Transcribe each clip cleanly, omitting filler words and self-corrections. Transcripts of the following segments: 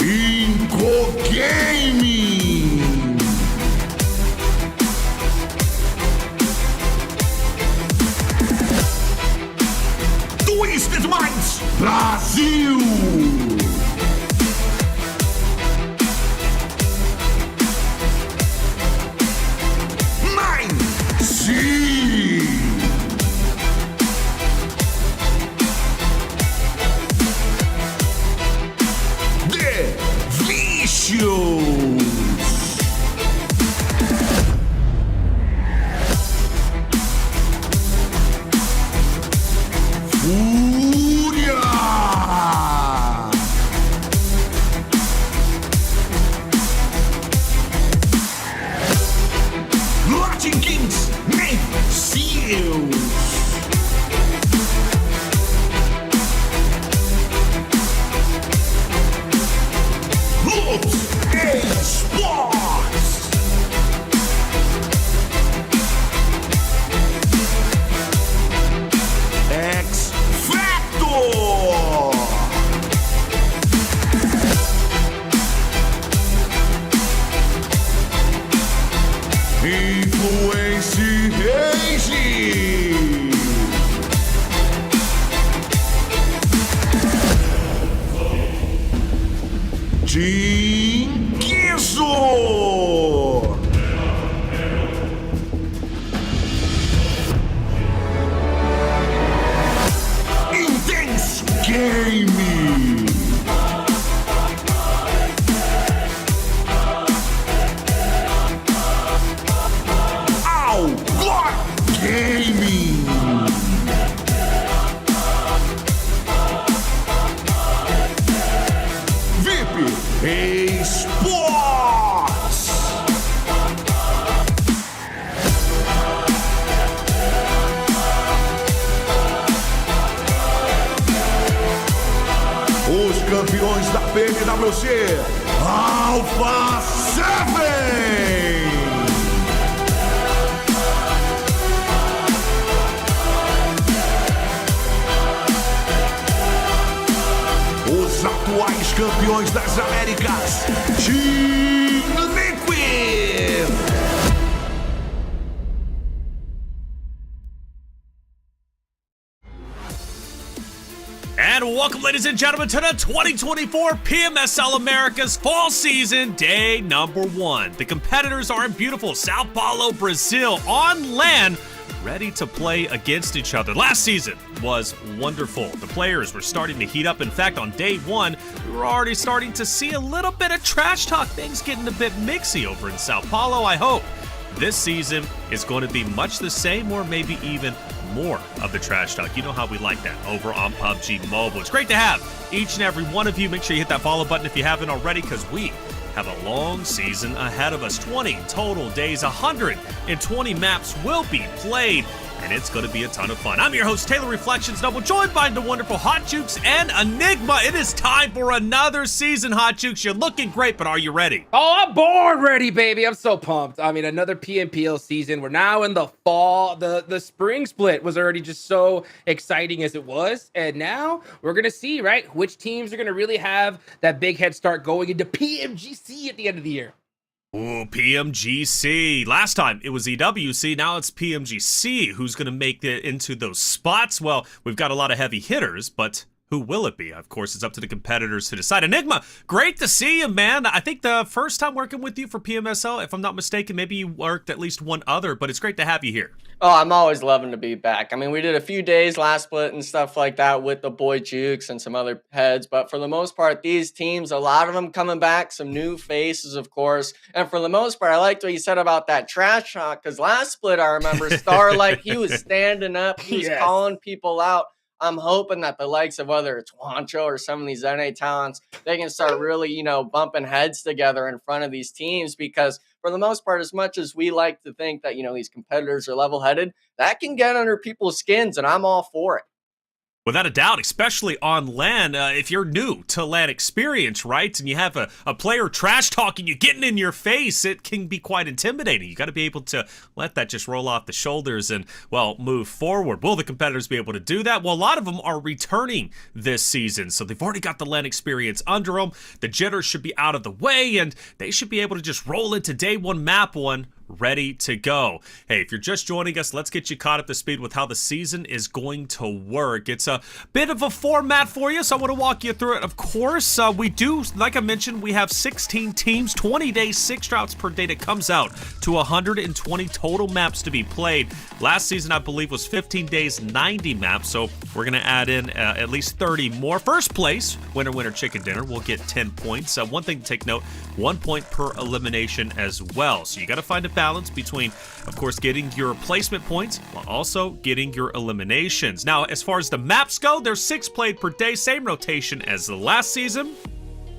Inco Gaming. Twisted Minds Brasil. Furia! Latin Kings, nem seus! Furia Esports! X Factor! Influence ENG! Team Queso! Intense Gaming! Alpha Gaming! VIP Esports! Os campeões da PMWC, Alpha7! Os atuais campeões das Américas, Team Liquid! And welcome, ladies and gentlemen, to the 2024 PMSL Americas Fall Season, day number 1. The competitors are in beautiful Sao Paulo, Brazil, on land, ready to play against each other. Last season was wonderful. The players were starting to heat up. In fact, on day 1, we were already starting to see a little bit of trash talk. Things getting a bit mixy over in Sao Paulo. I hope this season is going to be much the same, or maybe even more of the trash talk. You know how we like that over on PUBG Mobile. It's great to have each and every one of you. Make sure you hit that follow button if you haven't already, because we have a long season ahead of us. 20 total days, 120 maps will be played, and it's going to be a ton of fun. I'm your host, Taylor Reflections Noble, joined by the wonderful Hot Jukes and Enigma. It is time for another season, Hot Jukes. You're looking great, but are you ready? Oh, I'm born ready, baby. I'm so pumped. I mean, another PMPL season. We're now in the fall. The spring split was already just so exciting as it was. And now we're going to see, right, which teams are going to really have that big head start going into PMGC at the end of the year. Ooh, PMGC. Last time it was EWC, now it's PMGC. Who's going to make it into those spots? Well, we've got a lot of heavy hitters, but who will it be? Of course, it's up to the competitors to decide. Enigma, great to see you, man. I think the first time working with you for PMSL, if I'm not mistaken, maybe you worked at least one other, but it's great to have you here. Oh, I'm always loving to be back. I mean, we did a few days last split and stuff like that with the boy Jukes and some other heads, but for the most part, these teams, a lot of them coming back, some new faces, of course. And for the most part, I liked what you said about that trash talk, because last split, I remember Starlight, he was standing up, he was calling people out. I'm hoping that the likes of whether it's Juancho or some of these NA talents, they can start really, you know, bumping heads together in front of these teams, because for the most part, as much as we like to think that, you know, these competitors are level-headed, that can get under people's skins, and I'm all for it. Without a doubt, especially on LAN, if you're new to LAN experience, right, and you have a player trash talking you, getting in your face, it can be quite intimidating. You got to be able to let that just roll off the shoulders and, well, move forward. Will the competitors be able to do that? Well, a lot of them are returning this season, so they've already got the LAN experience under them. The jitters should be out of the way, and they should be able to just roll into day one, map one, ready to go. Hey, if you're just joining us, let's get you caught up to speed with how the season is going to work. It's a bit of a format for you, so I want to walk you through it. Of course, we do, like I mentioned, we have 16 teams, 20 days, 6 droughts per day. That comes out to 120 total maps to be played. Last season, I believe, was 15 days, 90 maps, so we're going to add in at least 30 more. First place, winner, chicken dinner, will get 10 points. One thing to take note, 1 point per elimination as well. So you got to find a balance between, of course, getting your placement points while also getting your eliminations. Now, as far as the maps go, there's 6 played per day, same rotation as the last season.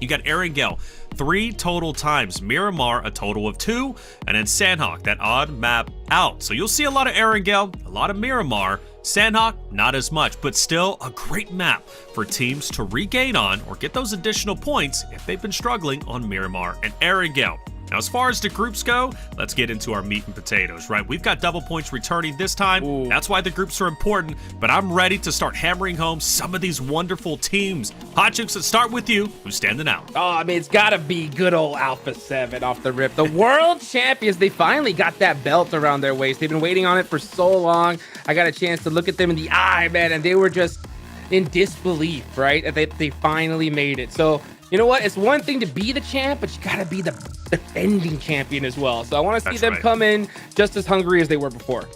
You got Erangel 3 total times, Miramar a total of 2, and then Sandhawk, that odd map out. So you'll see a lot of Erangel, a lot of Miramar. Sandhawk, not as much, but still a great map for teams to regain on or get those additional points if they've been struggling on Miramar and Erangel. Now, as far as the groups go, let's get into our meat and potatoes, right? We've got double points returning this time. Ooh. That's why the groups are important, but I'm ready to start hammering home some of these wonderful teams. Hot Chicks, let's start with you. Who's standing out? Oh, I mean, it's got to be good old Alpha7 off the rip. The world champions, they finally got that belt around their waist. They've been waiting on it for so long. I got a chance to look at them in the eye, man, and they were just in disbelief, right? They finally made it. So, you know what? It's one thing to be the champ, but you got to be the defending champion as well. So I want to see them come in just as hungry as they were before.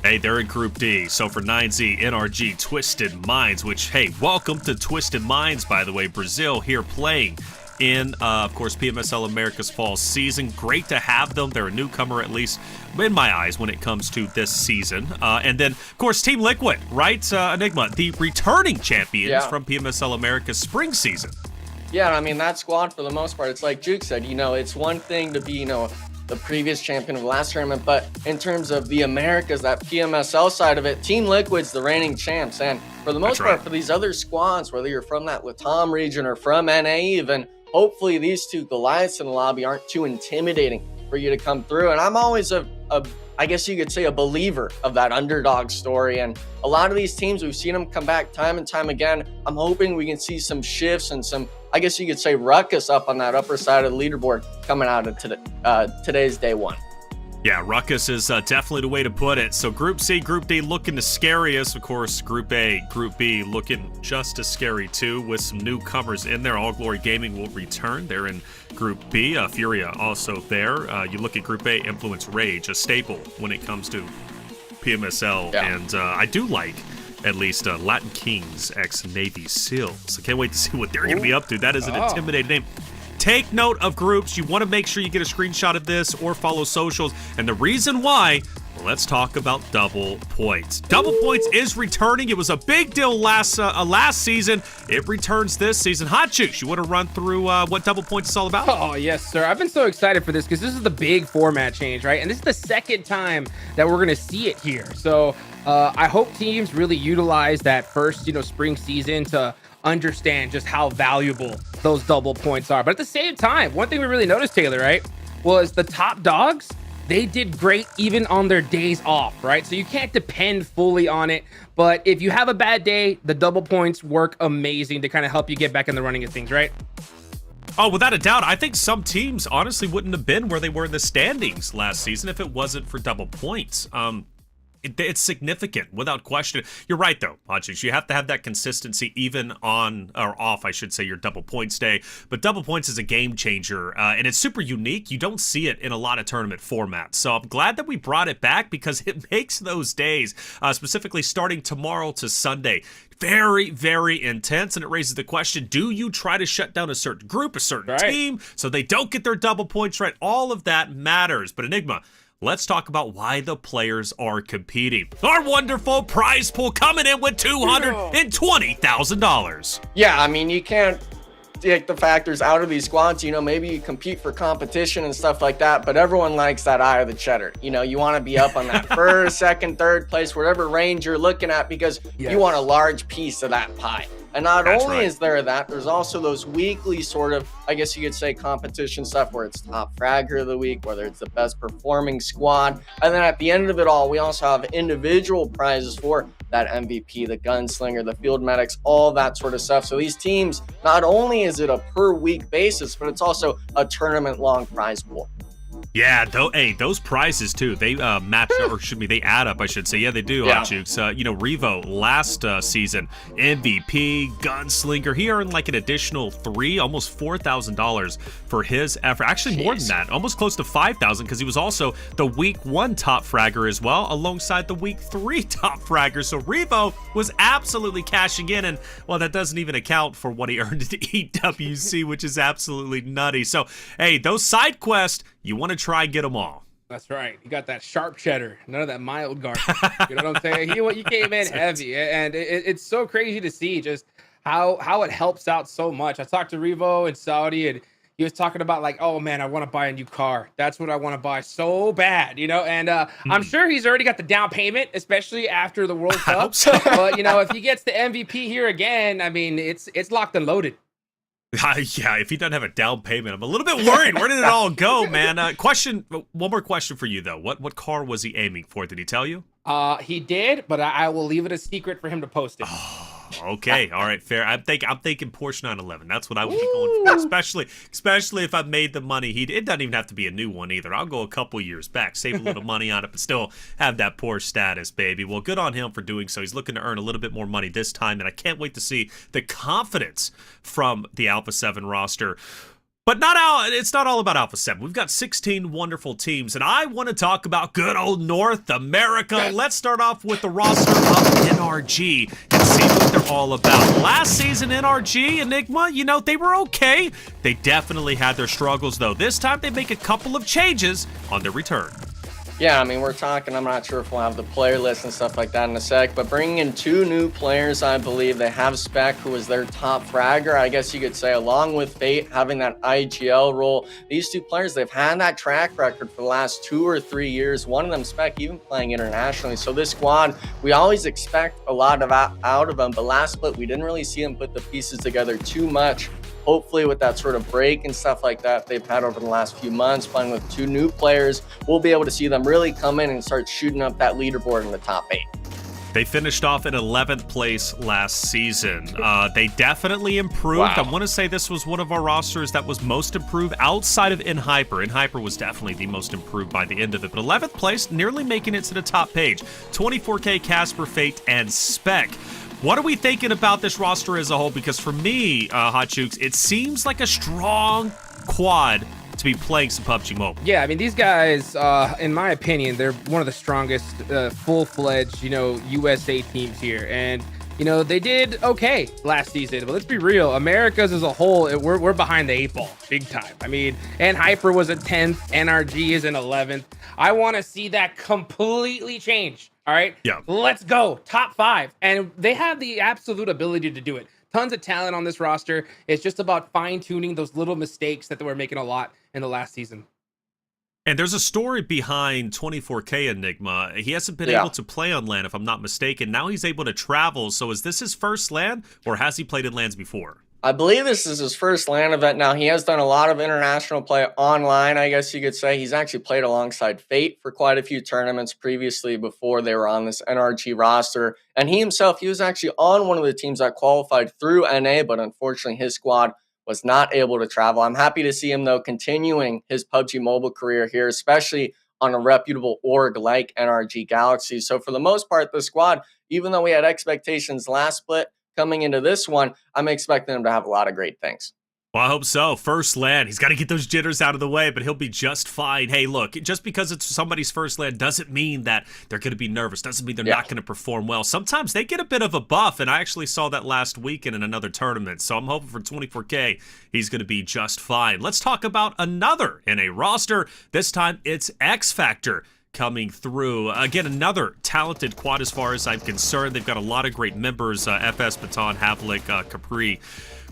Hey, they're in Group D. So for 9Z, NRG, Twisted Minds, which, hey, welcome to Twisted Minds, by the way. Brazil here playing in, of course, PMSL America's fall season. Great to have them. They're a newcomer, at least in my eyes, when it comes to this season. And then, of course, Team Liquid, right? Enigma, the returning champions from PMSL America's spring season. Yeah, I mean, that squad, for the most part, it's like Juke said, it's one thing to be, the previous champion of the last tournament, but in terms of the Americas, that PMSL side of it, Team Liquid's the reigning champs. And for the most part, for these other squads, whether you're from that Latam region or from NA even, hopefully these two Goliaths in the lobby aren't too intimidating for you to come through. And I'm always I guess you could say, a believer of that underdog story. And a lot of these teams, we've seen them come back time and time again. I'm hoping we can see some shifts and some, I guess you could say, ruckus up on that upper side of the leaderboard coming out of today's day one. Yeah, ruckus is definitely the way to put it. So Group C, Group D looking the scariest. Of course, Group A, Group B looking just as scary too, with some newcomers in there. All Glory Gaming will return. They're in Group B. Furia also there. You look at Group A, Influence Rage, a staple when it comes to PMSL. Yeah. And I do like at least Latin Kings ex Navy SEALs. I can't wait to see what they're going to be up to. That is an intimidating name. Take note of groups. You want to make sure you get a screenshot of this or follow socials. And the reason why, let's talk about double points. Double points is returning. It was a big deal last season. It returns this season. Hot Chicks, you want to run through what double points is all about? Oh, yes, sir. I've been so excited for this because this is the big format change, right? And this is the second time that we're going to see it here. So I hope teams really utilize that first, spring season to understand just how valuable those double points are. But at the same time, one thing we really noticed, Taylor, right, was the top dogs, they did great even on their days off, right? So you can't depend fully on it. But if you have a bad day, the double points work amazing to kind of help you get back in the running of things, right? Oh, without a doubt. I think some teams honestly wouldn't have been where they were in the standings last season if it wasn't for double points. It's significant, without question. You're right, though, Hotchix. You have to have that consistency even on, or off, I should say, your double points day. But double points is a game changer, and it's super unique. You don't see it in a lot of tournament formats. So I'm glad that we brought it back because it makes those days, specifically starting tomorrow to Sunday, very, very intense. And it raises the question, do you try to shut down a certain group, a certain team, so they don't get their double points right? All of that matters. But Enigma, let's talk about why the players are competing. Our wonderful prize pool coming in with $220,000. Yeah, I mean, you can't take the factors out of these squads, you know, maybe you compete for competition and stuff like that, but everyone likes that eye of the cheddar. You know, you want to be up on that first, second, third place, whatever range you're looking at, because you want a large piece of that pie. And not only is there that, there's also those weekly sort of, I guess you could say, competition stuff where it's top fragger of the week, whether it's the best performing squad. And then at the end of it all, we also have individual prizes for that MVP, the gunslinger, the field medics, all that sort of stuff. So these teams, not only is it a per week basis, but it's also a tournament long prize pool. Yeah, those prizes too, they match or should be, they add up, I should say. Yeah, they do, Jukes. You know, Revo last season, MVP, gunslinger, he earned like an additional almost $4,000 for his effort. Actually, more than that, almost close to $5,000, because he was also the week 1 top fragger as well, alongside the week 3 top fragger. So Revo was absolutely cashing in, and well, that doesn't even account for what he earned at EWC, which is absolutely nutty. So, hey, those side quests, you want to try and get them all. That's right. You got that sharp cheddar, none of that mild garbage. You know what I'm saying? You came in heavy, and it's so crazy to see just how it helps out so much. I talked to Revo in Saudi, and he was talking about like, oh man, I want to buy a new car. That's what I want to buy so bad, you know. And I'm sure he's already got the down payment, especially after the World Cup. So. But you know, if he gets the MVP here again, I mean, it's locked and loaded. Yeah, if he doesn't have a down payment, I'm a little bit worried. Where did it all go, man? One more question for you, though. What car was he aiming for? Did he tell you? He did, but I will leave it a secret for him to post it. Okay, all right, fair. I'm thinking Porsche 911. That's what I would be going for, especially if I made the money. It doesn't even have to be a new one either. I'll go a couple years back, save a little money on it, but still have that Porsche status, baby. Well, good on him for doing so. He's looking to earn a little bit more money this time, and I can't wait to see the confidence from the Alpha7 roster. But it's not all about Alpha7. We've got 16 wonderful teams, and I want to talk about good old North America. Let's start off with the roster of NRG and see what they're all about. Last season, NRG, Enigma, you know, they were okay. They definitely had their struggles, though. This time, they make a couple of changes on their return. Yeah, I mean, we're talking, I'm not sure if we'll have the player list and stuff like that in a sec, but bringing in 2 new players, I believe. They have Spec, who is their top fragger, I guess you could say, along with Fate having that IGL role. These 2 players, they've had that track record for the last 2 or 3 years. One of them, Spec, even playing internationally. So this squad, we always expect a lot out of them, but last split, we didn't really see them put the pieces together too much. Hopefully with that sort of break and stuff like that they've had over the last few months, playing with 2 new players, we'll be able to see them really come in and start shooting up that leaderboard in the top 8. They finished off in 11th place last season. They definitely improved. I want to say this was one of our rosters that was most improved outside of InHyper. InHyper was definitely the most improved by the end of it. But 11th place, nearly making it to the top page. 24K, Casper, Fate, and Spec. What are we thinking about this roster as a whole? Because for me, Hot Chooks, it seems like a strong quad to be playing some PUBG Mobile. Yeah, I mean, these guys, in my opinion, they're one of the strongest full-fledged, you know, USA teams here. And, you know, they did okay last season. But let's be real, Americas as a whole, we're behind the 8 ball big time. I mean, NHyper was a 10th, NRG is an 11th. I want to see that completely change. All right. Yeah. Let's go. Top 5. And they have the absolute ability to do it. Tons of talent on this roster. It's just about fine-tuning those little mistakes that they were making a lot in the last season. And there's a story behind 24K Enigma. He hasn't been able to play on LAN, if I'm not mistaken. Now he's able to travel. So is this his first LAN, or has he played in LANs before? I believe this is his first LAN event. Now, he has done a lot of international play online, I guess you could say. He's actually played alongside Fate for quite a few tournaments previously before they were on this NRG roster. And he himself, he was actually on one of the teams that qualified through NA, but unfortunately his squad was not able to travel. I'm happy to see him, though, continuing his PUBG Mobile career here, especially on a reputable org like NRG Galaxy. So for the most part, the squad, even though we had expectations last split, coming into this one, I'm expecting him to have a lot of great things. Well, I hope so. First LAN. He's got to get those jitters out of the way, but he'll be just fine. Hey, look, just because it's somebody's first LAN doesn't mean that they're going to be nervous. Doesn't mean they're not going to perform well. Sometimes they get a bit of a buff, and I actually saw that last weekend in another tournament. So I'm hoping for 24K, he's going to be just fine. Let's talk about another NA roster. This time, it's X Factor coming through. Again, another talented quad as far as I'm concerned. They've got a lot of great members, FS, Baton, Havlik, Capri.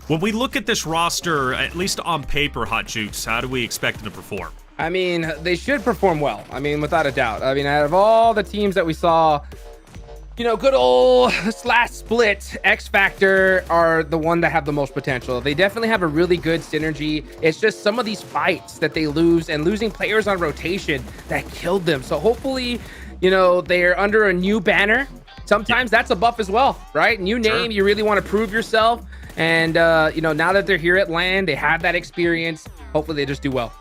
When we look at this roster, at least on paper, Hot Jukes, how do we expect them to perform? I mean, they should perform well. I mean, without a doubt. I mean, out of all the teams that we saw, you know, good old last split, X Factor are the one that have the most potential. They definitely have a really good synergy. It's just some of these fights that they lose and losing players on rotation that killed them. So hopefully, you know, they're under a new banner. Sometimes that's a buff as well, right? New name, you really want to prove yourself. And, you know, now that they're here at LAN, they have that experience. Hopefully they just do well.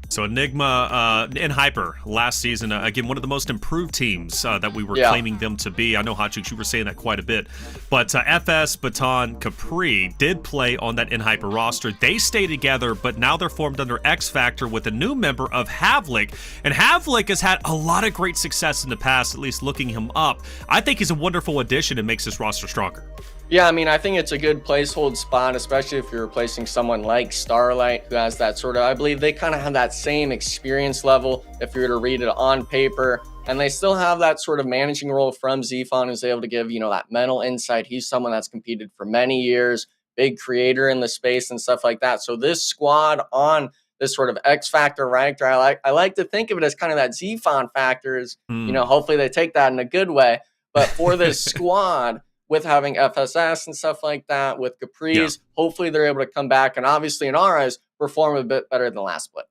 So Enigma and Hyper last season, again, one of the most improved teams that we were claiming them to be. I know, Hot Jukes, you were saying that quite a bit. But FS, Baton, Capri did play on that Hyper roster. They stay together, but now they're formed under X Factor with a new member of Havlik. And Havlik has had a lot of great success in the past, at least looking him up. I think he's a wonderful addition and makes this roster stronger. Yeah, I mean, I think it's a good placehold spot, especially if you're replacing someone like Starlight, who has that sort of, I believe they kind of have that same experience level if you were to read it on paper. And they still have that sort of managing role from Zfon, who's able to give, you know, that mental insight. He's someone that's competed for many years, big creator in the space and stuff like that. So this squad on this sort of X Factor rank, I like to think of it as kind of that Zfon factors. You know, hopefully they take that in a good way. But for this squad, with having FSS and stuff like that, with Capri's, hopefully they're able to come back and obviously in our eyes perform a bit better than last split.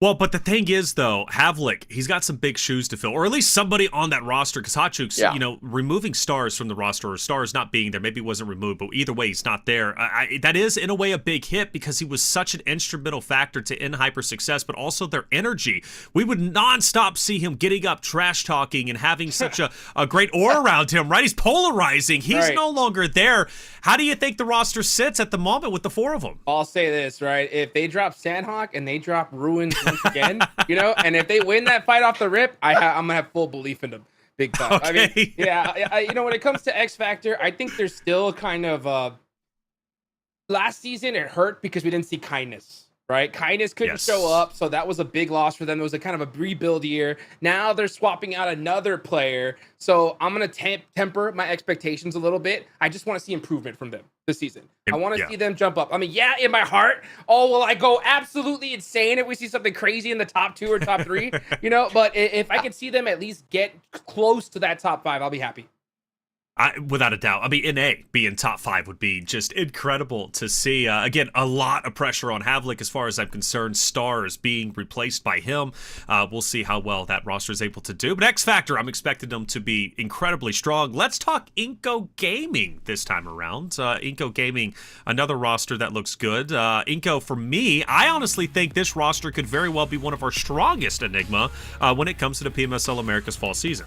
Well, but the thing is, though, Havlik, he's got some big shoes to fill, or at least somebody on that roster, because Hot Jukes, you know, removing Stars from the roster, or Stars not being there, maybe he wasn't removed, but either way, he's not there. That is, in a way, a big hit, because he was such an instrumental factor to Hyper success, but also their energy. We would nonstop see him getting up, trash-talking, and having such a great aura around him, right? He's polarizing. He's no longer there. How do you think the roster sits at the moment with the four of them? I'll say this, right? If they drop Sandhawk and they drop Ruin once again, you know, and if they win that fight off the rip, I'm gonna have full belief in them, big time. Okay. I mean, you know, when it comes to X Factor, I think there's still kind of last season it hurt because we didn't see Kindness. Right, Kindness couldn't show up, so that was a big loss for them. It was a kind of a rebuild year. Now they're swapping out another player, so I'm gonna temper my expectations a little bit. I just want to see improvement from them this season. I want to see them jump up. I mean, in my heart, will I go absolutely insane if we see something crazy in the top 2 or top 3? You know, but if I can see them at least get close to that top 5, I'll be happy. Without a doubt. I mean, NA being top 5 would be just incredible to see. Again, a lot of pressure on Havlik as far as I'm concerned. Stars being replaced by him. We'll see how well that roster is able to do. But X Factor, I'm expecting them to be incredibly strong. Let's talk Inco Gaming this time around. Inco Gaming, another roster that looks good. Inco, for me, I honestly think this roster could very well be one of our strongest Enigma when it comes to the PMSL America's fall season.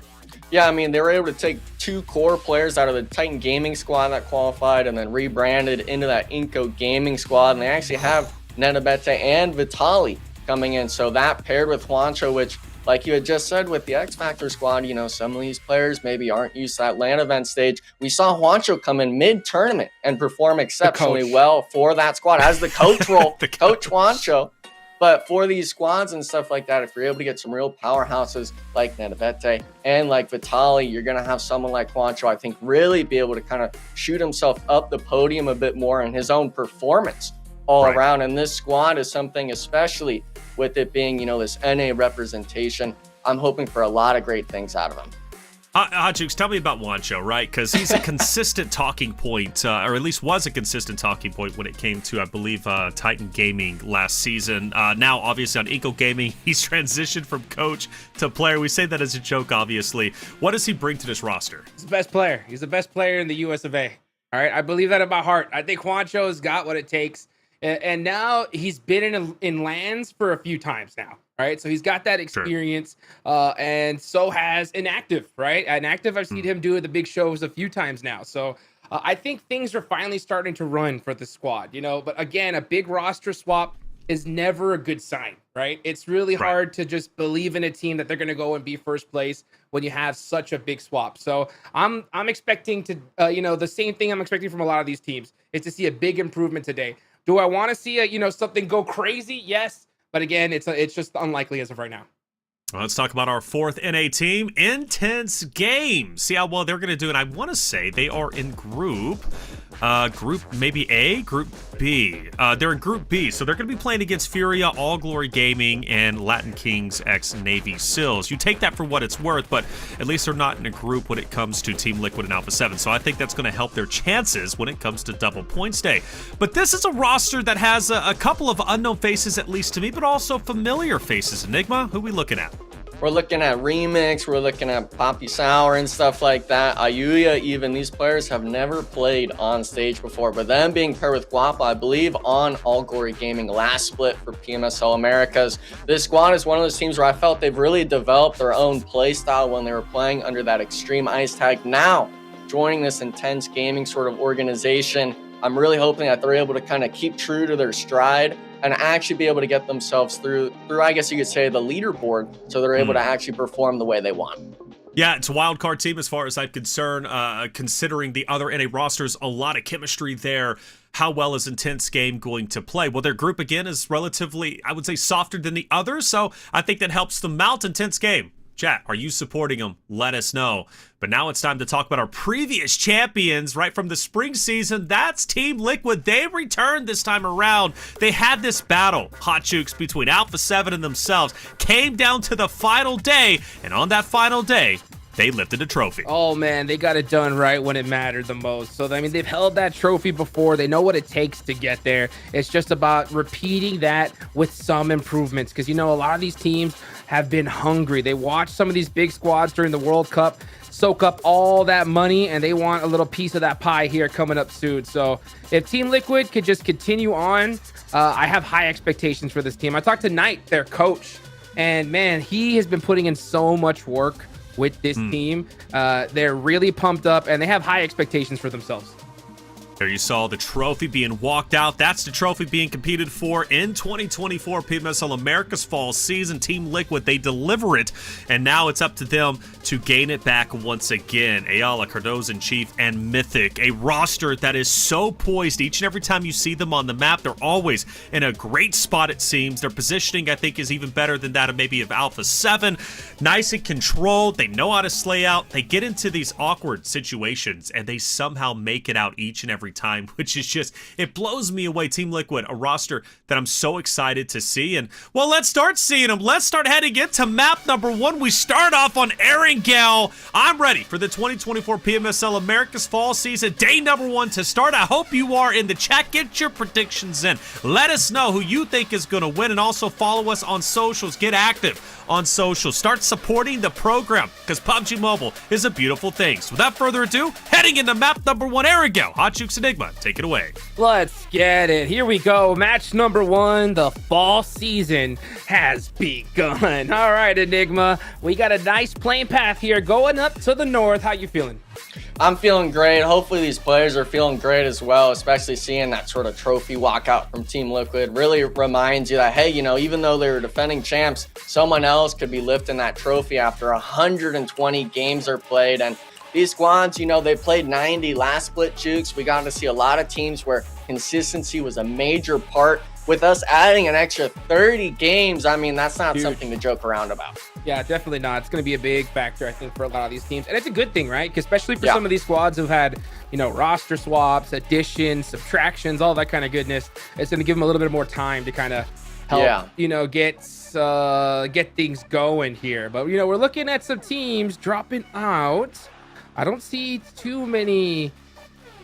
Yeah, I mean, they were able to take 2 core players out of the Titan Gaming squad that qualified and then rebranded into that Inco Gaming squad. And they actually have Nenabete and Vitali coming in. So that paired with Juancho, which, like you had just said, with the X Factor squad, you know, some of these players maybe aren't used to that LAN event stage. We saw Juancho come in mid-tournament and perform exceptionally well for that squad as the coach role, Coach Juancho. But for these squads and stuff like that, if you're able to get some real powerhouses like Nenabete and like Vitali, you're going to have someone like Juancho, I think, really be able to kind of shoot himself up the podium a bit more in his own performance all around. And this squad is something, especially with it being, you know, this NA representation, I'm hoping for a lot of great things out of him. Jukes, tell me about Juancho, right? Because he's a consistent talking point, or at least was a consistent talking point when it came to, I believe, Titan Gaming last season. Now, obviously, on Inco Gaming, he's transitioned from coach to player. We say that as a joke, obviously. What does he bring to this roster? He's the best player. He's the best player in the US of A. All right, I believe that in my heart. I think Juancho's got what it takes. And now he's been in LANs for a few times now. Right, so he's got that experience, and so has Inactive, right? Inactive, I've seen him do the big shows a few times now. So I think things are finally starting to run for the squad, you know. But again, a big roster swap is never a good sign, right? It's really hard to just believe in a team that they're going to go and be first place when you have such a big swap. So I'm expecting to, you know, the same thing I'm expecting from a lot of these teams is to see a big improvement today. Do I want to see you know, something go crazy? Yes. But again, it's just unlikely as of right now. Well, let's talk about our 4th NA team, Intense Games. See how well they're going to do. And I want to say they are in group maybe A, group B. They're in Group B, so they're going to be playing against Furia, All Glory Gaming, and Latin Kings x Navy Seals. You take that for what it's worth, but at least they're not in a group when it comes to Team Liquid and Alpha7, so I think that's going to help their chances when it comes to double points day. But this is a roster that has a couple of unknown faces, at least to me, but also familiar faces. Enigma, who are we looking at? We're looking at Remix, we're looking at Poppy Sour and stuff like that. Ayuya, even these players have never played on stage before, but them being paired with Guapa, I believe, on All Glory Gaming last split for PMSL Americas. This squad is one of those teams where I felt they've really developed their own play style when they were playing under that extreme ice tag. Now, joining this intense gaming sort of organization, I'm really hoping that they're able to kind of keep true to their stride and actually be able to get themselves through I guess you could say, the leaderboard, so they're able to actually perform the way they want. Yeah, it's a wild card team as far as I'm concerned, considering the other NA rosters, a lot of chemistry there. How well is Intense Game going to play? Well, their group, again, is relatively, I would say, softer than the others, so I think that helps them mount Intense Game. Chat, are you supporting them? Let us know. But now it's time to talk about our previous champions right from the spring season. That's Team Liquid. They returned this time around. They had this battle, hot jukes, between Alpha7 and themselves. Came down to the final day, and on that final day, they lifted a trophy. Oh man, they got it done right when it mattered the most. So I mean, they've held that trophy before. They know what it takes to get there. It's just about repeating that with some improvements, because you know, a lot of these teams have been hungry. They watch some of these big squads during the World Cup soak up all that money, and they want a little piece of that pie here coming up soon. So if Team Liquid could just continue on, I have high expectations for this team. I talked to Knight, their coach, and man, he has been putting in so much work with this team. They're really pumped up, and they have high expectations for themselves. There you saw the trophy being walked out. That's the trophy being competed for in 2024 PMSL America's fall season. Team Liquid, they deliver it, and now it's up to them to gain it back once again. Ayala, Cardozo in Chief, and Mythic, a roster that is so poised. Each and every time you see them on the map, they're always in a great spot, it seems. Their positioning, I think, is even better than that of maybe of Alpha7. Nice and controlled. They know how to slay out. They get into these awkward situations, and they somehow make it out each and every time, which is just, it blows me away. Team Liquid, a roster that I'm so excited to see. And well, let's start seeing them. Let's start heading into map number 1. We start off on Erangel. I'm ready for the 2024 PMSL America's fall season, day number 1 to start. I hope you are in the chat. Get your predictions in. Let us know who you think is going to win, and also follow us on socials. Get active on social. Start supporting the program, because PUBG Mobile is a beautiful thing. So without further ado, heading into map number 1, Erangel. Hot Jukes Enigma, take it away. Let's get it. Here we go. Match number 1. The fall season has begun. All right, Enigma. We got a nice playing path here going up to the north. How you feeling? I'm feeling great. Hopefully these players are feeling great as well, especially seeing that sort of trophy walkout from Team Liquid. Really reminds you that, hey, you know, even though they were defending champs, someone else could be lifting that trophy after 120 games are played. And these squads, you know, they played 90 last split jukes. We got to see a lot of teams where consistency was a major part. With us adding an extra 30 games, I mean, that's not something to joke around about. Yeah, definitely not. It's going to be a big factor, I think, for a lot of these teams. And it's a good thing, right? Especially for some of these squads who've had, you know, roster swaps, additions, subtractions, all that kind of goodness. It's going to give them a little bit more time to kind of help, you know, get things going here. But, you know, we're looking at some teams dropping out. I don't see too many,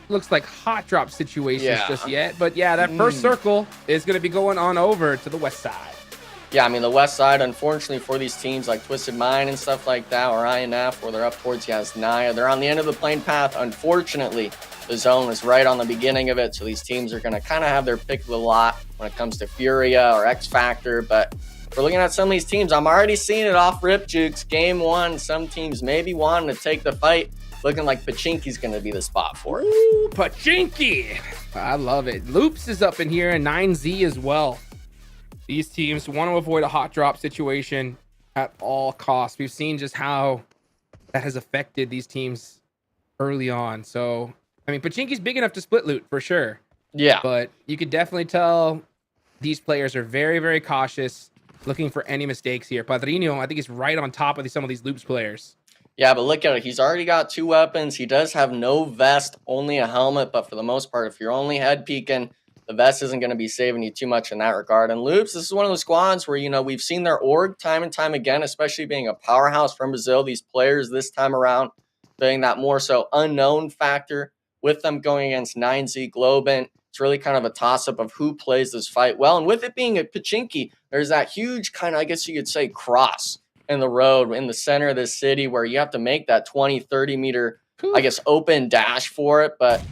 looks like hot drop situations just yet. But yeah, that first circle is going to be going on over to the west side. Yeah, I mean, the west side, unfortunately, for these teams like Twisted Mind and stuff like that, or INF, where they're up towards Yasnaya, they're on the end of the plane path. Unfortunately, the zone is right on the beginning of it, so these teams are going to kind of have their pick of the lot when it comes to Furia or X Factor. But if we're looking at some of these teams, I'm already seeing it off rip jukes. Game 1, some teams maybe wanting to take the fight. Looking like Pachinki's going to be the spot for it. Ooh, Pachinki. I love it. Loops is up in here, and 9Z as well. These teams want to avoid a hot drop situation at all costs. We've seen just how that has affected these teams early on. So, I mean, Pachinki's big enough to split loot for sure. Yeah. But you can definitely tell these players are very, very cautious, looking for any mistakes here. Padrino, I think, is right on top of some of these Loops players. Yeah, but look at it. He's already got 2 weapons. He does have no vest, only a helmet. But for the most part, if you're only head peeking, the vest isn't going to be saving you too much in that regard. And Loops, this is one of those squads where, you know, we've seen their org time and time again, especially being a powerhouse from Brazil. These players this time around being that more so unknown factor with them going against 9Z Globant. It's really kind of a toss-up of who plays this fight well. And with it being a Pachinki, there's that huge kind of, I guess you could say, cross in the road in the center of the city where you have to make that 20, 30 meter, I guess, open dash for it. But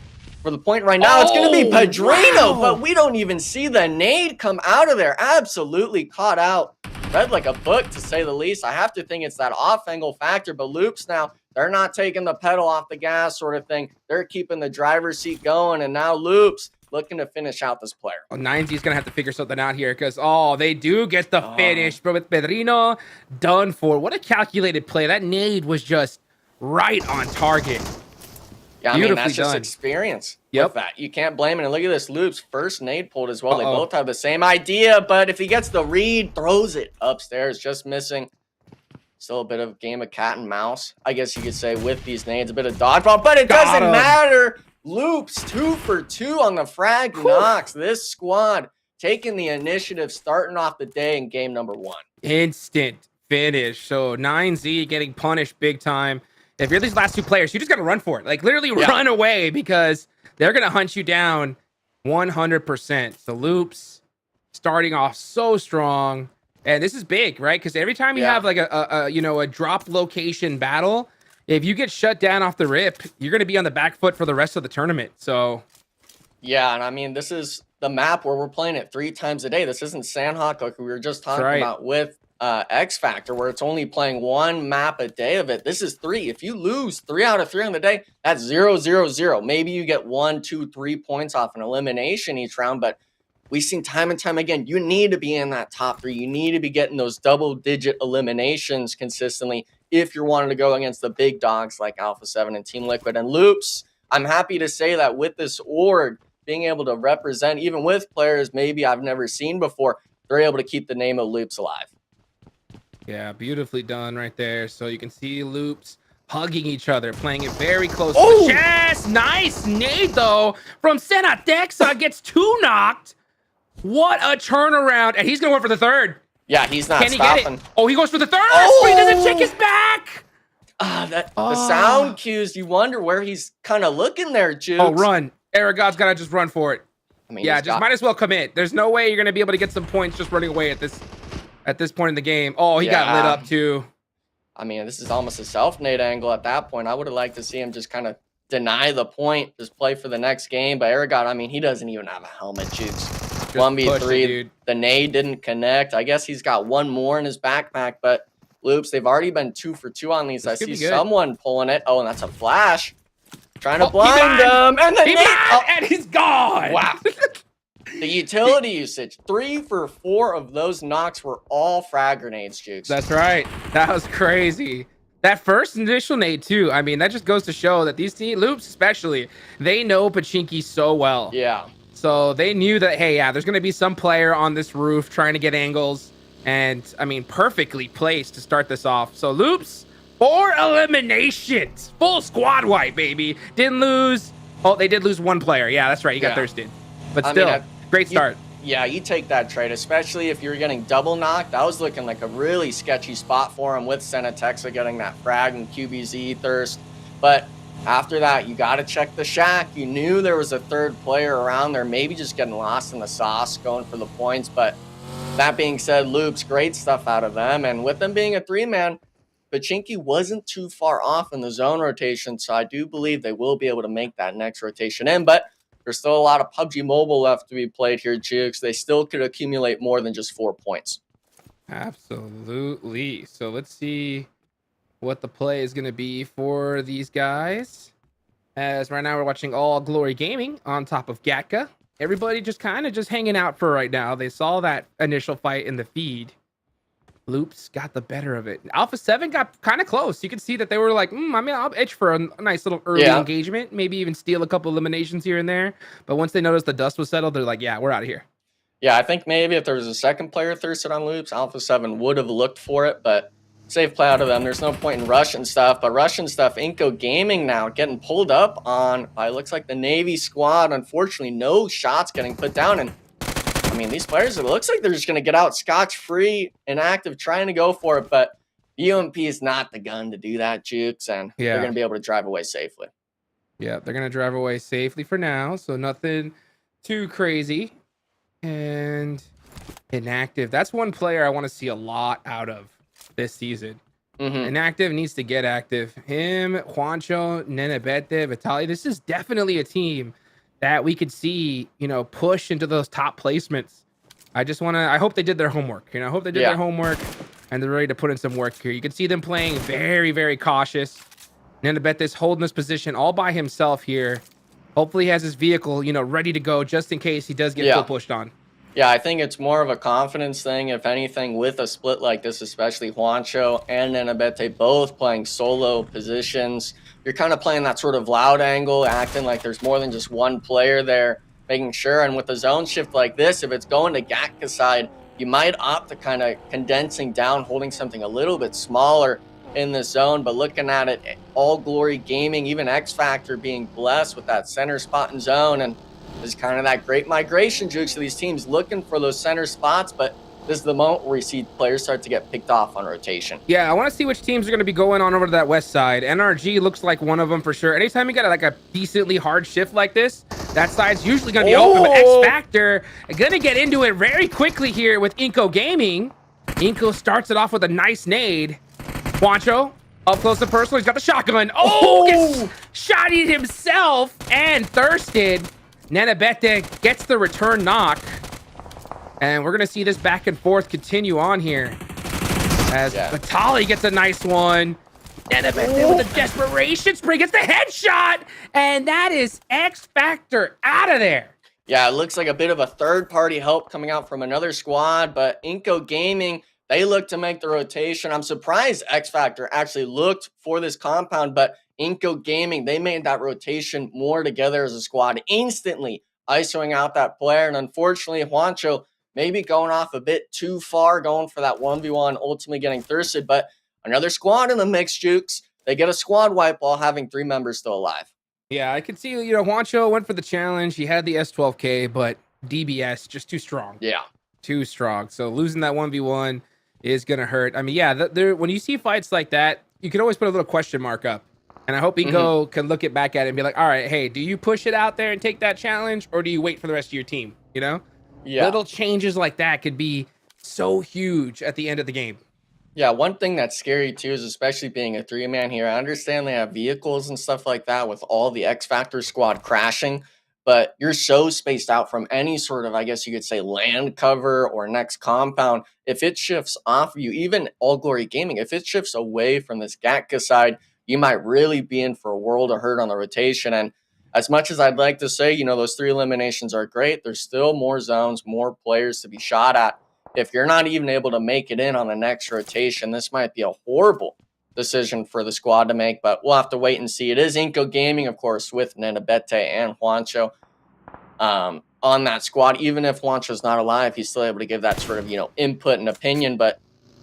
for the point right now, it's going to be Padrino. Wow. But we don't even see the nade come out of there. Absolutely caught out. Read like a book, to say the least. I have to think it's that off-angle factor. But Loops now, they're not taking the pedal off the gas sort of thing. They're keeping the driver's seat going. And now Loops looking to finish out this player. Oh, 9Z's gonna have to figure something out here because they do get the finish, but with Pedrino done for. What a calculated play. That nade was just right on target. Yeah, I mean, that's just experience with that. You can't blame it. And look at this, Loops first nade pulled as well. They both have the same idea, but if he gets the read, throws it upstairs, just missing. Still a bit of game of cat and mouse, I guess you could say, with these nades. A bit of dodgeball, but it doesn't matter. Loops 2 for 2 on the frag knocks. This squad taking the initiative, starting off the day in game number 1. Instant finish. So 9Z getting punished big time. If you're these last two players, you just got to run for it. Like, literally run away because they're going to hunt you down 100%. So Loops starting off so strong. And this is big, right? Because every time you have like a drop location battle, if you get shut down off the rip, you're going to be on the back foot for the rest of the tournament. So, yeah, and I mean, this is the map where we're playing it 3 times a day. This isn't Sandhawk like we were just talking about with X Factor, where it's only playing 1 map a day of it. This is 3. If you lose 3 out of 3 on the day, that's 0-0-0. Maybe you get 1, 2, 3 points off an elimination each round, but we've seen time and time again, you need to be in that top 3. You need to be getting those double-digit eliminations consistently if you're wanting to go against the big dogs like Alpha7 and Team Liquid. And Loops, I'm happy to say that with this org, being able to represent, even with players maybe I've never seen before, they're able to keep the name of Loops alive. Yeah, beautifully done right there. So you can see Loops hugging each other, playing it very close to the chest. Nice nade, though, from Senatexa. Gets 2 knocked. What a turnaround. And he's going to go for the third. Yeah, he's not Can he stopping. get it? Oh, he goes for the third, but he doesn't check his back. The sound cues, you wonder where he's kind of looking there, Jukes. Oh, run. Aragon's got to just run for it. I mean, yeah, just might as well commit. There's no way you're going to be able to get some points just running away at this point in the game. Oh, he got lit up too. I mean, this is almost a self-nade angle at that point. I would have liked to see him just kind of deny the point, just play for the next game. But Aragon, I mean, he doesn't even have a helmet, Jukes. 1v3, the nade didn't connect. I guess he's got 1 more in his backpack, but Loops, they've already been 2 for 2 on these. I see someone pulling it. Oh, and that's a flash. Trying to blind him. And the nade, and he's gone. Wow. The utility usage, 3 for 4 of those knocks were all frag grenades, Jukes. That's right. That was crazy. That first initial nade, too. I mean, that just goes to show that these Loops especially, they know Pachinki so well. Yeah. So they knew that, hey, there's going to be some player on this roof trying to get angles. And, I mean, perfectly placed to start this off. So Loops, 4 eliminations. Full squad wipe, baby. Didn't lose. Oh, they did lose 1 player. Yeah, that's right. You got thirsted. But still, great start. You take that trade, especially if you're getting double knocked. That was looking like a really sketchy spot for him with Senatexa getting that frag and QBZ thirst. But after that, you got to check the shack. You knew there was a 3rd player around there, maybe just getting lost in the sauce, going for the points. But that being said, Loops, great stuff out of them. And with them being a 3-man, Pachinki wasn't too far off in the zone rotation. So I do believe they will be able to make that next rotation in. But there's still a lot of PUBG Mobile left to be played here, Jukes. They still could accumulate more than just 4 points. Absolutely. So let's see what the play is going to be for these guys. As right now we're watching All Glory Gaming on top of Gatka. Everybody just kind of just hanging out for right now. They saw that initial fight in the feed. Loops got the better of it. Alpha7 got kind of close. You can see that they were like, I mean, I'll itch for a nice little early engagement. Maybe even steal a couple eliminations here and there. But once they noticed the dust was settled, they're like, yeah, we're out of here. Yeah, I think maybe if there was a second player thirsted on Loops, Alpha7 would have looked for it. But safe play out of them. There's no point in Russian stuff, but Russian stuff, Inco Gaming now getting pulled up on by looks like the Navy squad. Unfortunately, no shots getting put down. And I mean, these players, it looks like they're just going to get out scotch-free, inactive, trying to go for it. But UMP is not the gun to do that, Jukes, and they're going to be able to drive away safely. Yeah, they're going to drive away safely for now, so nothing too crazy. And inactive, that's one player I want to see a lot out of this season. Inactive needs to get active. Him, Juancho, Nenebete, Vitali, this is definitely a team that we could see, push into those top placements. I hope they did their homework. I hope they did their homework and they're ready to put in some work here. You can see them playing very, very cautious. Nenebete's holding this position all by himself here. Hopefully he has his vehicle, ready to go just in case he does get full pushed on. Yeah, I think it's more of a confidence thing, if anything, with a split like this, especially Juancho and Nenebete both playing solo positions. You're kind of playing that sort of loud angle, acting like there's more than just one player there, making sure. And with a zone shift like this, if it's going to Gatka side, you might opt to kind of condensing down, holding something a little bit smaller in the zone. But looking at it, All Glory Gaming, even X Factor being blessed with that center spot in zone. And there's kind of that great migration, Jukes, to these teams looking for those center spots. But this is the moment where you see players start to get picked off on rotation. Yeah, I want to see which teams are going to be going on over to that west side. NRG looks like one of them for sure. Anytime you got like a decently hard shift like this, that side's usually going to be open. But X Factor going to get into it very quickly here with Inco Gaming. Inco starts it off with a nice nade. Juancho, up close and personal. He's got the shotgun. Gets shotted himself and thirsted. Nenebete gets the return knock. And we're going to see this back and forth continue on here. As Vitali gets a nice one. Nenebete with a desperation spray gets the headshot. And that is X Factor out of there. Yeah, it looks like a bit of a third-party help coming out from another squad. But Inco Gaming, they look to make the rotation. I'm surprised X Factor actually looked for this compound. But Inco Gaming, they made that rotation more together as a squad, instantly ISOing out that player. And unfortunately, Juancho maybe going off a bit too far, going for that 1v1, ultimately getting thirsted. But another squad in the mix, Jukes. They get a squad wipe while having 3 members still alive. Yeah, I could see, Juancho went for the challenge. He had the S12K, but DBS just too strong. Yeah. Too strong. So losing that 1v1 is going to hurt. I mean, yeah, when you see fights like that, you can always put a little question mark up. And I hope Inco can look it back at it and be like, all right, hey, do you push it out there and take that challenge, or do you wait for the rest of your team? Yeah. Little changes like that could be so huge at the end of the game. Yeah, one thing that's scary too is, especially being a 3-man here, I understand they have vehicles and stuff like that with all the X Factor squad crashing, but you're so spaced out from any sort of, I guess you could say, land cover or next compound. If it shifts off of you, even All Glory Gaming, if it shifts away from this Gatka side, you might really be in for a world of hurt on the rotation. And as much as I'd like to say, those 3 eliminations are great, there's still more zones, more players to be shot at. If you're not even able to make it in on the next rotation, this might be a horrible decision for the squad to make, but we'll have to wait and see. It is Inco Gaming, of course, with Nenebete and Juancho on that squad. Even if Juancho's not alive, he's still able to give that sort of, input and opinion. But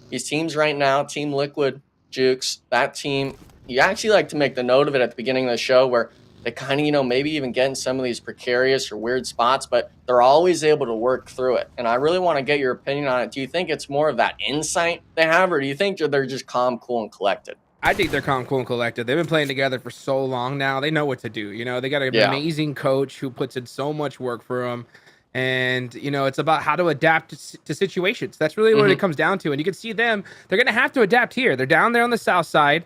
these teams right now, Team Liquid, Jukes, that team, you actually like to make the note of it at the beginning of the show where they kind of, maybe even get in some of these precarious or weird spots, but they're always able to work through it. And I really want to get your opinion on it. Do you think it's more of that insight they have, or do you think they're just calm, cool, and collected? I think they're calm, cool, and collected. They've been playing together for so long now. They know what to do. They got an amazing coach who puts in so much work for them. And, it's about how to adapt to situations. That's really what it comes down to. And you can see them. They're going to have to adapt here. They're down there on the south side,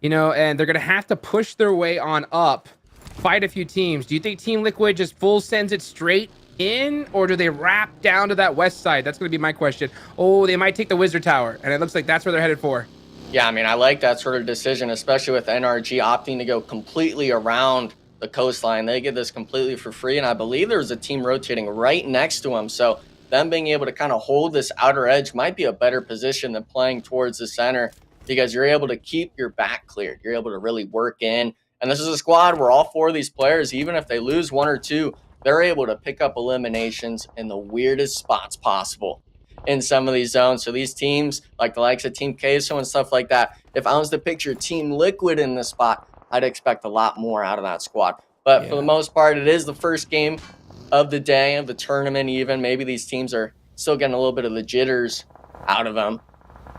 and they're going to have to push their way on up, fight a few teams. Do you think Team Liquid just full sends it straight in, or do they wrap down to that west side? That's going to be my question. Oh, they might take the Wizard Tower, and it looks like that's where they're headed for. Yeah, I mean, I like that sort of decision, especially with NRG opting to go completely around the coastline. They get this completely for free, and I believe there's a team rotating right next to them. So them being able to kind of hold this outer edge might be a better position than playing towards the center, because you're able to keep your back cleared. You're able to really work in. And this is a squad where all 4 of these players, even if they lose 1 or 2, they're able to pick up eliminations in the weirdest spots possible. in some of these zones. So these teams, like the likes of Team Queso and stuff like that, if I was to picture Team Liquid in this spot, I'd expect a lot more out of that squad. But for the most part, it is the first game of the day, of the tournament even. Maybe these teams are still getting a little bit of the jitters out of them.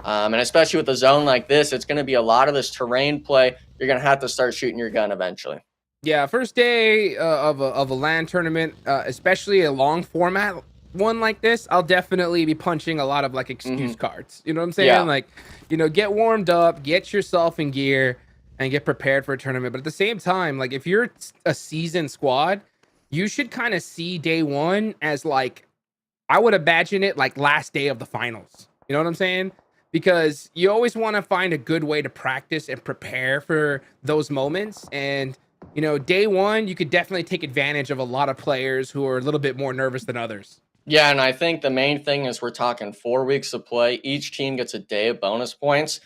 And especially with a zone like this, it's going to be a lot of this terrain play. You're going to have to start shooting your gun eventually. Yeah, first day of a LAN tournament, especially a long format one like this, I'll definitely be punching a lot of like excuse cards. You know what I'm saying? Yeah. Like, you know, get warmed up, get yourself in gear, and get prepared for a tournament. But at the same time, like if you're a seasoned squad, you should kind of see day one as like, I would imagine it like last day of the finals. You know what I'm saying? Because you always want to find a good way to practice and prepare for those moments. And, you know, day one, you could definitely take advantage of a lot of players who are a little bit more nervous than others. Yeah, and I think the main thing is we're talking 4 weeks of play. Each team gets a day of bonus points.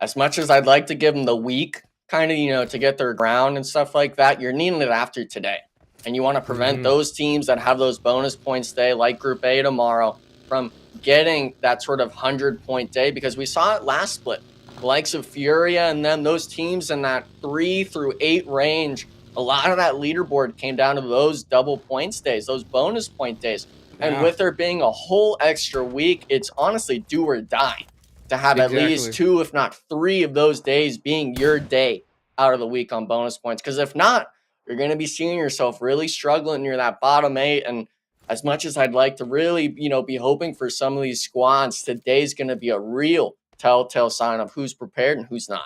As much as I'd like to give them the week, kind of, you know, to get their ground and stuff like that, you're needing it after today. And you want to prevent those teams that have those bonus points day, like Group A tomorrow, from getting that sort of 100-point day, because we saw it last split. The likes of Furia and then those teams in that 3 through 8 range, a lot of that leaderboard came down to those double points days, those bonus point days. And with there being a whole extra week, it's honestly do or die to have at least 2, if not 3 of those days being your day out of the week on bonus points. Because if not, you're going to be seeing yourself really struggling near that bottom 8. And as much as I'd like to really, you know, be hoping for some of these squads, today's going to be a real telltale sign of who's prepared and who's not.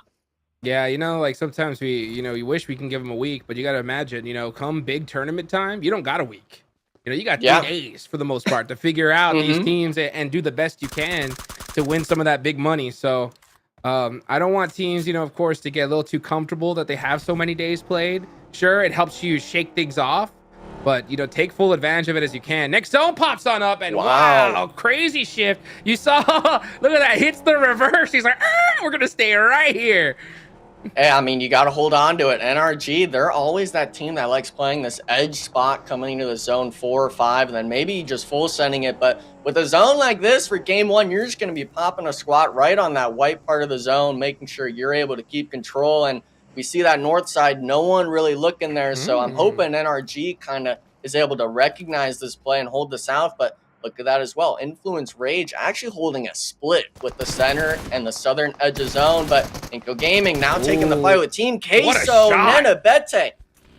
Yeah, you know, like sometimes you wish we can give them a week, but you got to imagine, you know, come big tournament time, you don't got a week. You know, you got 3 days for the most part to figure out these teams and do the best you can to win some of that big money. So I don't want teams, you know, of course, to get a little too comfortable that they have so many days played. Sure, it helps you shake things off, but, you know, take full advantage of it as you can. Next zone pops on up, and wow, crazy shift. You saw, look at that, hits the reverse. He's like, we're going to stay right here. Hey, I mean, you got to hold on to it. NRG, they're always that team that likes playing this edge spot coming into the zone 4 or 5, and then maybe just full sending it. But with a zone like this for game 1, you're just going to be popping a squat right on that white part of the zone, making sure you're able to keep control. And we see that north side, no one really looking there. So I'm hoping NRG kind of is able to recognize this play and hold the south. But look at that as well. Influence Rage actually holding a split with the center and the southern edge of zone. But Inco Gaming now taking the fight with Team Queso. Nena Bete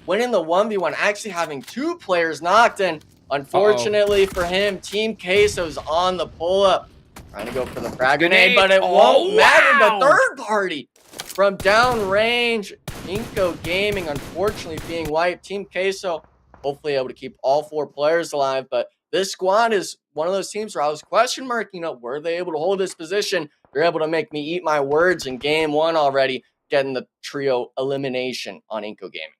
winning the 1v1, actually having 2 players knocked. And unfortunately for him, Team Queso's on the pull-up. Trying to go for the frag grenade, but it won't matter. The third party from downrange. Inco Gaming unfortunately being wiped. Team Queso hopefully able to keep all 4 players alive, but this squad is one of those teams where I was question marking, you know, were they able to hold this position? They're able to make me eat my words in game 1 already, getting the trio elimination on Inco Gaming.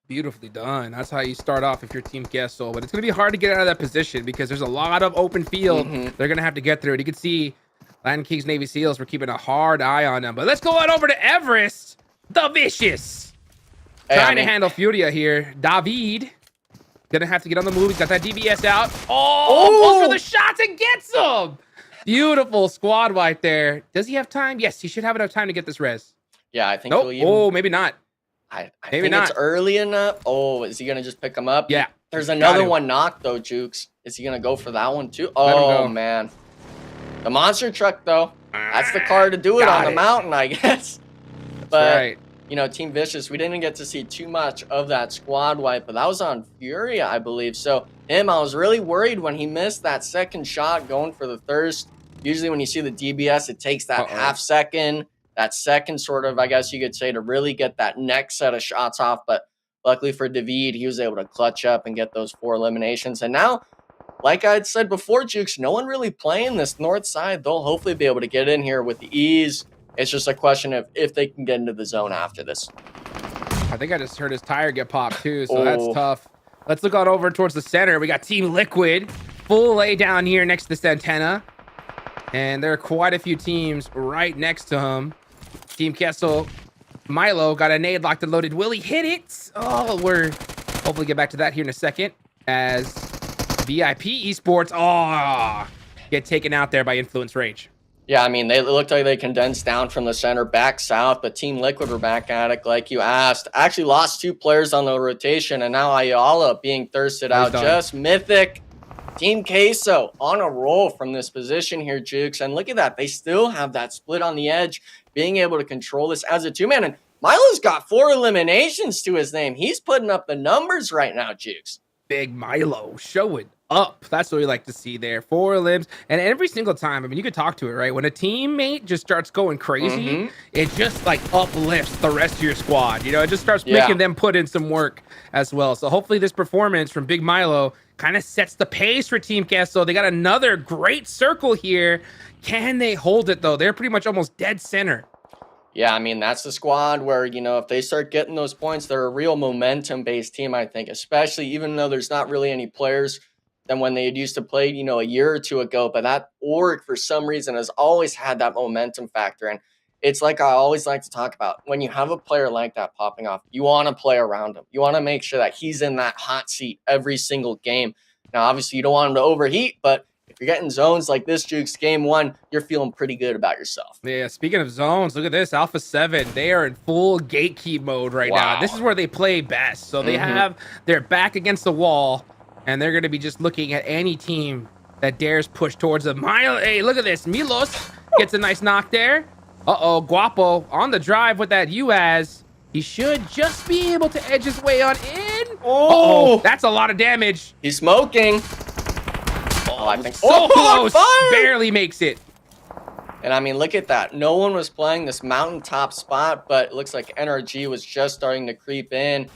Beautifully done. That's how you start off if you're Team Queso, but it's going to be hard to get out of that position because there's a lot of open field. They're going to have to get through it. You can see Latin Kings Navy SEALs were keeping a hard eye on them, but let's go on over to Everest, the Vicious. Trying to handle Furia here. David. Gonna have to get on the move. He's got that DBS out. Goes for the shots and gets him. Beautiful squad wipe there. Does he have time? Yes, he should have enough time to get this res. Yeah, I think he'll even... maybe not. I think it's early enough. Is he gonna just pick him up? Yeah. There's another one knocked though, Jukes. Is he gonna go for that one too? Oh man. The monster truck though. That's the car to do it on the mountain, I guess. But you know, Team Vicious, we didn't get to see too much of that squad wipe, but that was on Furia, I believe. So I was really worried when he missed that second shot going for the thirst. Usually when you see the DBS, it takes that half second, that second sort of, I guess you could say, to really get that next set of shots off. But luckily for David, he was able to clutch up and get those 4 eliminations. And now, like I had said before, Jukes, no one really playing this north side. They'll hopefully be able to get in here with the ease. It's just a question of if they can get into the zone after this. I think I just heard his tire get popped too, so that's tough. Let's look on over towards the center. We got Team Liquid, full lay down here next to this antenna. And there are quite a few teams right next to him. Team Queso, Milo got a nade locked and loaded. Will he hit it? We're hopefully get back to that here in a second. As VIP Esports, get taken out there by Influence Rage. Yeah, I mean, they looked like they condensed down from the center back south, but Team Liquid were back at it, like you asked. Actually lost 2 players on the rotation, and now Ayala being thirsted out. Done. Just mythic. Team Queso on a roll from this position here, Jukes. And look at that. They still have that split on the edge, being able to control this as a 2-man. And Milo's got 4 eliminations to his name. He's putting up the numbers right now, Jukes. Big Milo showing up. That's what we like to see there. 4 limbs. And every single time, I mean, you could talk to it, right? When a teammate just starts going crazy, it just like uplifts the rest of your squad. You know, it just starts making them put in some work as well. So hopefully this performance from Big Milo kind of sets the pace for Team Queso. They got another great circle here. Can they hold it though? They're pretty much almost dead center. Yeah, I mean, that's the squad where, you know, if they start getting those points, they're a real momentum-based team, I think, especially even though there's not really any players than when they had used to play, you know, a year or 2 ago. But that org, for some reason, has always had that momentum factor. And it's like I always like to talk about, when you have a player like that popping off, you want to play around him. You want to make sure that he's in that hot seat every single game. Now, obviously, you don't want him to overheat, but if you're getting zones like this, Jukes, game 1, you're feeling pretty good about yourself. Yeah, speaking of zones, look at this. Alpha7, they are in full gatekeep mode right now. This is where they play best. So they have their back against the wall, and they're going to be just looking at any team that dares push towards them. Hey, look at this. Milos gets a nice knock there. Uh-oh, Guapo on the drive with that UAZ. He should just be able to edge his way on in. Oh, that's a lot of damage. He's smoking. I think so close, barely makes it. And I mean, look at that. No one was playing this mountaintop spot, but it looks like NRG was just starting to creep in.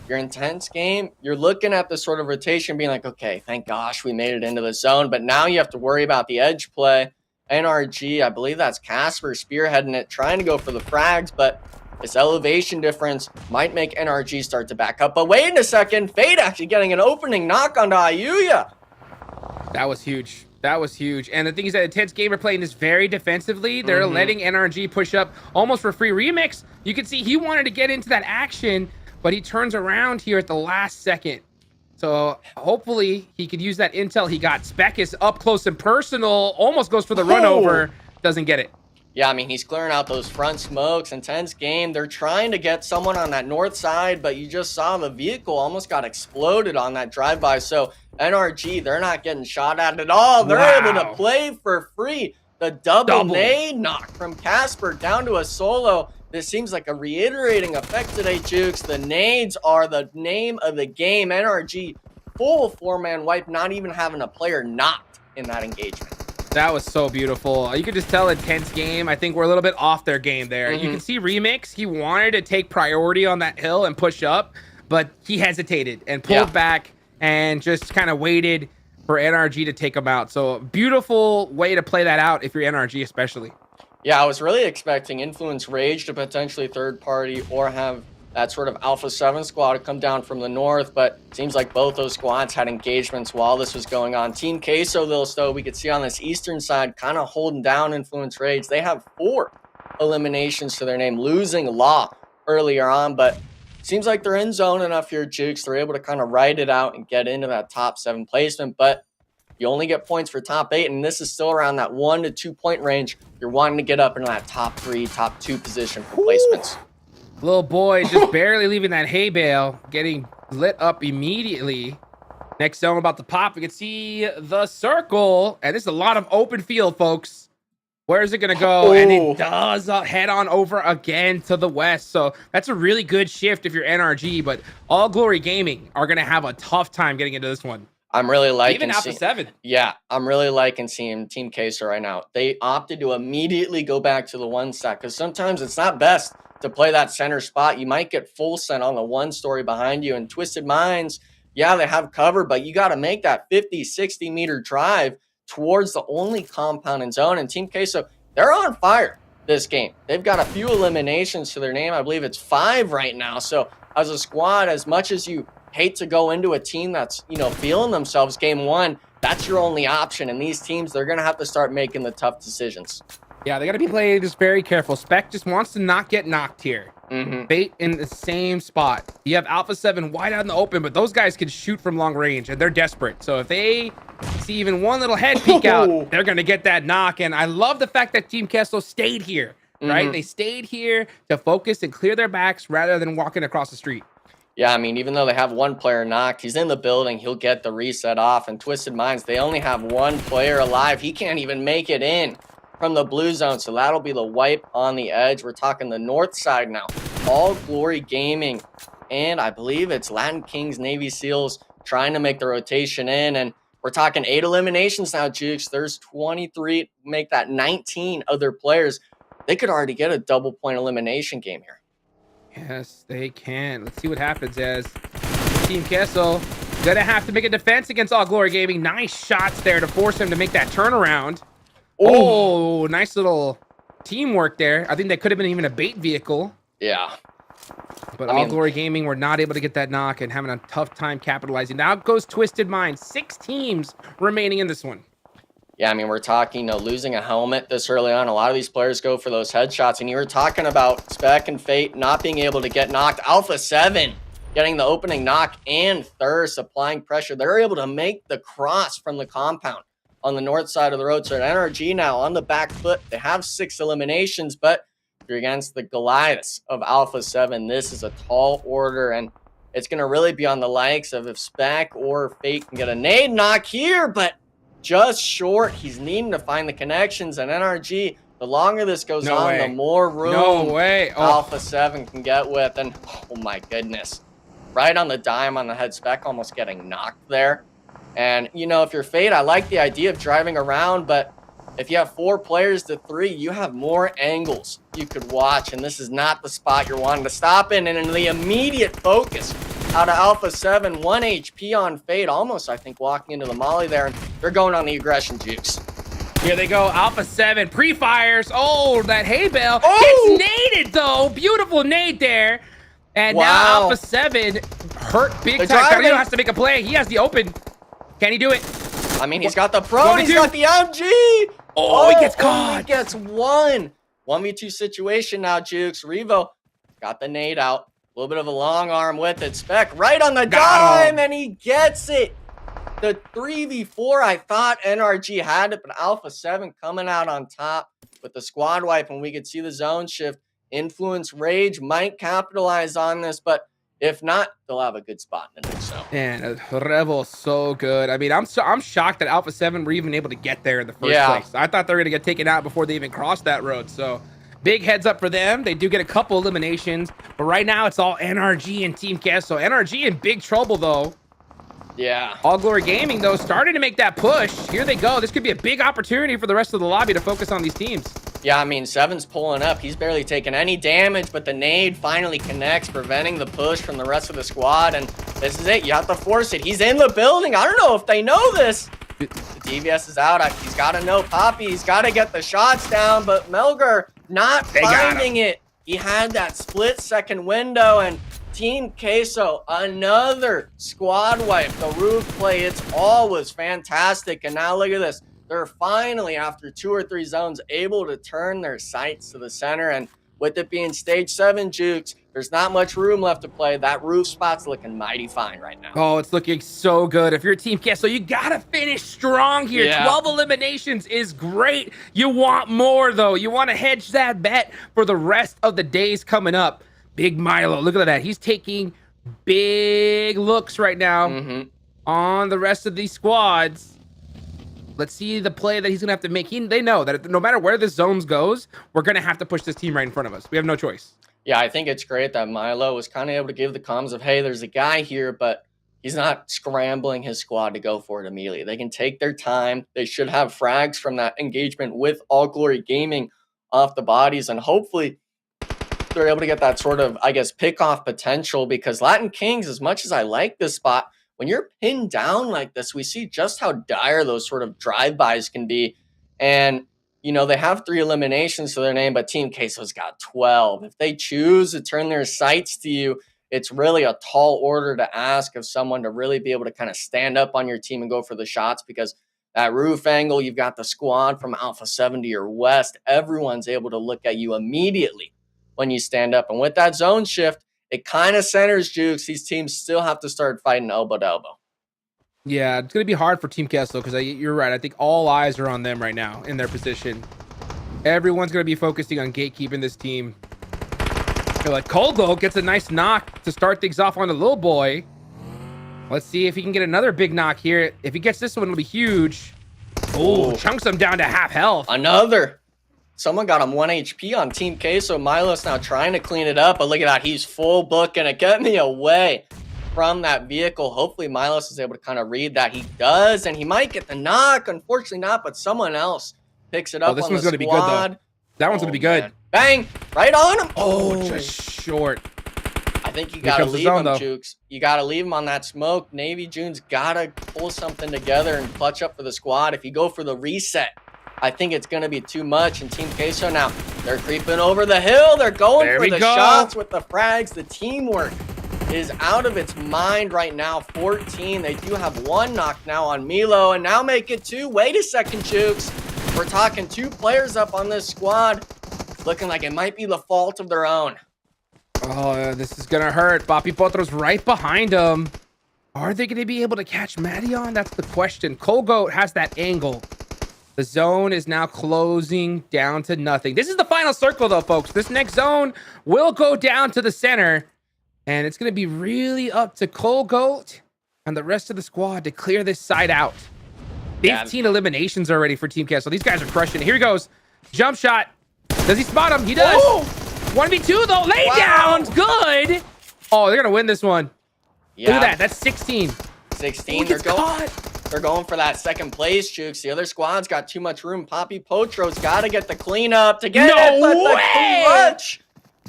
Your intense game, you're looking at this sort of rotation being like, okay, thank gosh we made it into the zone, but now you have to worry about the edge play. NRG, I believe that's Casper spearheading it, trying to go for the frags, but this elevation difference might make NRG start to back up. But wait a second, Fade actually getting an opening knock onto Ayuya. That was huge. That was huge. And the thing is that Intense Gamer playing this very defensively. They're letting NRG push up almost for free. Remix, you can see he wanted to get into that action, but he turns around here at the last second. So hopefully he could use that intel he got. Spec is up close and personal, almost goes for the run over, doesn't get it. Yeah, I mean, he's clearing out those front smokes. Intense game. They're trying to get someone on that north side, but you just saw the vehicle almost got exploded on that drive-by. So NRG, they're not getting shot at all. They're able to play for free. The double nade knock from Casper down to a solo. This seems like a reiterating effect today, Jukes. The nades are the name of the game. NRG, full 4-man wipe, not even having a player knocked in that engagement. That was so beautiful. You could just tell Intense Game, I think we're a little bit off their game there. You can see Remix, he wanted to take priority on that hill and push up, but he hesitated and pulled back and just kind of waited for NRG to take him out. So beautiful way to play that out if you're NRG especially. Yeah, I was really expecting Influence Rage to potentially third party or have that sort of Alpha7 squad to come down from the north, but it seems like both those squads had engagements while this was going on. Team Queso, though, we could see on this eastern side kind of holding down Influence Rage. They have 4 eliminations to their name, losing Law earlier on, but seems like they're in zone enough here, Jukes. They're able to kind of ride it out and get into that top 7 placement, but you only get points for top 8, and this is still around that 1 to 2 point range. You're wanting to get up into that top 3, top 2 position for placements. Little boy just barely leaving that hay bale, getting lit up immediately. Next zone about to pop. We can see the circle, and this is a lot of open field, folks. Where is it going to go? And it does head on over again to the west. So that's a really good shift if you're NRG, but All Glory Gaming are going to have a tough time getting into this one. I'm really liking even Alpha7. Yeah, I'm really liking seeing Team Queso right now. They opted to immediately go back to the 1 stack because sometimes it's not best to play that center spot. You might get full sent on the 1 story behind you, and Twisted Minds, yeah, they have cover, but you got to make that 50, 60 meter drive towards the only compound in zone. And Team Queso, they're on fire this game. They've got a few eliminations to their name. I believe it's 5 right now. So as a squad, as much as you hate to go into a team that's, you know, feeling themselves game 1, that's your only option. And these teams, they're going to have to start making the tough decisions. Yeah, they got to be playing just very careful. Spec just wants to not get knocked here. Bait in the same spot. You have Alpha7 wide out in the open, but those guys can shoot from long range, and they're desperate. So if they See even one little head peek out, they're gonna get that knock. And I love the fact that Team Queso stayed here, right? They stayed here to focus and clear their backs rather than walking across the street. Yeah, I mean, even though they have one player knocked, he's in the building. He'll get the reset off. And Twisted Minds, they only have one player alive. He can't even make it in from the blue zone. So that'll be the wipe on the edge. We're talking the north side now. All Glory Gaming. And I believe it's Latin Kings, Navy SEALs trying to make the rotation in. And we're talking 8 eliminations now, Jukes. There's 23, make that 19 other players. They could already get a double point elimination game here. Yes, they can. Let's see what happens as Team Queso gonna have to make a defense against All Glory Gaming. Nice shots there to force him to make that turnaround. Oh, nice little teamwork there. I think that could have been even a bait vehicle. Yeah. But All Glory Gaming were not able to get that knock and having a tough time capitalizing. Now goes Twisted Mind. 6 teams remaining in this one. Yeah, I mean, we're talking, losing a helmet this early on. A lot of these players go for those headshots. And you were talking about Spec and Fate not being able to get knocked. Alpha7 getting the opening knock and Thirst applying pressure. They're able to make the cross from the compound on the north side of the road. So NRG now on the back foot. They have 6 eliminations, but you're against the Goliaths of Alpha7. This is a tall order, and it's going to really be on the likes of if Spec or Fate can get a nade knock here, but just short. He's needing to find the connections, and NRG, the longer this goes on, the more room Alpha7 can get with. And oh my goodness, right on the dime on the head. Spec almost getting knocked there. And if you're Fate, I like the idea of driving around, but if you have 4 players to 3, you have more angles you could watch, and this is not the spot you're wanting to stop in. And in the immediate focus out of Alpha7, 1 HP on Fate, almost, I think, walking into the molly there, and they're going on the aggression, Jukes. Here they go, Alpha7 pre-fires. Oh, that hay bale gets naded, though. Beautiful nade there. And now Alpha7 hurt big time. Carrillo has to make a play. He has the open. Can he do it? I mean, he's got the pro, he's got the MG. Oh, he gets caught. He gets one. 1v2 situation now, Jukes. Revo got the nade out. A little bit of a long arm with it. Spec right on the dime, and he gets it. The 3v4, I thought NRG had it, but Alpha7 coming out on top with the squad wipe, and we could see the zone shift. Influence Rage might capitalize on this, but if not, they'll have a good spot in the next zone. Man, Revel's so good. I mean, I'm shocked that Alpha7 were even able to get there in the first place. I thought they were going to get taken out before they even crossed that road, so big heads up for them. They do get a couple eliminations, but right now it's all NRG and Team Queso. NRG in big trouble, though. Yeah. All Glory Gaming, though, starting to make that push. Here they go. This could be a big opportunity for the rest of the lobby to focus on these teams. Yeah, I mean, 7's pulling up. He's barely taking any damage, but the nade finally connects, preventing the push from the rest of the squad. And this is it. You have to force it. He's in the building. I don't know if they know this. The DVS is out. He's got to know Poppy. He's got to get the shots down, but Melgar not finding it. He had that split-second window, and Team Queso, another squad wipe. The roof play, it's all was fantastic. And now look at this. They're finally, after 2 or 3 zones, able to turn their sights to the center. And with it being stage 7, Jukes, there's not much room left to play. That roof spot's looking mighty fine right now. Oh, it's looking so good. If you're Team Queso, you got to finish strong here. Yeah. 12 eliminations is great. You want more, though. You want to hedge that bet for the rest of the days coming up. Big Milo, look at that. He's taking big looks right now on the rest of these squads. Let's see the play that he's going to have to make. They know that no matter where this zones goes, we're going to have to push this team right in front of us. We have no choice. Yeah, I think it's great that Milo was kind of able to give the comms of, hey, there's a guy here, but he's not scrambling his squad to go for it immediately. They can take their time. They should have frags from that engagement with All Glory Gaming off the bodies, and hopefully they're able to get that sort of, I guess, pick-off potential, because Latin Kings, as much as I like this spot, when you're pinned down like this, we see just how dire those sort of drive-bys can be. And, they have 3 eliminations to their name, but Team Queso's got 12. If they choose to turn their sights to you, it's really a tall order to ask of someone to really be able to kind of stand up on your team and go for the shots, because that roof angle, you've got the squad from Alpha7 to your west. Everyone's able to look at you immediately when you stand up. And with that zone shift, it kind of centers Jukes. These teams still have to start fighting elbow to elbow. Yeah, it's going to be hard for Team Queso because you're right. I think all eyes are on them right now in their position. Everyone's going to be focusing on gatekeeping this team. Feel like Colgo gets a nice knock to start things off on the little boy. Let's see if he can get another big knock here. If he gets this one, it'll be huge. Oh, chunks him down to half health. Another. Someone got him 1 HP on Team Queso. Milo's now trying to clean it up, but look at that. He's full booking it. Get me away from that vehicle. Hopefully Milos is able to kind of read that. He does, and he might get the knock. Unfortunately not, but someone else picks it up. This on one's the going to be good, though. That one's going to be good. Man. Bang! Right on him. Oh, just short. I think you got to leave him, Jukes. You got to leave him on that smoke. Navy June's got to pull something together and clutch up for the squad. If you go for the reset, I think it's going to be too much. And Team Queso now, they're creeping over the hill. They're going for the shots with the frags. The teamwork is out of its mind right now. 14. They do have one knock now on Milo, and now make it 2. Wait a second, Jukes. We're talking 2 players up on this squad. Looking like it might be the fault of their own. Oh, this is going to hurt. Papi Potro's right behind him. Are they going to be able to catch Madion? That's the question. Colgoat has that angle. The zone is now closing down to nothing. This is the final circle, though, folks. This next zone will go down to the center. And it's going to be really up to Colgoat and the rest of the squad to clear this side out. 15 eliminations already for Team Queso. These guys are crushing it. Here he goes. Jump shot. Does he spot him? He does. Whoa. 1v2, though. Lay down. Good. Oh, they're going to win this one. Yeah. Look at that. That's 16. 16. Oh, They're going for that second place, Jukes. The other squad's got too much room. Papi Potro's got to get the cleanup to get it. But the clutch.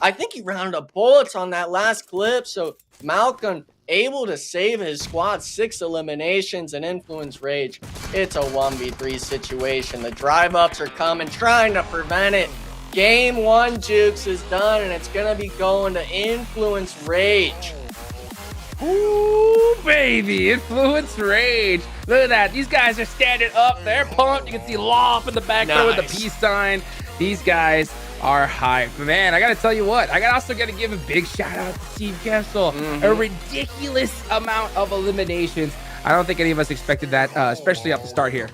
I think he rounded up bullets on that last clip. So Malcolm able to save his squad 6 eliminations and influence rage. It's a 1v3 situation. The drive ups are coming, trying to prevent it. Game 1, Jukes, is done, and it's going to be going to influence rage. Ooh, baby. Influence rage. Look at that. These guys are standing up. They're pumped. You can see Law up in the back there with the peace sign. These guys are hype. Man, I got to tell you what. I also got to give a big shout out to Team Queso. A ridiculous amount of eliminations. I don't think any of us expected that, especially off the start here.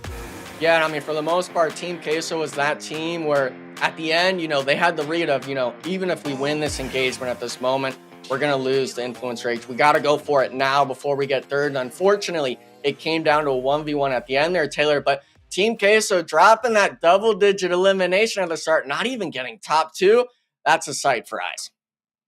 Yeah, and I mean, for the most part, Team Queso was that team where at the end, they had the read of, even if we win this engagement at this moment, we're going to lose the influence rage. We got to go for it now before we get third. And unfortunately, it came down to a 1v1 at the end there, Taylor. But Team Queso dropping that double-digit elimination at the start, not even getting top 2. That's a sight for eyes.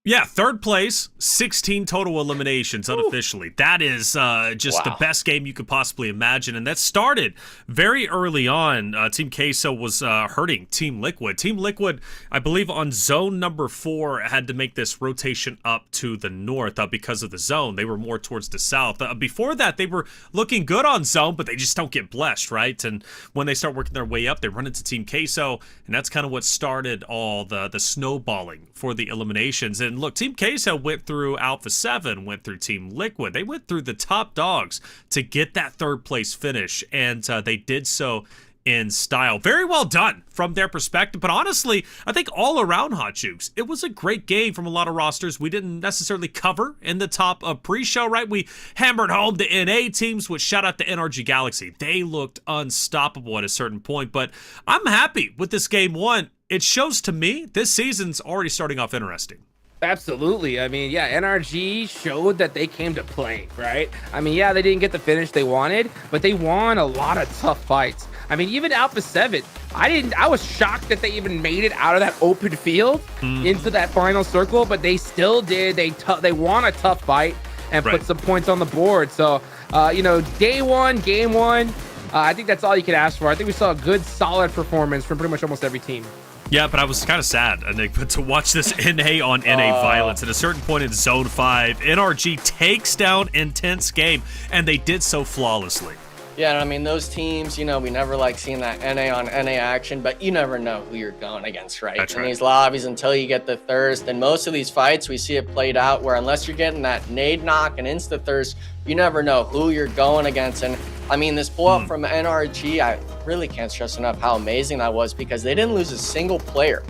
Yeah, third place, 16 total eliminations unofficially. That is just the best game you could possibly imagine. And that started very early on. Team Queso was hurting Team Liquid. Team Liquid, I believe on zone number 4, had to make this rotation up to the north because of the zone. They were more towards the south. Before that, they were looking good on zone, but they just don't get blessed, right? And when they start working their way up, they run into Team Queso, and that's kind of what started all the snowballing for the eliminations. And look, Team Queso went through Alpha7, went through Team Liquid. They went through the top dogs to get that third place finish, and they did so in style. Very well done from their perspective, but honestly, I think all around Hot Jukes, it was a great game from a lot of rosters we didn't necessarily cover in the top of pre-show, right? We hammered home the NA teams, which shout out to NRG Galaxy. They looked unstoppable at a certain point, but I'm happy with this game 1. It shows to me this season's already starting off interesting. Absolutely. I mean, yeah, NRG showed that they came to play, right? I mean, yeah, they didn't get the finish they wanted, but they won a lot of tough fights. I mean, even Alpha7, I was shocked that they even made it out of that open field into that final circle, but they still did. They won a tough fight and put some points on the board. So, day 1, game 1, I think that's all you could ask for. I think we saw a good, solid performance from pretty much almost every team. Yeah, but I was kind of sad, Nick, but to watch this NA on NA violence. At a certain point in Zone 5, NRG takes down Intense Game, and they did so flawlessly. Yeah, I mean, those teams, we never like seeing that NA on NA action, but you never know who you're going against, right? That's in right. These lobbies until you get the thirst. And most of these fights, we see it played out where unless you're getting that nade knock and insta-thirst, you never know who you're going against. And I mean, this pull-up from NRG, I really can't stress enough how amazing that was because they didn't lose a single player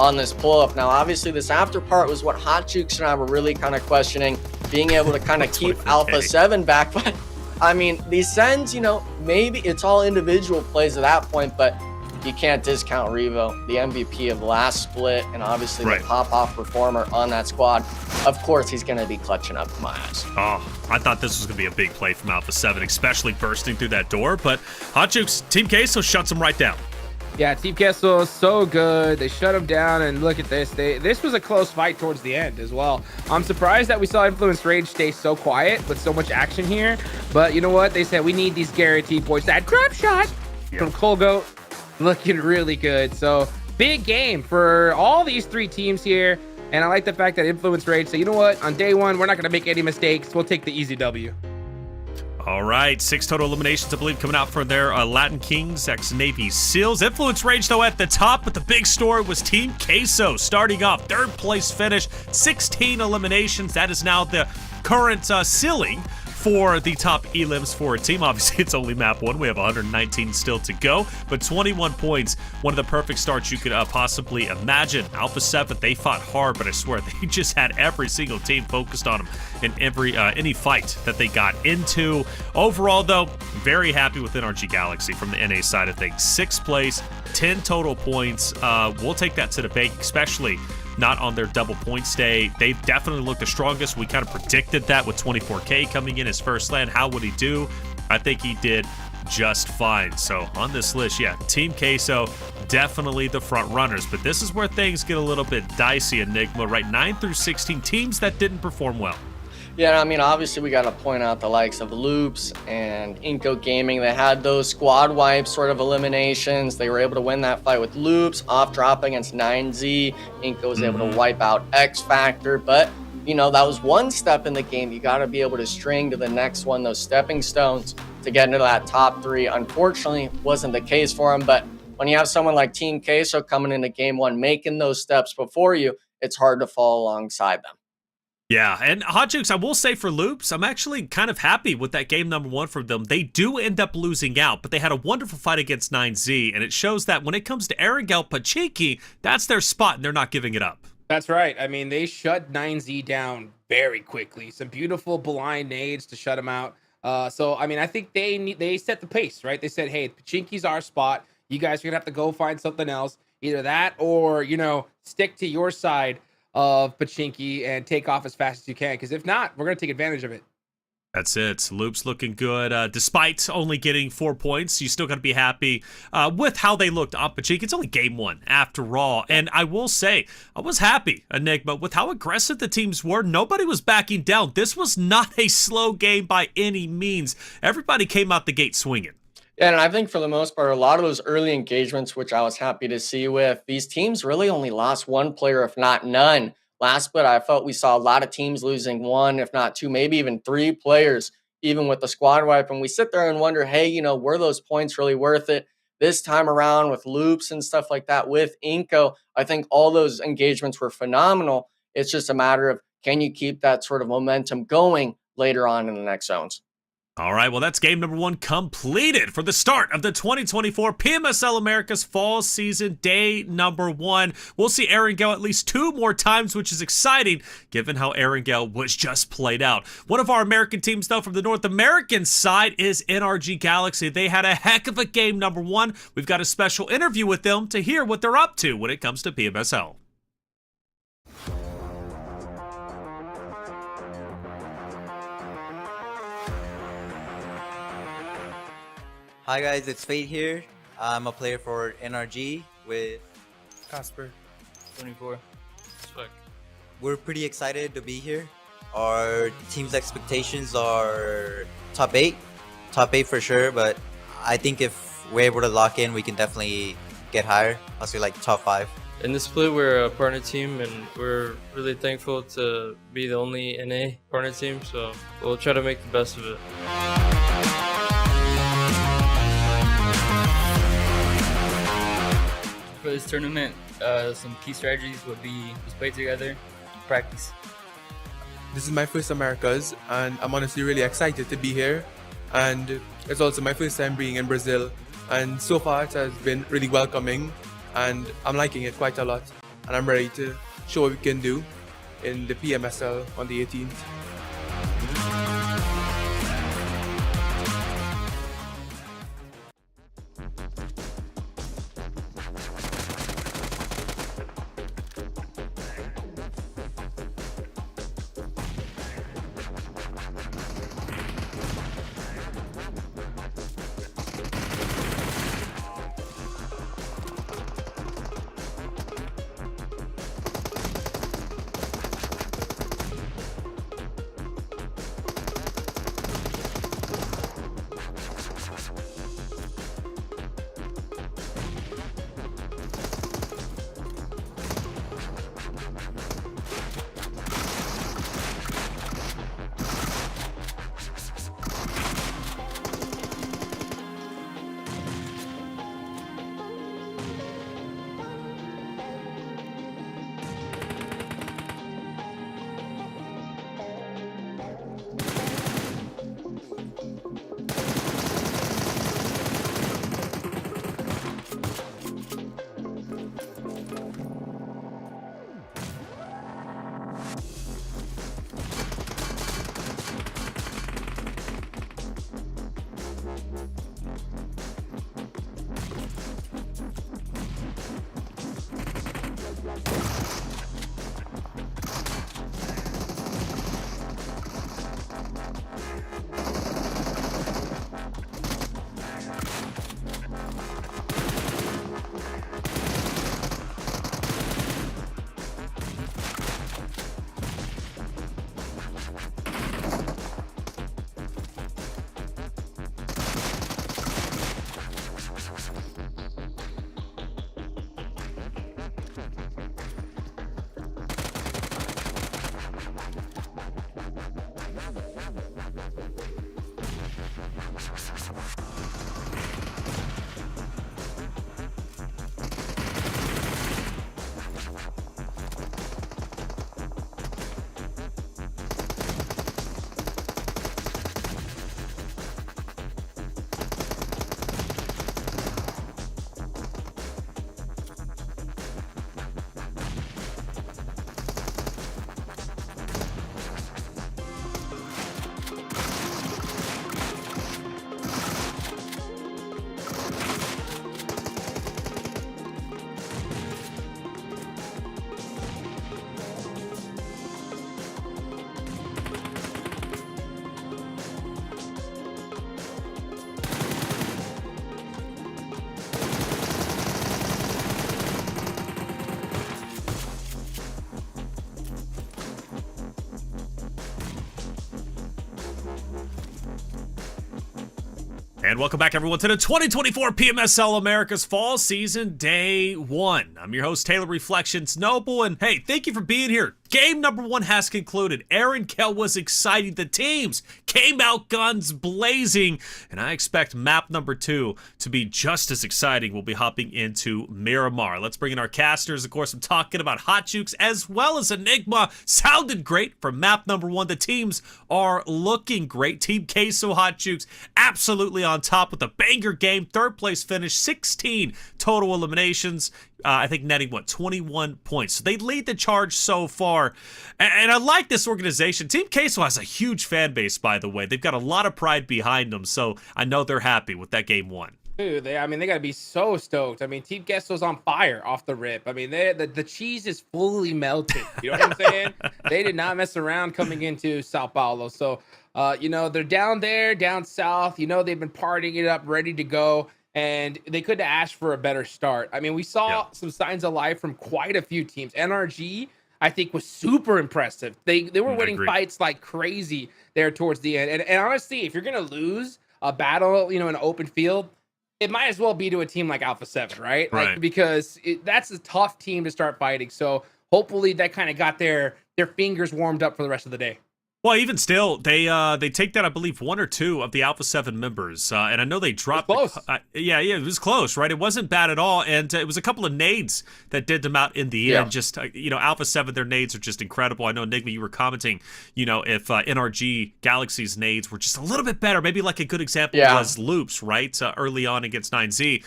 on this pull-up. Now, obviously, this after part was what Hot Jukes and I were really kind of questioning, being able to kind of keep Alpha7 back, but I mean, these Sens, you know, maybe it's all individual plays at that point, but you can't discount Revo, the MVP of the last split, and obviously the pop-off performer on that squad. Of course, he's going to be clutching up in my eyes. Oh, I thought this was going to be a big play from Alpha7, especially bursting through that door, but Hot Jukes, Team Queso shuts him right down. Yeah, Team Queso is so good. They shut him down, and look at this. This was a close fight towards the end as well. I'm surprised that we saw Influence Rage stay so quiet with so much action here, but you know what? They said we need these guaranteed points. That drop shot from Colgoat looking really good. So big game for all these three teams here. And I like the fact that Influence Rage say, you know what? On day one, we're not going to make any mistakes. We'll take the easy W. All right, 6 total eliminations, I believe, coming out for their Latin Kings, ex-Navy SEALs. Influence Rage, though, at the top, but the big story was Team Queso starting off. 3rd place finish, 16 eliminations. That is now the current ceiling for the top elims for a team. Obviously, it's only map 1. We have 119 still to go, but 21 points, one of the perfect starts you could possibly imagine. Alpha7, they fought hard, but I swear they just had every single team focused on them in every any fight that they got into. Overall, though, very happy with NRG Galaxy from the NA side of things. 6th place, 10 total points. We'll take that to the bank, especially not on their double points day. They definitely look the strongest. We kind of predicted that with 24K coming in his first land. How would he do? I think he did just fine. So on this list, yeah, Team Queso, definitely the front runners. But this is where things get a little bit dicey, Enigma, right? 9 through 16 teams that didn't perform well. Yeah, I mean, obviously we got to point out the likes of Loops and Inco Gaming. They had those squad wipe sort of eliminations. They were able to win that fight with Loops, off dropping against 9Z. Inco was able to wipe out X Factor, but you know, that was one step in the game. You got to be able to string to the next one, those stepping stones to get into that top 3. Unfortunately, wasn't the case for him, but when you have someone like Team Queso coming into game 1, making those steps before you, it's hard to fall alongside them. Yeah, and Hot Jukes, I will say for Loops, I'm actually kind of happy with that game number 1 for them. They do end up losing out, but they had a wonderful fight against 9Z, and it shows that when it comes to Erangel Pachinki, that's their spot, and they're not giving it up. That's right. I mean, they shut 9Z down very quickly. Some beautiful blind nades to shut him out. So, I mean, I think they set the pace, right? They said, hey, Pachinki's our spot. You guys are going to have to go find something else. Either that or, you know, stick to your side of Pachinki and take off as fast as you can, because if not, we're going to take advantage of it. That's it. Loop's looking good. Despite only getting 4 points, you still got to be happy with how they looked on Pachinki. It's only game 1 after all. And I will say, I was happy, Enigma, with how aggressive the teams were. Nobody was backing down. This was not a slow game by any means. Everybody came out the gate swinging. Yeah, and I think for the most part, a lot of those early engagements, which I was happy to see with, these teams really only lost 1 player, if not none. Last split, I felt we saw a lot of teams losing 1, if not 2, maybe even 3 players, even with the squad wipe. And we sit there and wonder, hey, you know, were those points really worth it? This time around with Loops and stuff like that with Inco, I think all those engagements were phenomenal. It's just a matter of, can you keep that sort of momentum going later on in the next zones? All right, well, that's game number 1 completed for the start of the 2024 PMSL America's Fall Season, day number 1. We'll see Erangel at least 2 more times, which is exciting, given how Erangel was just played out. One of our American teams, though, from the North American side is NRG Galaxy. They had a heck of a game number 1. We've got a special interview with them to hear what they're up to when it comes to PMSL. Hi guys, it's Fate here. I'm a player for NRG with Casper 24. We're pretty excited to be here. Our team's expectations are top 8 for sure, but I think if we're able to lock in, we can definitely get higher, possibly like top 5. In this split, we're a partner team, and we're really thankful to be the only NA partner team, so we'll try to make the best of it. For this tournament, some key strategies would be just play together, practice. This is my first Americas, and I'm honestly really excited to be here. And it's also my first time being in Brazil, and so far it has been really welcoming, and I'm liking it quite a lot. And I'm ready to show what we can do in the PMSL on the 18th. And welcome back, everyone, to the 2024 PMSL America's Fall Season Day 1. I'm your host, Taylor Reflections Noble, and hey, thank you for being here. Game number 1 has concluded. Aaron Kell was exciting. The teams came out guns blazing, and I expect map number 2 to be just as exciting. We'll be hopping into Miramar. Let's bring in our casters. Of course, I'm talking about Hot Jukes as well as Enigma. Sounded great for map number 1. The teams are looking great. Team Queso, Hot Jukes, absolutely on top with a banger game. 3rd place finish, 16 total eliminations. I think netting, 21 points. So they lead the charge so far. And I like this organization. Team Queso has a huge fan base, by the way. They've got a lot of pride behind them, so I know they're happy with that game 1. Dude, they got to be so stoked. I mean, Team Queso's on fire off the rip. I mean, the cheese is fully melted. You know what I'm saying? They did not mess around coming into Sao Paulo. So, they're down there, down south. They've been partying it up, ready to go. And they couldn't ask for a better start. I mean, we saw some signs of life from quite a few teams. NRG, I think, was super impressive. They were winning fights like crazy there towards the end. And honestly, if you're going to lose a battle, in an open field, it might as well be to a team like Alpha7, right? Like, because that's a tough team to start fighting. So hopefully that kind of got their fingers warmed up for the rest of the day. Well, even still, they take down, I believe, 1 or 2 of the Alpha7 members, and I know they dropped. It was close. It was close, right? It wasn't bad at all, and it was a couple of nades that did them out in the end. Just Alpha7, their nades are just incredible. I know, Enigma, you were commenting, if NRG Galaxy's nades were just a little bit better, maybe like a good example was Loops, right? Early on against 9Z.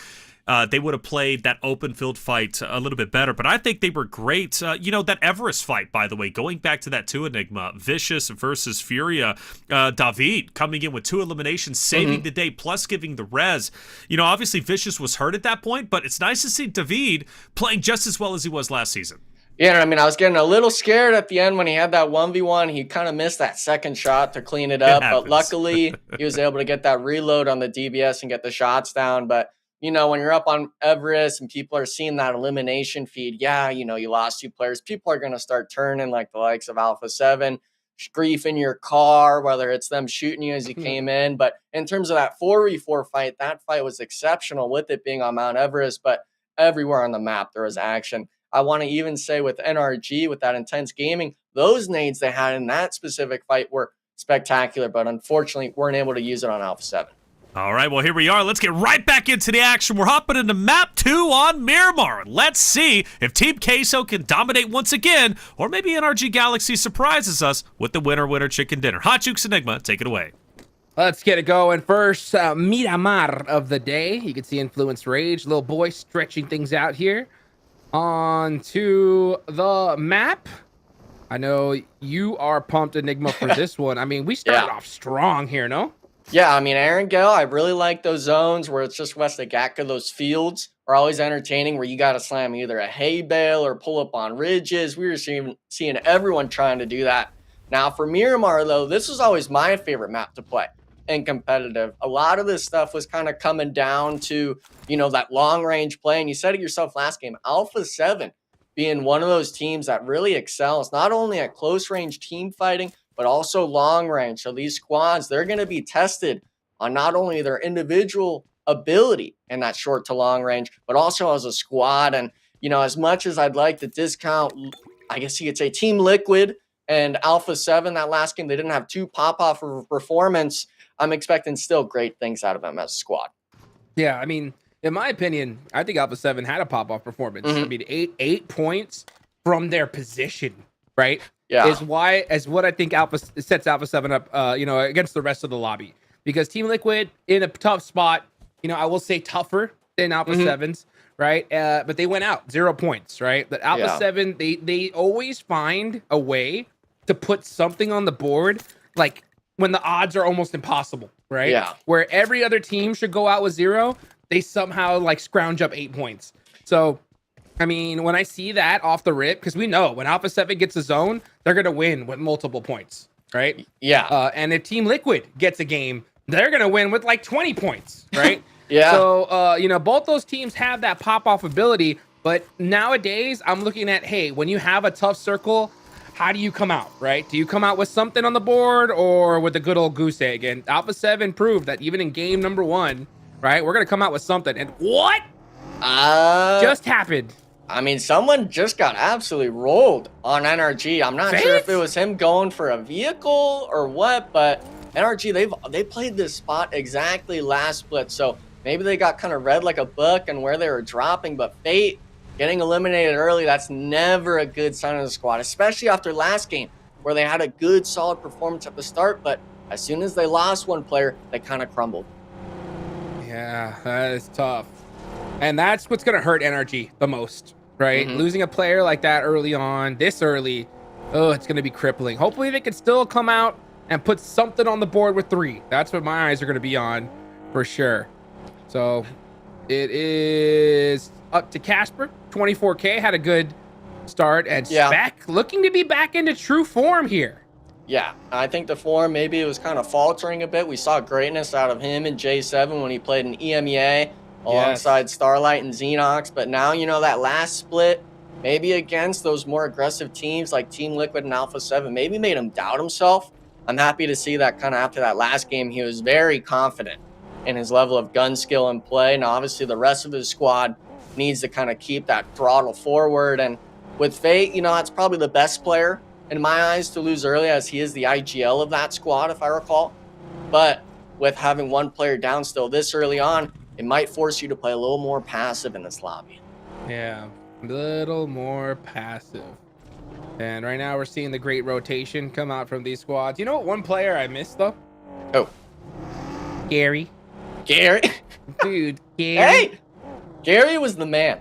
They would have played that open field fight a little bit better, but I think they were great. That Everest fight, by the way, going back to that 2 Enigma, Vicious versus Furia, David coming in with 2 eliminations, saving the day, plus giving the res. Obviously Vicious was hurt at that point, but it's nice to see David playing just as well as he was last season. Yeah, I mean, I was getting a little scared at the end when he had that 1v1. He kind of missed that second shot to clean it up, but luckily he was able to get that reload on the DBS and get the shots down. But when you're up on Everest and people are seeing that elimination feed, you lost 2 players. People are going to start turning like the likes of Alpha7, grief in your car, whether it's them shooting you as you came in. But in terms of that 4v4 fight, that fight was exceptional with it being on Mount Everest, but everywhere on the map there was action. I want to even say with NRG, with that intense gaming, those nades they had in that specific fight were spectacular, but unfortunately weren't able to use it on Alpha7. All right, well, here we are. Let's get right back into the action. We're hopping into map 2 on Miramar. Let's see if Team Queso can dominate once again, or maybe NRG Galaxy surprises us with the winner chicken dinner. Hot Jukes Enigma, take it away. Let's get it going. First, Miramar of the day. You can see Influence Rage, little boy stretching things out here. On to the map. I know you are pumped, Enigma, for this one. I mean, we started off strong here, no? Yeah, I mean, Aaron Gale, I really like those zones where it's just west of Gatka. Those fields are always entertaining where you got to slam either a hay bale or pull up on ridges. We were seeing everyone trying to do that. Now, for Miramar, though, this was always my favorite map to play and competitive. A lot of this stuff was kind of coming down to, that long-range play. And you said it yourself last game, Alpha7 being one of those teams that really excels not only at close-range team fighting, but also long range. So these squads, they're going to be tested on not only their individual ability in that short to long range, but also as a squad. And, as much as I'd like to discount, I guess you could say Team Liquid and Alpha7, that last game, they didn't have 2 pop-off of performance. I'm expecting still great things out of them as a squad. Yeah, I mean, in my opinion, I think Alpha7 had a pop-off performance. I mean, 8 points from their position, right? Yeah. Is what I think sets Alpha7 up, against the rest of the lobby. Because Team Liquid in a tough spot, I will say tougher than Alpha7's, right? But they went out 0 points, right? But Alpha7, they always find a way to put something on the board, like when the odds are almost impossible, right? Yeah. Where every other team should go out with 0, they somehow scrounge up 8 points. So, I mean, when I see that off the rip, because we know when Alpha7 gets a zone, they're going to win with multiple points, right? Yeah. And if Team Liquid gets a game, they're going to win with 20 points, right? Yeah. So, both those teams have that pop-off ability, but nowadays I'm looking at, hey, when you have a tough circle, how do you come out, right? Do you come out with something on the board or with the good old goose egg? And Alpha7 proved that even in game number 1, right, we're going to come out with something. And what just happened? I mean, someone just got absolutely rolled on NRG. I'm not sure if it was him going for a vehicle or what, but NRG, they played this spot exactly last split, so maybe they got kind of read like a book and where they were dropping, but Fate getting eliminated early, that's never a good sign of the squad, especially after last game where they had a good, solid performance at the start, but as soon as they lost one player, they kind of crumbled. Yeah, that is tough. And that's what's going to hurt NRG the most, right? Losing a player like that early on, this early, oh, it's going to be crippling. Hopefully they can still come out and put something on the board with 3. That's what my eyes are going to be on for sure. So it is up to Casper. 24K had a good start, and Spec looking to be back into true form here. Yeah, I think the form, maybe it was kind of faltering a bit. We saw greatness out of him and J7 when he played in EMEA alongside Starlight and Xenox. But now, you know, that last split, maybe against those more aggressive teams like Team Liquid and Alpha7, maybe made him doubt himself. I'm happy to see that kind of after that last game, he was very confident in his level of gun skill and play. Now, obviously, the rest of his squad needs to kind of keep that throttle forward. And with Fate, you know, that's probably the best player in my eyes to lose early, as he is the IGL of that squad, if I recall. But with having one player down still this early on, it might force you to play a little more passive in this lobby. Yeah, a little more passive. And right now we're seeing the great rotation come out from these squads. You know what one player I missed, though? Oh. Gary. Gary? Dude, Gary. Hey! Gary was the man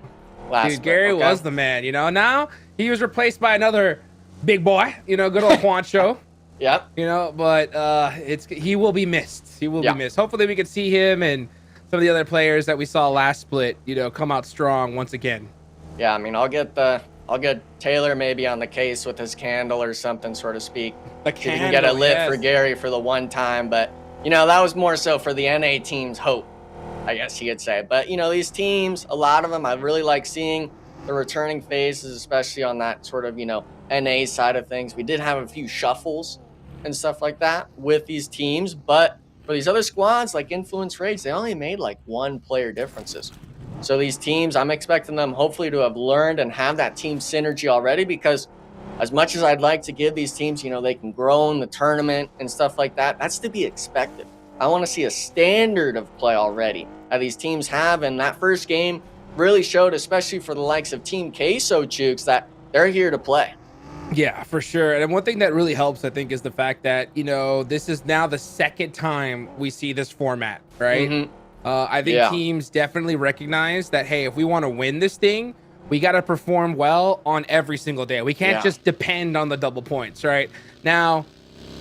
last Dude, Gary was the man, you know? Now he was replaced by another big boy, you know, good old Juancho. Yep. You know, but he will be missed. He will be missed. Hopefully we can see him and some of the other players that we saw last split, you know, come out strong once again. Yeah, I mean, I'll get Taylor maybe on the case with his candle or something, so to speak. The candle, you can get it lit for Gary for the one time, but you know, that was more so for the NA team's hope, I guess you could say. But you know, these teams, a lot of them, I really like seeing the returning faces, especially on that sort of, you know, NA side of things. We did have a few shuffles and stuff like that with these teams, but for these other squads like Influence Raids, they only made like 1 player differences. So these teams, I'm expecting them hopefully to have learned and have that team synergy already, because as much as I'd like to give these teams, you know, they can grow in the tournament and stuff like that, that's to be expected. I want to see a standard of play already that these teams have, and that first game really showed, especially for the likes of Team Queso, Jukes, that they're here to play. Yeah, for sure. And one thing that really helps, I think, is the fact that, you know, this is now the second time we see this format, right? I think teams definitely recognize that, hey, if we want to win this thing, we got to perform well on every single day. We can't just depend on the double points, right? Now,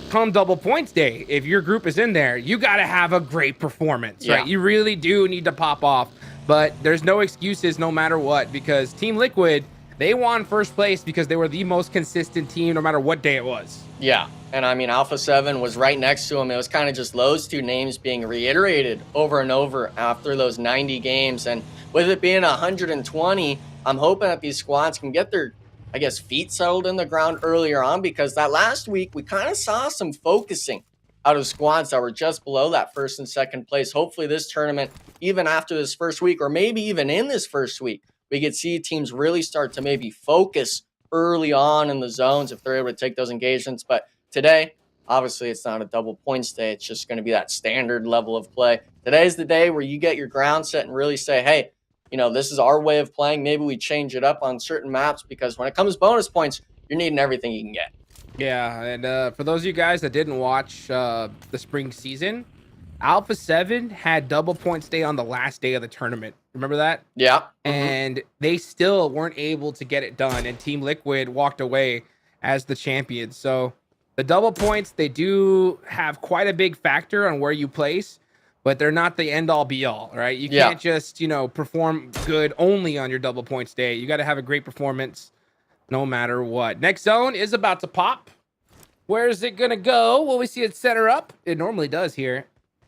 come double points day, if your group is in there, you got to have a great performance, right? You really do need to pop off, but there's no excuses no matter what, because Team Liquid, they won first place because they were the most consistent team no matter what day it was. Yeah, and I mean, Alpha7 was right next to him. It was kind of just those two names being reiterated over and over after those 90 games. And with it being 120, I'm hoping that these squads can get their, I guess, feet settled in the ground earlier on, because that last week we kind of saw some focusing out of squads that were just below that first and second place. Hopefully this tournament, even after this first week, or maybe even in this first week, we could see teams really start to maybe focus early on in the zones if they're able to take those engagements. But today, obviously, it's not a double points day. It's just going to be that standard level of play. Today's the day where you get your ground set and really say, hey, you know, this is our way of playing. Maybe we change it up on certain maps, because when it comes to bonus points, you're needing everything you can get. Yeah, and for those of you guys that didn't watch the spring season, Alpha7 had double points day on the last day of the tournament. Remember that? Yeah. And they still weren't able to get it done, and Team Liquid walked away as the champions. So the double points, they do have quite a big factor on where you place, but they're not the end all be all, right? You can't just, you know, perform good only on your double points day. You got to have a great performance no matter what. Next zone is about to pop. Where is it going to go? Will we see it center up? It normally does here.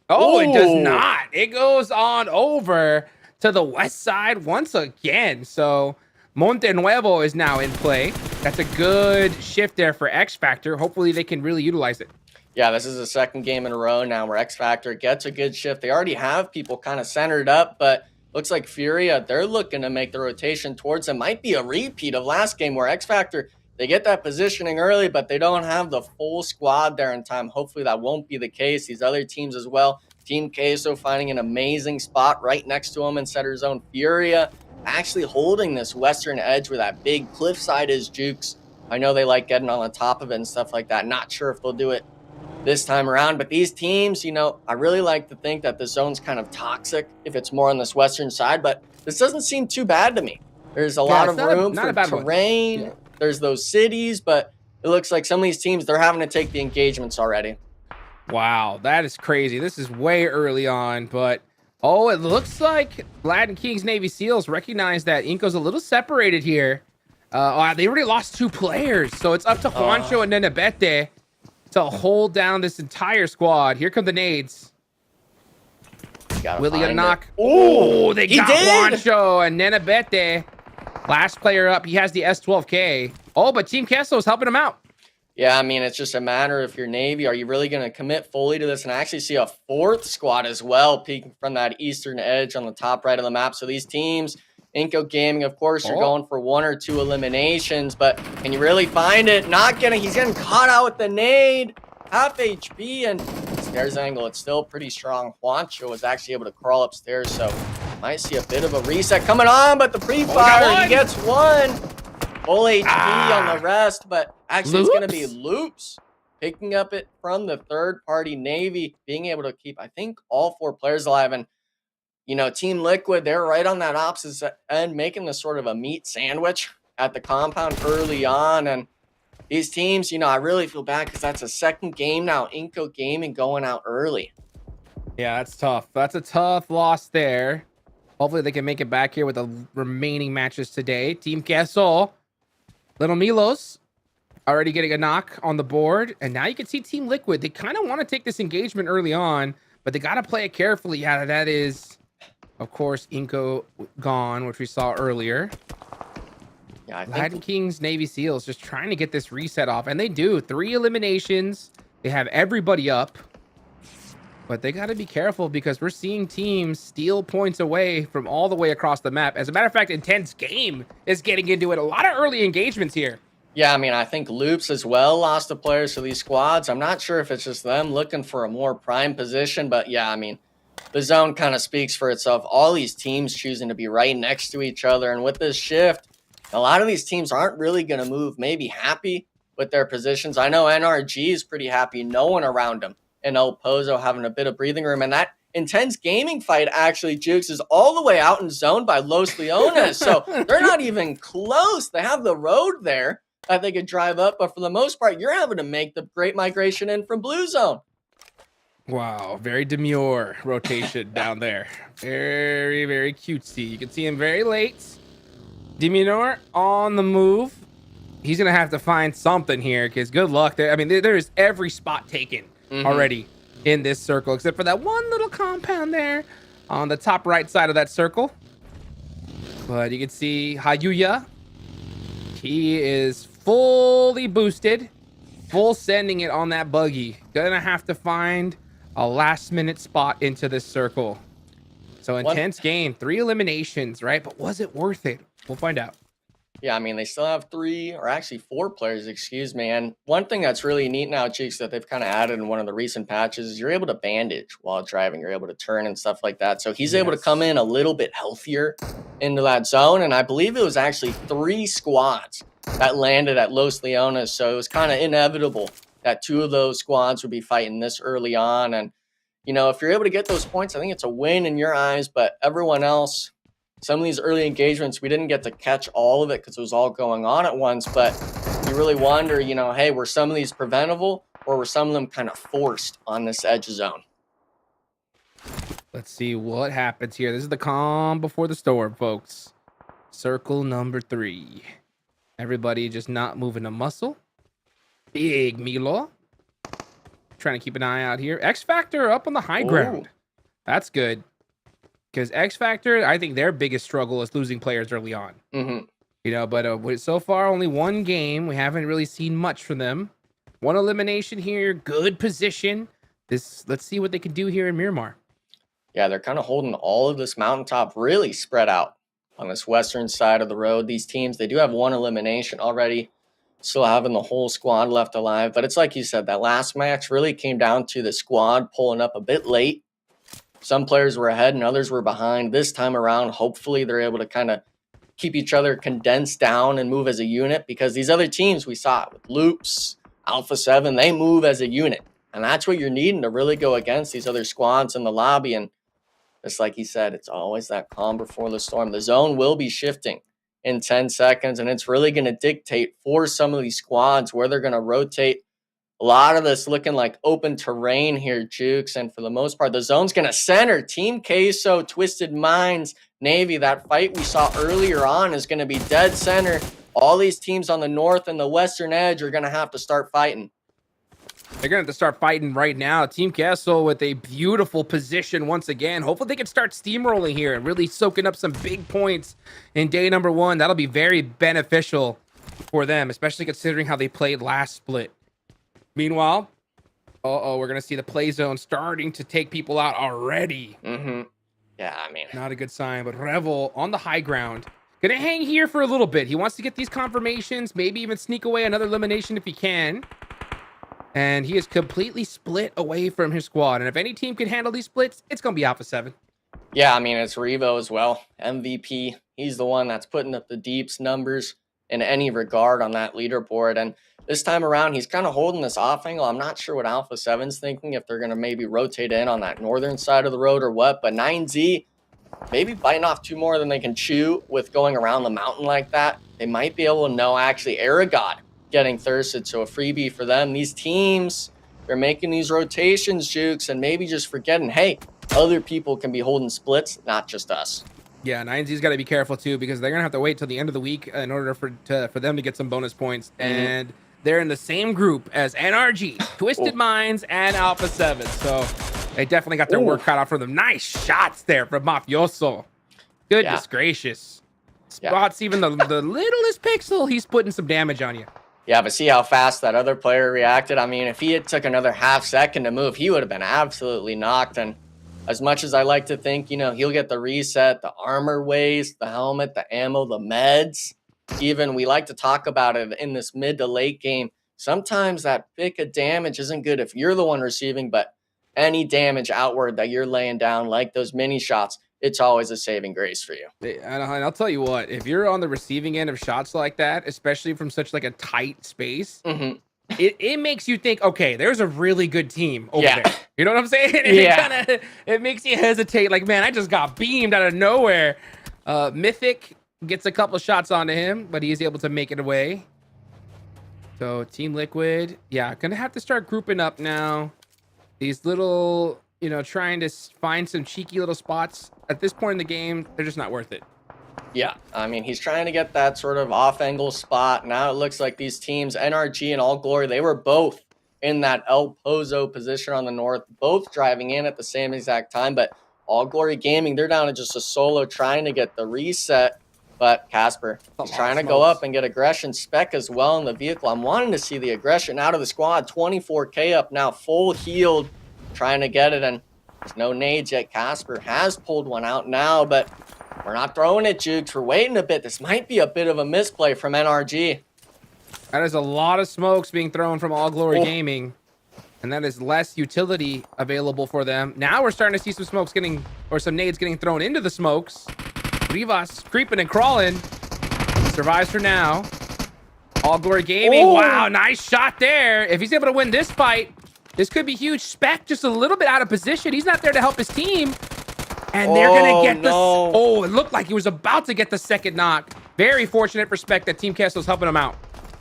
Oh, it does not. It goes on over to the west side once again. So Monte Nuevo is now in play. That's a good shift there for X Factor. Hopefully they can really utilize it. Yeah, this is the second game in a row now where X Factor gets a good shift. They already have people kind of centered up, but looks like Furia, they're looking to make the rotation towards them. Might be a repeat of last game where X Factor, they get that positioning early, but they don't have the full squad there in time. Hopefully that won't be the case. These other teams as well. Team Queso finding an amazing spot right next to him in center zone. Furia actually holding this western edge where that big cliffside is. Jukes, I know they like getting on the top of it and stuff like that. Not sure if they'll do it this time around, but these teams, you know, I really like to think that the zone's kind of toxic if it's more on this western side, but this doesn't seem too bad to me. There's a lot of room for terrain. Yeah. There's those cities, but it looks like some of these teams, they're having to take the engagements already. Wow, that is crazy. This is way early on, but oh, it looks like Latin Kings Navy SEALs recognize that Inco's a little separated here. They already lost 2 players, so it's up to Juancho and Nenebete to hold down this entire squad. Here come the nades. Willie got a knock. Oh, they got Juancho and Nenebete. Last player up, he has the S12K. Oh, but Team Queso is helping him out. Yeah, I mean, it's just a matter if you're Navy, are you really going to commit fully to this? And I actually see a 4th squad as well peeking from that eastern edge on the top right of the map. So these teams, Inco Gaming, of course, you're going for 1 or 2 eliminations, but can you really find it? He's getting caught out with the nade. Half HP and stairs angle. It's still pretty strong. Juancho was actually able to crawl upstairs, so might see a bit of a reset coming on, but the pre-fire, he gets 1. Full HP on the rest, but actually it's going to be Loops picking up it from the third-party Navy, being able to keep, I think, all 4 players alive. And, you know, Team Liquid, they're right on that opposite end, making this sort of a meat sandwich at the compound early on. And these teams, you know, I really feel bad because that's a second game now. Inco Gaming going out early. Yeah, that's tough. That's a tough loss there. Hopefully they can make it back here with the remaining matches today. Team Queso, Little Milos already getting a knock on the board. And now you can see Team Liquid. They kind of want to take this engagement early on, but they got to play it carefully. Yeah, that is, of course, Inco gone, which we saw earlier. Yeah, I think Latin Kings Navy SEALs just trying to get this reset off. And they do. 3 eliminations. They have everybody up. But they got to be careful because we're seeing teams steal points away from all the way across the map. As a matter of fact, Intense Game is getting into it. A lot of early engagements here. Yeah, I mean, I think Loops as well lost the players to these squads. I'm not sure if it's just them looking for a more prime position, but yeah, I mean, the zone kind of speaks for itself. All these teams choosing to be right next to each other. And with this shift, a lot of these teams aren't really going to move, maybe happy with their positions. I know NRG is pretty happy, no one around them. And El Pozo having a bit of breathing room. And that Intense Gaming fight actually, Jukes, is all the way out in zone by Los Leones. So they're not even close. They have the road there that they could drive up. But for the most part, you're having to make the great migration in from Blue Zone. Wow, very demure rotation down there. Very, very cutesy. You can see him very late. Demure on the move. He's going to have to find something here because good luck there. I mean, there is every spot taken already in this circle, except for that one little compound there on the top right side of that circle. But you can see Hayuya. He is fully boosted, full sending it on that buggy. Gonna have to find a last minute spot into this circle. So Intense Game, 3 eliminations, right? But was it worth it? We'll find out. Yeah, I mean, they still have 3, or actually 4 players, excuse me. And one thing that's really neat now, Cheeks, that they've kind of added in one of the recent patches is you're able to bandage while driving. You're able to turn and stuff like that. So he's able to come in a little bit healthier into that zone. And I believe it was actually 3 squads that landed at Los Leones. So it was kind of inevitable that 2 of those squads would be fighting this early on. And, you know, if you're able to get those points, I think it's a win in your eyes. But everyone else, some of these early engagements, we didn't get to catch all of it because it was all going on at once. But you really wonder, you know, hey, were some of these preventable or were some of them kind of forced on this edge zone? Let's see what happens here. This is the calm before the storm, folks. Circle number 3. Everybody just not moving a muscle. Big Milo. Trying to keep an eye out here. X Factor up on the high ground. That's good. Because X Factor, I think their biggest struggle is losing players early on. But so far only one game. We haven't really seen much from them. One elimination here, good position. Let's see what they can do here in Miramar. Yeah, they're kind of holding all of this mountaintop really spread out on this western side of the road. These teams, they do have one elimination already, still having the whole squad left alive. But it's like you said, that last match really came down to the squad pulling up a bit late. Some players were ahead and others were behind. This time around, hopefully they're able to kind of keep each other condensed down and move as a unit, because these other teams we saw with Loops, Alpha7, they move as a unit. And that's what you're needing to really go against these other squads in the lobby. And just like he said, it's always that calm before the storm. The zone will be shifting in 10 seconds, and it's really going to dictate for some of these squads where they're going to rotate. A lot of this looking like open terrain here, Jukes, and for the most part, the zone's going to center. Team Queso, Twisted Minds, Navy, that fight we saw earlier on is going to be dead center. All these teams on the north and the western edge are going to have to start fighting. They're going to have to start fighting right now. Team Castle with a beautiful position once again. Hopefully they can start steamrolling here and really soaking up some big points in day number 1. That'll be very beneficial for them, especially considering how they played last split. Meanwhile, we're going to see the play zone starting to take people out already. Yeah, I mean, not a good sign, but Revel on the high ground. Going to hang here for a little bit. He wants to get these confirmations, maybe even sneak away another elimination if he can. And he is completely split away from his squad. And if any team can handle these splits, it's going to be Alpha7. Yeah, I mean, it's Revo as well. MVP. He's the one that's putting up the deeps numbers in any regard on that leaderboard. And this time around, he's kind of holding this off angle. I'm not sure what Alpha7's thinking, if they're going to maybe rotate in on that northern side of the road or what. But 9Z, maybe biting off 2 more than they can chew with going around the mountain like that. They might be able to know, actually, Aragod getting thirsted, so a freebie for them. These teams, they're making these rotations, Jukes, and maybe just forgetting, hey, other people can be holding splits, not just us. Yeah, 9Z's got to be careful too, because they're gonna have to wait till the end of the week in order for them to get some bonus points. And they're in the same group as NRG, Twisted Minds, and Alpha7. So they definitely got their work cut out for them. Nice shots there from Mafioso. Goodness gracious. Spots even the littlest pixel, he's putting some damage on you. Yeah, but see how fast that other player reacted? I mean, if he had took another half second to move, he would have been absolutely knocked. And as much as I like to think, he'll get the reset, the armor waste, the helmet, the ammo, the meds. Even we like to talk about it in this mid to late game. Sometimes that pick of damage isn't good if you're the one receiving, but any damage outward that you're laying down, like those mini shots, it's always a saving grace for you. And I'll tell you what, if you're on the receiving end of shots like that, especially from such like a tight space, it makes you think, okay, there's a really good team over there. You know what I'm saying? It makes you hesitate. Like, man, I just got beamed out of nowhere. Mythic gets a couple shots onto him, but he is able to make it away. So Team Liquid, gonna have to start grouping up now. These little, trying to find some cheeky little spots. At this point in the game, they're just not worth it. Yeah, I mean, he's trying to get that sort of off-angle spot. Now it looks like these teams, NRG and All Glory, they were both in that El Pozo position on the north, both driving in at the same exact time. But All Glory Gaming, they're down to just a solo trying to get the reset. But Casper is trying to go up and get aggression. Spec as well in the vehicle. I'm wanting to see the aggression out of the squad. 24K up now, full healed, trying to get it. And there's no nades yet. Casper has pulled one out now, but we're not throwing it, Jukes. We're waiting a bit. This might be a bit of a misplay from NRG. That is a lot of smokes being thrown from All Glory Gaming, and that is less utility available for them. Now we're starting to see some smokes some nades getting thrown into the smokes. Rivas creeping and crawling. Survives for now. All Glory Gaming. Wow, nice shot there. If he's able to win this fight, this could be huge. Spec just a little bit out of position. He's not there to help his team. And they're going to get it looked like he was about to get the second knock. Very fortunate for Spec that Team Castle's helping him out.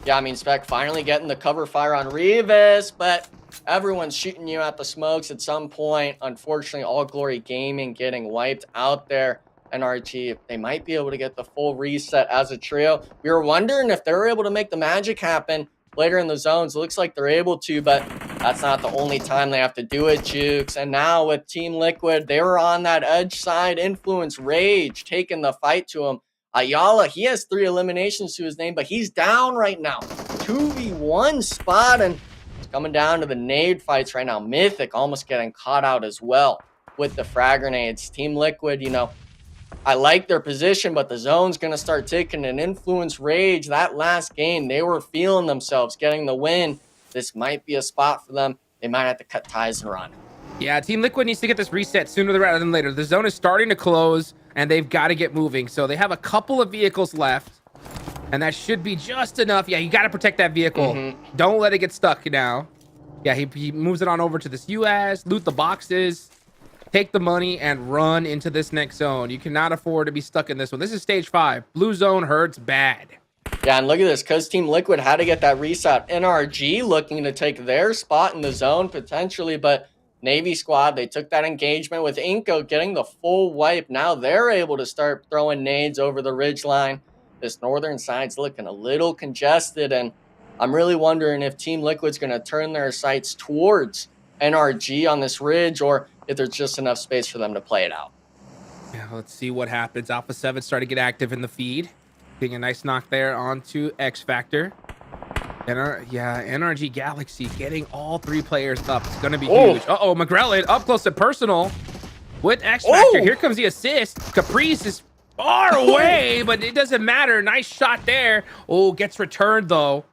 Yeah, I mean, Spec finally getting the cover fire on Rivas, but everyone's shooting you at the smokes at some point. Unfortunately, All Glory Gaming getting wiped out there. NRG, they might be able to get the full reset as a trio. We were wondering if they were able to make the magic happen later in the zones. It looks like they're able to, but that's not the only time they have to do it, Jukes. And now with Team Liquid, they were on that edge side. Influence Rage taking the fight to them. Ayala, he has 3 eliminations to his name, but he's down right now. 2v1 spot, and it's coming down to the nade fights right now. Mythic almost getting caught out as well with the frag grenades. Team Liquid, you know, I like their position, but the zone's going to start ticking. And Influence Rage, that last game, they were feeling themselves getting the win. This might be a spot for them. They might have to cut ties and run. Yeah, Team Liquid needs to get this reset sooner rather than later. The zone is starting to close, and they've got to get moving. So they have a couple of vehicles left, and that should be just enough. Yeah, you got to protect that vehicle. Don't let it get stuck now. Yeah, he moves it on over to this US, loot the boxes, take the money, and run into this next zone. You cannot afford to be stuck in this one. This is stage 5. Blue zone hurts bad. Yeah, and look at this, because Team Liquid had to get that reset. NRG looking to take their spot in the zone potentially, but Navy squad, they took that engagement with Inco getting the full wipe. Now they're able to start throwing nades over the ridge line. This northern side's looking a little congested, and I'm really wondering if Team Liquid's going to turn their sights towards NRG on this ridge, or if there's just enough space for them to play it out. Yeah, let's see what happens. Alpha7 starting to get active in the feed. Getting a nice knock there onto X Factor. NRG Galaxy getting all 3 players up. It's going to be huge. Uh-oh, McGrellin up close and personal with X Factor. Here comes the assist. Caprice is far away, but it doesn't matter. Nice shot there. Oh, gets returned, though.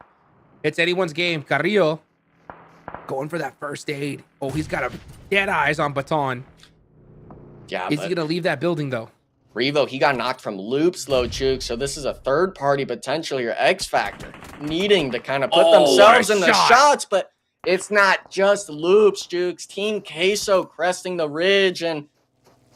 It's anyone's game. Carrillo going for that first aid. Oh, he's got a dead eyes on Baton. Yeah, is he going to leave that building, though? Revo, he got knocked from loops, though, Juke. So this is a third party potential here. X Factor needing to kind of put themselves in the shots, but it's not just loops, Jukes. Team Queso cresting the ridge, and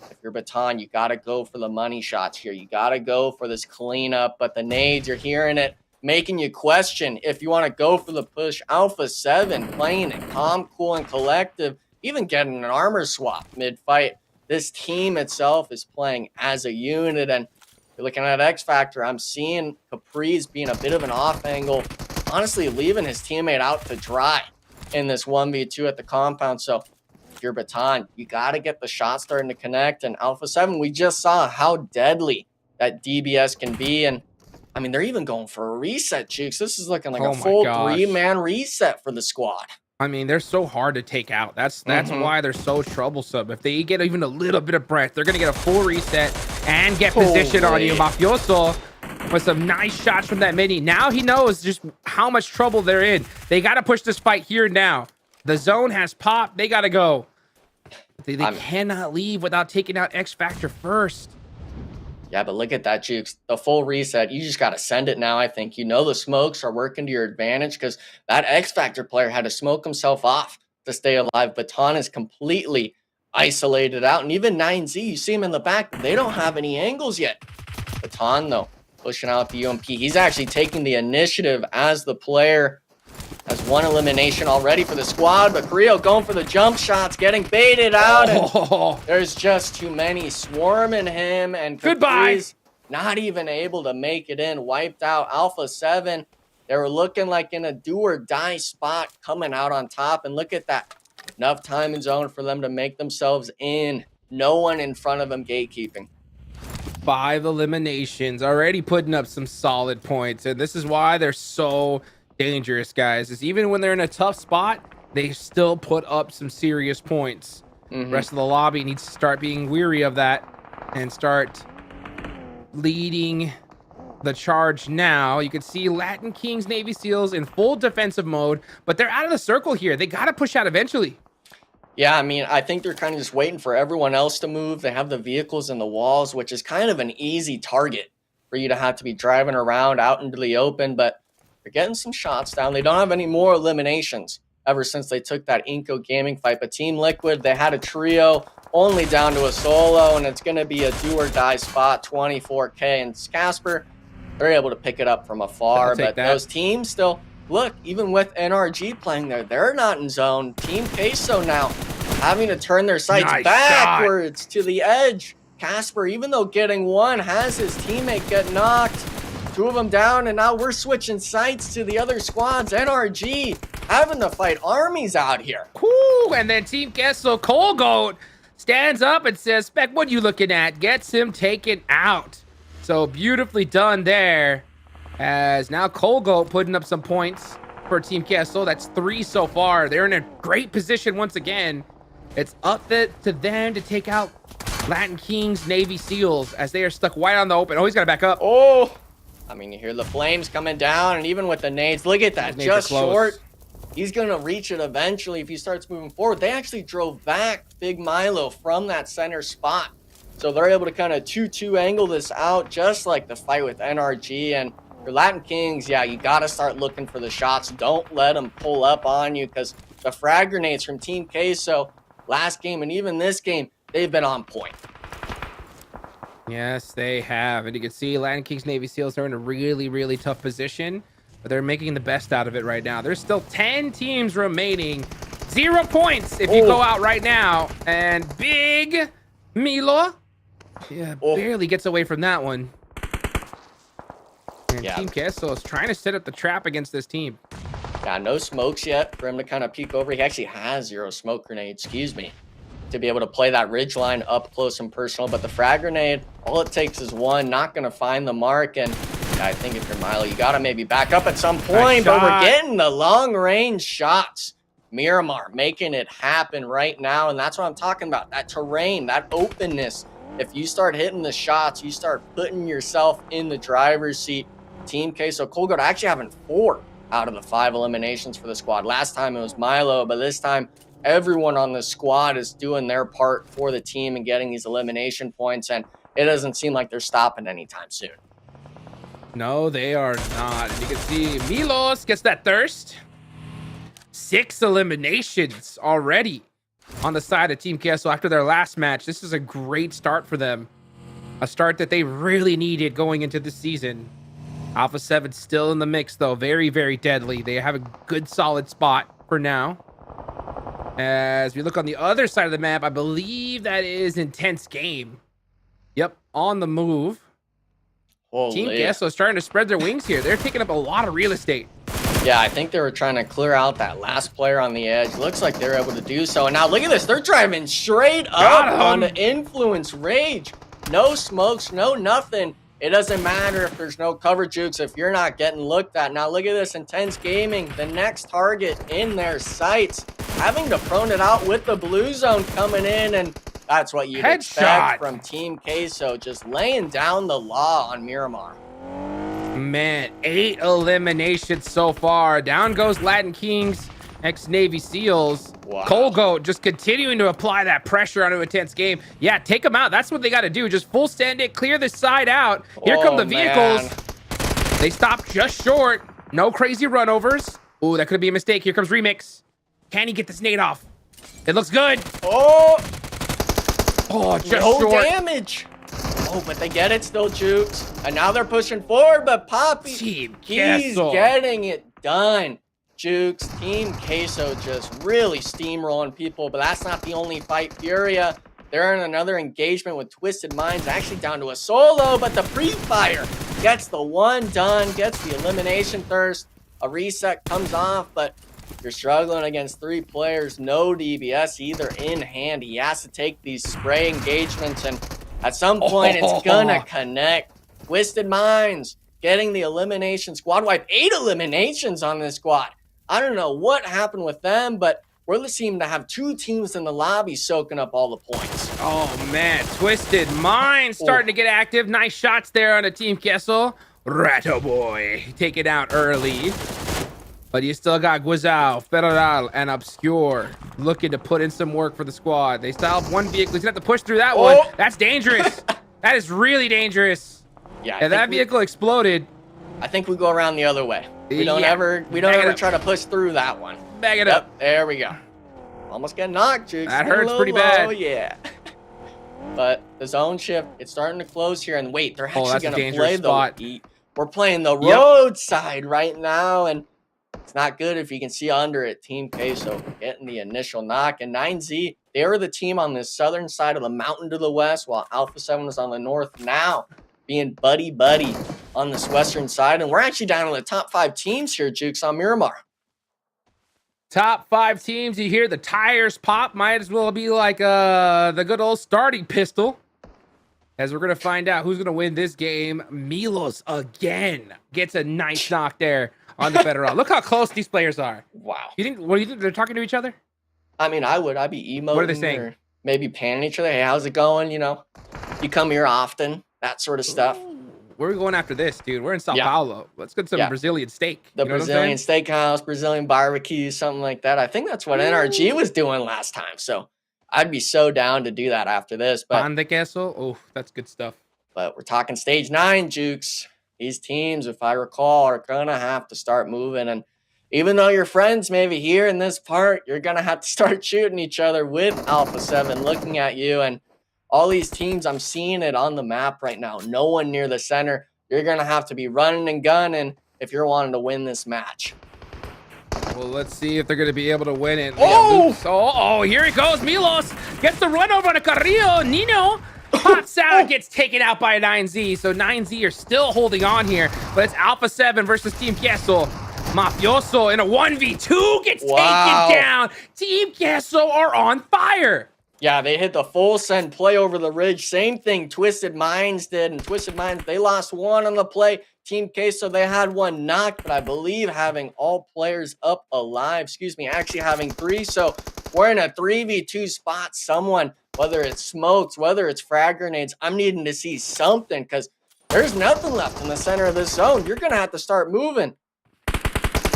if you're Baton, you got to go for the money shots here. You got to go for this cleanup, but the nades, you're hearing it, making you question if you want to go for the push. Alpha7 playing it calm, cool, and collective, even getting an armor swap mid-fight. This team itself is playing as a unit, and you're looking at X Factor. I'm seeing Caprice being a bit of an off angle, honestly leaving his teammate out to dry in this 1v2 at the compound. So if you're Baton, you got to get the shot starting to connect. And Alpha7, we just saw how deadly that DBS can be. And I mean, they're even going for a reset, Cheeks. This is looking like a full 3-man reset for the squad. I mean, they're so hard to take out. That's why they're so troublesome. If they get even a little bit of breath, they're going to get a full reset and get position on you. Mafioso with some nice shots from that mini. Now he knows just how much trouble they're in. They got to push this fight here now. The zone has popped. They got to go. They cannot leave without taking out X Factor first. Yeah, but look at that, Jukes. The full reset. You just got to send it now, I think. You know the smokes are working to your advantage because that X Factor player had to smoke himself off to stay alive. Baton is completely isolated out. And even 9Z, you see him in the back. They don't have any angles yet. Baton, though, pushing out the UMP. He's actually taking the initiative as the player. Has 1 elimination already for the squad, but Carrillo going for the jump shots, getting baited out. And there's just too many swarming him, and Caprice not even able to make it in. Wiped out. Alpha7, they were looking like in a do-or-die spot, coming out on top. And look at that. Enough time in zone for them to make themselves in. No one in front of them gatekeeping. 5 eliminations, already putting up some solid points. And this is why they're so dangerous, guys, is even when they're in a tough spot, they still put up some serious points. Rest of the lobby needs to start being weary of that and start leading the charge now. You can see Latin Kings, Navy SEALs in full defensive mode, but they're out of the circle here. They got to push out eventually. Yeah, I mean, I think they're kind of just waiting for everyone else to move. They have the vehicles and the walls, which is kind of an easy target for you to have to be driving around out into the open, but they're getting some shots down. They don't have any more eliminations ever since they took that Inco Gaming fight. But Team Liquid, they had a trio, only down to a solo, and it's going to be a do-or-die spot, 24K. And Casper, they're able to pick it up from afar. But those teams still, look, even with NRG playing there, they're not in zone. Team Queso now having to turn their sights backwards to the edge. Casper, even though getting 1, has his teammate get knocked. 2 of them down, and now we're switching sights to the other squads. NRG having to fight armies out here. Woo! And then Team Queso, Colgoat, stands up and says, Spec, what are you looking at? Gets him taken out. So beautifully done there. As now Colgo putting up some points for Team Queso. That's 3 so far. They're in a great position once again. It's up to them to take out Latin Kings Navy SEALs as they are stuck wide on the open. Oh, he's got to back up. Oh, I mean, you hear the flames coming down, and even with the nades, look at that, just short. He's going to reach it eventually if he starts moving forward. They actually drove back Big Milo from that center spot. So they're able to kind of 2-2 angle this out, just like the fight with NRG. And for Latin Kings, yeah, you got to start looking for the shots. Don't let them pull up on you, because the frag grenades from Team Queso last game and even this game, they've been on point. Yes, they have. And you can see Latin Kings Navy SEALs are in a really, really tough position, but they're making the best out of it right now. There's still 10 teams remaining. 0 points if you go out right now. And Big Milo, barely gets away from that one. And Team Queso is trying to set up the trap against this team. Yeah, no smokes yet for him to kind of peek over. He actually has 0 smoke grenades, to be able to play that ridge line up close and personal. But the frag grenade, all it takes is 1, not going to find the mark. And yeah, I think if you're Milo, you got to maybe back up at some point. But we're getting the long range shots. Miramar making it happen right now. And that's what I'm talking about. That terrain, that openness. If you start hitting the shots, you start putting yourself in the driver's seat. Team Queso Colgard actually having 4 out of the 5 eliminations for the squad. Last time it was Milo, but this time everyone on the squad is doing their part for the team and getting these elimination points, and it doesn't seem like they're stopping anytime soon. No, they are not. And you can see Milos gets that thirst. 6 eliminations already on the side of Team Queso after their last match. This is a great start for them. A start that they really needed going into the season. Alpha7 still in the mix, though. Very, very deadly. They have a good, solid spot for now. As we look on the other side of the map, I believe that is Intense Game. Yep, on the move. Holy. Team Queso is trying to spread their wings here. They're taking up a lot of real estate. Yeah, I think they were trying to clear out that last player on the edge. Looks like they're able to do so. And now look at this. They're driving straight up on the Influence Rage. No smokes, no nothing. It doesn't matter if there's no cover jukes if you're not getting looked at. Now look at this, Intense Gaming, the next target in their sights, having to prone it out with the blue zone coming in, and that's what you'd expect from Team Queso, just laying down the law on Miramar. Man, 8 eliminations so far. Down goes Latin Kings, ex-Navy SEALs. Wow. Colgo just continuing to apply that pressure onto Intense Game. Yeah, take them out. That's what they got to do. Just full send it, clear this side out. Here come the vehicles. Man. They stop just short. No crazy runovers. Ooh, that could be a mistake. Here comes Remix. Can he get this nade off? It looks good. Oh, just no short. Damage. Oh, but they get it still, Jukes. And now they're pushing forward, but Poppy, Team he's Queso getting it done. Jukes, Team Queso just really steamrolling people, but that's not the only fight. Furia, they're in another engagement with Twisted Minds, actually down to a solo, but the pre-fire gets the one done, gets the elimination thirst. A reset comes off, but you're struggling against 3 players, no DBS either in hand. He has to take these spray engagements, and at some point it's gonna connect. Twisted Minds getting the elimination squad wipe. 8 eliminations on this squad. I don't know what happened with them, but we're seeming to have 2 teams in the lobby soaking up all the points. Oh, man. Twisted Minds starting to get active. Nice shots there on a Team Queso. Ratto Boy taken out early. But you still got Guizao, Federal, and Obscure looking to put in some work for the squad. They still have 1 vehicle. He's going to have to push through that one. That's dangerous. That is really dangerous. Yeah, and that vehicle exploded. I think we go around the other way. We don't ever try to push through that one. Bag it up. There we go. Almost getting knocked, Jukes. That hurts pretty bad. Oh yeah. But the zone shift, it's starting to close here. And wait, they're actually going to play the. We're playing the roadside right now, and it's not good if you can see under it. Team Queso getting the initial knock, and 9Z, they were the team on the southern side of the mountain to the west, while Alpha7 was on the north. Now being buddy on this western side, and we're actually down to the top 5 teams here, Jukes, on Miramar. Top 5 teams. You hear the tires pop. Might as well be like the good old starting pistol. as we're going to find out who's going to win this game. Milos again gets a nice knock there on the Federal. Look how close these players are. Wow. What do you think? They're talking to each other? I mean, I'd be emoting. What are they saying? Or maybe panning each other. Hey, how's it going? You know, you come here often, that sort of stuff. Where are we going after this, dude? We're in Sao Paulo. Let's get some Brazilian steak. The You know Brazilian steakhouse, Brazilian barbecue, something like that. I think that's what NRG was doing last time. So I'd be so down to do that after this. But Pan de queso. Oh, that's good stuff. But we're talking stage 9, Jukes. These teams, if I recall, are going to have to start moving. And even though your friends maybe here in this part, you're going to have to start shooting each other with Alpha7 looking at you. And all these teams, I'm seeing it on the map right now. No one near the center. You're going to have to be running and gunning if you're wanting to win this match. Well, let's see if they're going to be able to win it. Oh! Oh, here it goes. Milos gets the run over to Carrillo. Nino. Hot Salad gets taken out by 9Z. So 9Z are still holding on here. But it's Alpha7 versus Team Queso. Mafioso in a 1v2 gets taken down. Team Queso are on fire. Yeah, they hit the full send play over the ridge. Same thing Twisted Minds did. And Twisted Minds, they lost one on the play. Team Queso, they had one knocked, but I believe having all players up alive. Actually having 3. So we're in a 3v2 spot. Someone, whether it's smokes, whether it's frag grenades, I'm needing to see something because there's nothing left in the center of this zone. You're going to have to start moving.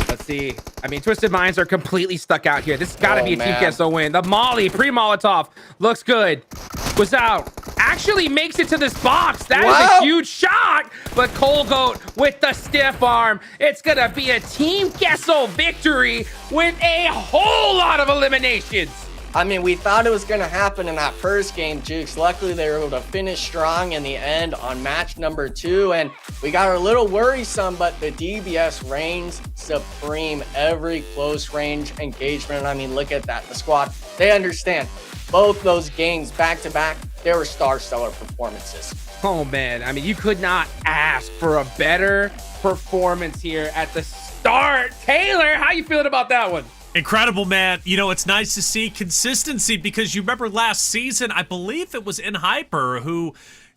Let's see. I mean, Twisted Minds are completely stuck out here. This has got to be a Team Queso win. The Molly, pre-Molotov, looks good. Was out. Actually makes it to this box. That is a huge shot. But Colgoat with the stiff arm. It's going to be a Team Queso victory with a whole lot of eliminations. I mean, we thought it was going to happen in that first game, Jukes. Luckily, they were able to finish strong in the end on match number 2. And we got a little worrisome, but the DBS reigns supreme every close range engagement. I mean, look at that. The squad, they understand. Both those games back-to-back, they were stellar performances. Oh, man. I mean, you could not ask for a better performance here at the start. Taylor, how you feeling about that one? Incredible, man. You know, it's nice to see consistency because you remember last season, I believe it was Hyper who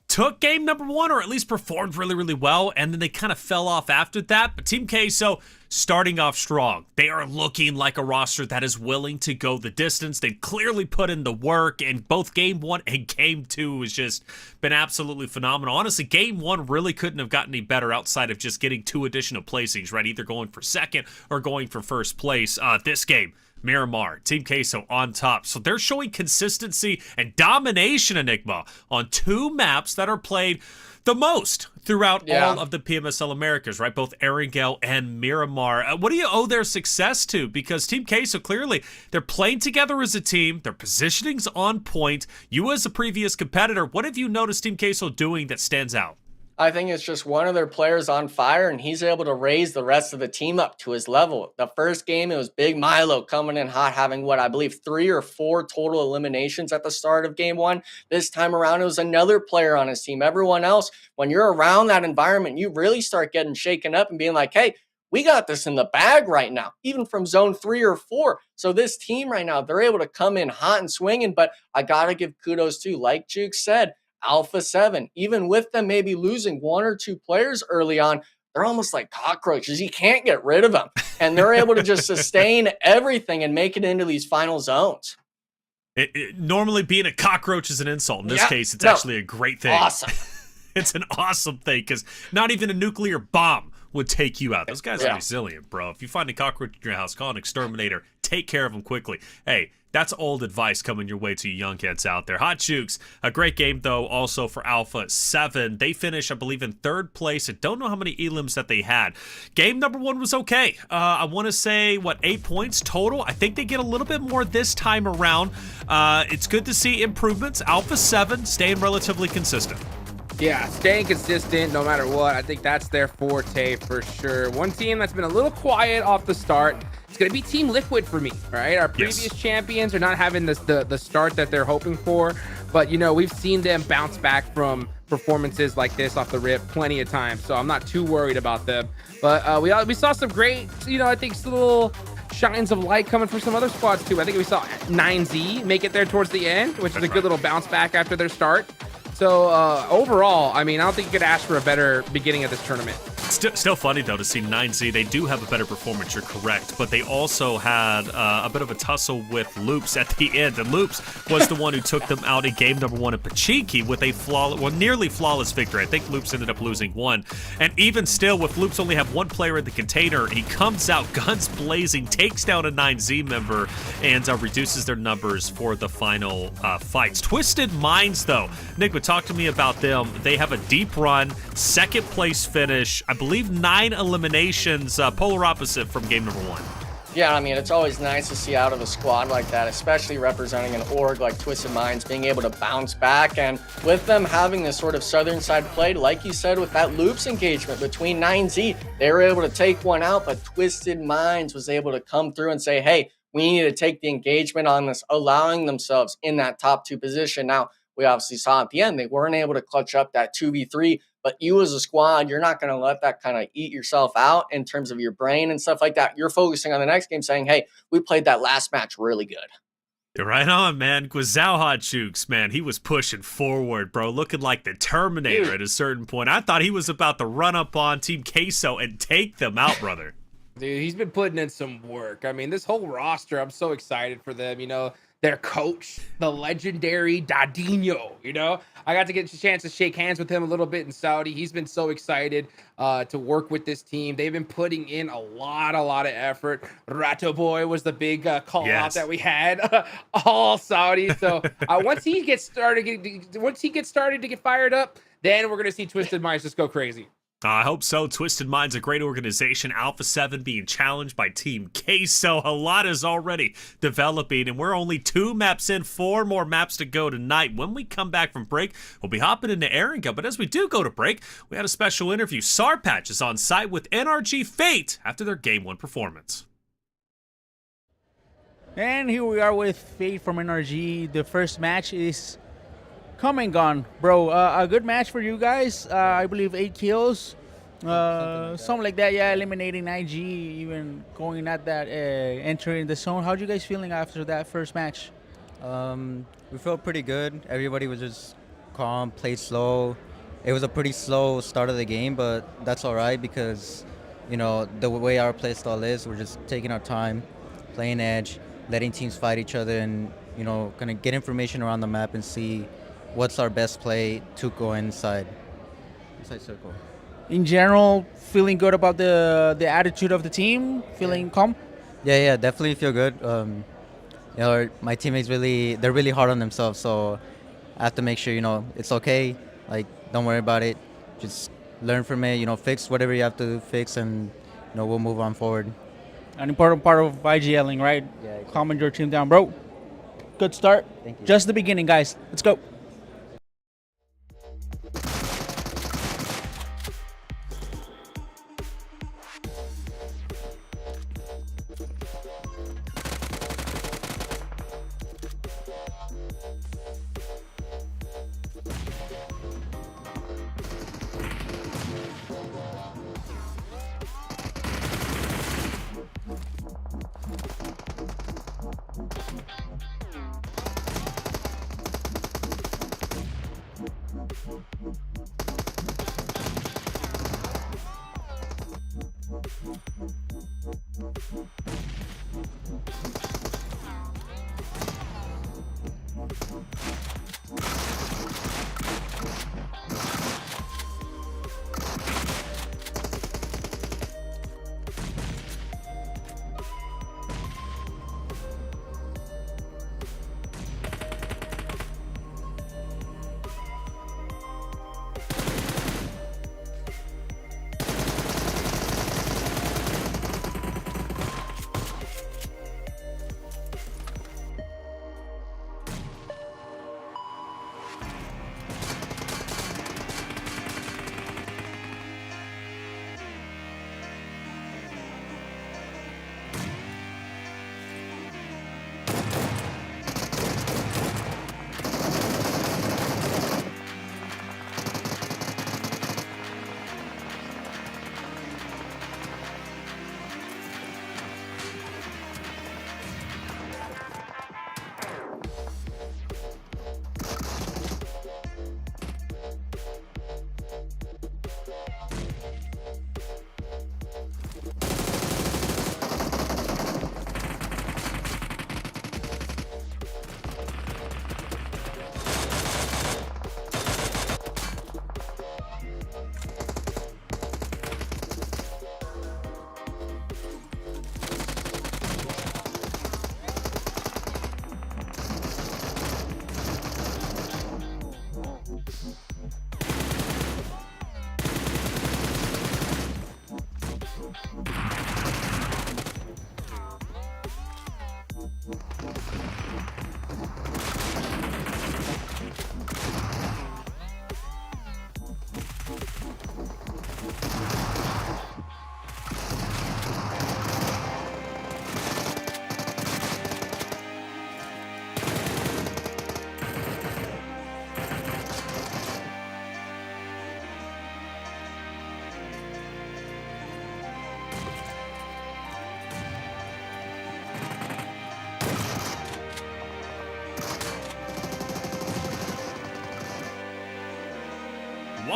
took game number 1 or at least performed really, really well, and then they kind of fell off after that. But Team Queso starting off strong. They are looking like a roster that is willing to go the distance. They've clearly put in the work, and both game 1 and game 2 has just been absolutely phenomenal. Honestly, game 1 really couldn't have gotten any better outside of just getting 2 additional placings, right? Either going for second or going for first place. This game, Miramar, Team Queso on top. So they're showing consistency and domination, Enigma, on 2 maps that are played the most throughout all of the PMSL Americas, right? Both Erangel and Miramar. What do you owe their success to? Because Team Queso, clearly, they're playing together as a team. Their positioning's on point. You as a previous competitor, what have you noticed Team Queso doing that stands out? I think it's just one of their players on fire, and he's able to raise the rest of the team up to his level. The first game, it was Big Milo coming in hot, having what I believe 3 or 4 total eliminations at the start of game 1. This time around, it was another player on his team. Everyone else, when you're around that environment, you really start getting shaken up and being like, hey, we got this in the bag right now, even from zone 3 or 4. So this team right now, they're able to come in hot and swinging, but I got to give kudos to, like Juke said, Alpha7, even with them maybe losing 1 or 2 players early on, they're almost like cockroaches. You can't get rid of them. And they're able to just sustain everything and make it into these final zones. Normally being a cockroach is an insult. In this case, it's actually a great thing. Awesome. It's an awesome thing because not even a nuclear bomb would take you out. Those guys are resilient, bro. If you find a cockroach in your house, call an exterminator. Take care of them quickly. Hey, that's old advice coming your way to you young kids out there. Hot Jukes, a great game, though, also for Alpha7. They finish, I believe, in 3rd place. I don't know how many elims that they had. Game number 1 was okay. I want to say, 8 points total? I think they get a little bit more this time around. It's good to see improvements. Alpha7 staying relatively consistent. Yeah, staying consistent no matter what. I think that's their forte for sure. One team that's been a little quiet off the start, it's going to be Team Liquid for me, right? Our previous champions are not having the start that they're hoping for, but, you know, we've seen them bounce back from performances like this off the rip plenty of times, so I'm not too worried about them. But we saw some great, you know, I think some little shines of light coming from some other squads too. I think we saw 9Z make it there towards the end, which is a good little bounce back after their start. So overall, I mean, I don't think you could ask for a better beginning of this tournament. Still funny, though, to see 9Z. They do have a better performance, you're correct, but they also had a bit of a tussle with Loops at the end, and Loops was the one who took them out in game number 1 in Pachiki with a nearly flawless victory. I think Loops ended up losing 1, and even still, with Loops only have 1 player in the container, he comes out guns blazing, takes down a 9Z member, and reduces their numbers for the final fights. Twisted Minds, though, Nick would talk to me about them. They have a deep run, 2nd place finish, I believe 9 eliminations, polar opposite from game number 1. Yeah, I mean, it's always nice to see out of a squad like that, especially representing an org like Twisted Minds, being able to bounce back. And with them having this sort of southern side play, like you said, with that Loops engagement between 9Z, they were able to take one out, but Twisted Minds was able to come through and say, hey, we need to take the engagement on this, allowing themselves in that top 2 position. Now, we obviously saw at the end, they weren't able to clutch up that 2v3, but you as a squad, you're not going to let that kind of eat yourself out in terms of your brain and stuff like that. You're focusing on the next game saying, hey, we played that last match really good. You're right on, man. Guizao Jukes, man, he was pushing forward, bro, looking like the Terminator at a certain point. I thought he was about to run up on Team Queso and take them out, brother. Dude, he's been putting in some work. I mean, this whole roster, I'm so excited for them. You know, their coach, the legendary Dadinho, you know, I got to get a chance to shake hands with him a little bit in Saudi. He's been so excited to work with this team. They've been putting in a lot of effort. Rato Boy was the big call out that we had all Saudi. So once he gets started to get fired up, then we're going to see Twisted Minds just go crazy. I hope so. Twisted Minds, a great organization. Alpha7 being challenged by Team Queso. A lot is already developing, and we're only 2 maps in, 4 more maps to go tonight. When we come back from break, we'll be hopping into Eringa. But as we do go to break, we had a special interview. Sarpatch is on site with NRG Fate after their Game 1 performance. And here we are with Fate from NRG. The first match is come and gone, bro. A good match for you guys. I believe 8 kills, something like that. Yeah, eliminating 9G, even going at that, entering the zone. How'd you guys feeling after that first match? We felt pretty good. Everybody was just calm, played slow. It was a pretty slow start of the game, but that's all right because, you know, the way our play style is, we're just taking our time, playing edge, letting teams fight each other, and, you know, kind of get information around the map and see what's our best play to go inside circle. In general, feeling good about the attitude of the team, feeling calm? Yeah, definitely feel good. You know, my teammates they're really hard on themselves, so I have to make sure, you know, it's okay. Like, don't worry about it. Just learn from it, you know, fix whatever you have to fix, and, you know, we'll move on forward. An important part of IGLing, right? Yeah, exactly. Calming your team down, bro. Good start. Thank you. Just the beginning, guys. Let's go.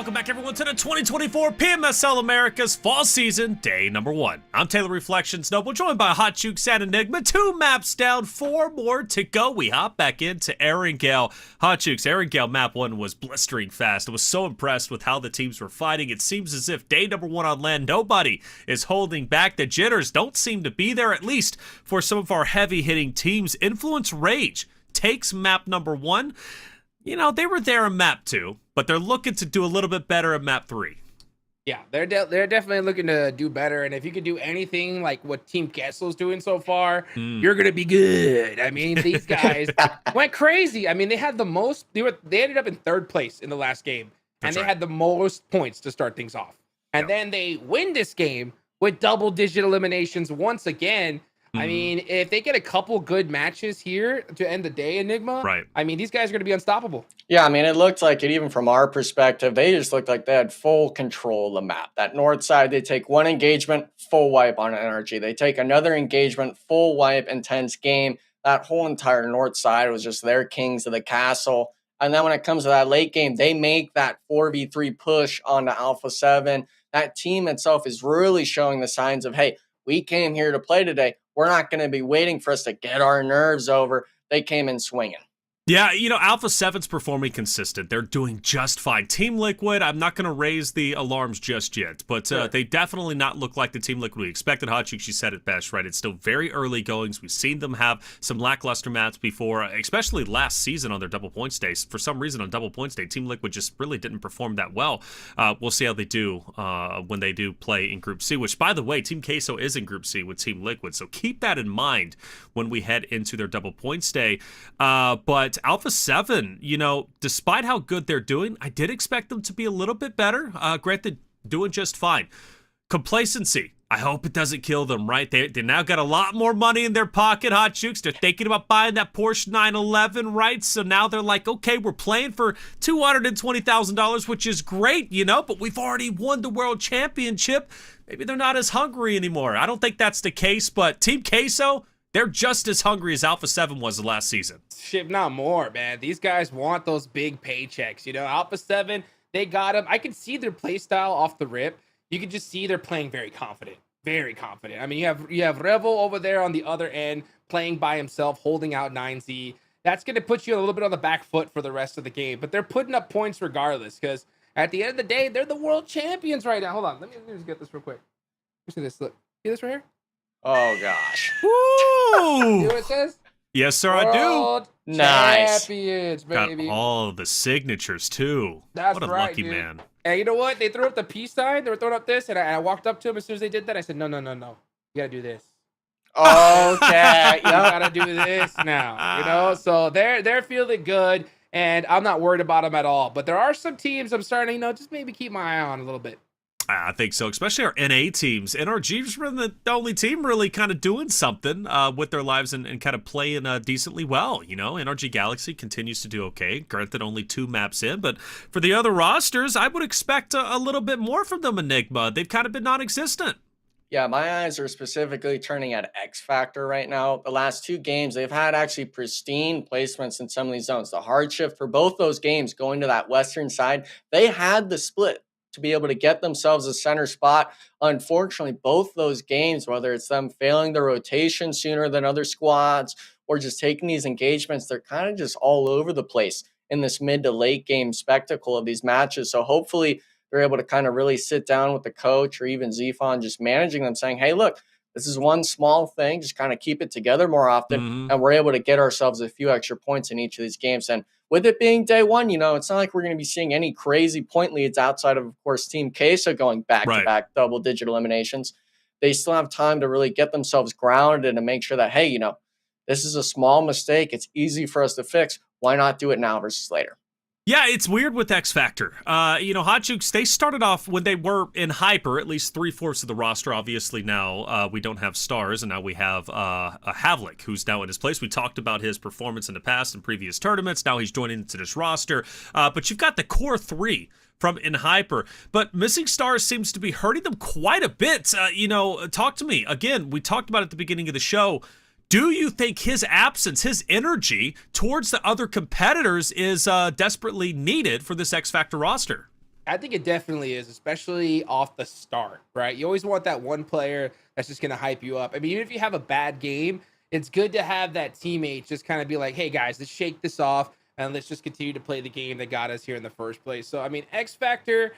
Welcome back, everyone, to the 2024 PMSL America's Fall Season, day number 1. I'm Taylor Reflections Noble, joined by Hot Jukes and Enigma. 2 maps down, 4 more to go. We hop back into Erangel. Hot Jukes, Erangel map 1 was blistering fast. I was so impressed with how the teams were fighting. It seems as if day number 1 on land, nobody is holding back. The jitters don't seem to be there, at least for some of our heavy-hitting teams. Influence Rage takes map number 1. You know, they were there in map 2, but they're looking to do a little bit better in map 3. Yeah, they're definitely looking to do better. And if you could do anything like what Team Queso's doing so far, you're gonna be good. I mean, these guys went crazy. I mean, they had the most. They ended up in 3rd place in the last game, and they had the most points to start things off. And then they win this game with double-digit eliminations once again. I mean, if they get a couple good matches here to end the day, Enigma, I mean, these guys are going to be unstoppable. Yeah, I mean, it looked like it, even from our perspective, they just looked like they had full control of the map. That north side, they take one engagement, full wipe on energy. They take another engagement, full wipe, intense game. That whole entire north side was just their kings of the castle. And then when it comes to that late game, they make that 4v3 push onto Alpha7. That team itself is really showing the signs of, hey, we came here to play today. We're not going to be waiting for us to get our nerves over. They came in swinging. Yeah, you know, Alpha7's performing consistent. They're doing just fine. Team Liquid, I'm not going to raise the alarms just yet, but they definitely not look like the Team Liquid we expected. Hotchuk, she said it best, right? It's still very early goings. We've seen them have some lackluster maps before, especially last season on their double points day. For some reason on double points day, Team Liquid just really didn't perform that well. We'll see how they do when they do play in Group C, which, by the way, Team Queso is in Group C with Team Liquid, so keep that in mind when we head into their double points day. But Alpha7, you know, despite how good they're doing, I did expect them to be a little bit better. Granted, doing just fine. Complacency. I hope it doesn't kill them, right? They now got a lot more money in their pocket, Hot Jukes. They're thinking about buying that Porsche 911, right? So now they're like, okay, we're playing for $220,000, which is great, you know, but we've already won the world championship. Maybe they're not as hungry anymore. I don't think that's the case, but Team Queso, they're just as hungry as Alpha7 was the last season. Shit, not more, man. These guys want those big paychecks. You know, Alpha7, they got them. I can see their play style off the rip. You can just see they're playing very confident. Very confident. I mean, you have Revel over there on the other end playing by himself, holding out 9Z. That's going to put you a little bit on the back foot for the rest of the game. But they're putting up points regardless, because at the end of the day, they're the world champions right now. Hold on. Let me just get this real quick. See this. Look. See this right here? Oh, gosh. Woo! See what it says? Yes, sir, I do. World Nice. champions, baby. Got all the signatures, too. That's what a right, lucky dude. man. And you know what? They threw up the peace sign. They were throwing up this, and I walked up to him as soon as they did that. I said, no. You got to do this. Okay. You got to do this now, you know? So they're feeling good, and I'm not worried about them at all. But there are some teams I'm starting to, you know, just maybe keep my eye on a little bit. I think so, especially our NA teams. NRG's been the only team really kind of doing something with their lives and kind of playing decently well. You know, NRG Galaxy continues to do okay. Granted, only 2 maps in, but for the other rosters, I would expect a little bit more from them, Enigma. They've kind of been non-existent. Yeah, my eyes are specifically turning at X Factor right now. The last 2 games, they've had actually pristine placements in some of these zones. The hard shift for both those games going to that western side, they had the split to be able to get themselves a center spot. Unfortunately, both those games, whether it's them failing the rotation sooner than other squads or just taking these engagements, they're kind of just all over the place in this mid to late game spectacle of these matches. So hopefully they're able to kind of really sit down with the coach or even Zfon just managing them, saying, hey, look, this is one small thing. Just kind of keep it together more often. And we're able to get ourselves a few extra points in each of these games. And with it being day 1, you know, it's not like we're going to be seeing any crazy point leads outside of course, Team Queso going back-to-back double-digit eliminations. They still have time to really get themselves grounded and to make sure that, hey, you know, this is a small mistake. It's easy for us to fix. Why not do it now versus later? Yeah, it's weird with X Factor. You know, Hot Jukes, they started off when they were in Hyper, at least 3/4 of the roster. Obviously now we don't have stars, and now we have a Havlik, who's now in his place. We talked about his performance in the past in previous tournaments. Now he's joining into this roster. But you've got the core 3 from in Hyper. But missing stars seems to be hurting them quite a bit. You know, talk to me. Again, we talked about it at the beginning of the show. Do you think his absence, his energy towards the other competitors is desperately needed for this X Factor roster? I think it definitely is, especially off the start, right? You always want that one player that's just going to hype you up. I mean, even if you have a bad game, it's good to have that teammate just kind of be like, hey guys, let's shake this off and let's just continue to play the game that got us here in the first place. So, I mean, X Factor,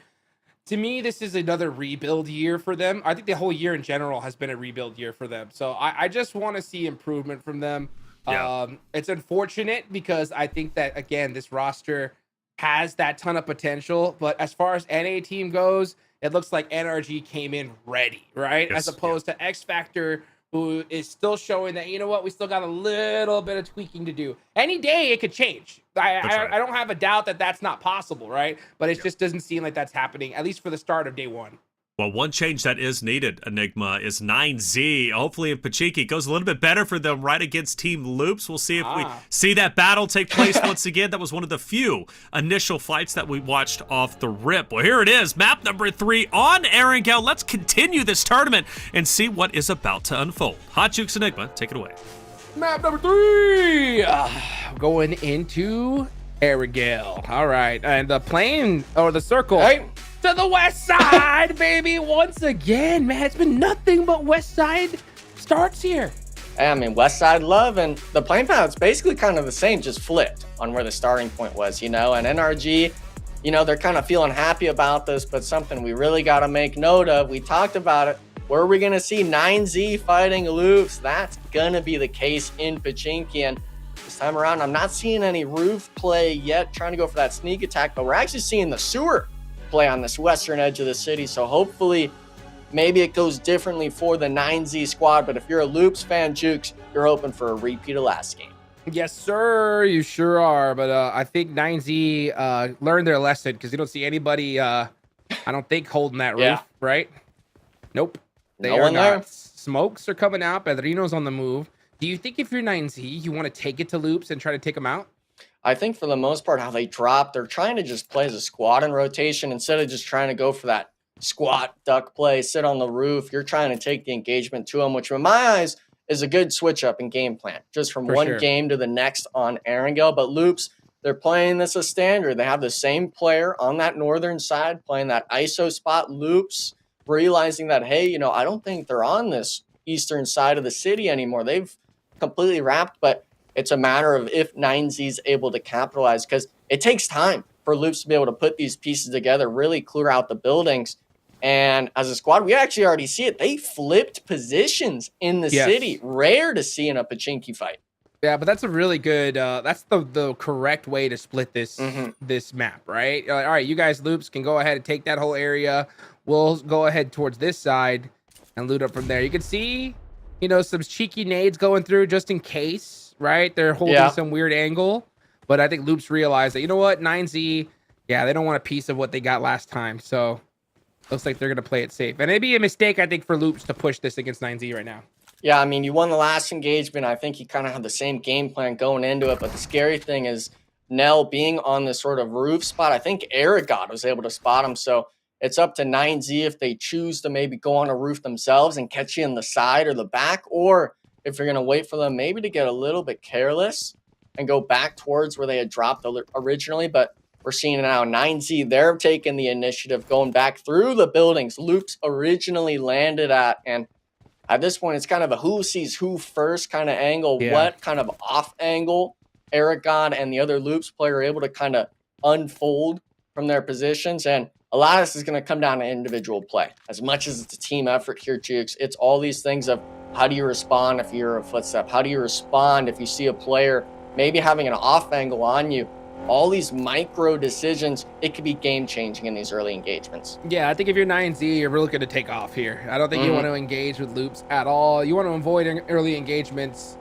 to me, this is another rebuild year for them. I think the whole year in general has been a rebuild year for them. So I just want to see improvement from them. Yeah. It's unfortunate because I think that, again, this roster has that ton of potential. But as far as NA team goes, it looks like NRG came in ready, right? Yes, As opposed to X Factor, who is still showing that, you know what, we still got a little bit of tweaking to do. Any day it could change. I don't have a doubt that that's not possible, right? But it just doesn't seem like that's happening, at least for the start of day one. Well, one change that is needed, Enigma, is 9Z. Hopefully in Pachiki it goes a little bit better for them right against Team Loops. We'll see if we see that battle take place once again. That was one of the few initial fights that we watched off the rip. Well, here it is, map number 3 on Erangel. Let's continue this tournament and see what is about to unfold. Hot Jukes Enigma, take it away. Map number 3, going into Erangel. All right, and the plane or the circle. Hey. To the west side, baby, once again, man. It's been nothing but west side starts here. I mean, West Side love, and the playing path's basically kind of the same, just flipped on where the starting point was, you know. And NRG, you know, they're kind of feeling happy about this, but something we really got to make note of. We talked about it. Where are we going to see 9Z fighting Loops? That's going to be the case in Pachinki. And this time around, I'm not seeing any roof play yet, trying to go for that sneak attack, but we're actually seeing the sewer play on this western edge of the city. So hopefully maybe it goes differently for the 9Z squad. But if you're a Loops fan, Jukes, you're hoping for a repeat of last game. Yes, sir. You sure are. But I think 9Z learned their lesson, because you don't see anybody, I don't think, holding that roof, right? Nope. They No are one not. there. Smokes are coming out. Pedrino's on the move. Do you think if you're 9Z, you want to take it to Loops and try to take them out? I think for the most part, how they drop, they're trying to just play as a squad in rotation instead of just trying to go for that squat duck play, sit on the roof. You're trying to take the engagement to them, which in my eyes is a good switch up in game plan, just from one game to the next on Erangel. But Loops, they're playing this as standard. They have the same player on that northern side playing that ISO spot. Loops realizing that, hey, you know, I don't think they're on this eastern side of the city anymore. They've completely wrapped, but it's a matter of if 9Z is able to capitalize, because it takes time for Loops to be able to put these pieces together, really clear out the buildings. And as a squad, we actually already see it. They flipped positions in the city. Rare to see in a Pachinki fight. Yeah, but that's a really good, that's the correct way to split this this map, right? All right, you guys, Loops, can go ahead and take that whole area. We'll go ahead towards this side and loot up from there. You can see, you know, some cheeky nades going through just in case. Right, they're holding some weird angle, but I think Loops realized that, you know what, 9Z, they don't want a piece of what they got last time, so looks like they're gonna play it safe. And it'd be a mistake, I think, for Loops to push this against 9Z right now. Yeah, I mean, you won the last engagement. I think you kind of had the same game plan going into it, but the scary thing is Nell being on this sort of roof spot. I think Aragot was able to spot him, so it's up to 9Z if they choose to maybe go on a roof themselves and catch you in the side or the back, or if you're going to wait for them maybe to get a little bit careless and go back towards where they had dropped originally. But we're seeing now 9Z, they're taking the initiative, going back through the buildings Loops originally landed at. And at this point, it's kind of a who sees who first kind of angle. What kind of off angle Aragon and the other Loops player are able to kind of unfold from their positions. And a lot of this is going to come down to individual play. As much as it's a team effort here, Jukes, it's all these things of how do you respond if you're a footstep? How do you respond if you see a player maybe having an off angle on you? All these micro decisions, it could be game changing in these early engagements. Yeah, I think if you're 9Z, you're really going to take off here. I don't think you want to engage with Loops at all. You want to avoid early engagements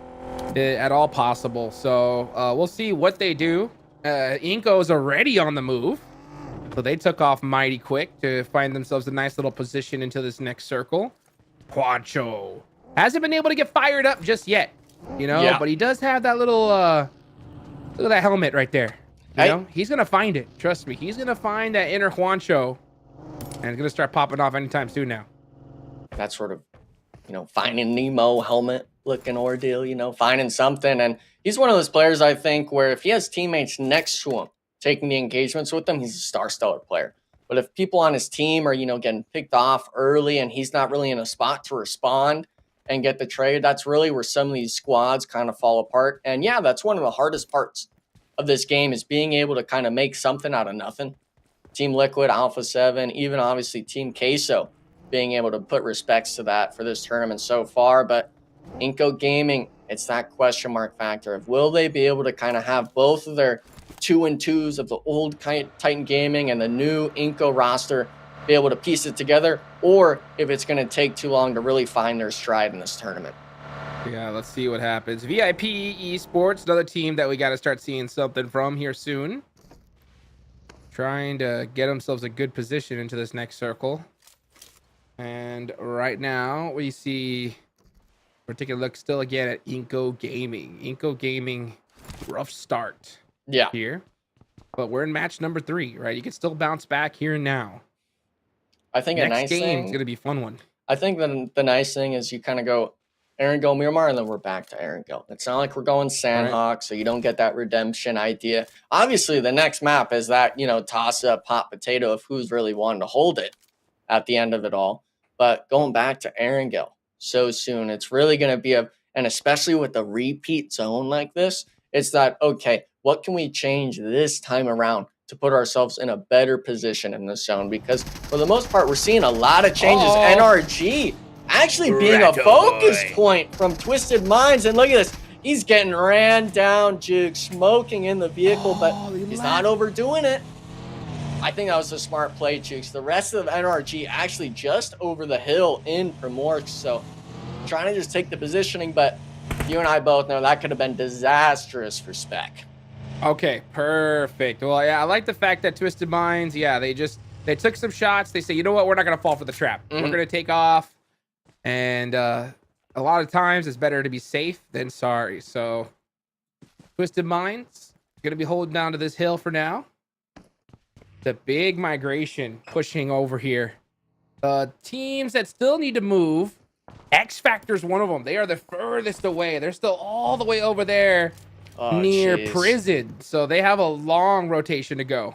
at all possible. So we'll see what they do. Inco's already on the move. So they took off mighty quick to find themselves a nice little position into this next circle. Juancho hasn't been able to get fired up just yet, you know, but he does have that little, look at that helmet right there. You know, he's going to find it. Trust me. He's going to find that inner Juancho, and it's going to start popping off anytime soon now. That sort of, you know, finding Nemo helmet looking ordeal, you know, finding something. And he's one of those players, I think, where if he has teammates next to him, taking the engagements with them, he's a star stellar player. But if people on his team are, you know, getting picked off early and he's not really in a spot to respond and get the trade, that's really where some of these squads kind of fall apart. And yeah, that's one of the hardest parts of this game, is being able to kind of make something out of nothing. Team Liquid, Alpha7, even obviously Team Queso being able to put respects to that for this tournament so far. But Inco Gaming, it's that question mark factor of, will they be able to kind of have both of their 2-2s of the old Titan Gaming and the new Inco roster be able to piece it together, or if it's going to take too long to really find their stride in this tournament. Yeah, let's see what happens. VIP Esports, another team that we got to start seeing something from here soon. Trying to get themselves a good position into this next circle. And right now we see, we're taking a look still again at Inco Gaming. Inco Gaming, rough start. Yeah. Here, but we're in match number 3, right? You can still bounce back here and now. I think Next a nice game is thing, gonna be a fun one. I think the nice thing is you kind of go Erangel, Miramar, and then we're back to Erangel. It's not like we're going Sandhawk, so you don't get that redemption idea. Obviously, the next map is that, you know, toss-up hot potato of who's really wanting to hold it at the end of it all. But going back to Erangel so soon, it's really going to be and especially with the repeat zone like this, it's that, okay, what can we change this time around to put ourselves in a better position in this zone? Because for the most part, we're seeing a lot of changes. NRG actually being a focus point from Twisted Minds. And look at this. He's getting ran down, Juke, smoking in the vehicle, but he's not overdoing it. I think that was a smart play, Jukes. The rest of NRG actually just over the hill in Primorsk. So trying to just take the positioning, but you and I both know that could have been disastrous for Spec. Okay, perfect. Well, yeah, I like the fact that Twisted Minds, yeah, they took some shots. They say, you know what, we're not going to fall for the trap. We're going to take off. And a lot of times it's better to be safe than sorry. So Twisted Minds going to be holding down to this hill for now. The big migration pushing over here. Teams that still need to move. X Factor's one of them. They are the furthest away. They're still all the way over there near prison. So they have a long rotation to go.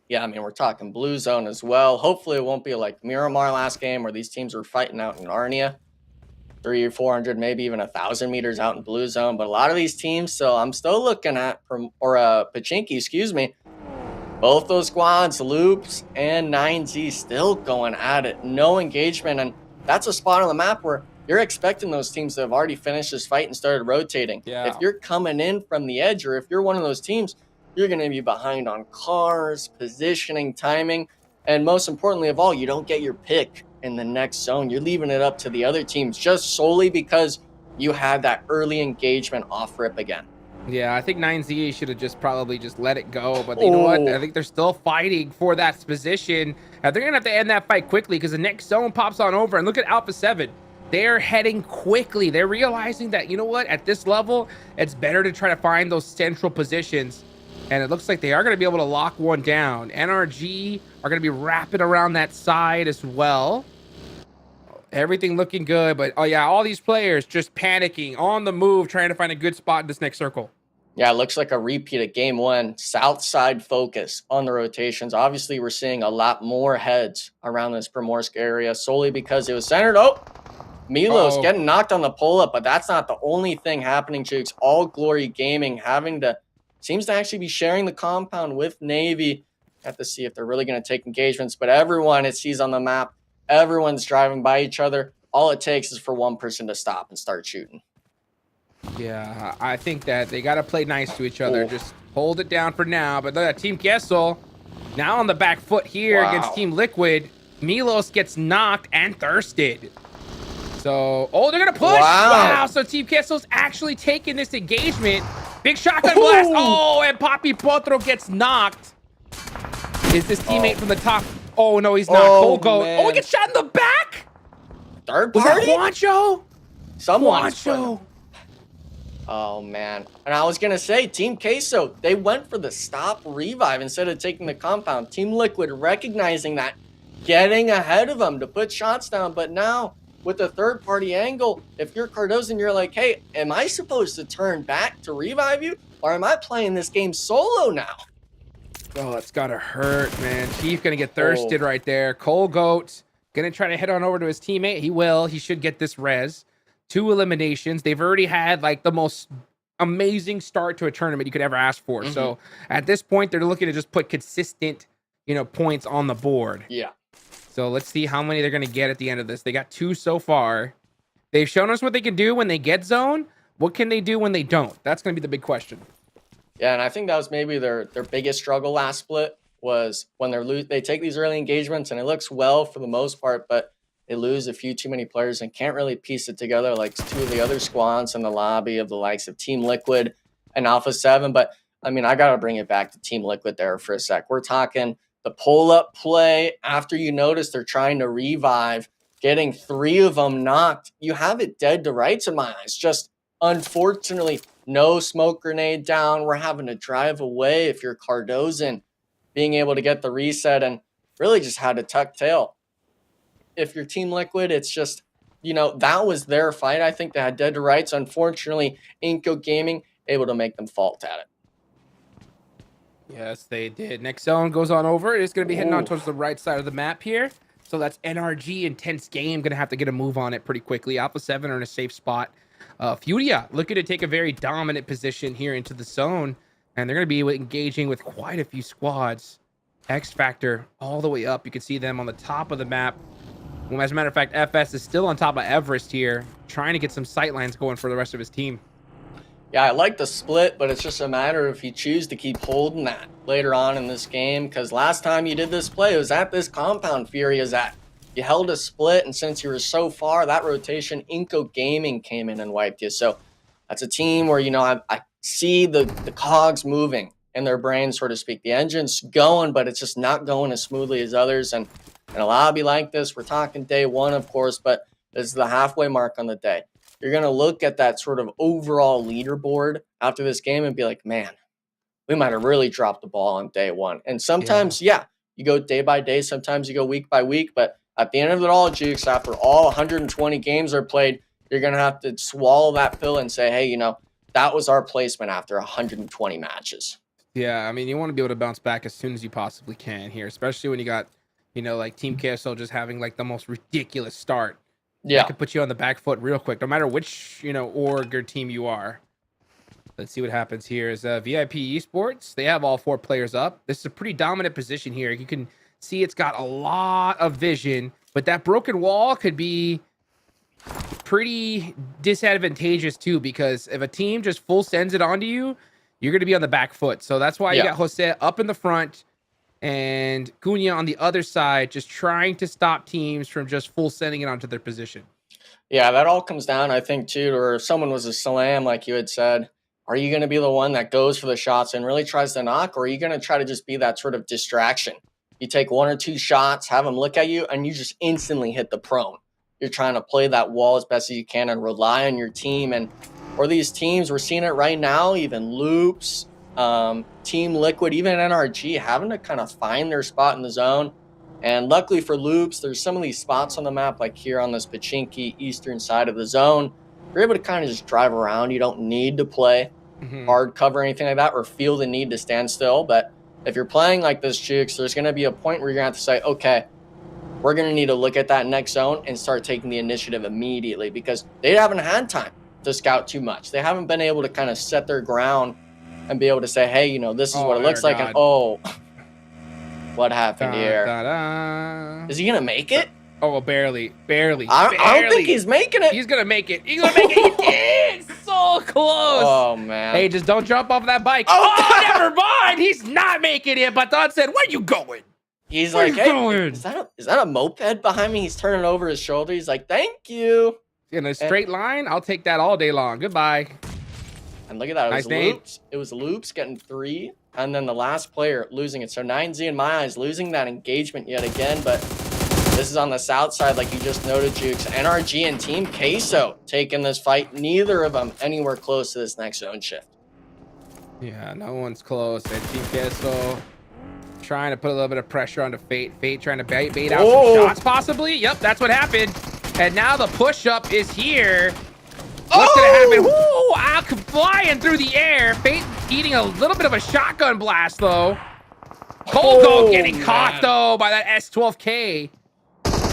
Yeah, I mean, we're talking blue zone as well. Hopefully it won't be like Miramar last game where these teams were fighting out in Narnia. 300 or 400, maybe even 1,000 meters out in blue zone. But a lot of these teams, so I'm still looking at, Pachinki, excuse me. Both those squads, Loops and 9Z, still going at it. No engagement. And that's a spot on the map where you're expecting those teams to have already finished this fight and started rotating. Yeah. If you're coming in from the edge, or if you're one of those teams, you're going to be behind on cars, positioning, timing, and most importantly of all, you don't get your pick in the next zone. You're leaving it up to the other teams just solely because you had that early engagement off rip again. Yeah, I think 9Z should have probably just let it go. But you know what? I think they're still fighting for that position. They're going to have to end that fight quickly because the next zone pops on over. And look at Alpha7. They're heading quickly. They're realizing that, you know what? At this level, it's better to try to find those central positions. And it looks like they are going to be able to lock one down. NRG are going to be wrapping around that side as well. Everything looking good, but oh yeah, all these players just panicking, on the move, trying to find a good spot in this next circle. Yeah, it looks like a repeat of game one. South side focus on the rotations. Obviously, we're seeing a lot more heads around this Primorsk area solely because it was centered. Milos getting knocked on the pull-up, but that's not the only thing happening, Chooks. All Glory Gaming seems to actually be sharing the compound with Navy. Have to see if they're really going to take engagements, but everyone it sees on the map, everyone's driving by each other. All it takes is for one person to stop and start shooting. Yeah, I think that they got to play nice to each other. Just hold it down for now. But look at Team Queso now on the back foot here against Team Liquid. Milos gets knocked and thirsted. So, they're going to push. Wow. So Team Queso's actually taking this engagement. Big shotgun blast. And Papi Potro gets knocked. Is this teammate from the top? Oh, no, he's not. Colgo. He gets shot in the back? Third party? Was that Juancho? Someone's Juancho. Oh, man. And I was going to say, Team Queso, they went for the stop revive instead of taking the compound. Team Liquid recognizing that, getting ahead of them to put shots down. But now, with the third-party angle, if you're Cardozo, you're like, hey, am I supposed to turn back to revive you? Or am I playing this game solo now? Oh, it's gotta hurt, man. Chief gonna get thirsted right there. Cole Goat gonna try to head on over to his teammate. He will. He should get this res. 2 eliminations. They've already had like the most amazing start to a tournament you could ever ask for. So at this point, they're looking to just put consistent, points on the board. Yeah. So let's see how many they're gonna get at the end of this. They got 2 so far. They've shown us what they can do when they get zone. What can they do when they don't? That's gonna be the big question. Yeah, and I think that was maybe their biggest struggle last split was when they take these early engagements and it looks well for the most part, but they lose a few too many players and can't really piece it together like 2 of the other squads in the lobby of the likes of Team Liquid and Alpha7. But I mean, I gotta bring it back to Team Liquid there for a sec. We're talking the pull-up play after you notice they're trying to revive, getting 3 of them knocked. You have it dead to rights in my eyes. Just unfortunately, no smoke grenade down. We're having to drive away if you're Cardozen, being able to get the reset and really just had to tuck tail. If you're Team Liquid, it's just, that was their fight. I think they had dead to rights. Unfortunately, Inco Gaming able to make them fault at it. Yes, they did. Next zone goes on over. It's going to be heading on towards the right side of the map here. So that's NRG Intense Game. Going to have to get a move on it pretty quickly. Alpha7 are in a safe spot. Furia looking to take a very dominant position here into the zone. And they're going to be engaging with quite a few squads. X Factor all the way up. You can see them on the top of the map. Well, as a matter of fact, FS is still on top of Everest here, trying to get some sight lines going for the rest of his team. Yeah, I like the split, but it's just a matter of if you choose to keep holding that later on in this game. Because last time you did this play, it was at this compound Furia's at. You held a split, and since you were so far, that rotation, Inco Gaming came in and wiped you. So that's a team where, I see the cogs moving in their brain, so to speak. The engine's going, but it's just not going as smoothly as others. And in a lobby like this, we're talking day 1, of course, but this is the halfway mark on the day. You're going to look at that sort of overall leaderboard after this game and be like, man, we might have really dropped the ball on day 1. And sometimes, you go day by day. Sometimes you go week by week. But at the end of it all, Jukes, after all 120 games are played, you're going to have to swallow that pill and say, hey, that was our placement after 120 matches. Yeah, I mean, you want to be able to bounce back as soon as you possibly can here, especially when you got, like Team Queso just having like the most ridiculous start. Yeah. That could put you on the back foot real quick, no matter which, org or team you are. Let's see what happens here. Is VIP Esports. They have all 4 players up. This is a pretty dominant position here. You can see it's got a lot of vision, but that broken wall could be pretty disadvantageous too, because if a team just full sends it onto you, you're going to be on the back foot. So that's why you got Jose up in the front and Cunha on the other side, just trying to stop teams from just full sending it onto their position. Yeah, that all comes down, I think, too, or if someone was a slam, like you had said, are you going to be the one that goes for the shots and really tries to knock, or are you going to try to just be that sort of distraction? You take 1 or 2 shots, have them look at you, and you just instantly hit the prone. You're trying to play that wall as best as you can and rely on your team. And for these teams, we're seeing it right now, even Loops, Team Liquid, even NRG, having to kind of find their spot in the zone. And luckily for Loops, there's some of these spots on the map, like here on this Pachinki eastern side of the zone. You're able to kind of just drive around. You don't need to play hard cover or anything like that, or feel the need to stand still. But if you're playing like this, Jukes, there's going to be a point where you're going to have to say, okay, we're going to need to look at that next zone and start taking the initiative immediately, because they haven't had time to scout too much. They haven't been able to kind of set their ground and be able to say, hey, this is what it looks like. And what happened here? Is he going to make it? Oh, barely. I don't think he's making it. He's going to make it. He did. So close. Oh, man. Hey, just don't jump off that bike. Oh, never mind. He's not making it. But Don said, where you going? He's like, hey, is that a moped behind me? He's turning over his shoulder. He's like, thank you. In a straight line, I'll take that all day long. Goodbye. And look at that. Nice name. Loops. It was Loops getting 3, and then the last player losing it. So 9Z in my eyes losing that engagement yet again. But this is on the south side, like you just noted, Jukes. NRG and Team Queso taking this fight. Neither of them anywhere close to this next zone shift. Yeah, no one's close. And Team Queso trying to put a little bit of pressure onto Fate. Fate trying to bait out some shots, possibly. Yep, that's what happened. And now the push-up is here. What's going to happen? Woo! Flying through the air. Fate eating a little bit of a shotgun blast, though. Colgo getting caught though by that S12K.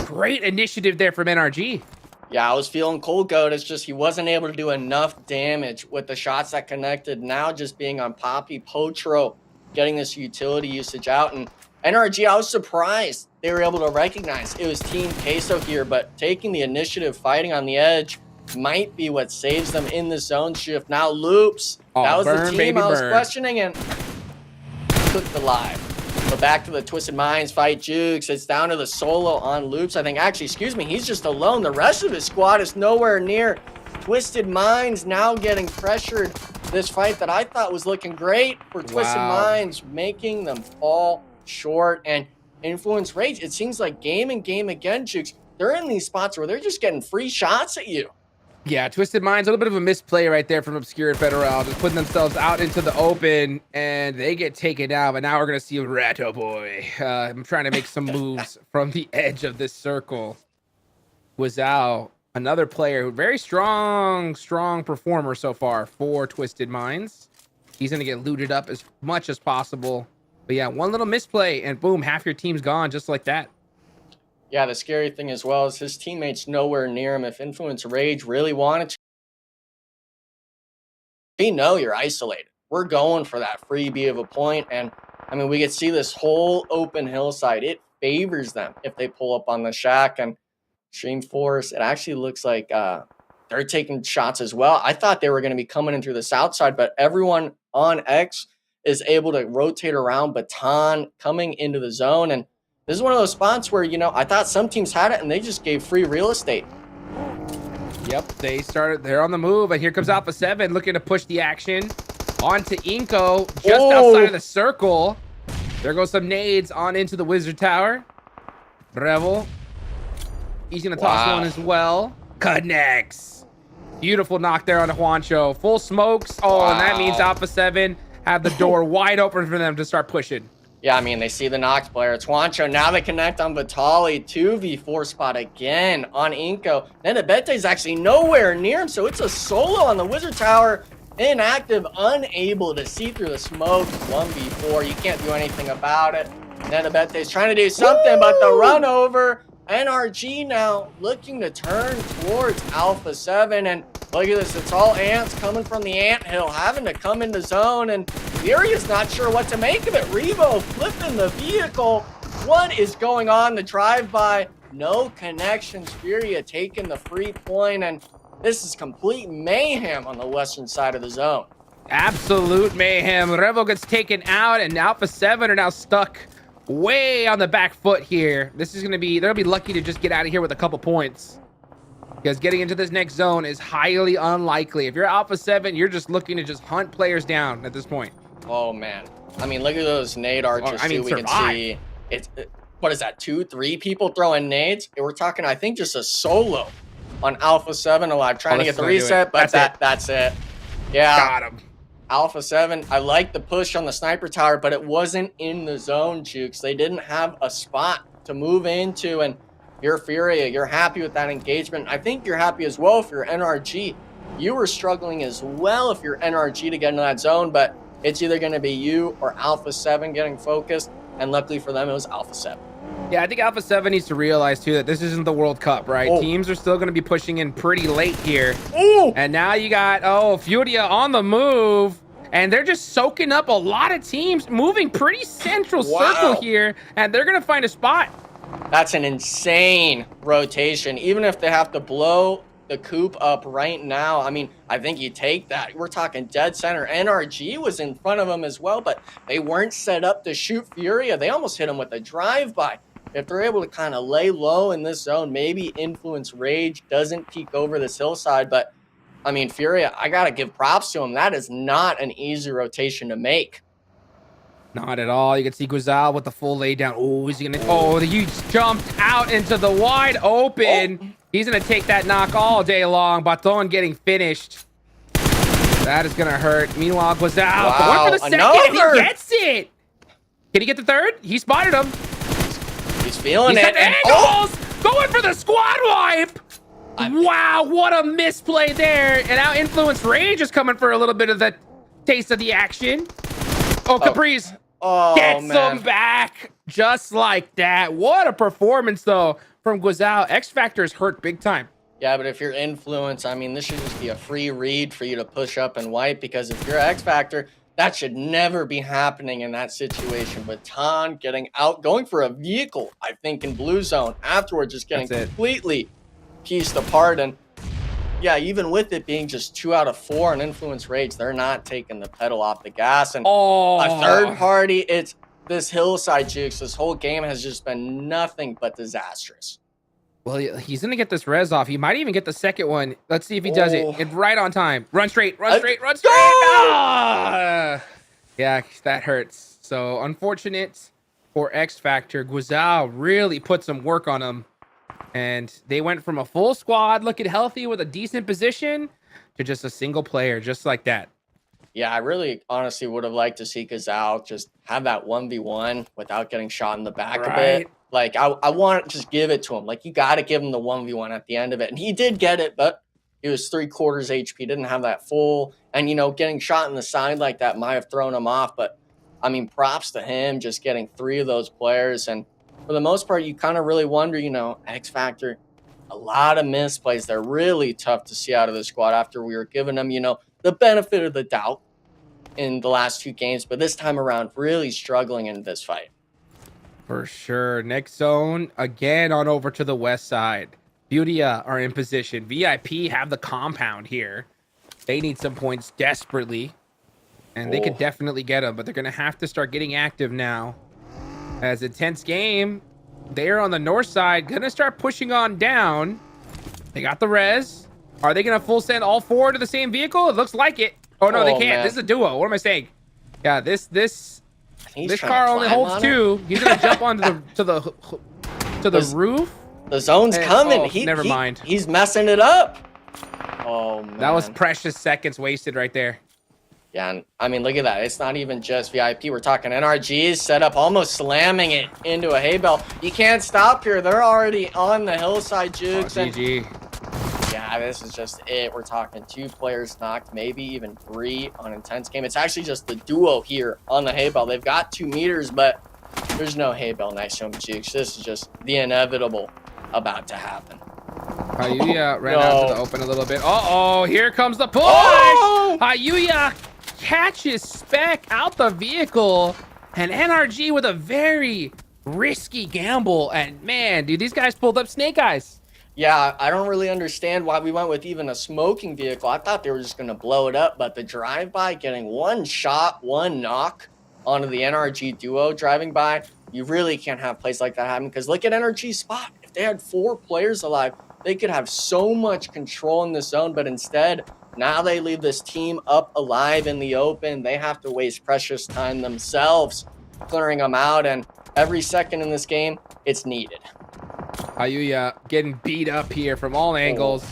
Great initiative there from NRG. Yeah, I was feeling Cold Goat. It's just he wasn't able to do enough damage with the shots that connected. Now just being on Poppy, Potro, getting this utility usage out. And NRG, I was surprised they were able to recognize it was Team Queso here, but taking the initiative, fighting on the edge, might be what saves them in the zone shift. Now Loops, that was the team I was questioning, and cooked alive. But back to the Twisted Minds fight. Jukes, it's down to the solo on Loops. I think, actually, excuse me, he's just alone. The rest of his squad is nowhere near. Twisted Minds now getting pressured. This fight that I thought was looking great for Twisted Minds, making them fall short. And Influence Rage, it seems like game and game again, Jukes, they're in these spots where they're just getting free shots at you. Yeah, Twisted Minds, a little bit of a misplay right there from Obscure and Federal, just putting themselves out into the open, and they get taken down. But now we're going to see Ratto Boy. I'm trying to make some moves from the edge of this circle. Wazao, another player, very strong performer so far for Twisted Minds. He's going to get looted up as much as possible. But yeah, one little misplay, and boom, half your team's gone just like that. Yeah, the scary thing as well is his teammates nowhere near him. If Influence Rage really wanted to, we know you're isolated. We're going for that freebie of a point. And I mean, we could see this whole open hillside. It favors them if they pull up on the shack. And Stream Force, it actually looks like they're taking shots as well. I thought they were going to be coming in through the south side, but everyone on X is able to rotate around. Baton coming into the zone. And this is one of those spots where, you know, I thought some teams had it and they just gave free real estate. Yep, they're on the move, and here comes Alpha7 looking to push the action onto Inco just outside of the circle. There goes some nades on into the Wizard Tower. Revel, he's gonna toss one as well. Connects. Beautiful knock there on the Juancho. Full smokes. And that means Alpha7 have the door wide open for them to start pushing. Yeah, I mean, they see the Nox player. It's Juancho. Now they connect on Vitali. 2v4 spot again on Inco. Then Abete's actually nowhere near him, so it's a solo on the Wizard Tower. Inactive, unable to see through the smoke. 1v4. You can't do anything about it. Then Abete's trying to do something, but the run over. NRG now looking to turn towards Alpha7, and look at this, it's all ants coming from the anthill, having to come into zone, and Furia's not sure what to make of it. Revo flipping the vehicle. What is going on? The drive-by, no connections. Furia taking the free point, and this is complete mayhem on the western side of the zone. Absolute mayhem. Revo gets taken out, and Alpha7 are now stuck way on the back foot here. This is going to be, they'll be lucky to just get out of here with a couple points, because getting into this next zone is highly unlikely. If you're Alpha7, you're just looking to just hunt players down at this point. Oh man, I mean, look at those nade archers too. We can see it's what is that, 2-3 people throwing nades? We're talking, I think, just a solo on Alpha7 alive, trying to get the reset, but that's it. Yeah, got him. Alpha7, I like the push on the sniper tower, but it wasn't in the zone, Jukes. They didn't have a spot to move into, and you're Furia. You're happy with that engagement. I think you're happy as well if you're NRG. You were struggling as well if you're NRG to get into that zone, but it's either going to be you or Alpha7 getting focused, and luckily for them, it was Alpha7. Yeah, I think Alpha7 needs to realize, too, that this isn't the World Cup, right? Teams are still going to be pushing in pretty late here. And now you got, Furia on the move, and they're just soaking up a lot of teams, moving pretty central circle here, and they're going to find a spot. That's an insane rotation. Even if they have to blow the coop up right now, I mean, I think you take that. We're talking dead center. NRG was in front of them as well, but they weren't set up to shoot Furia. They almost hit him with a drive-by. If they're able to kind of lay low in this zone, maybe Influence Rage doesn't peek over this hillside. But, I mean, Furia, I got to give props to him. That is not an easy rotation to make. Not at all. You can see Guizal with the full laydown. Oh, he's going to... he jumped out into the wide open. He's going to take that knock all day long. Baton getting finished. That is going to hurt. Meanwhile, Guizal going for the second, and he gets it. Can he get the third? He spotted him. He's feeling it. Angles! Going for the squad wipe! Wow, what a misplay there. And now Influence Rage is coming for a little bit of the taste of the action. Caprice. Oh, Gets man. them back just like that. What a performance, though, from Guizao. X Factor is hurt big time. Yeah, but if you're Influence, I mean, this should just be a free read for you to push up and wipe, because if you're X Factor, that should never be happening in that situation. But Tan getting out, going for a vehicle, I think, in blue zone. Afterwards, just getting completely pieced apart. And yeah, even with it being just 2 out of 4 on Influence Rage, they're not taking the pedal off the gas. And a third party, it's this Hillside Jukes. This whole game has just been nothing but disastrous. Well, he's going to get this res off. He might even get the second one. Let's see if he does it. And right on time. Run straight, run straight, run straight. Ah! Yeah, that hurts. So unfortunate for X Factor. Guizao really put some work on him. And they went from a full squad looking healthy with a decent position to just a single player, just like that. Yeah, I really honestly would have liked to see Guizao just have that 1v1 without getting shot in the back a bit. Like, I want to just give it to him. Like, you got to give him the 1v1 at the end of it. And he did get it, but he was 3/4 HP. Didn't have that full. And, you know, getting shot in the side like that might have thrown him off. But, I mean, props to him just getting 3 of those players. And for the most part, you kind of really wonder, you know, X Factor, a lot of misplays. They're really tough to see out of the squad after we were giving them, you know, the benefit of the doubt in the last 2 games. But this time around, really struggling in this fight. For sure. Next zone, again on over to the west side. Furia are in position. VIP have the compound here. They need some points desperately. And they could definitely get them, but they're going to have to start getting active now. As a tense game, they're on the north side. Going to start pushing on down. They got the res. Are they going to full send all 4 to the same vehicle? It looks like it. Oh, no, they can't. Man. This is a duo. What am I saying? Yeah, this car only holds 2. He's gonna jump onto the roof. The zone's coming. Never mind. He's messing it up. Oh man, that was precious seconds wasted right there. Yeah, and I mean, look at that. It's not even just VIP. We're talking NRGs set up, almost slamming it into a hay bale. You can't stop here. They're already on the Hillside Jukes. GG. Yeah, this is just it. We're talking 2 players knocked, maybe even 3 on intense game. It's actually just the duo here on the hay bale. They've got 2 meters, but there's no hay bale. Nice home Jukes. This is just the inevitable about to happen. Hayuya ran out to the open a little bit. Uh-oh, here comes the push. Hayuya catches Spec out the vehicle, and NRG with a very risky gamble. And man, dude, these guys pulled up snake eyes. Yeah, I don't really understand why we went with even a smoking vehicle. I thought they were just going to blow it up, but the drive-by, getting 1 shot, 1 knock onto the NRG duo driving by, you really can't have plays like that happen, because look at NRG's spot. If they had 4 players alive, they could have so much control in the zone, but instead, now they leave this team up alive in the open. They have to waste precious time themselves clearing them out, and every second in this game, it's needed. Hayuya getting beat up here from all angles.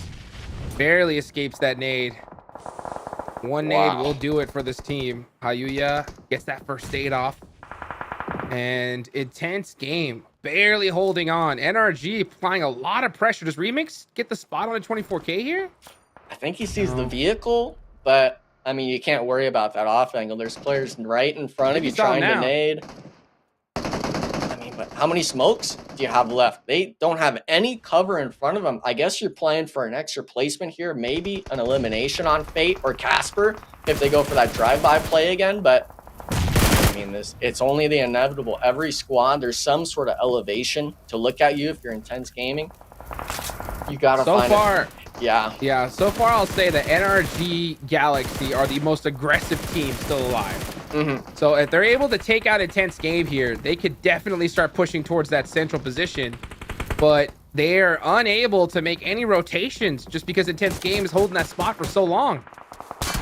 Barely escapes that nade. 1 nade will do it for this team. Hayuya gets that first aid off. And intense game. Barely holding on. NRG applying a lot of pressure. Does Remix get the spot on a 24K here? I think he sees the vehicle, but I mean, you can't worry about that off angle. There's players right in front of you trying to nade. But how many smokes do you have left? They don't have any cover in front of them. I guess you're playing for an extra placement here, maybe an elimination on Fate or Casper if they go for that drive-by play again. But I mean, it's only the inevitable. Every squad, there's some sort of elevation to look at you if you're intense gaming. You gotta find it. Yeah. So far, I'll say that NRG Galaxy are the most aggressive team still alive. So if they're able to take out intense game here, they could definitely start pushing towards that central position. But they're unable to make any rotations just because intense game is holding that spot for so long.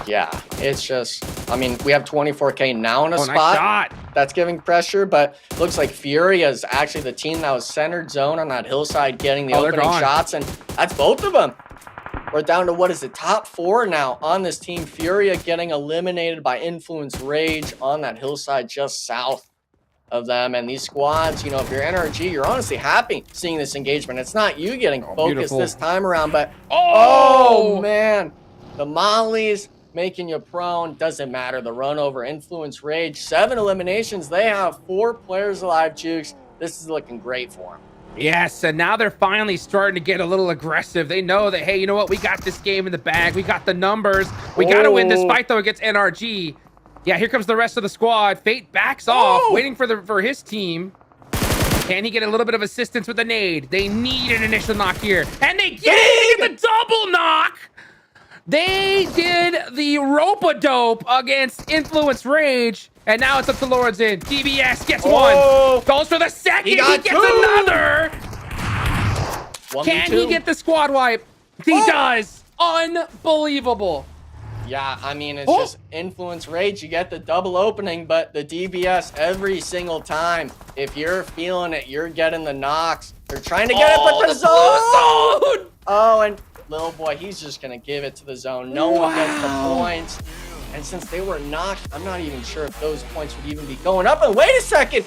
Yeah, it's just, I mean, we have 24K now in a spot. Nice shot. That's giving pressure, but looks like Furia is actually the team that was centered zone on that hillside getting the opening shots, and that's both of them. We're down to, what is it, top 4 now on this team. Furia getting eliminated by Influence Rage on that hillside just south of them. And these squads, you know, if you're NRG, you're honestly happy seeing this engagement. It's not you getting focused this time around, but oh man, the mollies making you prone. Doesn't matter. The run over, influence, rage, 7 eliminations. They have 4 players alive, Jukes. This is looking great for them. Yes, and now they're finally starting to get a little aggressive. They know that, hey, you know what? We got this game in the bag. We got the numbers. We got to win this fight, though, against NRG. Yeah, here comes the rest of the squad. Fate backs off, waiting for his team. Can he get a little bit of assistance with the nade? They need an initial knock here. And they get it! They get the double knock! They did the rope-a-dope against Influence Rage. And now it's up to Lawrence in. DBS gets one. Goes for the second. He gets another. Can he get the squad wipe? He does. Unbelievable. Yeah, I mean, it's just influence rage. You get the double opening, but the DBS every single time. If you're feeling it, you're getting the knocks. They're trying to get it, but the zone. Oh, and little boy, he's just going to give it to the zone. No one gets the points. And since they were knocked, I'm not even sure if those points would even be going up. And wait a second,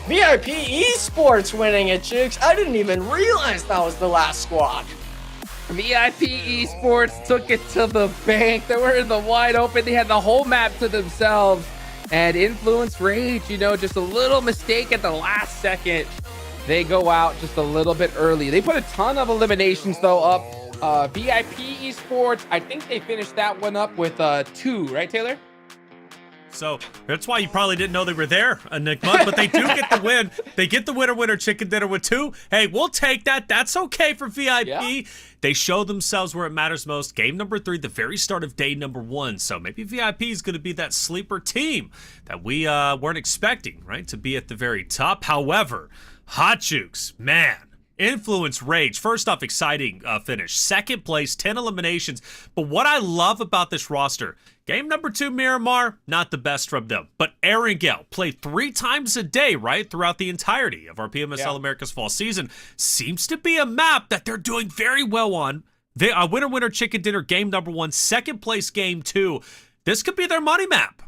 VIP Esports winning it, Jukes. I didn't even realize that was the last squad. VIP Esports took it to the bank. They were in the wide open. They had the whole map to themselves. And Influence Rage, you know, just a little mistake at the last second. They go out just a little bit early. They put a ton of eliminations, though, up. VIP Esports, I think they finished that one up with 2, right, Taylor? So that's why you probably didn't know they were there, Enigma, but they do get the win. They get the winner chicken dinner with 2. Hey, we'll take that. That's okay for VIP. Yeah. They show themselves where it matters most. Game number 3, the very start of day number 1. So maybe VIP is going to be that sleeper team that we weren't expecting, right, to be at the very top. However, Hot Jukes, man. Influence Rage, first off, exciting finish. Second place, 10 eliminations. But what I love about this roster, game number 2, Miramar, not the best from them. But Erangel played 3 times a day, right, throughout the entirety of our PMSL America's fall season. Seems to be a map that they're doing very well on. They winner chicken dinner, game number 1, second place, game 2. This could be their money map.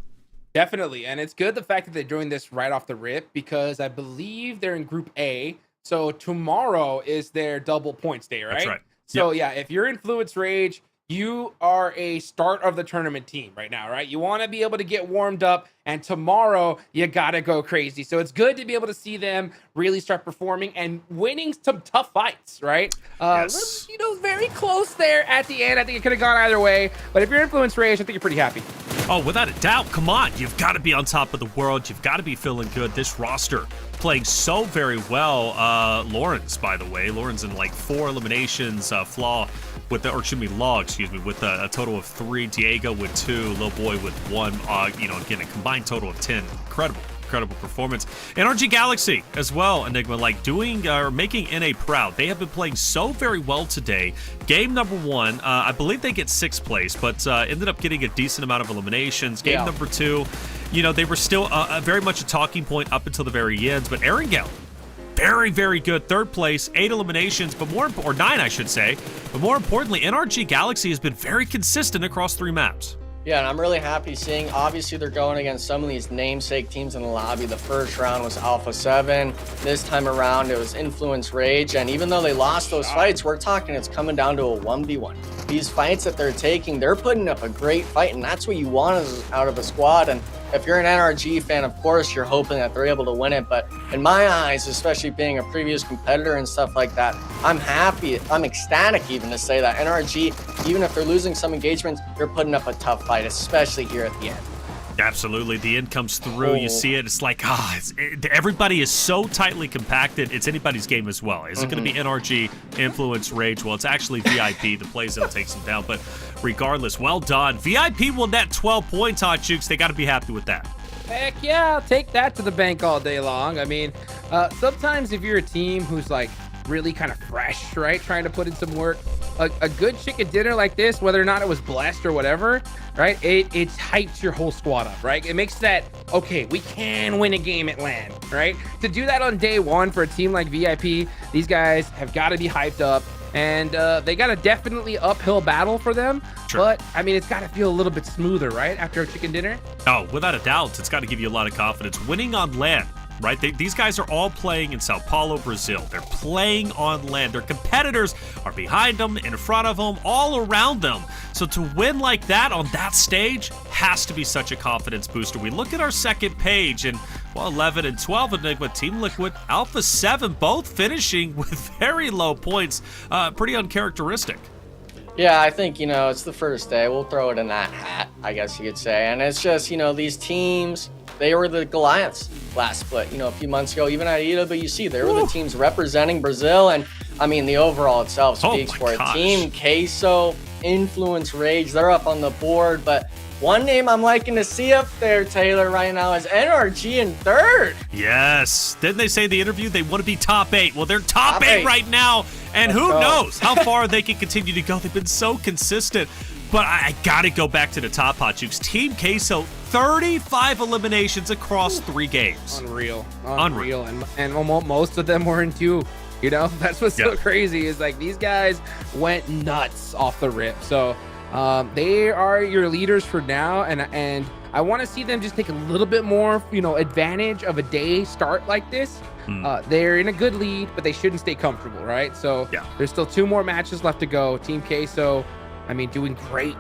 Definitely, and it's good the fact that they're doing this right off the rip because I believe they're in Group A. So tomorrow is their double points day, right? That's right. So yeah, if you're Influence Rage, you are a start of the tournament team right now, right? You want to be able to get warmed up, and tomorrow you gotta go crazy. So it's good to be able to see them really start performing and winning some tough fights, right? Yes. You know, very close there at the end. I think it could have gone either way, but if you're Influence Rage, I think you're pretty happy. Oh, without a doubt. Come on. You've got to be on top of the world. You've got to be feeling good. This roster playing so very well. Lawrence, by the way. Lawrence in like 4 eliminations. Law with a total of 3. Diego with 2. Lil Boy with 1. Again, a combined total of 10. Incredible performance. NRG Galaxy as well, Enigma, like making NA proud. They have been playing so very well today. Game number 1, I believe they get 6th place, but ended up getting a decent amount of eliminations. Game number 2, they were still very much a talking point up until the very end, but Erangel, very, very good. 3rd place, 8 eliminations, but 9, I should say. But more importantly, NRG Galaxy has been very consistent across 3 maps. Yeah, and I'm really happy seeing, obviously they're going against some of these namesake teams in the lobby. The first round was Alpha7. This time around, it was Influence Rage. And even though they lost those fights, we're talking it's coming down to a 1v1. These fights that they're taking, they're putting up a great fight, and that's what you want out of a squad. And if you're an NRG fan, of course, you're hoping that they're able to win it. But in my eyes, especially being a previous competitor and stuff like that, I'm happy. I'm ecstatic even to say that NRG, even if they're losing some engagements, they're putting up a tough fight, especially here at the end. Absolutely. The end comes through. You see it. It's like, everybody is so tightly compacted. It's anybody's game as well. Is it going to be NRG, Influence, Rage? Well, it's actually VIP, the plays that'll take them down. But regardless, well done. VIP will net 12 points, Hot Jukes. They got to be happy with that. Heck yeah, I'll take that to the bank all day long. I mean, sometimes if you're a team who's like really kind of fresh, right, trying to put in some work, a good chicken dinner like this, whether or not it was blessed or whatever, right, it hypes your whole squad up, right? It makes that, okay, we can win a game at LAN, right? To do that on day 1 for a team like VIP, these guys have got to be hyped up, and they got a definitely uphill battle for them. Sure. But I mean, it's got to feel a little bit smoother, right, after a chicken dinner. Oh, without a doubt, it's got to give you a lot of confidence. Winning on LAN right? These guys are all playing in Sao Paulo, Brazil. They're playing on land. Their competitors are behind them, in front of them, all around them. So to win like that on that stage has to be such a confidence booster. We look at our second page, and well, 11 and 12 Enigma, Team Liquid, Alpha7, both finishing with very low points. Pretty uncharacteristic. Yeah, I think, it's the first day. We'll throw it in that hat, I guess you could say. And it's just, these teams, they were the Goliaths last split, a few months ago, even at EWC. They were the teams representing Brazil. And, I mean, the overall itself speaks for it. Team Queso, Influence Rage, they're up on the board. But one name I'm liking to see up there, Taylor, right now is NRG in third. Yes. Didn't they say in the interview they want to be top 8? Well, they're top 8 right now. And who knows how far they can continue to go. They've been so consistent. But I got to go back to the top hot jukes. Team Queso, 35 eliminations across 3 games. Unreal. And most of them were in 2. That's what's so crazy is like these guys went nuts off the rip. So they are your leaders for now. And I want to see them just take a little bit more, advantage of a day start like this. They're in a good lead, but they shouldn't stay comfortable, right? So there's still 2 more matches left to go. Team Queso, I mean, doing great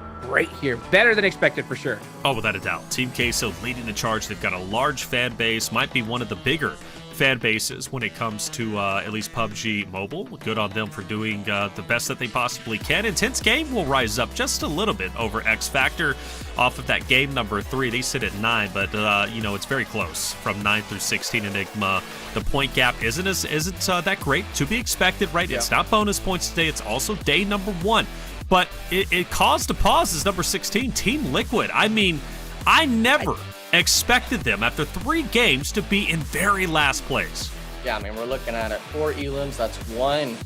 here. Better than expected for sure. Oh, without a doubt. Team Queso leading the charge. They've got a large fan base, might be one of the bigger fan bases when it comes to at least PUBG Mobile. Good on them for doing the best that they possibly can. Intense Game will rise up just a little bit over X Factor off of that game number 3. They sit at 9, but it's very close from 9 through 16. Enigma, the point gap isn't that great, to be expected, right? It's not bonus points today. It's also day number 1. But it caused a pause as number 16, Team Liquid. I mean, I never expected them after 3 games to be in very last place. Yeah, I mean, we're looking at it. 4 elims, that's 1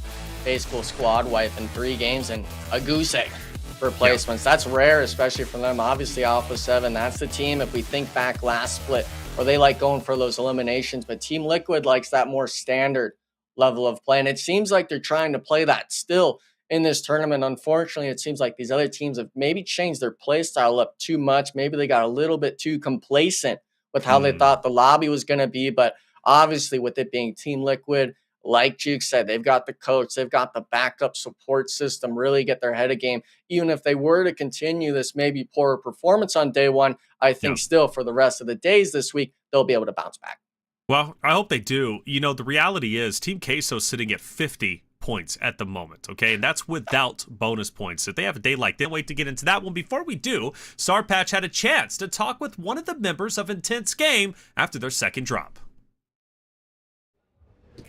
baseball squad wipe in 3 games and a goose egg for placements. That's rare, especially for them. Obviously, Alpha7, that's the team, if we think back last split, where they like going for those eliminations. But Team Liquid likes that more standard level of play. And it seems like they're trying to play that still in this tournament. Unfortunately, it seems like these other teams have maybe changed their play style up too much. Maybe they got a little bit too complacent with how they thought the lobby was going to be. But obviously, with it being Team Liquid, like Juke said, they've got the coach, they've got the backup support system, really get their head of game. Even if they were to continue this maybe poorer performance on day 1, I think still for the rest of the days this week, they'll be able to bounce back. Well, I hope they do. The reality is Team Queso sitting at 50 points at the moment, okay? And that's without bonus points. If they have a day like, can't wait to get into that one. Before we do, Starpatch had a chance to talk with one of the members of Intense Game after their second drop.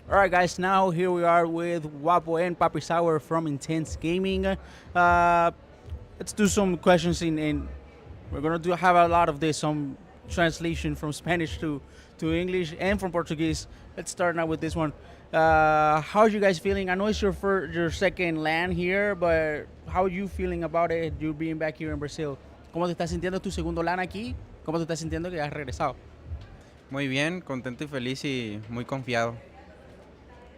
All right, guys, now here we are with Wapo and Papi Sour from Intense Gaming. Let's do some questions in we're going to have a lot of this, some translation from Spanish to English and from Portuguese. Let's start now with this one. How are you guys feeling? I know it's your second LAN here, but how are you feeling about it, you being back here in Brazil? ¿Cómo te estás sintiendo tu segundo LAN aquí? ¿Cómo te estás sintiendo que has regresado? Muy bien, contento y feliz y muy confiado.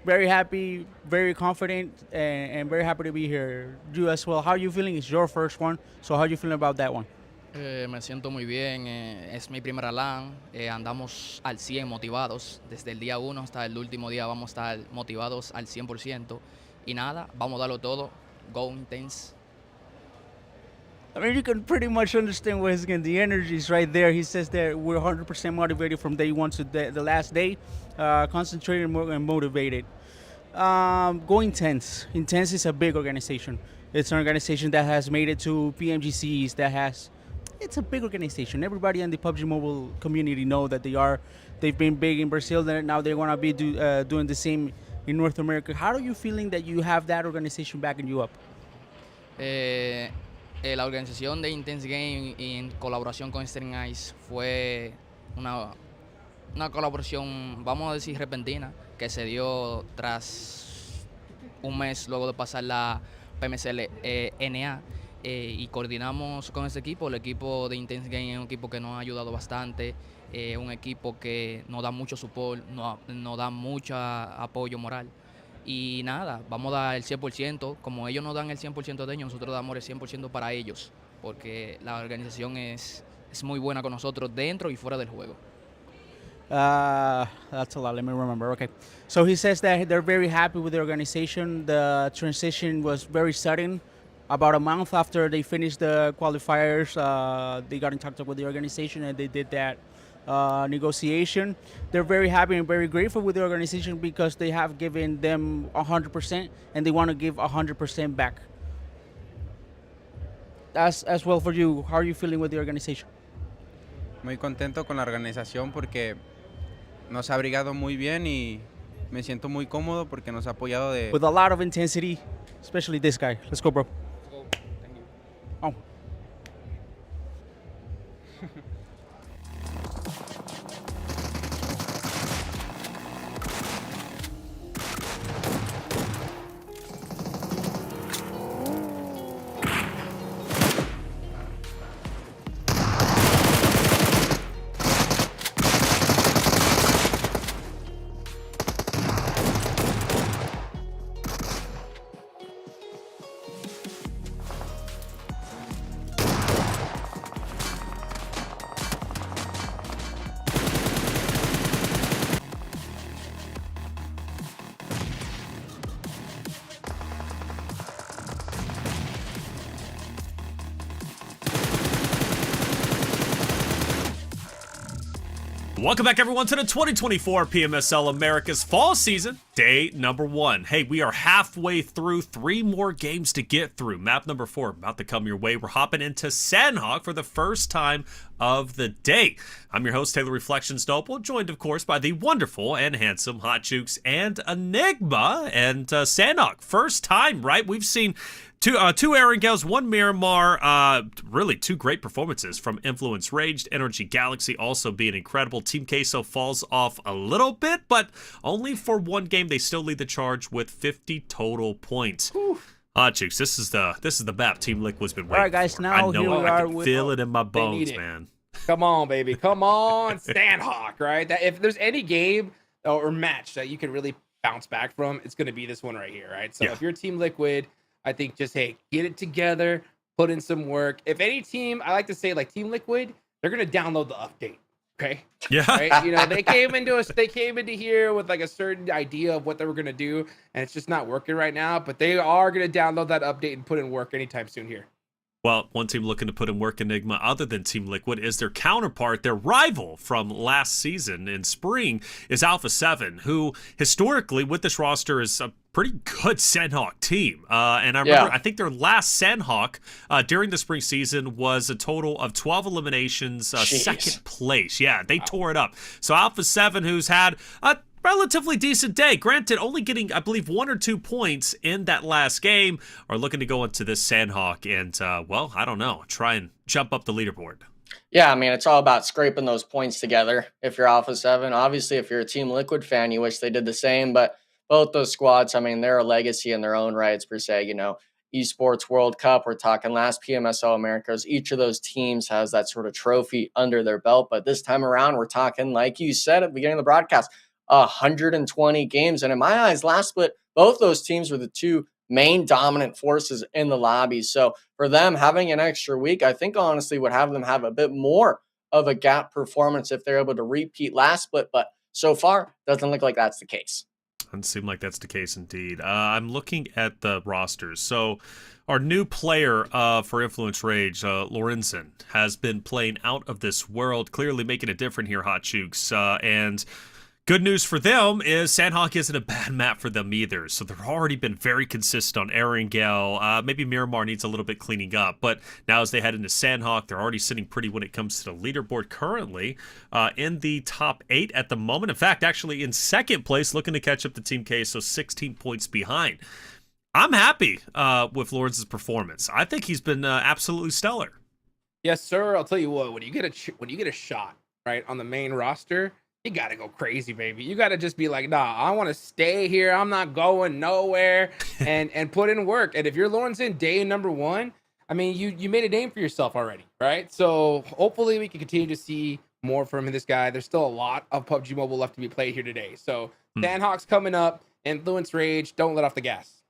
Very happy, very confident, and very happy to be here. You as well. How are you feeling? It's your first one, so how are you feeling about that one? Me siento muy bien, es mi primera LAN, andamos al 100 motivados, desde el día 1 hasta el último día vamos a estar motivados al 100% y nada, vamos a darlo todo, go intense. I mean, you can pretty much understand what he's getting. The energy is right there. He says that we're 100% motivated from day 1 to the last day, concentrated and motivated. Go intense. Intense is a big organization. It's an organization that has made it to PMGCs, it's a big organization. Everybody in the PUBG Mobile community know that they've been big in Brazil, and now they're going to be doing the same in North America. How are you feeling that you have that organization backing you up? La organización de Intense Game en colaboración con String Ice fue una colaboración, vamos a decir, repentina, que se dio tras un mes luego de pasar la PMSL NA. Y coordinamos con ese equipo. El equipo de Intense Game es un equipo que nos ha ayudado bastante, un equipo que nos da mucho support, nos da mucho apoyo moral. Y nada, vamos a dar el 100%, como ellos nos dan el 100% de ellos, nosotros damos el 100% para ellos, porque la organización es muy buena con nosotros dentro y fuera del juego. That's a lot. Let me remember. Okay. So he says that they're very happy with the organization. The transition was very sudden. About a month after they finished the qualifiers, they got in touch with the organization and they did that negotiation. They're very happy and very grateful with the organization because they have given them 100% and they want to give 100% back. As well for you, how are you feeling with the organization? Muy contento con la organización porque nos ha abrigado muy bien y me siento muy cómodo porque nos ha apoyado de... With a lot of intensity, especially this guy. Let's go, bro. Oh. Welcome back, everyone, to the 2024 PMSL America's Fall Season, day number 1. Hey, we are halfway through, 3 more games to get through. Map number 4 about to come your way. We're hopping into Sandhawk for the first time of the day. I'm your host, Taylor Reflections Noble, joined, of course, by the wonderful and handsome Hot Jukes and Enigma. And Sandhawk, first time, right? We've seen two Erangels, one Miramar, really 2 great performances from Influence Raged, Energy Galaxy also being incredible. Team Queso falls off a little bit, but only for 1 game. They still lead the charge with 50 total points. Jukes, this is the map Team Liquid's been waiting All right, guys, for. now I know here we I are can with, feel it in my need bones, it. man. Come on, baby. Come on, Sandhawk, right? That if there's any game or match that you can really bounce back from, it's going to be this one right here, right? So Yeah. if you're Team Liquid, I think just, hey, get it together, put in some work. If any team, I like to say like Team Liquid, they're going to download the update, okay? Yeah. Right? You know, they came into here with like a certain idea of what they were going to do, and it's just not working right now, but they are going to download that update and put in work anytime soon here. Well, one team looking to put in work, Enigma, other than Team Liquid, is their counterpart, their rival from last season in spring, is Alpha7, who historically with this roster is a pretty good Sandhawk team. And I remember, I think their last Sandhawk during the spring season was a total of 12 eliminations, second place. Yeah, they tore it up. So Alpha7, who's had a relatively decent day. Granted, only getting, I believe, 1 or 2 points in that last game, are looking to go into this Sandhawk and, well, I don't know, try and jump up the leaderboard. Yeah, I mean, it's all about scraping those points together if you're Alpha7. Obviously, if you're a Team Liquid fan, you wish they did the same, but both those squads, I mean, they're a legacy in their own rights, per se. You know, Esports World Cup, we're talking last PMSL Americas. Each of those teams has that sort of trophy under their belt, but this time around, we're talking, like you said at the beginning of the broadcast, 120 games. And in my eyes, last split, both those teams were the 2 main dominant forces in the lobby. So for them, having an extra week, I think honestly would have them have a bit more of a gap performance if they're able to repeat last split. But so far, doesn't look like that's the case. Doesn't seem like that's the case indeed. I'm looking at the rosters. So our new player for Influence Rage, Lorenzen, has been playing out of this world, clearly making it different here, Hot Chooks. And good news for them is Sandhawk isn't a bad map for them either. So they've already been very consistent on Erangel. Maybe Miramar needs a little bit cleaning up. But now as they head into Sandhawk, they're already sitting pretty when it comes to the leaderboard currently in the top 8 at the moment. In fact, actually in second place, looking to catch up to Team K, so 16 points behind. I'm happy with Lawrence's performance. I think he's been absolutely stellar. Yes, sir. I'll tell you what, when you get a shot right on the main roster, you got to go crazy, baby. You got to just be like, nah, I want to stay here. I'm not going nowhere and put in work. And if you're Lawrence in day number 1, I mean, you made a name for yourself already, right? So hopefully we can continue to see more from this guy. There's still a lot of PUBG Mobile left to be played here today. So Sandhawk's coming up, Influence Rage, don't let off the gas.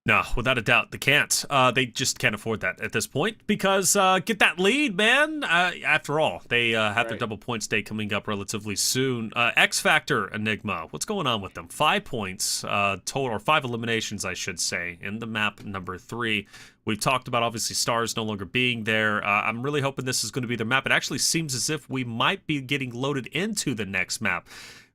No, without a doubt, they can't. They just can't afford that at this point because get that lead, man. After all, they have their double points day coming up relatively soon. X Factor Enigma, what's going on with them? 5 points total, or 5 eliminations, I should say, in the map number 3. We've talked about, obviously, Stars no longer being there. I'm really hoping this is going to be their map. It actually seems as if we might be getting loaded into the next map.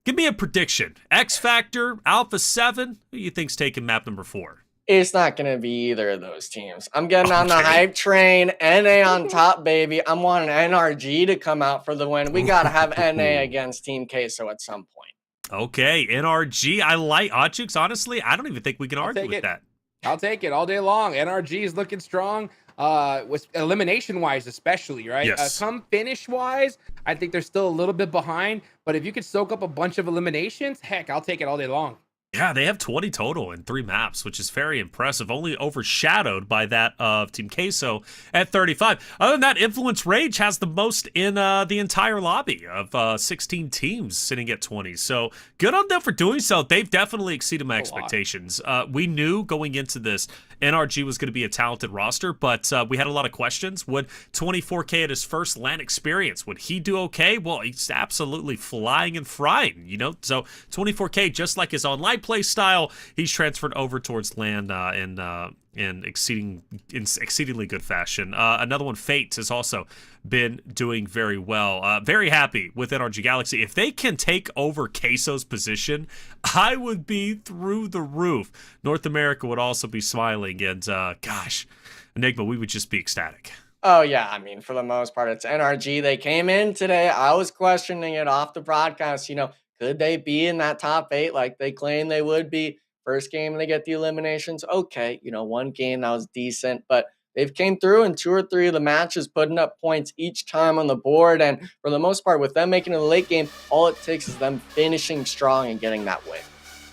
Give me a prediction. X Factor, Alpha7, who do you think's taking map number 4? It's not going to be either of those teams. I'm getting on the hype train. NA on top, baby. I'm wanting NRG to come out for the win. We got to have NA against Team Queso at some point. Okay, NRG. I like Hotchukes. Honestly, I don't even think we can argue with that. I'll take it all day long. NRG is looking strong. With elimination-wise especially, right? Yes. Come finish-wise, I think they're still a little bit behind. But if you could soak up a bunch of eliminations, heck, I'll take it all day long. Yeah, they have 20 total in 3 maps, which is very impressive, only overshadowed by that of Team Queso at 35. Other than that, Influence Rage has the most in the entire lobby of 16 teams sitting at 20. So good on them for doing so. They've definitely exceeded my expectations. We knew going into this NRG was going to be a talented roster, but we had a lot of questions. Would 24K at his first LAN experience, would he do okay? Well, he's absolutely flying and frying, you know? So 24K, just like his online play style, he's transferred over towards LAN in exceedingly good fashion. Another one, Fate, has also been doing very well. Very happy with NRG Galaxy. If they can take over Queso's position, I would be through the roof. North America would also be smiling, and gosh, Enigma, we would just be ecstatic. Oh, yeah. I mean, for the most part, it's NRG. They came in today. I was questioning it off the broadcast. You know, could they be in that top 8 like they claim they would be? First game, they get the eliminations. Okay, you know, one game that was decent, but they've came through in 2 or 3 of the matches, putting up points each time on the board. And for the most part, with them making it a late game, all it takes is them finishing strong and getting that win.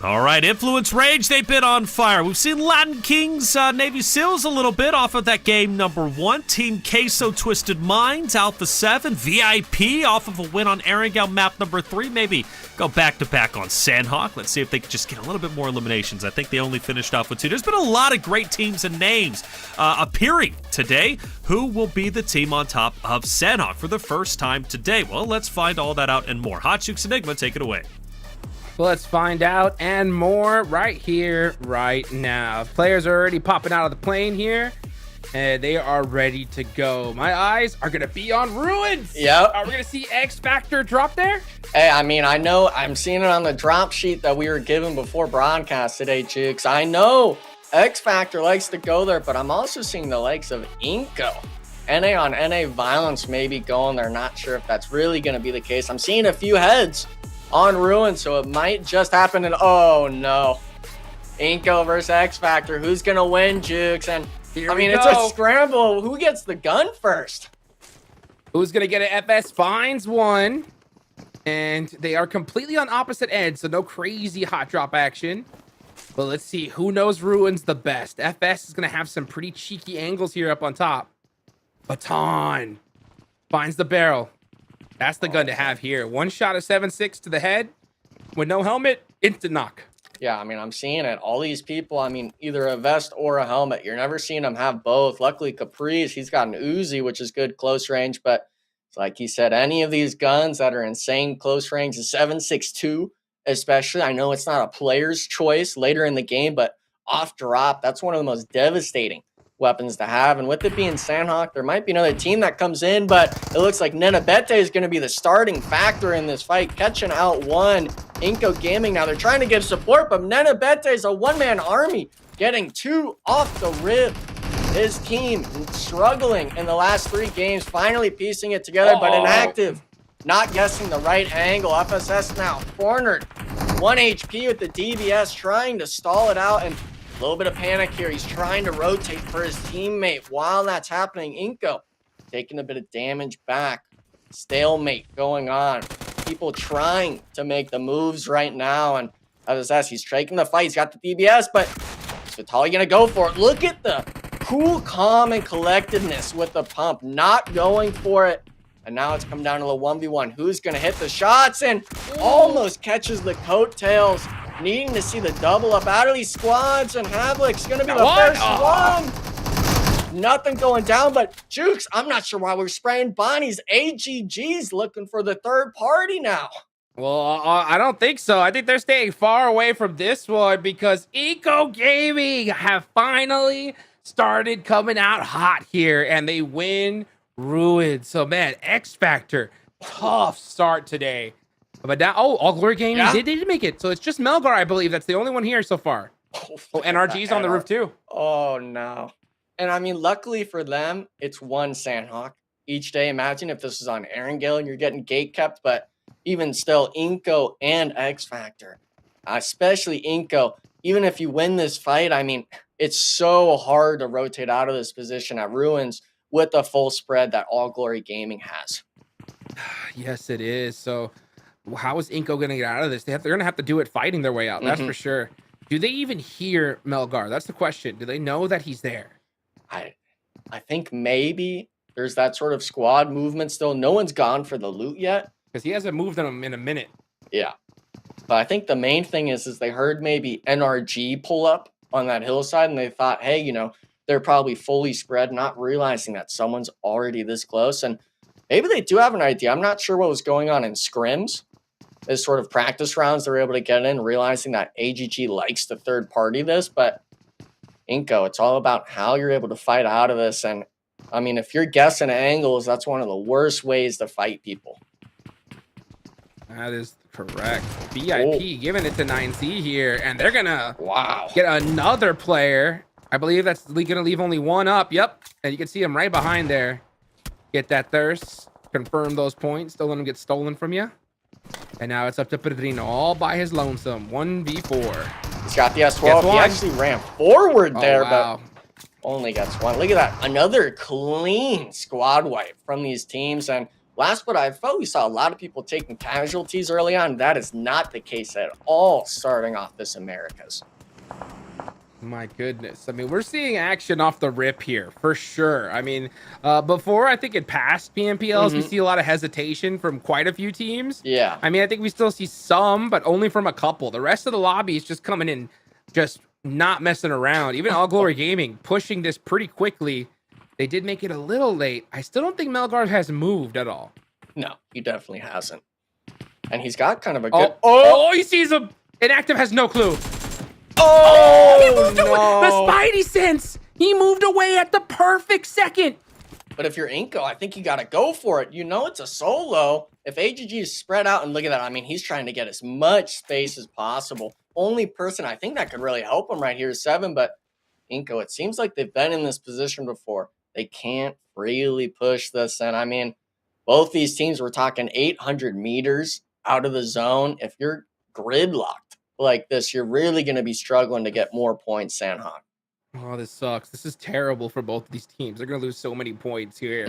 All right, Influence Rage, they've been on fire. We've seen Latin Kings, Navy SEALs a little bit off of that game number 1. Team Queso, Twisted Minds, Alpha7, VIP off of a win on Erangel map number 3. Maybe go back-to-back on Sandhawk. Let's see if they can just get a little bit more eliminations. I think they only finished off with 2. There's been a lot of great teams and names appearing today. Who will be the team on top of Sandhawk for the first time today? Well, let's find all that out and more. Hotchukes Enigma, take it away. Let's find out and more right here, right now. Players are already popping out of the plane here, and they are ready to go. My eyes are going to be on Ruins. Yep. Are we going to see X Factor drop there? Hey, I mean, I know I'm seeing it on the drop sheet that we were given before broadcast today, Jukes. I know X Factor likes to go there, but I'm also seeing the likes of Inco. NA on NA violence maybe going there. Not sure if that's really going to be the case. I'm seeing a few heads on Ruin, so it might just happen. And oh no, Inco versus X Factor. Who's gonna win, Jukes? And I mean, it's a scramble. Who gets the gun first? Who's gonna get it? FS finds one, and they are completely on opposite ends, so no crazy hot drop action. But let's see who knows Ruins the best. FS is gonna have some pretty cheeky angles here up on top. Baton finds the barrel. That's the gun to have here. One shot of 7.6 to the head with no helmet, instant knock. Yeah, I mean, I'm seeing it. All these people, I mean, either a vest or a helmet. You're never seeing them have both. Luckily, Caprice, he's got an Uzi, which is good close range. But like he said, any of these guns that are insane close range, the 7.62 especially. I know it's not a player's choice later in the game, but off drop, that's one of the most devastating weapons to have. And with it being Sandhawk, there might be another team that comes in, but it looks like Nenabete is going to be the starting factor in this fight, catching out one Inco Gaming. Now they're trying to give support, but Nenabete is a one-man army, getting 2 off the rib. His team struggling in the last 3 games, finally piecing it together, but inactive. Not guessing the right angle. FSS now cornered. 1 HP with the DBS, trying to stall it out, and a little bit of panic here. He's trying to rotate for his teammate. While that's happening, Inco taking a bit of damage back. Stalemate going on. People trying to make the moves right now. And FSS, he's taking the fight. He's got the DBS, but is Vitali going to go for it? Look at the cool, calm, and collectedness with the pump. Not going for it. And now it's come down to the 1v1. Who's going to hit the shots? And almost catches the coattails. needing to see the double up out of these squads, and Havlic's gonna be the What? first one. Nothing going down, but Jukes, I'm not sure why we're spraying Bonnie's. AGG's looking for the third party now. Well, I don't think so. I think they're staying far away from this one because Inco Gaming have finally started coming out hot here, and they win Ruin. So, man, X Factor, tough start today. But now, All Glory Gaming, they did make it. So it's just Melgar, I believe. That's the only one here so far. NRG's on the roof, too. Oh, no. And I mean, luckily for them, it's one Sandhawk each day. Imagine if this was on Erangel and you're getting gate kept, but even still, Inco and X Factor, especially Inco, even if you win this fight, I mean, it's so hard to rotate out of this position at Ruins with the full spread that All Glory Gaming has. Yes, it is. So how is Inco going to get out of this? They're going to have to do it fighting their way out. That's for sure. Do they even hear Melgar? That's the question. Do they know that he's there? I think maybe there's that sort of squad movement still. No one's gone for the loot yet. Because he hasn't moved on him in a minute. Yeah. But I think the main thing is they heard maybe NRG pull up on that hillside, and they thought, hey, you know, they're probably fully spread, not realizing that someone's already this close. And maybe they do have an idea. I'm not sure what was going on in scrims. This sort of practice rounds they're able to get in, realizing that AGG likes to third party this. But Inco, it's all about how you're able to fight out of this. And I mean, if you're guessing angles, that's one of the worst ways to fight people. That is correct. VIP giving it to 9Z here, and they're gonna get another player. I believe that's gonna leave only one up. Yep, and you can see him right behind there. Get that thirst, confirm those points. Don't let him get stolen from you. And now it's up to Pedrino all by his lonesome. 1v4. He's got the S12. He actually ran forward there, but only gets one. Look at that. Another clean squad wipe from these teams. And last but I felt we saw a lot of people taking casualties early on. That is not the case at all starting off this Americas. My goodness. I mean, we're seeing action off the rip here for sure. I mean, before I think it passed PMPLs, we see a lot of hesitation from quite a few teams. Yeah. I mean, I think we still see some, but only from a couple. The rest of the lobby is just coming in, just not messing around. Even All Glory Gaming pushing this pretty quickly. They did make it a little late. I still don't think Melgar has moved at all. No, he definitely hasn't. And he's got kind of a good... He sees him. Inactive has no clue. He moved away. The Spidey sense. He moved away at the perfect second. But if you're Inco, I think you got to go for it. You know it's a solo. If AGG is spread out, and look at that. I mean, he's trying to get as much space as possible. Only person I think that could really help him right here is 7. But Inco, it seems like they've been in this position before. They can't really push this. And I mean, both these teams, we're talking 800 meters out of the zone. If you're gridlocked like this, you're really going to be struggling to get more points, Sandhawk. Oh, this sucks. This is terrible for both of these teams. They're going to lose so many points here.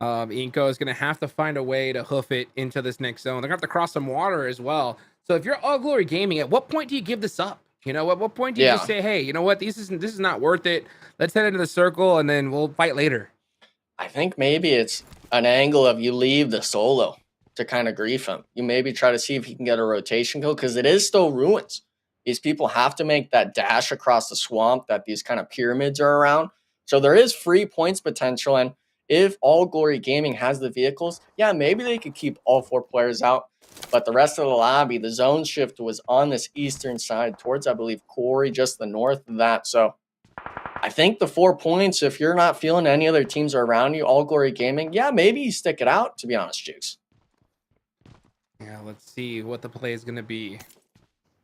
Inco is going to have to find a way to hoof it into this next zone. They're going to have to cross some water as well. So if you're All Glory Gaming, at what point do you give this up? You know, at what point do you just say, hey, you know what? This is not worth it. Let's head into the circle and then we'll fight later. I think maybe it's an angle of you leave the solo to kind of grief him. You maybe try to see if he can get a rotation kill because it is still Ruins. These people have to make that dash across the swamp that these kind of pyramids are around. So there is free points potential. And if All Glory Gaming has the vehicles, yeah, maybe they could keep all 4 players out. But the rest of the lobby, the zone shift was on this eastern side towards, I believe, Quarry, just the north of that. So I think the 4 points, if you're not feeling any other teams are around you, All Glory Gaming, yeah, maybe you stick it out, to be honest, Jukes. Yeah, let's see what the play is going to be.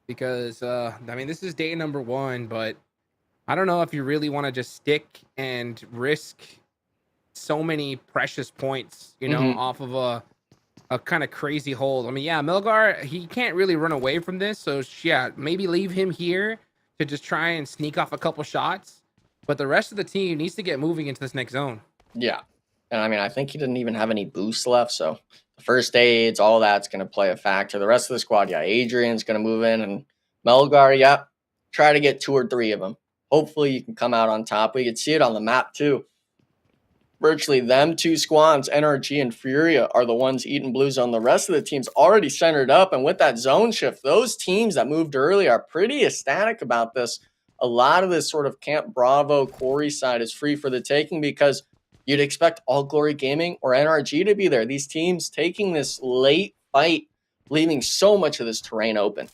Because, I mean, this is day number 1, but I don't know if you really want to just stick and risk so many precious points, you know, off of a kind of crazy hold. I mean, yeah, Melgar, he can't really run away from this. So, yeah, maybe leave him here to just try and sneak off a couple shots. But the rest of the team needs to get moving into this next zone. Yeah. And, I mean, I think he didn't even have any boosts left, so the first aids, all that's going to play a factor. The rest of the squad, yeah, Adrian's going to move in, and Melgar, yeah, try to get 2 or 3 of them. Hopefully you can come out on top. We can see it on the map, too. virtually them two squads, NRG and Furia, are the ones eating blue zone. The rest of the team's already centered up, and with that zone shift, those teams that moved early are pretty ecstatic about this. A lot of this sort of Camp Bravo, Quarry side is free for the taking because you'd expect All Glory Gaming or NRG to be there. These teams taking this late fight, leaving so much of this terrain open.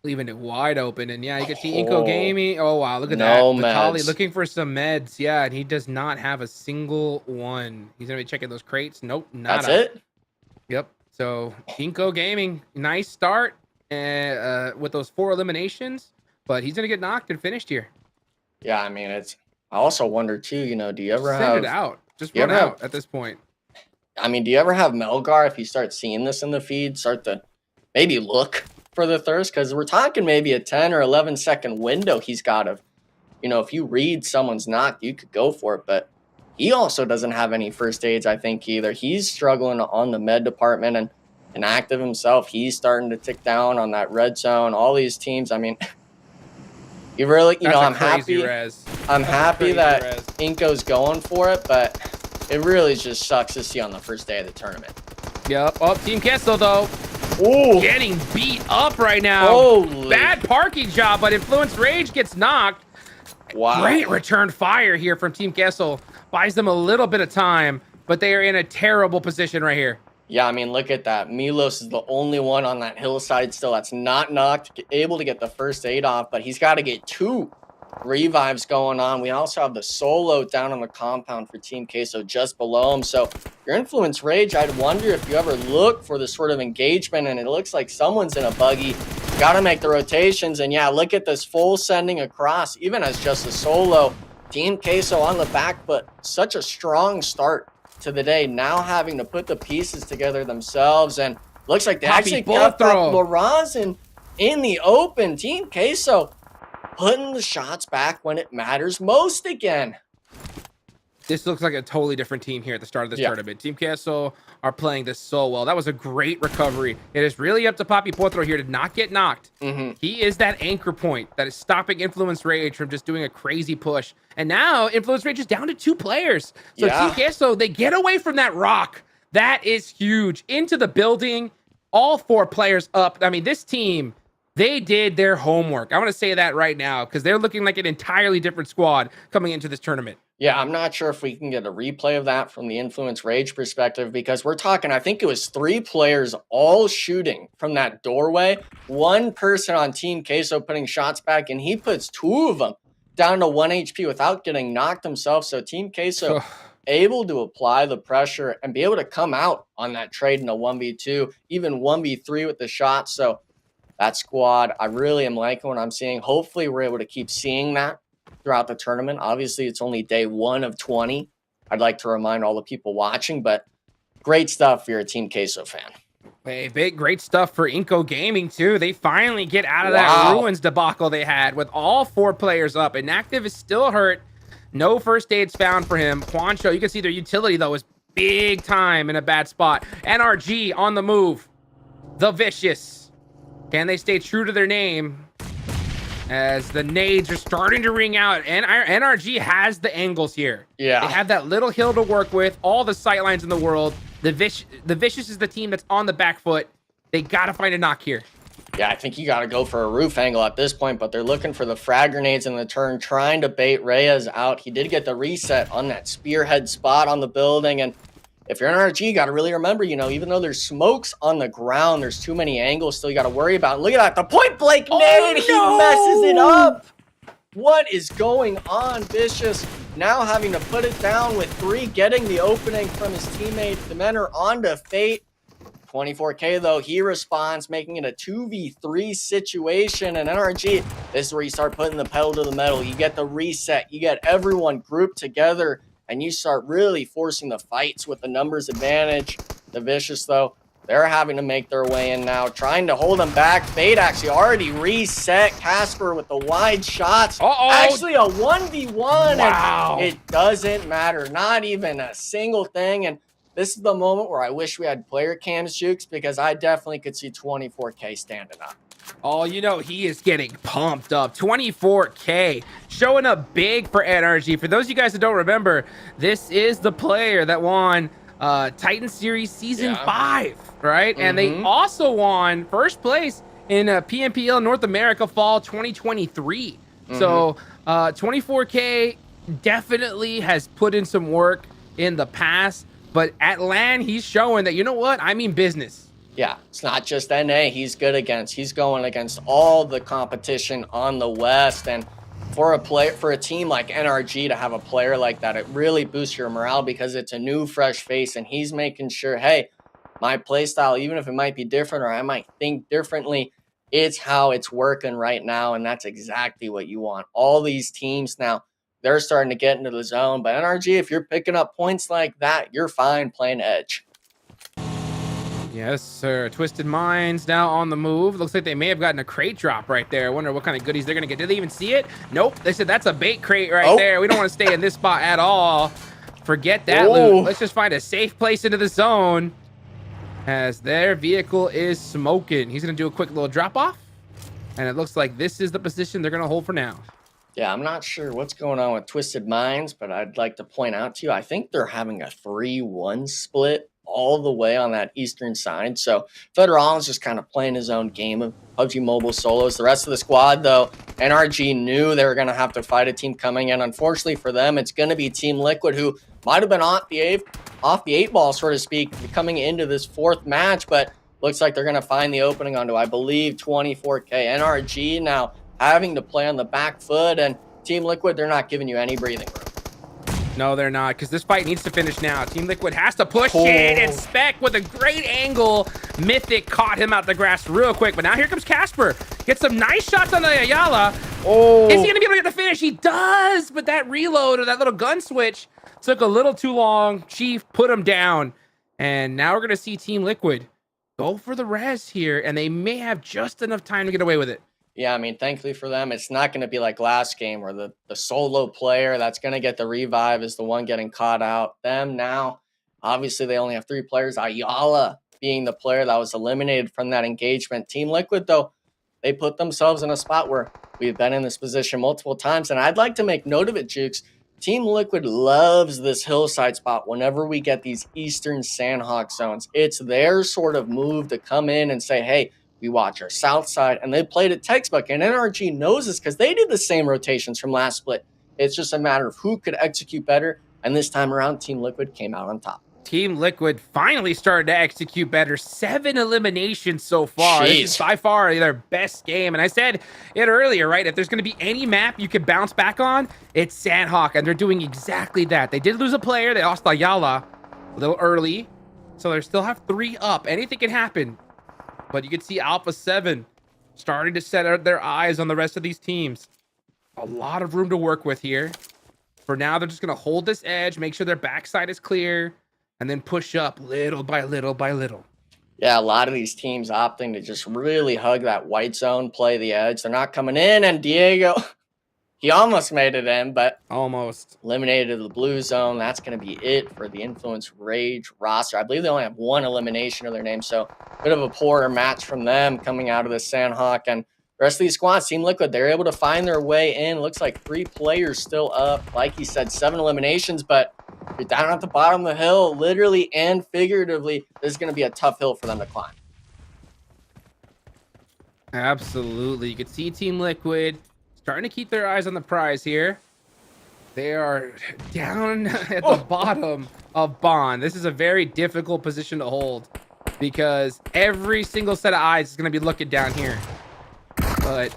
Leaving it wide open. And yeah, you can see Inco Gaming. Oh, wow. Look at no that. Meds. Vitali looking for some meds. Yeah, and he does not have a single one. He's going to be checking those crates. Nope, nada. That's it? Yep. So Inco Gaming, nice start with those 4 eliminations, but he's going to get knocked and finished here. Yeah, I mean, I also wonder too, you know, do you ever Send it out. Just run out at this point. I mean, do you ever have Melgar, if you start seeing this in the feed, start to maybe look for the thirst? Because we're talking maybe a 10 or 11 second window he's got of, you know, if you read someone's knocked, you could go for it. But he also doesn't have any first aids, I think, either. He's struggling on the med department, and Inactive himself, he's starting to tick down on that red zone. All these teams, I mean, you really, you know, I'm happy that Inco's going for it, but it really just sucks to see on the first day of the tournament. Yep. Oh, Team Queso, though. Ooh. Getting beat up right now. Holy. Bad parking job, but Influence Rage gets knocked. Wow. Great return fire here from Team Queso. Buys them a little bit of time, but they are in a terrible position right here. Yeah, I mean, look at that. Milos is the only one on that hillside still that's not knocked, able to get the first aid off, but he's got to get 2 revives going on. We also have the solo down on the compound for Team Queso just below him. So your Influence Rage, I'd wonder if you ever look for this sort of engagement, and it looks like someone's in a buggy. Got to make the rotations, and yeah, look at this full sending across, even as just a solo. Team Queso on the back, but such a strong start to the day, now having to put the pieces together themselves, and looks like they actually kept up Lorazin in the open. Team Queso putting the shots back when it matters most again. This looks like a totally different team here at the start of this tournament. Team Queso are playing this so well. That was a great recovery. It is really up to Papi Potro here to not get knocked. He is that anchor point that is stopping Influence Rage from just doing a crazy push. And now Influence Rage is down to 2 players. So Team Queso, they get away from that rock. That is huge. Into the building, all 4 players up. I mean, this team, they did their homework. I want to say that right now because they're looking like an entirely different squad coming into this tournament. Yeah, I'm not sure if we can get a replay of that from the Influence Rage perspective, because we're talking, I think it was 3 players all shooting from that doorway. 1 person on Team Queso putting shots back, and he puts 2 of them down to 1 HP without getting knocked himself. So Team Queso able to apply the pressure and be able to come out on that trade in a 1v2, even 1v3 with the shots. So that squad, I really am liking what I'm seeing. Hopefully we're able to keep seeing that throughout the tournament. Obviously, it's only day 1 of 20. I'd like to remind all the people watching, but great stuff if you're a Team Queso fan. Hey, great stuff for Inco Gaming, too. They finally get out of that Ruins debacle they had with all 4 players up. Inactive is still hurt. No first aids found for him. Juancho, you can see their utility, though, is big time in a bad spot. NRG on the move. The Vicious. Can they stay true to their name? As the nades are starting to ring out, and NRG has the angles here. Yeah. They have that little hill to work with, all the sight lines in the world. The Vicious is the team that's on the back foot. They got to find a knock here. Yeah, I think you got to go for a roof angle at this point, but they're looking for the frag grenades in the turn, trying to bait Reyes out. He did get the reset on that spearhead spot on the building, and if you're an NRG, you got to really remember, you know, even though there's smokes on the ground, there's too many angles still you got to worry about. Look at that, the point blank nade, he messes it up. What is going on? Vicious now having to put it down with 3, getting the opening from his teammate. The men are on to Fate. 24K though, he responds, making it a 2v3 situation. And NRG, this is where you start putting the pedal to the metal. You get the reset, you get everyone grouped together, and you start really forcing the fights with the numbers advantage. The Vicious, though, they're having to make their way in now, trying to hold them back. Fate actually already reset Casper with the wide shots. Actually a 1v1. Wow. And it doesn't matter. Not even a single thing. And this is the moment where I wish we had player cams, Jukes, because I definitely could see 24K standing up. Oh, you know, he is getting pumped up. 24K, showing up big for NRG. For those of you guys that don't remember, this is the player that won Titan Series Season 5, right? And they also won first place in PMPL North America Fall 2023. So 24K definitely has put in some work in the past, but at LAN, he's showing that, you know what? I mean business. Yeah, it's not just NA he's good against. He's going against all the competition on the West. And for a team like NRG to have a player like that, it really boosts your morale because it's a new, fresh face. And he's making sure, hey, my play style, even if it might be different or I might think differently, it's how it's working right now. And that's exactly what you want. All these teams now, they're starting to get into the zone. But NRG, if you're picking up points like that, you're fine playing edge. Yes, sir. Twisted Minds now on the move. Looks like they may have gotten a crate drop right there. I wonder what kind of goodies they're going to get. Did they even see it? Nope. They said that's a bait crate right there. We don't want to stay in this spot at all. Forget that loot. Let's just find a safe place into the zone as their vehicle is smoking. He's going to do a quick little drop off. And it looks like this is the position they're going to hold for now. Yeah, I'm not sure what's going on with Twisted Minds, but I'd like to point out to you, I think they're having a 3-1 split all the way on that eastern side. So Federal is just kind of playing his own game of PUBG Mobile solos. The rest of the squad, though, NRG knew they were going to have to fight a team coming in. Unfortunately for them, it's going to be Team Liquid, who might have been off the eight ball, so to speak, coming into this fourth match, but looks like they're going to find the opening onto, I believe, 24K. NRG now having to play on the back foot, and Team Liquid, they're not giving you any breathing room. No, they're not, because this fight needs to finish now. Team Liquid has to push it, and Spec with a great angle. Mythic caught him out the grass real quick, but now here comes Casper. Gets some nice shots on the Ayala. Is he going to be able to get the finish? He does, but that reload or that little gun switch took a little too long. Chief put him down, and now we're going to see Team Liquid go for the res here, and they may have just enough time to get away with it. Yeah, I mean, thankfully for them, it's not going to be like last game where the solo player that's going to get the revive is the one getting caught out. Them now, obviously, they only have 3 players. Ayala being the player that was eliminated from that engagement. Team Liquid, though, they put themselves in a spot where we've been in this position multiple times. And I'd like to make note of it, Jukes. Team Liquid loves this hillside spot whenever we get these eastern Sandhawk zones. It's their sort of move to come in and say, hey, we watch our south side, and they played it textbook. And NRG knows this because they did the same rotations from last split. It's just a matter of who could execute better. And this time around, Team Liquid came out on top. Team Liquid finally started to execute better. 7 eliminations so far. Jeez. This is by far their best game. And I said it earlier, right? If there's going to be any map you can bounce back on, it's Sandhawk. And they're doing exactly that. They did lose a player. They lost Ayala a little early. So they still have 3 up. Anything can happen. But you can see Alpha7 starting to set their eyes on the rest of these teams. A lot of room to work with here. For now, they're just going to hold this edge, make sure their backside is clear, and then push up little by little by little. Yeah, a lot of these teams opting to just really hug that white zone, play the edge. They're not coming in, and Diego, he almost made it in, but almost eliminated the blue zone. That's going to be it for the Influence Rage roster. I believe they only have 1 elimination of their name, so a bit of a poorer match from them coming out of the Sandhawk. And the rest of these squads, Team Liquid, they're able to find their way in. Looks like 3 players still up. Like he said, 7 eliminations, but you're down at the bottom of the hill, literally and figuratively. This is going to be a tough hill for them to climb. Absolutely. You can see Team Liquid starting to keep their eyes on the prize here. They are down at the bottom of Bond. This is a very difficult position to hold because every single set of eyes is going to be looking down here. But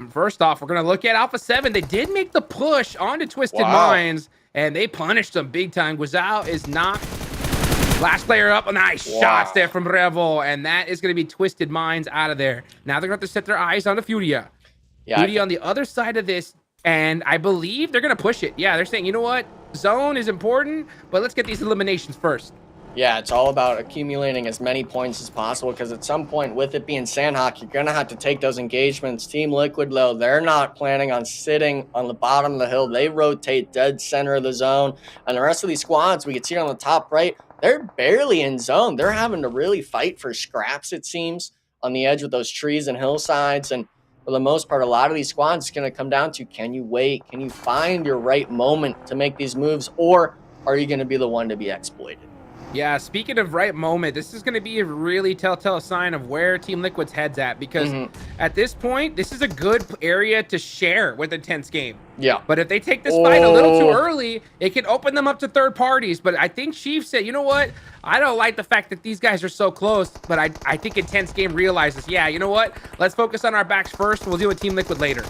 first off, we're going to look at Alpha7. They did make the push onto Twisted Minds, and they punished them big time. Guizao is knocked. Last player up. Nice shots there from Revo, and that is going to be Twisted Minds out of there. Now they're going to have to set their eyes on the Furia. Furia on the other side of this, and I believe they're going to push it. Yeah, they're saying, you know what? Zone is important, but let's get these eliminations first. Yeah, it's all about accumulating as many points as possible because at some point, with it being Sandhawk, you're going to have to take those engagements. Team Liquid, though, they're not planning on sitting on the bottom of the hill. They rotate dead center of the zone. And the rest of these squads, we can see on the top right, they're barely in zone. They're having to really fight for scraps, it seems, on the edge with those trees and hillsides. And for the most part, a lot of these squads is going to come down to, can you wait? Can you find your right moment to make these moves? Or are you going to be the one to be exploited? Yeah, speaking of right moment, this is going to be a really telltale sign of where Team Liquid's head's at, because at this point, this is a good area to share with Intense Game. Yeah. But if they take this fight a little too early, it can open them up to third parties. But I think Chief said, you know what? I don't like the fact that these guys are so close, but I think Intense Game realizes, yeah, you know what? Let's focus on our backs first. We'll deal with Team Liquid later.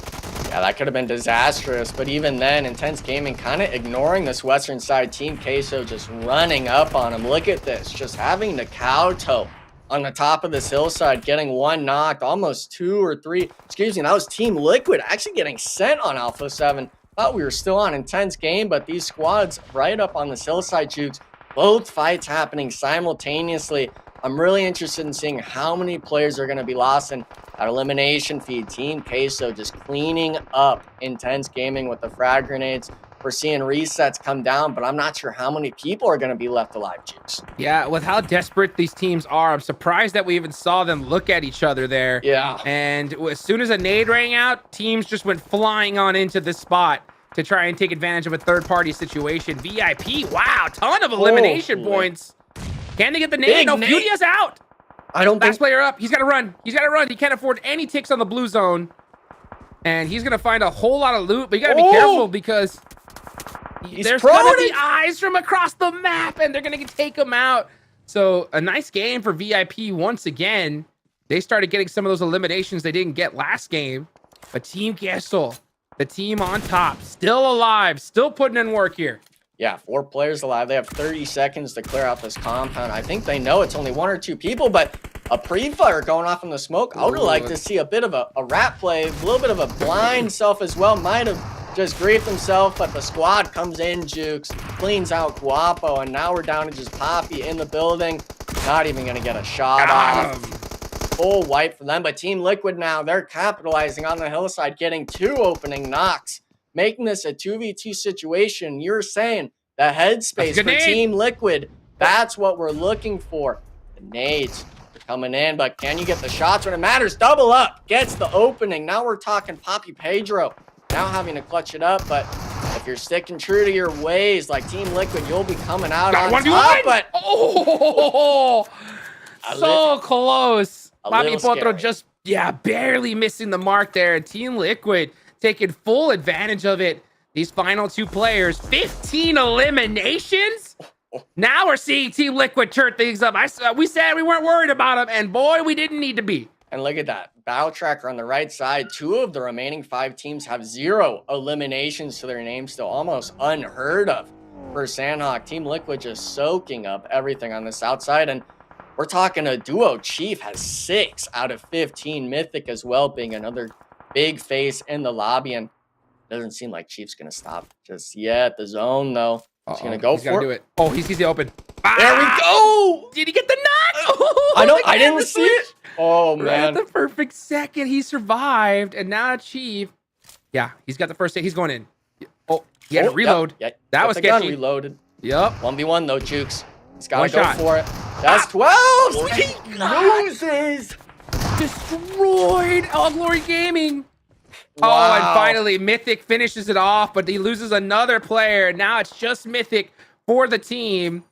Yeah, that could have been disastrous, but even then, Intense Gaming kind of ignoring this western side team. Queso just running up on him. Look at this, just having the cow toe on the top of this hillside, getting one knocked, almost 2 or 3. Excuse me, that was Team Liquid actually getting sent on Alpha7. Thought we were still on Intense Game, but these squads right up on this hillside, Jukes, both fights happening simultaneously. I'm really interested in seeing how many players are going to be lost in that elimination feed. Team Queso just cleaning up Intense Gaming with the frag grenades. We're seeing resets come down, but I'm not sure how many people are going to be left alive, Jukes. Yeah, with how desperate these teams are, I'm surprised that we even saw them look at each other there. Yeah. And as soon as a nade rang out, teams just went flying on into this spot to try and take advantage of a third-party situation. VIP, wow, ton of elimination points. Can they get the nade? No, Furia's out. I don't Last player up. He's got to run. He's got to run. He can't afford any ticks on the blue zone. And he's going to find a whole lot of loot. But you got to be careful because there's going to be eyes from across the map, and they're going to take him out. So a nice game for VIP once again. They started getting some of those eliminations they didn't get last game. But Team Queso, the team on top, still alive, still putting in work here. Yeah, 4 players alive. They have 30 seconds to clear out this compound. I think they know it's only 1 or 2 people, but a pre-fire going off in the smoke. I would have liked to see a bit of a rat play, a little bit of a blind self as well. Might have just griefed himself, but the squad comes in, Jukes, cleans out Guapo, and now we're down to just Poppy in the building. Not even going to get a shot off. Full wipe for them, but Team Liquid now, they're capitalizing on the hillside, getting 2 opening knocks, making this a 2v2 situation. You're saying the headspace for Team Liquid, that's what we're looking for. The nades are coming in, but can you get the shots when it matters? Double up, gets the opening. Now we're talking Poppy Pedro, now having to clutch it up, but if you're sticking true to your ways like Team Liquid, you'll be coming out on top, but so close. Poppy Potro just, barely missing the mark there. Team Liquid taking full advantage of it. These final 2 players, 15 eliminations. Now we're seeing Team Liquid turn things up. We said we weren't worried about them, and boy, we didn't need to be. And look at that. Battle tracker on the right side. 2 of the remaining 5 teams have 0 eliminations to their name still. Almost unheard of for Sandhawk. Team Liquid just soaking up everything on this outside. And we're talking a duo. Chief has 6 out of 15. Mythic as well, being another big face in the lobby. And doesn't seem like Chief's going to stop just yet. The zone, though. He's going to go for it. Oh, he sees the open. There we go. Did he get the knock? I didn't see it. Oh, man. Right at the perfect second, he survived. And now Chief, he's got the first hit. He's going in. Oh, he had to reload. Yep. That was sketchy. Reloaded. Yep. 1v1, though, Jukes. He's got to go for it. That's 12. He loses. Destroyed All Glory Gaming. Wow. Oh, and finally, Mythic finishes it off, but he loses another player. Now it's just Mythic for the team.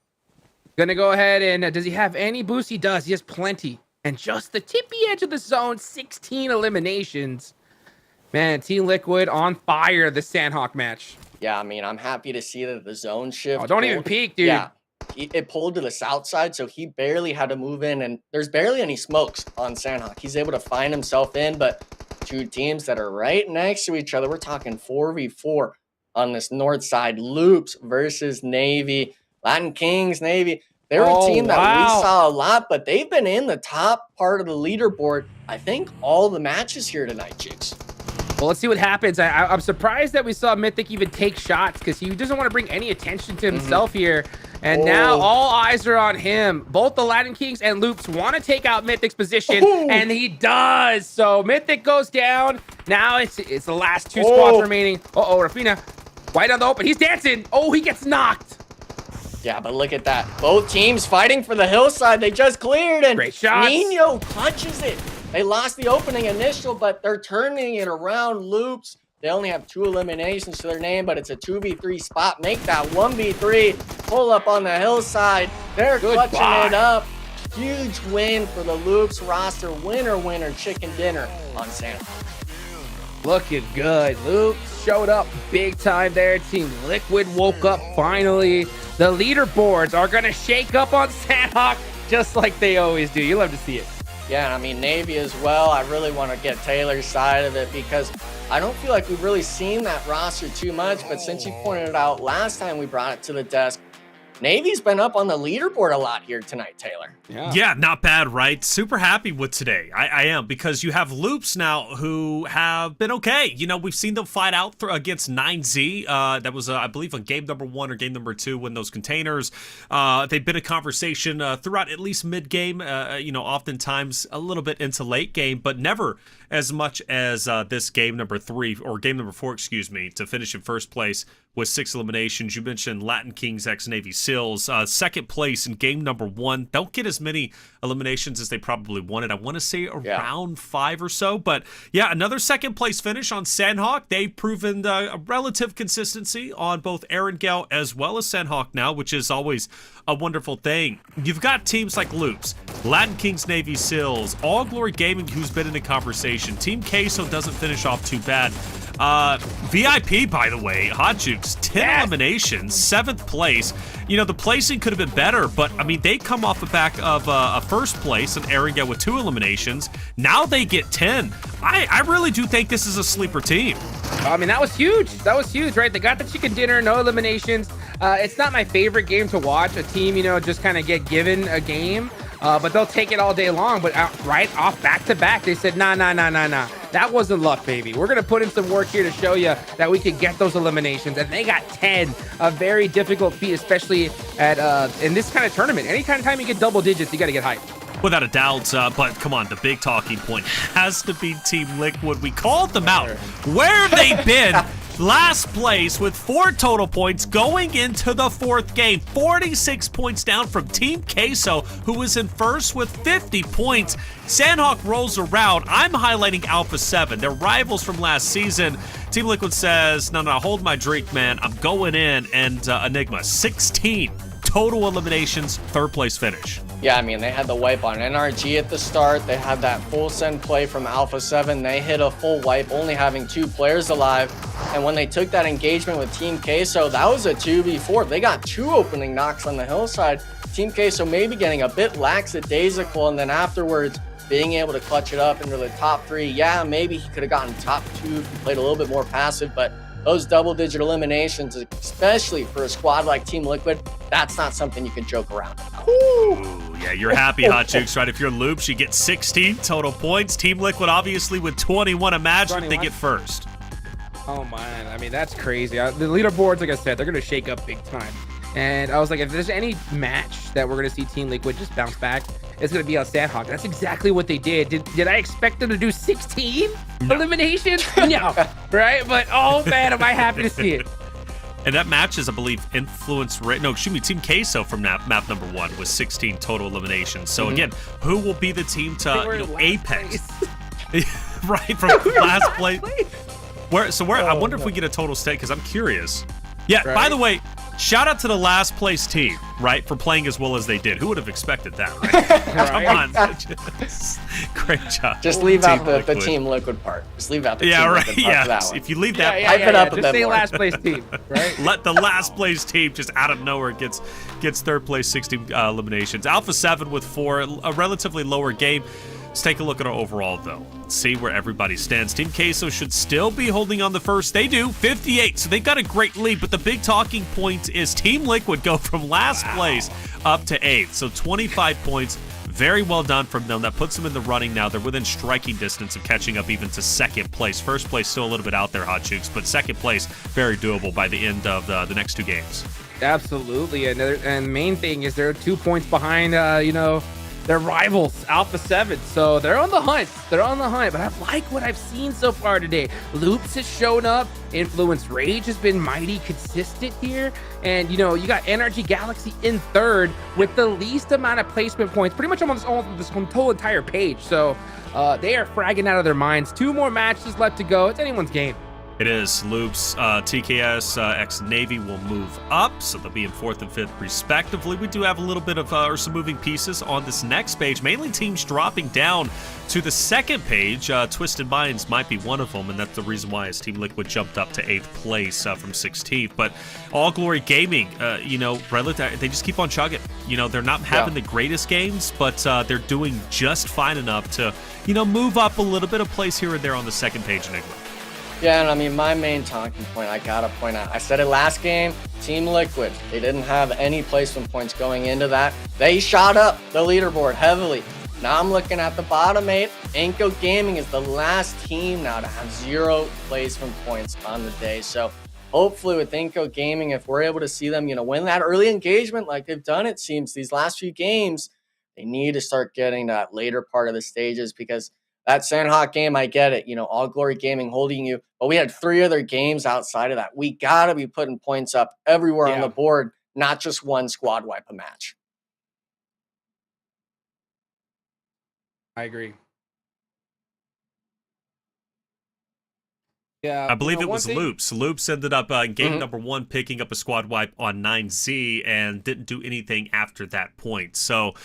Gonna go ahead and does he have any boost? He does. He has plenty. And just the tippy edge of the zone, 16 eliminations. Man, Team Liquid on fire this Sandhawk match. Yeah, I mean, I'm happy to see that the zone shift. Oh, don't even peek, dude. Yeah, it pulled to the south side, so he barely had to move in, and there's barely any smokes on Sandhawk. He's able to find himself in, but 2 teams that are right next to each other. We're talking 4v4 on this north side. Loops versus Navy. Latin Kings, Navy. They're a team that we saw a lot, but they've been in the top part of the leaderboard, I think, all the matches here tonight, Jigs. Well, let's see what happens. I'm surprised that we saw Mythic even take shots because he doesn't want to bring any attention to himself here. And now all eyes are on him. Both the Latin Kings and Loops want to take out Mythic's position, and he does. So Mythic goes down. Now it's the last two squads remaining. Rafina, wide on the open. He's dancing. Oh, he gets knocked. Yeah, but look at that. Both teams fighting for the hillside. They just cleared, and great shots. Nino touches it. They lost the opening initial, but they're turning it around. Loops. They only have 2 eliminations to their name, but it's a 2v3 spot. Make that 1v3. Pull up on the hillside. They're clutching it up. Huge win for the Loops roster. Winner, winner, chicken dinner on Santa. Looking good. Loops showed up big time there. Team Liquid woke up finally. The leaderboards are going to shake up on Sandhawk just like they always do. You love to see it. Yeah, I mean, Navy as well. I really want to get Taylor's side of it because I don't feel like we've really seen that roster too much. But since you pointed it out last time we brought it to the desk, Navy's been up on the leaderboard a lot here tonight, Taylor. Yeah, not bad, right? Super happy with today. I am, because you have Loops now who have been okay. You know, we've seen them fight out against 9Z. That was, I believe, on game number 1 or game number 2 when those containers. They've been a conversation throughout at least mid-game, you know, oftentimes a little bit into late game, but never as much as this game number 3, or game number 4, excuse me, to finish in first place with 6 eliminations. You mentioned Latin Kings x Navy Seals. Second place in game number 1. Don't get as many eliminations as they probably wanted. I want to say around 5 or so. But yeah, another second place finish on Sandhawk. They've proven a relative consistency on both Erangel as well as Sandhawk now, which is always a wonderful thing. You've got teams like Loops, Latin Kings, Navy Seals, All Glory Gaming, who's been in the conversation. Team Queso doesn't finish off too bad. VIP, by the way, Hot Jukes, 10 eliminations, 7th place. You know, the placing could have been better, but I mean, they come off the back of a first place and Erangel with 2 eliminations. Now they get 10. I really do think this is a sleeper team. I mean, that was huge. That was huge, right? They got the chicken dinner, no eliminations. It's not my favorite game to watch. A team, you know, just kind of get given a game, but they'll take it all day long. But right off back to back, they said, nah. That wasn't luck, baby. We're going to put in some work here to show you that we could get those eliminations. And they got 10, a very difficult feat, especially at in this kind of tournament. Any kind of time you get double digits, you got to get hyped. Without a doubt, but come on, the big talking point has to be Team Liquid. We called them out. Where have they been? Last place with 4 total points going into the 4th game. 46 points down from Team Queso, who was in first with 50 points. Sandhawk rolls around. I'm highlighting Alpha7. They're rivals from last season. Team Liquid says, no, hold my drink, man. I'm going in. And Enigma, 16 total eliminations, 3rd place finish. Yeah, I mean, they had the wipe on NRG at the start. They had that full send play from Alpha7. They hit a full wipe, only having 2 players alive. And when they took that engagement with Team Queso, that was a 2v4. They got 2 opening knocks on the hillside. Team Queso maybe getting a bit lackadaisical, and then afterwards being able to clutch it up into the top 3. Yeah, maybe he could have gotten top 2 if he played a little bit more passive, but those double-digit eliminations, especially for a squad like Team Liquid, that's not something you can joke around about. Ooh, yeah, you're happy, Hot Jukes, right? If you're Loops, you get 16 total points. Team Liquid, obviously, with 21. Imagine they get first. Oh, man. I mean, that's crazy. The leaderboards, like I said, they're going to shake up big time. And I was like, if there's any match that we're going to see Team Liquid just bounce back, it's going to be on Sandhawk. That's exactly what they did. Did I expect them to do 16 eliminations? No, right? But, oh, man, am I happy to see it. And that match is, I believe, Team Queso from map number 1 with 16 total eliminations. So, again, who will be the team to apex? Right, from last place. I wonder if we get a total state, because I'm curious. Yeah, right. By the way, shout out to the last place team, right, for playing as well as they did. Who would have expected that, right? Come on. Great job. Just leave out the Team Liquid part. Just leave out the Team Liquid part for that one. If you leave that, hype it up a bit just say more. last place team, right? Let the last place team just out of nowhere gets 3rd place, 16 eliminations. Alpha7 with 4, a relatively lower game. Let's take a look at our overall, though. See where everybody stands. Team Queso should still be holding on the first. They do, 58, so they've got a great lead, but the big talking point is Team Liquid go from last place up to 8th, so 25 points. Very well done from them. That puts them in the running now. They're within striking distance of catching up even to 2nd place. First place still a little bit out there, Hot Jukes, but 2nd place very doable by the end of the next 2 games. Absolutely, and main thing is they're 2 points behind, their rivals, Alpha7. So they're on the hunt. They're on the hunt. But I like what I've seen so far today. Loops has shown up. Influence Rage has been mighty consistent here. And, you got Energy Galaxy in third with the least amount of placement points, pretty much almost this whole entire page. So they are fragging out of their minds. 2 more matches left to go. It's anyone's game. It is. Loops, TKS, X-Navy will move up, so they'll be in 4th and 5th respectively. We do have a little bit of some moving pieces on this next page, mainly teams dropping down to the second page. Twisted Minds might be one of them, and that's the reason why his Team Liquid jumped up to 8th place from 16th. But All Glory Gaming, they just keep on chugging. They're not having the greatest games, but they're doing just fine enough to, move up a little bit of place here and there on the second page in England. Yeah, and I mean, my main talking point, I gotta point out, I said it last game, Team Liquid, they didn't have any placement points going into that. They shot up the leaderboard heavily. Now I'm looking at the bottom 8. Inco Gaming is the last team now to have 0 placement points on the day. So hopefully with Inco Gaming, if we're able to see them, win that early engagement like they've done, it seems, these last few games, they need to start getting that later part of the stages, because that Sandhawk game, I get it, All Glory Gaming holding you, but we had 3 other games outside of that. We got to be putting points up everywhere on the board, not just one squad wipe a match. I agree. Yeah, I believe it was Loops. Loops ended up in game number 1 picking up a squad wipe on 9Z and didn't do anything after that point. So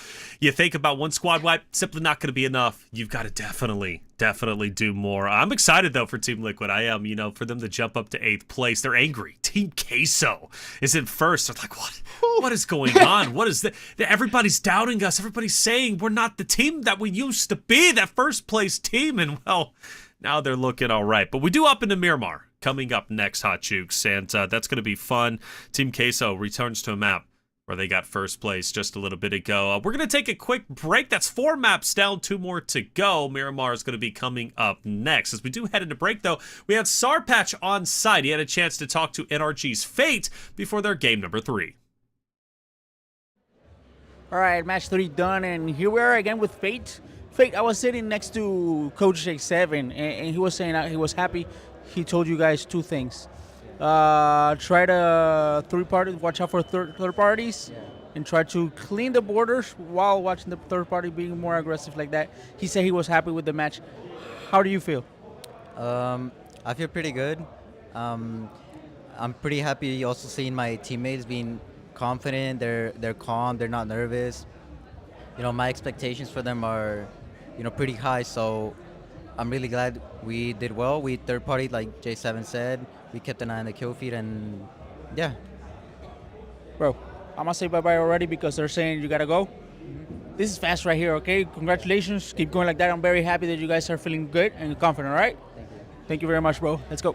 you think about one squad wipe, simply not going to be enough. You've got to definitely do more. I'm excited, though, for Team Liquid. I am, for them to jump up to 8th place. They're angry. Team Queso is in first. They're like, what? What is going on? What is that? Everybody's doubting us. Everybody's saying we're not the team that we used to be, that first place team. And, well, now they're looking all right. But we do up into Miramar coming up next, Hot Jukes, and that's going to be fun. Team Queso returns to a map where they got first place just a little bit ago. We're going to take a quick break. That's 4 maps down, 2 more to go. Miramar is going to be coming up next. As we do head into break, though, we had Sarpatch on site. He had a chance to talk to NRG's Fate before their game number 3. All right, match 3 done, and here we are again with Fate. Fate, I was sitting next to Coach J7, and he was saying he was happy. He told you guys 2 things. Try to watch out for third parties, and try to clean the borders while watching the third party being more aggressive like that. He said he was happy with the match. How do you feel? I feel pretty good. I'm pretty happy also seeing my teammates being confident. They're calm. They're not nervous. My expectations for them are, pretty high. So I'm really glad we did well. We third party, like J7 said. We kept an eye on the kill feed, and yeah. Bro, I'm gonna say bye-bye already because they're saying you gotta go. This is fast right here, okay? Congratulations. Keep going like that. I'm very happy that you guys are feeling good and confident, all right? Thank you. Thank you very much, bro. Let's go.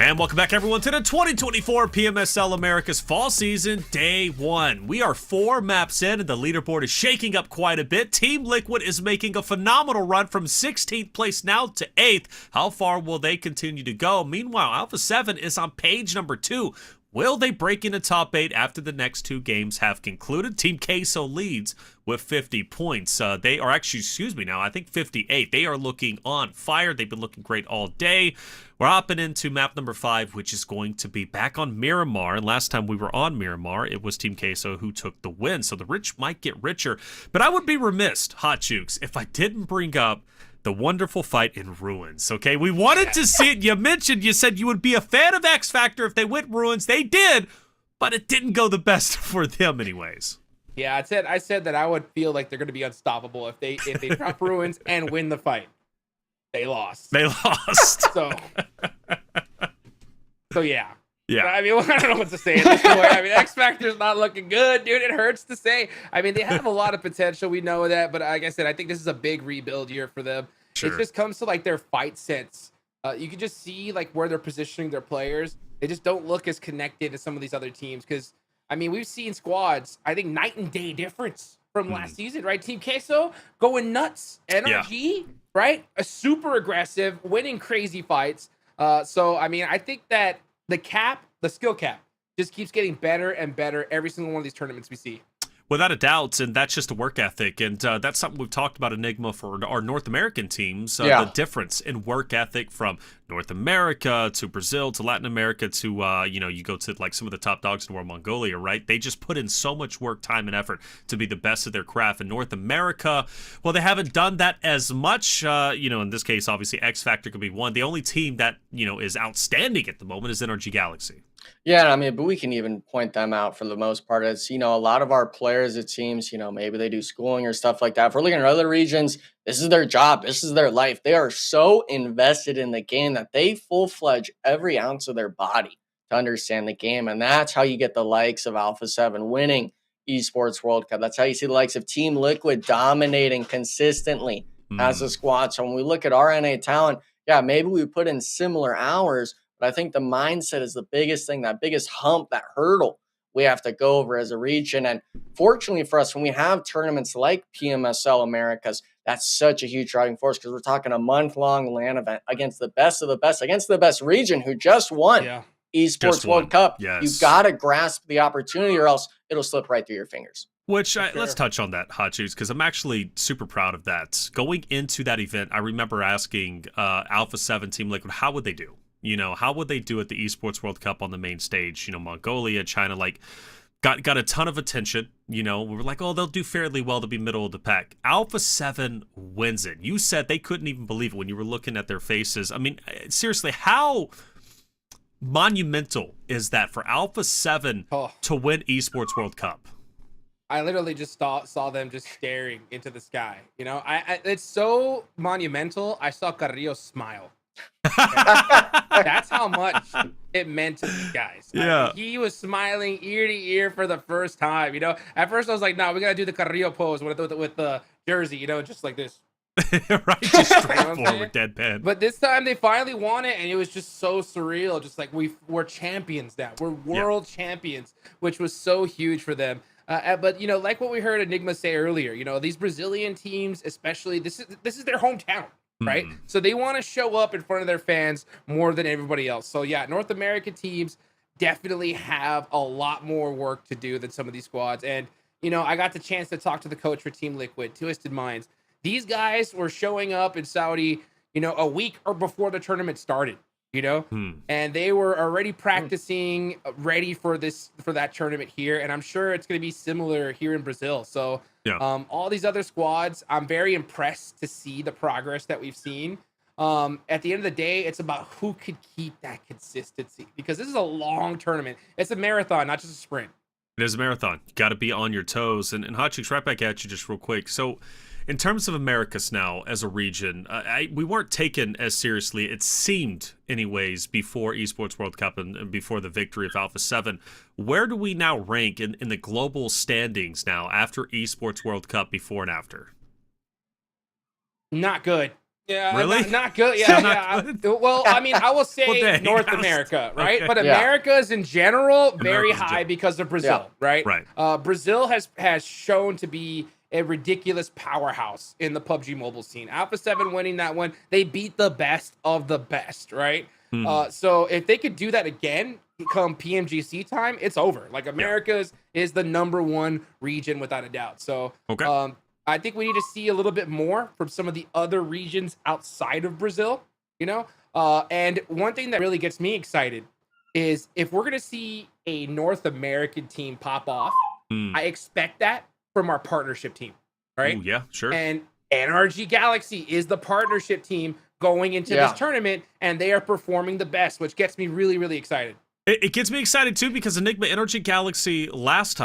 And welcome back, everyone, to the 2024 PMSL Americas Fall Season Day 1. We are 4 maps in, and the leaderboard is shaking up quite a bit. Team Liquid is making a phenomenal run from 16th place now to 8th. How far will they continue to go? Meanwhile, Alpha7 is on page number 2. Will they break into top 8 after the next 2 games have concluded? Team Queso leads with 50 points. They are actually, I think 58. They are looking on fire. They've been looking great all day. We're hopping into map number 5, which is going to be back on Miramar. And last time we were on Miramar, it was Team Queso who took the win. So the rich might get richer. But I would be remiss, Hot Jukes, if I didn't bring up the wonderful fight in Ruins, okay? We wanted to see it. You said you would be a fan of X Factor if they went Ruins. They did, but it didn't go the best for them anyways. Yeah, I said that I would feel like they're going to be unstoppable if they drop Ruins and win the fight. They lost. So yeah. Yeah. I mean, I don't know what to say at this point. I mean, X Factor's not looking good, dude. It hurts to say. I mean, they have a lot of potential. We know that. But like I said, I think this is a big rebuild year for them. Sure. It just comes to like their fight sense. You can just see like where they're positioning their players. They just don't look as connected as some of these other teams. Because, I mean, we've seen squads, I think, night and day difference from last season, right? Team Queso going nuts. NRG, right? A super aggressive, winning crazy fights. So, I mean, I think that the skill cap, just keeps getting better and better every single one of these tournaments we see. Without a doubt, and that's just a work ethic, and that's something we've talked about Enigma for our North American teams, the difference in work ethic from North America to Brazil to Latin America to, you go to like some of the top dogs in the world, Mongolia, right? They just put in so much work, time, and effort to be the best of their craft. In North America, well, they haven't done that as much. In this case, obviously, X Factor could be one. The only team that, is outstanding at the moment is NRG Galaxy. Yeah, I mean, but we can even point them out for the most part. It's, a lot of our players, it seems, maybe they do schooling or stuff like that. If we're looking at other regions, this is their job. This is their life. They are so invested in the game that they full-fledged every ounce of their body to understand the game. And that's how you get the likes of Alpha7 winning Esports World Cup. That's how you see the likes of Team Liquid dominating consistently as a squad. So when we look at our NA talent, yeah, maybe we put in similar hours, but I think the mindset is the biggest thing, that biggest hump, that hurdle we have to go over as a region. And fortunately for us, when we have tournaments like PMSL Americas, that's such a huge driving force because we're talking a month-long LAN event against the best of the best, against the best region who just won Esports World Cup. Yes. You've got to grasp the opportunity or else it'll slip right through your fingers. Which, let's touch on that, Hot Juice, because I'm actually super proud of that. Going into that event, I remember asking Alpha7 Team Liquid, how would they do? How would they do at the Esports World Cup on the main stage? Mongolia, China, got a ton of attention. We were like, oh, they'll do fairly well to be middle of the pack. Alpha7 wins it. You said they couldn't even believe it when you were looking at their faces. I mean, seriously, how monumental is that for Alpha7 to win Esports World Cup? I literally just saw them just staring into the sky. It's so monumental. I saw Carrillo smile. That's how much it meant to these guys. Yeah. He was smiling ear to ear for the first time. At first I was like, no, we gotta do the Carrillo pose with the jersey, just like this. Right, just straightforward, deadpan. But this time they finally won it, and it was just so surreal. Just like we're champions now. We're world champions, which was so huge for them. But like what we heard Enigma say earlier, these Brazilian teams, especially, this is their hometown. Right? So they want to show up in front of their fans more than everybody else. So yeah, North American teams definitely have a lot more work to do than some of these squads. And, I got the chance to talk to the coach for Team Liquid, Twisted Minds. These guys were showing up in Saudi, a week or before the tournament started, and they were already practicing, ready for that tournament here. And I'm sure it's going to be similar here in Brazil. So all these other squads, I'm very impressed to see the progress that we've seen. At the end of the day, it's about who could keep that consistency, because this is a long tournament. It's a marathon, not just a sprint. It is a marathon. You got to be on your toes. And Hot Chicks, right back at you just real quick. So in terms of Americas now as a region, we weren't taken as seriously, it seemed anyways, before Esports World Cup and before the victory of Alpha7. Where do we now rank in the global standings now after Esports World Cup, before and after? Not good. Yeah, Really? not good. Still Yeah, not yeah. good? Well, I mean, I will say Well, dang, North I was- America, right? okay. But Yeah. America's in general very America's in high general. because of Brazil, right? Right. Brazil has shown to be a ridiculous powerhouse in the PUBG mobile scene. Alpha7 winning that one, they beat the best of the best, right? So if they could do that again come PMGC time, it's over. Like America's is the #1 region without a doubt. So Okay. I think we need to see a little bit more from some of the other regions outside of Brazil, you know? And one thing that really gets me excited is if we're going to see a North American team pop off, I expect that from our partnership team, right? Ooh, yeah, sure. And NRG Galaxy is the partnership team going into this tournament, and they are performing the best, which gets me really, really excited. It gets me excited too because Enigma Energy Galaxy last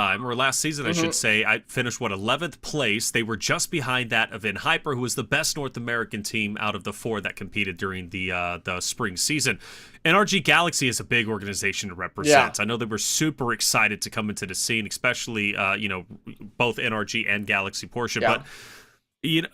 season, I should say, I finished 11th place. They were just behind that of Hyper, who was the best North American team out of the 4 that competed during the spring season. NRG Galaxy is a big organization to represent. I know they were super excited to come into the scene, especially both NRG and Galaxy portion, but.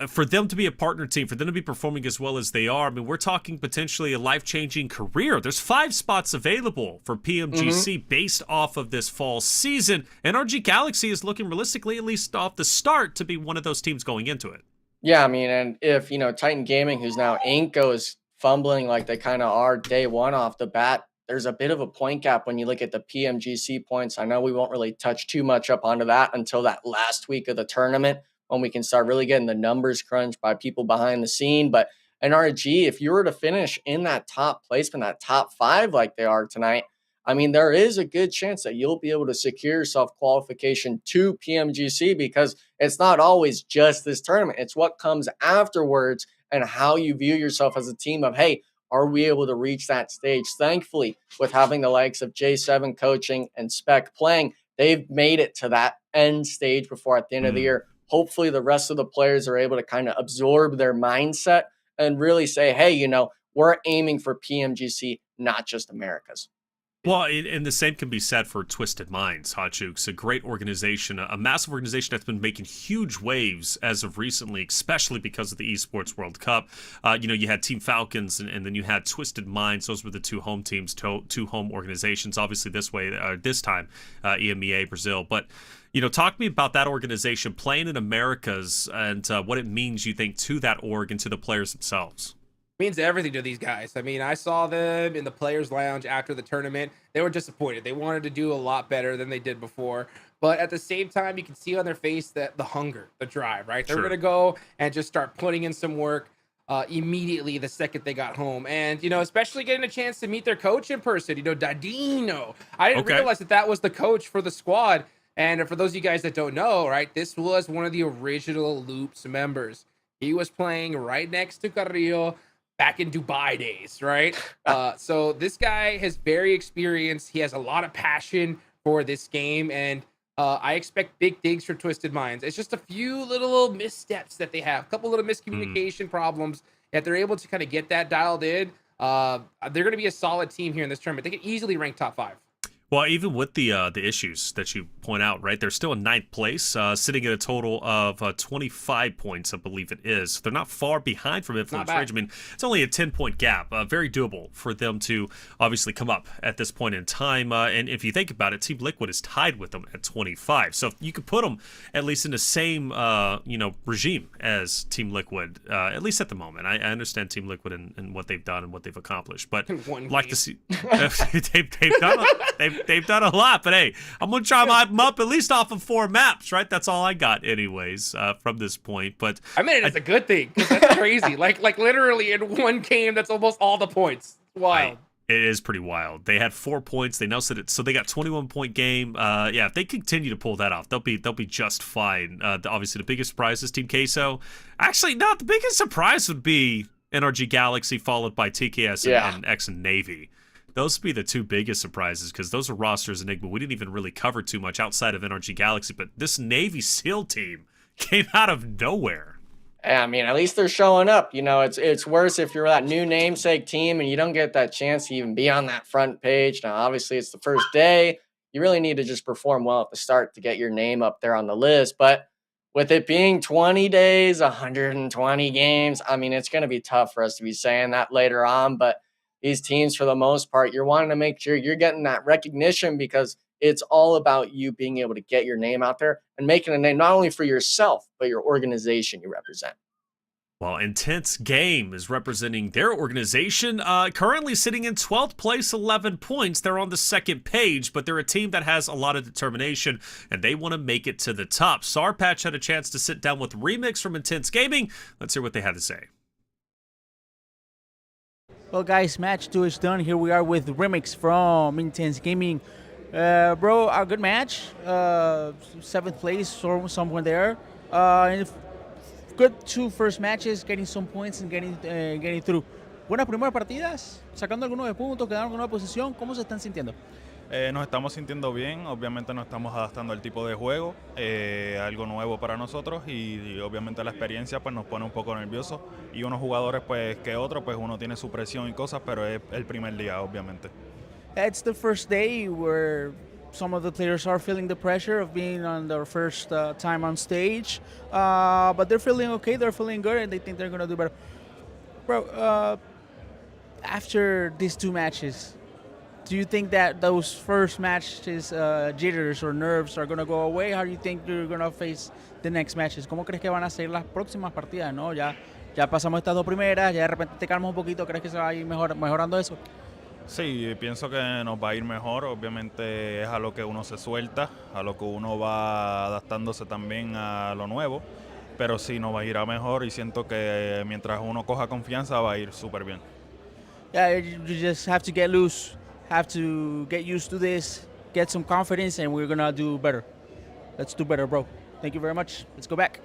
For them to be a partner team, for them to be performing as well as they are, I mean, we're talking potentially a life-changing career. There's 5 spots available for PMGC based off of this fall season. NRG Galaxy is looking realistically, at least off the start, to be one of those teams going into it. Yeah, I mean, and if, Titan Gaming, who's now Inco, is fumbling like they kind of are day one off the bat, there's a bit of a point gap when you look at the PMGC points. I know we won't really touch too much up onto that until that last week of the tournament, when we can start really getting the numbers crunched by people behind the scene. But NRG, if you were to finish in that top placement, that top 5 like they are tonight, I mean, there is a good chance that you'll be able to secure yourself qualification to PMGC, because it's not always just this tournament. It's what comes afterwards and how you view yourself as a team of, hey, are we able to reach that stage? Thankfully, with having the likes of J7 coaching and Spec playing, they've made it to that end stage before at the end of the year. Hopefully the rest of the players are able to kind of absorb their mindset and really say, hey, we're aiming for PMGC, not just America's. Well, and the same can be said for Twisted Minds, Hotchukes, a great organization, a massive organization that's been making huge waves as of recently, especially because of the Esports World Cup. You had Team Falcons and then you had Twisted Minds. Those were the 2 home teams, 2 home organizations. Obviously this time, EMEA, Brazil. But, talk to me about that organization playing in Americas and what it means, you think, to that org and to the players themselves. Means everything to these guys. I mean, I saw them in the players lounge after the tournament. They were disappointed. They wanted to do a lot better than they did before, but at the same time, you can see on their face that the hunger, the drive, right? They're going to go and just start putting in some work immediately the second they got home. And, especially getting a chance to meet their coach in person, Dadino. I didn't realize that was the coach for the squad. And for those of you guys that don't know, right, this was one of the original Loops members. He was playing right next to Carrillo back in Dubai days, right? So this guy has very experienced. He has a lot of passion for this game, and I expect big things from Twisted Minds. It's just a few little missteps that they have, a couple little miscommunication problems. If they're able to kind of get that dialed in, they're going to be a solid team here in this tournament. They can easily rank top 5. Well, even with the issues that you point out, right, they're still in 9th place, sitting at a total of 25 points, I believe it is. They're not far behind from Influence Rage. I mean, it's only a 10-point gap, very doable for them to obviously come up at this point in time. And if you think about it, Team Liquid is tied with them at 25. So you could put them at least in the same, regime as Team Liquid, at least at the moment. I understand Team Liquid and what they've done and what they've accomplished, but like to see they've done a lot, but hey, I'm gonna try my up at least off of 4 maps, right? That's all I got, anyways, from this point. But I mean, it's a good thing, because that's crazy. like literally in one game, that's almost all the points. Wild. It is pretty wild. They had 4 points. They now sit it, so they got 21-point game. If they continue to pull that off, they'll be just fine. Obviously, the biggest surprise is Team Queso. Actually, no, the biggest surprise would be NRG Galaxy, followed by TKS and X and Navy. Those would be the 2 biggest surprises, because those are rosters Enigma we didn't even really cover too much outside of NRG Galaxy, but this Navy SEAL team came out of nowhere. I mean, at least they're showing up. It's worse if you're that new namesake team and you don't get that chance to even be on that front page. Now, obviously, it's the first day. You really need to just perform well at the start to get your name up there on the list. But with it being 20 days, 120 games, I mean, it's going to be tough for us to be saying that later on. But these teams, for the most part, you're wanting to make sure you're getting that recognition, because it's all about you being able to get your name out there and making a name not only for yourself, but your organization you represent. Well, Intense Game is representing their organization, currently sitting in 12th place, 11 points. They're on the second page, but they're a team that has a lot of determination, and they want to make it to the top. Sarpatch had a chance to sit down with Remix from Intense Gaming. Let's hear what they had to say. Well, guys, match 2 is done. Here we are with Remix from Intense Gaming. Bro, a good match. 7th place or somewhere there. Good 2 first matches, getting some points and getting through. Buenas primeras partidas, sacando algunos de puntos, quedaron en una posición. ¿Cómo se están sintiendo? Nos estamos sintiendo bien, obviamente nos estamos adaptando al tipo de juego, algo nuevo para nosotros y obviamente la experiencia pues nos pone un poco nerviosos y unos jugadores pues que otros, pues uno tiene su presión y cosas, pero es el primer día obviamente. It's the first day where some of the players are feeling the pressure of being on their first time on stage, but they're feeling okay, they're feeling good, and they think they're going to do better. Bro, after these 2 matches, do you think that those first matches jitters or nerves are going to go away? How do you think you're going to face the next matches? ¿Cómo crees que van a ser las próximas partidas? ¿No? Ya pasamos estas 2 primeras, ya de repente te calmas un poquito, ¿crees que se va a ir mejorando eso? Sí, pienso que nos va a ir mejor, obviamente es a lo que uno se suelta, a lo que uno va adaptándose también a lo nuevo, pero sí nos va a ir a mejor y siento que mientras uno coja confianza va a ir súper bien. Yeah, you just have to get loose, have to get used to this, get some confidence, and we're gonna do better. Let's do better, bro. Thank you very much. Let's go back.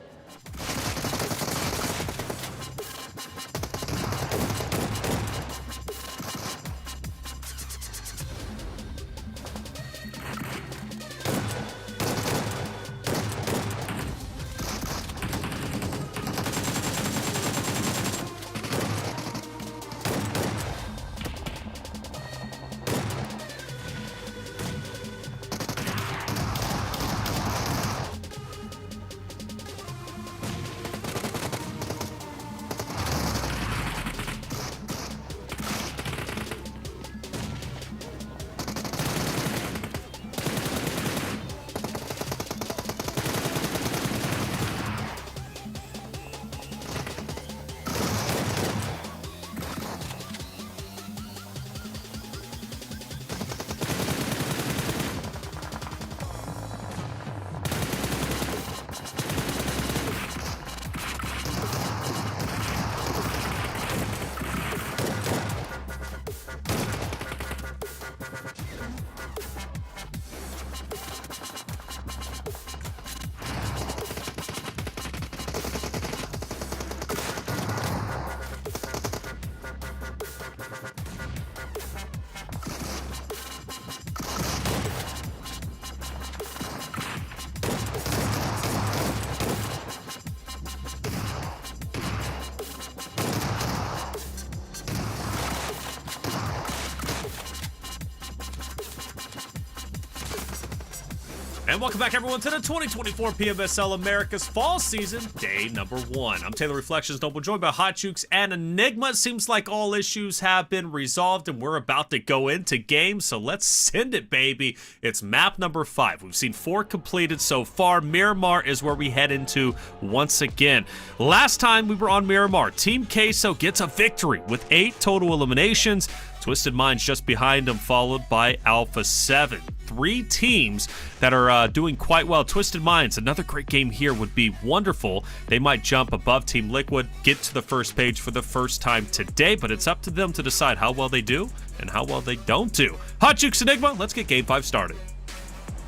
And welcome back, everyone, to the 2024 PMSL America's Fall Season, day number 1. I'm Taylor Reflections Noble, joined by Hot Jukes and Enigma. It seems like all issues have been resolved, and we're about to go into game, so let's send it, baby. It's map number 5. We've seen 4 completed so far. Miramar is where we head into once again. Last time we were on Miramar, Team Queso gets a victory with 8 total eliminations. Twisted Minds just behind them, followed by Alpha7. 3 teams that are doing quite well. Twisted Minds, another great game here would be wonderful. They might jump above Team Liquid, get to the first page for the first time today, but it's up to them to decide how well they do and how well they don't do. Hot Jukes Enigma, let's get Game 5 started.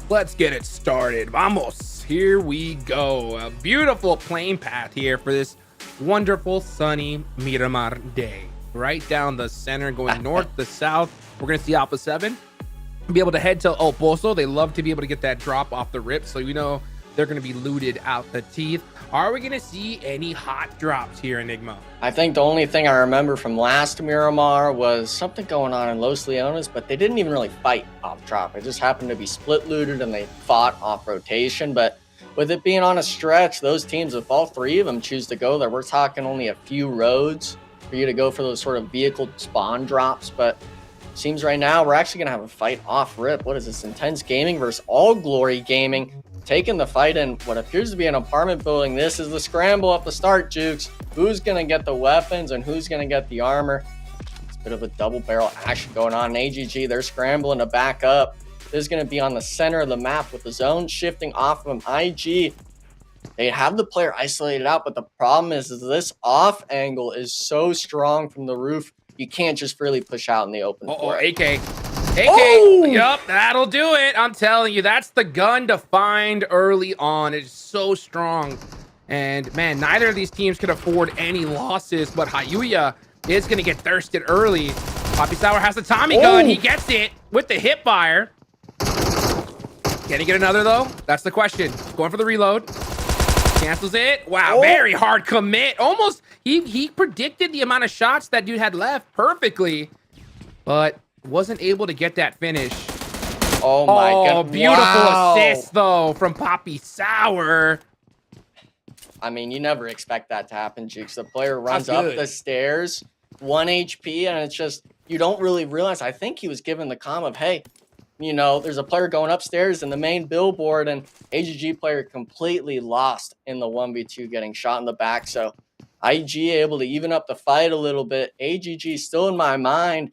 Let's get it started. Vamos. Here we go. A beautiful playing path here for this wonderful sunny Miramar day. Right down the center, going north to south. We're going to see Alpha7 be able to head to El Pozo. They love to be able to get that drop off the rip, so you know they're going to be looted out the teeth. Are we going to see any hot drops here, Enigma? I think the only thing I remember from last Miramar was something going on in Los Leones, but they didn't even really fight off drop. It just happened to be split looted and they fought off rotation. But with it being on a stretch, those teams, if all three of them choose to go there, we're talking only a few roads for you to go for those sort of vehicle spawn drops. But seems right now we're actually going to have a fight off rip. What is this? Intense Gaming versus All Glory Gaming, taking the fight in what appears to be an apartment building. This is the scramble at the start, Jukes. Who's going to get the weapons and who's going to get the armor? It's a bit of a double barrel action going on. AGG, they're scrambling to back up. This is going to be on the center of the map with the zone shifting off of them. IG, they have the player isolated out, but the problem is this off angle is so strong from the roof, you can't just freely push out in the open. AK. Yup, that'll do it. I'm telling you, that's the gun to find early on. It's so strong. And man, neither of these teams could afford any losses, but Hayuya is going to get thirsted early. Poppy Sour has the Tommy gun. He gets it with the hip fire. Can he get another though? That's the question. Going for the reload. Cancels it. Wow, very hard commit. Almost, he predicted the amount of shots that dude had left perfectly, but wasn't able to get that finish. Oh my god. Beautiful assist though from Poppy Sour. I mean, you never expect that to happen, Jukes. The player runs up the stairs, 1 HP, and it's just, you don't really realize. I think he was given the comm of, hey, you know, there's a player going upstairs in the main billboard, and AGG player completely lost in the 1v2 getting shot in the back. So IG able to even up the fight a little bit. AGG still in my mind.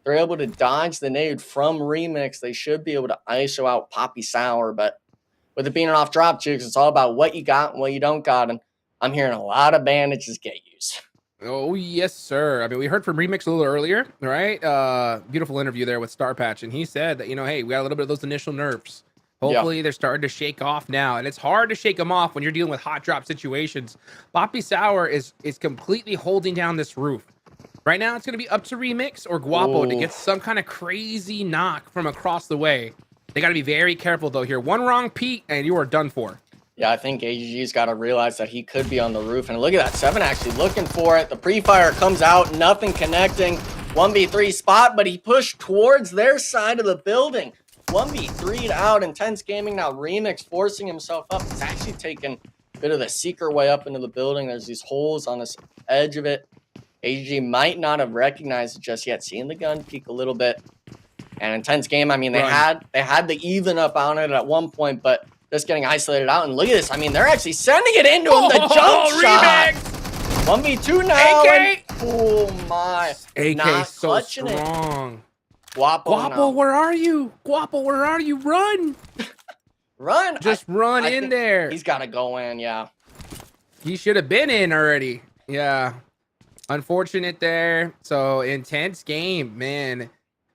They're able to dodge the nade from Remix. They should be able to ISO out Poppy Sour, but with it being an off drop, Jukes, it's all about what you got and what you don't got. And I'm hearing a lot of bandages get used. Oh, yes, sir. I mean, we heard from Remix a little earlier, right? Beautiful interview there with Star Patch. And he said that, you know, hey, we got a little bit of those initial nerves. Hopefully they're starting to shake off now. And it's hard to shake them off when you're dealing with hot drop situations. Poppy Sour is completely holding down this roof. Right now, it's going to be up to Remix or Guapo to get some kind of crazy knock from across the way. They got to be very careful, though, here. One wrong peek, and you are done for. Yeah, I think AGG's got to realize that he could be on the roof. And look at that, 7 actually looking for it. The pre-fire comes out, nothing connecting. 1v3 spot, but he pushed towards their side of the building. 1v3'd out. Intense Gaming now. Remix forcing himself up. He's actually taken a bit of the secret way up into the building. There's these holes on this edge of it. AGG might not have recognized it just yet. Seeing the gun peek a little bit. And Intense Game, I mean, they had the even up on it at one point, but just getting isolated out. And look at this. I mean, they're actually sending it into him. The jump shot. 1v2 now. AK. Oh my. AK Not so clutching strong. It. Guapo, where are you? Guapo, where are you? Run. Run. Just run in there. He's got to go in, yeah. He should have been in already. Yeah. Unfortunate there. So Intense Game, man.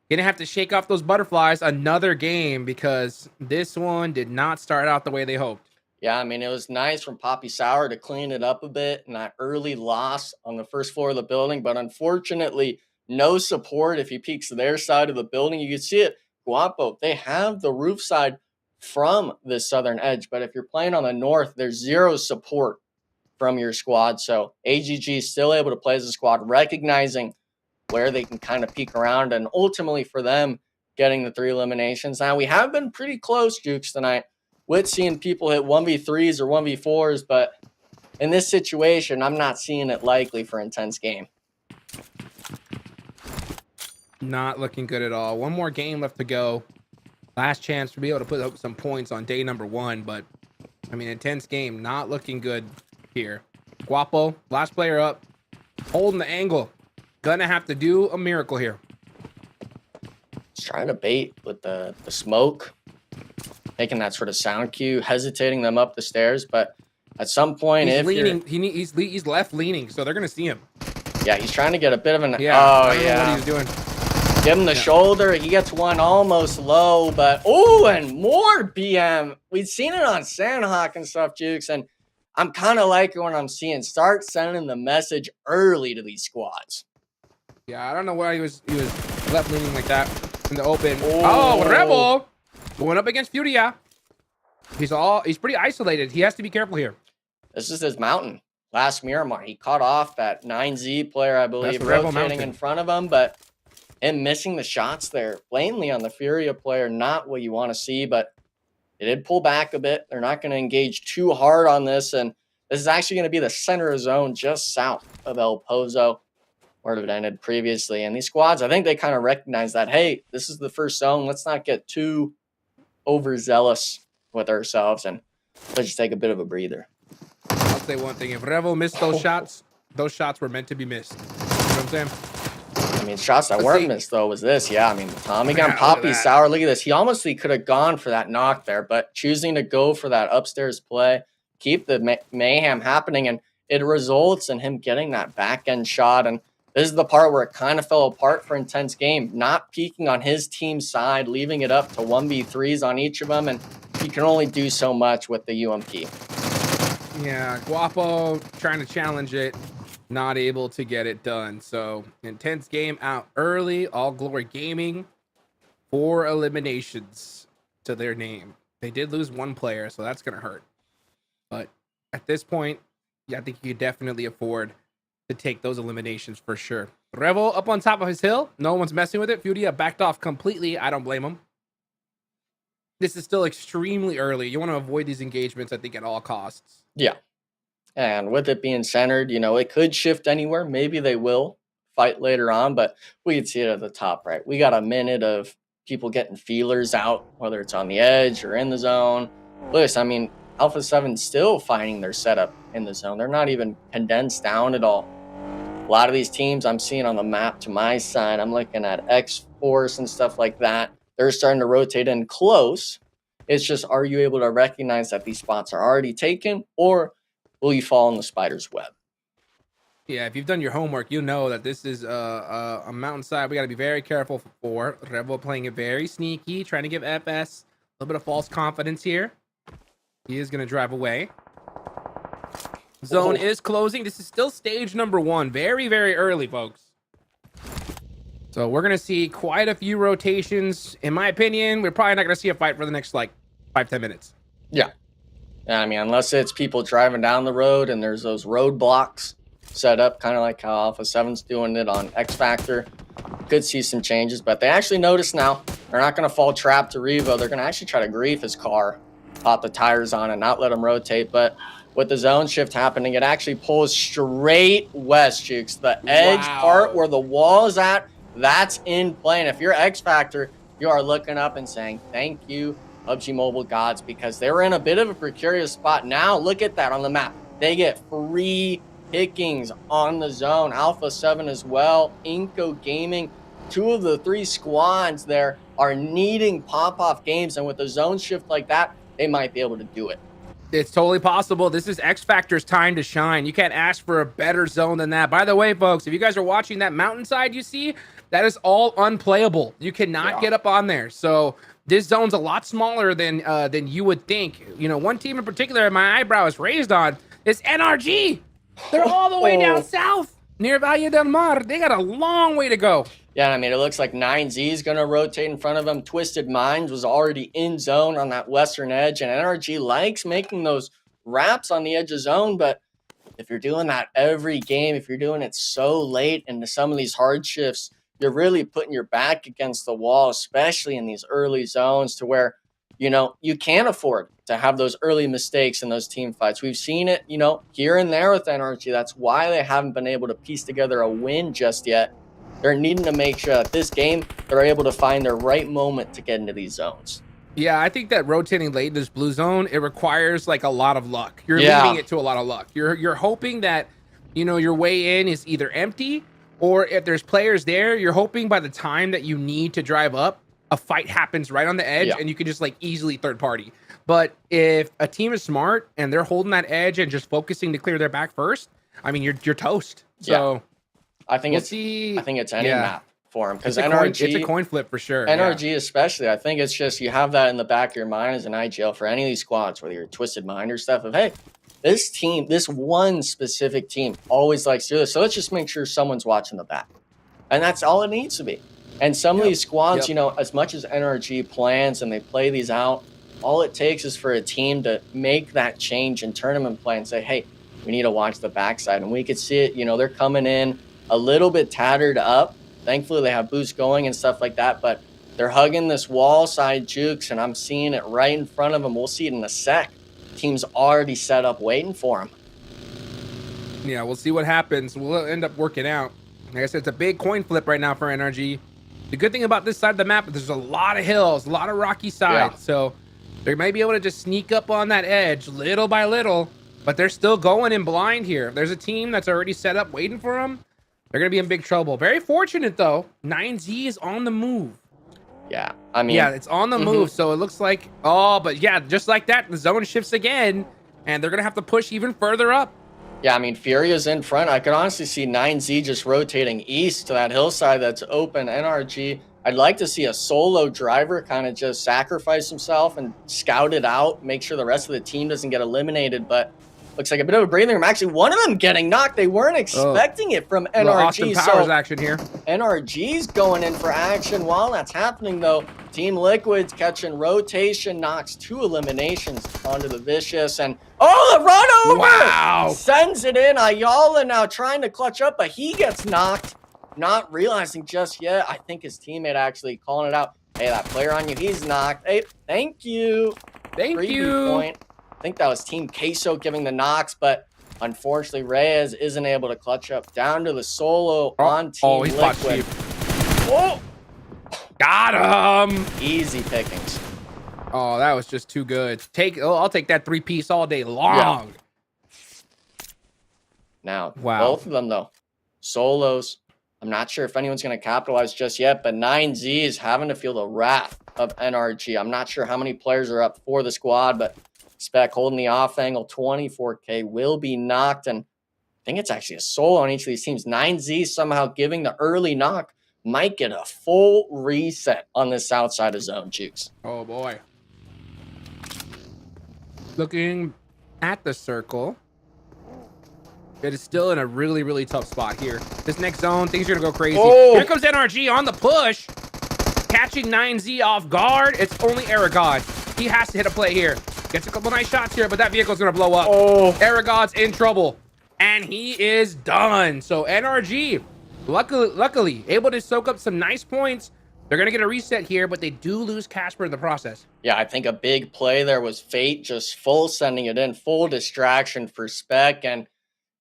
Gonna have to shake off those butterflies another game because this one did not start out the way they hoped. Yeah, I mean, it was nice from Poppy Sour to clean it up a bit and that early loss on the first floor of the building. But unfortunately, no support if he peeks their side of the building. You can see it. Guapo, they have the roof side from the southern edge. But if you're playing on the north, there's zero support from your squad. So AGG is still able to play as a squad, recognizing where they can kind of peek around, and ultimately for them getting the 3 eliminations. Now, we have been pretty close, Jukes, tonight with seeing people hit 1v3s or 1v4s, but in this situation, I'm not seeing it likely for Intense Game. Not looking good at all. One more game left to go. Last chance to be able to put up some points on day number 1, but I mean, Intense Game not looking good here. Guapo, last player up, holding the angle. Gonna have to do a miracle here. He's trying to bait with the smoke, making that sort of sound cue, hesitating them up the stairs. But at some point, he's leaning, he's left leaning, so they're gonna see him. Yeah, he's trying to get a bit of an. Yeah, oh I don't know yeah. what he's doing. Give him the shoulder. He gets one almost low, but and more BM. We've seen it on Sandhawk and stuff, Jukes, and I'm kind of liking what I'm seeing. Start sending the message early to these squads. Yeah, I don't know why he was left leaning like that in the open. Oh, Rebel going up against Furia. He's pretty isolated. He has to be careful here. This is his mountain. Last Miramar, he caught off that 9Z player, I believe, rotating in front of him, but him missing the shots there, plainly on the Furia player, not what you want to see. But They did pull back a bit. They're not going to engage too hard on this. And this is actually going to be the center zone just south of El Pozo, where it ended previously. And these squads, I think they kind of recognize that, hey, this is the first zone. Let's not get too overzealous with ourselves, and let's just take a bit of a breather. I'll say one thing. If Revo missed those shots were meant to be missed. You know what I'm saying? I mean, shots that weren't missed, though, was this. Yeah, I mean, Tommy gun, Poppy, Sour. Look at this. He almost could have gone for that knock there, but choosing to go for that upstairs play, keep the mayhem happening, and it results in him getting that back-end shot. And this is the part where it kind of fell apart for Intense Game, not peeking on his team's side, leaving it up to 1v3s on each of them, and he can only do so much with the UMP. Yeah, Guapo trying to challenge it, not able to get it done. So Intense Game out early. All Glory Gaming, 4 eliminations to their name. They did lose 1 player, so that's gonna hurt. But at this point, yeah, I think you could definitely afford to take those eliminations for sure. Revo up on top of his hill. No one's messing with it. Furia backed off completely. I don't blame him. This is still extremely early. You want to avoid these engagements, I think, at all costs. Yeah. And with it being centered, it could shift anywhere. Maybe they will fight later on, but we can see it at the top, right? We got a minute of people getting feelers out, whether it's on the edge or in the zone. Listen, I mean, Alpha7 still finding their setup in the zone. They're not even condensed down at all. A lot of these teams I'm seeing on the map to my side, I'm looking at X-Force and stuff like that. They're starting to rotate in close. It's just, are you able to recognize that these spots are already taken, or will you fall in the spider's web? Yeah, if you've done your homework, you know that this is a mountainside we got to be very careful for. Revo playing it very sneaky, trying to give FS a little bit of false confidence here. He is going to drive away. Zone is closing. This is still stage number 1. Very, very early, folks. So we're going to see quite a few rotations. In my opinion, we're probably not going to see a fight for the next, 5-10 minutes. Yeah. I mean, unless it's people driving down the road and there's those roadblocks set up, kind of like how Alpha7's doing it on X Factor. Could see some changes, but they actually notice now. They're not going to fall trap to Revo. They're going to actually try to grief his car, pop the tires on and not let him rotate. But with the zone shift happening, it actually pulls straight west, Jukes. The edge part where the wall is at, that's in play. And if you're X Factor, you are looking up and saying, thank you, PUBG Mobile gods, because they're in a bit of a precarious spot. Now, look at that on the map. They get free pickings on the zone. Alpha7 as well. Inco Gaming. 2 of the 3 squads there are needing pop-off games. And with a zone shift like that, they might be able to do it. It's totally possible. This is X Factor's time to shine. You can't ask for a better zone than that. By the way, folks, if you guys are watching that mountainside you see, that is all unplayable. You cannot get up on there. So this zone's a lot smaller than you would think. One team in particular my eyebrow is raised on is NRG. They're all the way down south near Valle del Mar. They got a long way to go. Yeah, I mean, it looks like 9Z is going to rotate in front of them. Twisted Minds was already in zone on that western edge, and NRG likes making those wraps on the edge of zone, but if you're doing that every game, if you're doing it so late into some of these hard shifts, you're really putting your back against the wall, especially in these early zones, to where, you can't afford to have those early mistakes in those team fights. We've seen it, here and there with NRG. That's why they haven't been able to piece together a win just yet. They're needing to make sure that this game, they're able to find their right moment to get into these zones. Yeah, I think that rotating late in this blue zone, it requires a lot of luck. You're leaving it to a lot of luck. You're hoping that, your way in is either empty, or if there's players there, you're hoping by the time that you need to drive up, a fight happens right on the edge and you can just easily third party. But if a team is smart and they're holding that edge and just focusing to clear their back first, I mean, you're toast. So I think it's any map for him, because NRG, it's a coin flip for sure. NRG especially, I think it's just you have that in the back of your mind as an IGL for any of these squads, whether you're Twisted Mind or stuff, of hey, this team, this one specific team always likes to do this. So let's just make sure someone's watching the back. And that's all it needs to be. And some of these squads, as much as NRG plans and they play these out, all it takes is for a team to make that change in tournament play and say, hey, we need to watch the backside. And we could see it, they're coming in a little bit tattered up. Thankfully, they have boosts going and stuff like that. But They're hugging this wall side jukes, and I'm seeing it right in front of them. We'll see it in a sec. Team's already set up waiting for him. Yeah, we'll see what happens. We'll end up working out. Like I said, it's a big coin flip right now for NRG. The good thing about this side of the map is there's a lot of hills, a lot of rocky sides. Yeah. So they may be able to just sneak up on that edge little by little, but they're still going in blind here. There's a team that's already set up waiting for them. They're going to be in big trouble. Very fortunate, though. 9Z is on the move. Yeah, I mean... Yeah, it's on the move, so it looks like... Oh, but yeah, just like that, the zone shifts again, and they're going to have to push even further up. Yeah, I mean, Furia's in front. I could honestly see 9Z just rotating east to that hillside that's open. NRG, I'd like to see a solo driver kind of just sacrifice himself and scout it out, make sure the rest of the team doesn't get eliminated, but looks like a bit of a breathing room. Actually, one of them getting knocked. They weren't expecting it from NRG. Austin Powers action here. NRG's going in for action. While that's happening, though, Team Liquid's catching rotation, knocks 2 eliminations onto the Vicious, and the run over! Wow! Sends it in. Ayala now trying to clutch up, but he gets knocked. Not realizing just yet. I think his teammate actually calling it out. Hey, that player on you, he's knocked. Hey, thank you. Thank Freebie you. Point. I think that was Team Queso giving the knocks, but unfortunately, Reyes isn't able to clutch up. Down to the solo on Team he's Liquid. Oh! Got him! Easy pickings. Oh, that was just too good. I'll take that 3-piece all day long. Yeah. Now, wow. Both of them, though, solos. I'm not sure if anyone's going to capitalize just yet, but 9Z is having to feel the wrath of NRG. I'm not sure how many players are up for the squad, but Spec holding the off angle. 24K will be knocked, and I think it's actually a solo on each of these teams. 9Z somehow giving the early knock. Might get a full reset on the south side of zone, Jukes. Oh, boy. Looking at the circle. It is still in a really, really tough spot here. This next zone, things are going to go crazy. Oh. Here comes NRG on the push. Catching 9Z off guard. It's only Aragod. He has to hit a play here. Gets a couple nice shots here, but that vehicle's going to blow up. Oh. Aragod's in trouble. And he is done. So NRG, luckily, able to soak up some nice points. They're going to get a reset here, but they do lose Casper in the process. Yeah, I think a big play there was Fate just full sending it in. Full distraction for Spec. And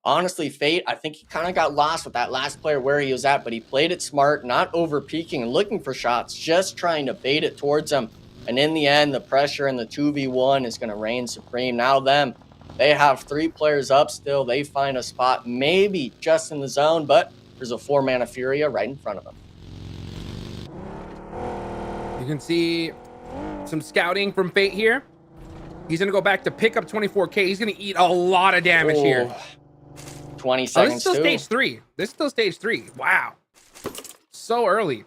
honestly, Fate, I think he kind of got lost with that last player where he was at, but he played it smart, not over peeking and looking for shots, just trying to bait it towards him. And in the end, the pressure in the 2v1 is going to reign supreme. Now they have 3 players up still. They find a spot, maybe just in the zone, but there's a 4-mana Furia right in front of them. You can see some scouting from Fate here. He's going to go back to pick up 24K. He's going to eat a lot of damage here. 20 seconds. This is still stage 3. This is still stage 3. Wow. So early.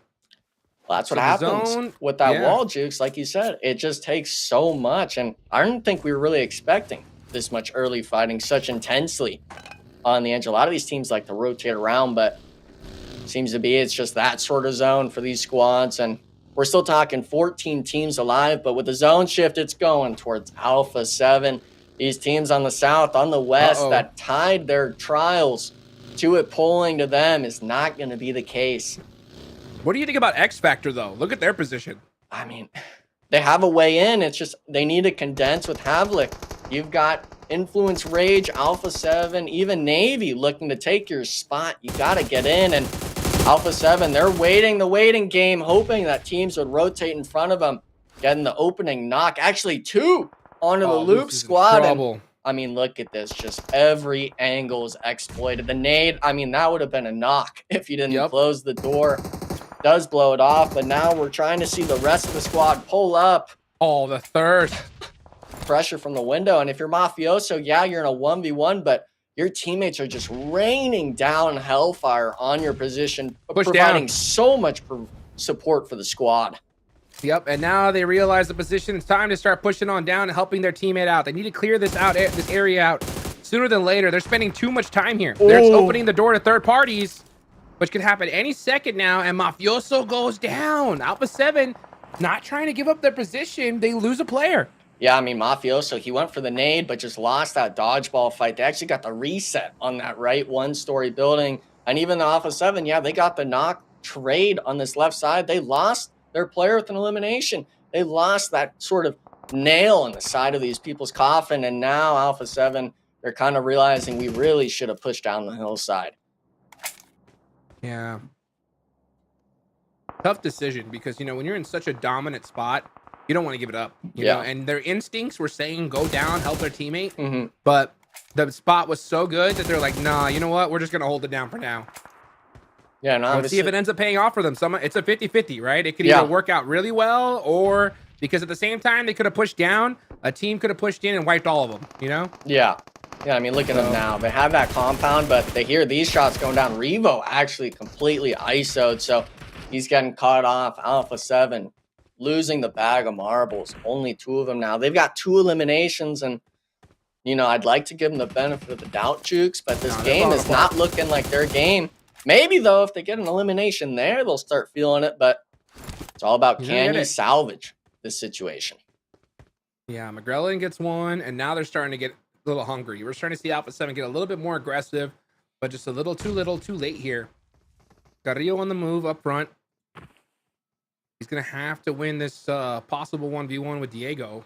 Well, that's what happens with that wall, Jukes. Like you said, it just takes so much. And I don't think we were really expecting this much early fighting such intensely on the edge. A lot of these teams like to rotate around, but seems to be it's just that sort of zone for these squads. And we're still talking 14 teams alive, but with the zone shift, it's going towards Alpha7. These teams on the south, on the west, that tied their trials to it pulling to them is not going to be the case. What do you think about X Factor, though? Look at their position. I mean, they have a way in. It's just they need to condense with Havlik. You've got Influence Rage, Alpha7, even Navy looking to take your spot. You got to get in. And Alpha7, they're waiting the waiting game, hoping that teams would rotate in front of them, getting the opening knock. Actually, 2 onto the loop squad. And, I mean, look at this. Just every angle is exploited. The nade, I mean, that would have been a knock if you didn't close the door. Does blow it off, but now we're trying to see the rest of the squad pull up. Oh, the thirst. Pressure from the window. And if you're Mafioso, yeah, you're in a 1v1, but your teammates are just raining down hellfire on your position, providing so much support for the squad. Yep, and now they realize the position. It's time to start pushing on down and helping their teammate out. They need to clear this area out sooner than later. They're spending too much time here. They're opening the door to third parties, which could happen any second now, and Mafioso goes down. Alpha7 not trying to give up their position. They lose a player. Yeah, I mean, Mafioso, he went for the nade, but just lost that dodgeball fight. They actually got the reset on that right one-story building. And even the Alpha7, yeah, they got the knock trade on this left side. They lost their player with an elimination. They lost that sort of nail in the side of these people's coffin, and now Alpha7, they're kind of realizing we really should have pushed down the hillside. Yeah. Tough decision because, you know, when you're in such a dominant spot, you don't want to give it up. You know, and their instincts were saying go down, help their teammate. But the spot was so good that they're like, nah, you know what? We're just going to hold it down for now. Yeah, and Let's see if it ends up paying off for them. It's a 50-50, right? It could either work out really well, or because at the same time they could have pushed down, a team could have pushed in and wiped all of them, you know? Yeah, I mean, look at them now. They have that compound, but they hear these shots going down. Revo actually completely ISO'd, so he's getting caught off. Alpha7 losing the bag of marbles. Only 2 of them now. They've got 2 eliminations, and, you know, I'd like to give them the benefit of the doubt, Jukes, but this game is not looking like their game. Maybe, though, if they get an elimination there, they'll start feeling it, but it's all about can you salvage this situation. Yeah, McGrellan gets one, and now they're starting to get a little hungry. We're starting to see Alpha7 get a little bit more aggressive, but just a little too late here. Carrillo on the move up front. He's going to have to win this possible 1v1 with Diego.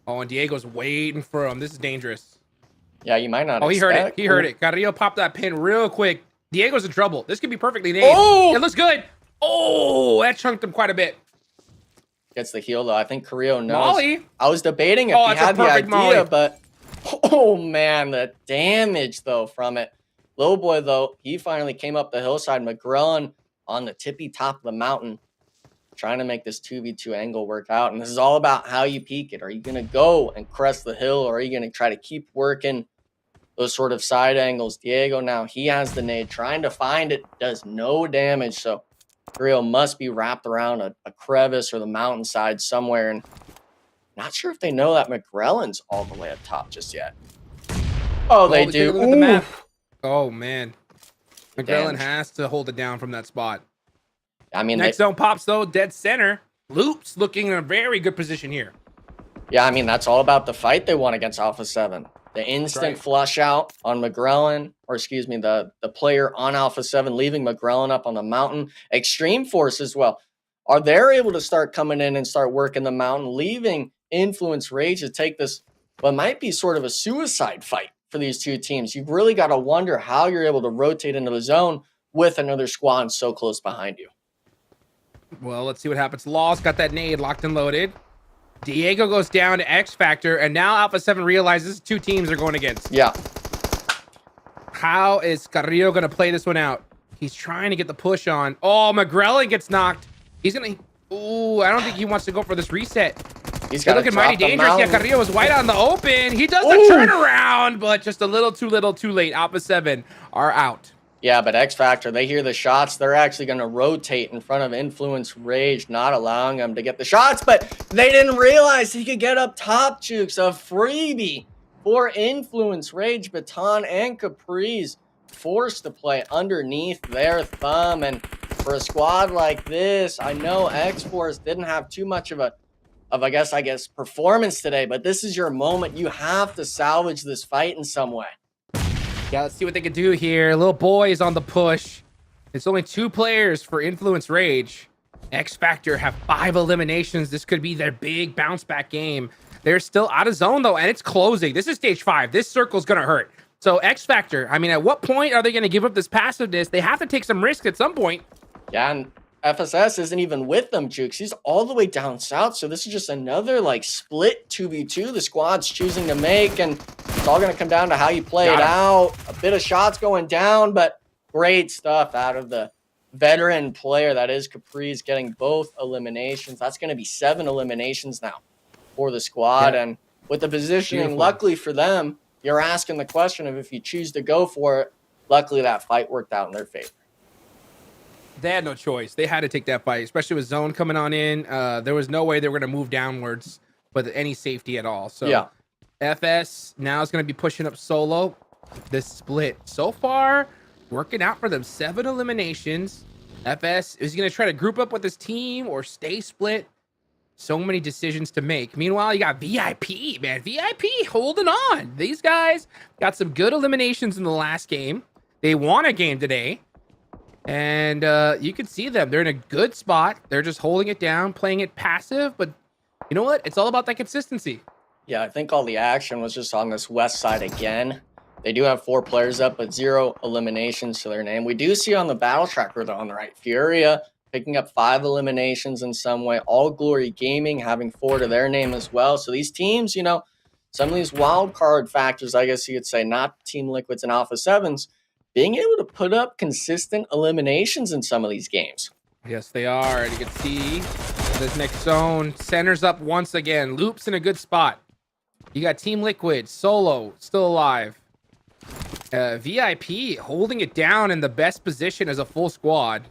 Oh, and Diego's waiting for him. This is dangerous. Yeah, you might not. Oh, he heard it. He heard it. Carrillo popped that pin real quick. Diego's in trouble. This could be perfectly named. Oh! It looks good. Oh, that chunked him quite a bit. Gets the heal, though. I think Carrillo knows. Molly. I was debating if he had the idea, Molly. But oh, man, the damage, though, from it. Low boy, though, he finally came up the hillside. McGrellan on the tippy top of the mountain, trying to make this 2v2 angle work out. And this is all about how you peak it. Are you going to go and crest the hill, or are you going to try to keep working those sort of side angles? Diego now, he has the nade, trying to find it, does no damage. So Carrillo must be wrapped around a crevice or the mountainside somewhere. And not sure if they know that McGrellan's all the way up top just yet. Oh, they do. Look at the map. Oh, man. McGrellan has to hold it down from that spot. I mean, next zone pops, though, dead center. Loops looking in a very good position here. Yeah, I mean, that's all about the fight they won against Alpha7. The instant flush out on McGrellan, or excuse me, the player on Alpha7, leaving McGrellan up on the mountain. Extreme Force as well. Are they able to start coming in and start working the mountain, leaving Influence Rage to take this, what might be sort of a suicide fight for these two teams? You've really got to wonder how you're able to rotate into the zone with another squad so close behind you. Well, let's see what happens. Law's got that nade locked and loaded. Diego goes down to X Factor, and now Alpha7 realizes 2 teams are going against. Yeah. How is Carrillo going to play this one out? He's trying to get the push on. Oh, McGrellan gets knocked. He's going to... Ooh, I don't think he wants to go for this reset. He's got looking mighty dangerous. Yeah, Carrillo was wide on the open. He does the turnaround, but just a little too late. Alpha7 are out. Yeah, but X Factor, they hear the shots. They're actually going to rotate in front of Influence Rage, not allowing them to get the shots, but they didn't realize he could get up top, Jukes. A freebie for Influence Rage. Baton and Capri's forced to play underneath their thumb. And for a squad like this, I know X-Force didn't have too much of I guess, performance today, but this is your moment. You have to salvage this fight in some way. Yeah, let's see what they can do here. Little boy is on the push. It's only 2 players for Influence Rage. X Factor have 5 eliminations. This could be their big bounce back game. They're still out of zone, though, and it's closing. This is stage 5. This circle's going to hurt. So X Factor, I mean, at what point are they going to give up this passiveness? They have to take some risk at some point. Yeah, and FSS isn't even with them, Jukes. He's all the way down south, so this is just another, like, split 2v2 the squad's choosing to make, and it's all going to come down to how you play it out. A bit of shots going down, but great stuff out of the veteran player that is Capri's, getting both eliminations. That's going to be 7 eliminations now for the squad, and with the positioning, luckily for them, you're asking the question of if you choose to go for it. Luckily, that fight worked out in their favor. They had no choice. They had to take that fight, especially with zone coming on in. There was no way they were going to move downwards with any safety at all. So yeah. FS now is going to be pushing up solo. This split so far working out for them. 7 eliminations. FS is going to try to group up with his team or stay split. So many decisions to make. Meanwhile, you got VIP, man. VIP holding on. These guys got some good eliminations in the last game. They won a game today. And you can see them. They're in a good spot. They're just holding it down, playing it passive. But you know what? It's all about that consistency. Yeah, I think all the action was just on this west side again. They do have 4 players up, but 0 eliminations to their name. We do see on the battle tracker, though, on the right, Furia picking up 5 eliminations in some way. All Glory Gaming having 4 to their name as well. So these teams, you know, some of these wild card factors, I guess you could say, not Team Liquids and Alpha7s, being able to put up consistent eliminations in some of these games. Yes, they are. And you can see this next zone centers up once again. Loops in a good spot. You got Team Liquid, Solo, still alive. VIP holding it down in the best position as a full squad.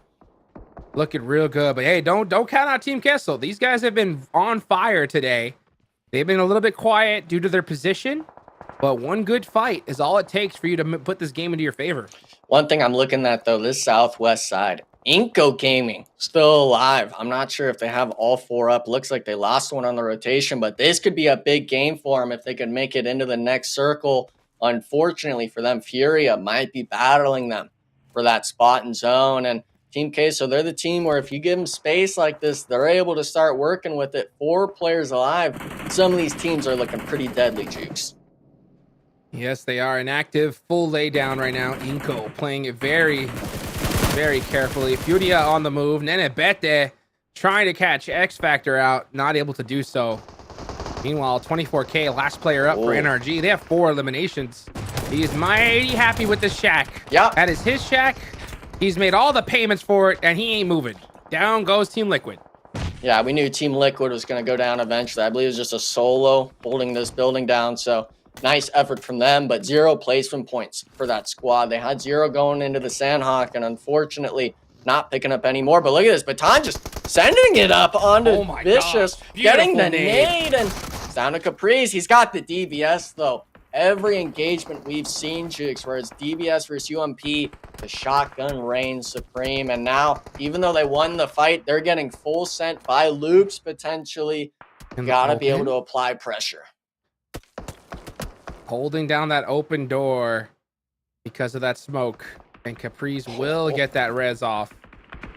Looking real good. But hey, don't count out Team Queso. These guys have been on fire today. They've been a little bit quiet due to their position. But one good fight is all it takes for you to put this game into your favor. One thing I'm looking at, though, this southwest side, Inco Gaming still alive. I'm not sure if they have all 4 up. Looks like they lost one on the rotation, but this could be a big game for them if they could make it into the next circle. Unfortunately for them, Furia might be battling them for that spot and zone. And Team Queso, they're the team where if you give them space like this, they're able to start working with it. 4 players alive. Some of these teams are looking pretty deadly, Jukes. Yes, they are. An active full laydown right now. Inco playing it very, very carefully. Furia on the move. Nenebete trying to catch X Factor out. Not able to do so. Meanwhile, 24K, last player up for NRG. They have 4 eliminations. He is mighty happy with this shack. Yeah. That is his shack. He's made all the payments for it, and he ain't moving. Down goes Team Liquid. Yeah, we knew Team Liquid was going to go down eventually. I believe it was just a solo holding this building down, so nice effort from them, but 0 placement points for that squad. They had 0 going into the Sandhawk, and unfortunately not picking up any more. But look at this, Baton just sending it up onto Vicious, getting the nade, and it's down to Caprice. He's got the DBS, though. Every engagement we've seen, Jukes, where it's DBS versus UMP, the shotgun reigns supreme. And now, even though they won the fight, they're getting full sent by loops, potentially. Gotta be able to apply pressure. Holding down that open door because of that smoke. And Caprice will get that res off.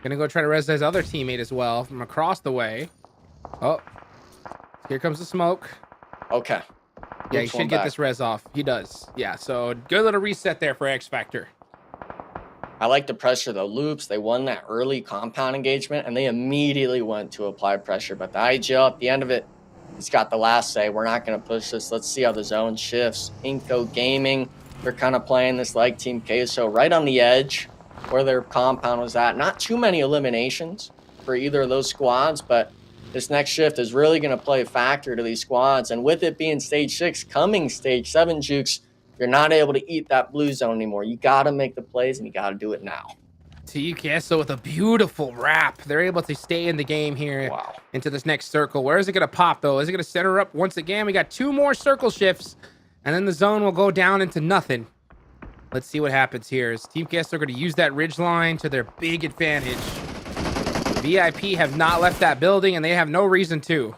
Gonna go try to res his other teammate as well from across the way. Oh, here comes the smoke. Okay. Yeah, he should get this res off. He does. Yeah, so good little reset there for X Factor. I like the pressure, though. Loops, they won that early compound engagement, and they immediately went to apply pressure. But the IGL, at the end of it, he's got the last say. We're not going to push this. Let's see how the zone shifts. Inco Gaming, they're kind of playing this like Team Queso, right on the edge where their compound was at. Not too many eliminations for either of those squads, but this next shift is really going to play a factor to these squads. And with it being stage 6, coming stage 7, Jukes, you're not able to eat that blue zone anymore. You got to make the plays, and you got to do it now. Queso with a beautiful wrap. They're able to stay in the game here into this next circle. Where is it going to pop, though? Is it going to center up once again? We got 2 more circle shifts, and then the zone will go down into nothing. Let's see what happens here. Is Team Queso going to use that ridge line to their big advantage? VIP have not left that building, and they have no reason to.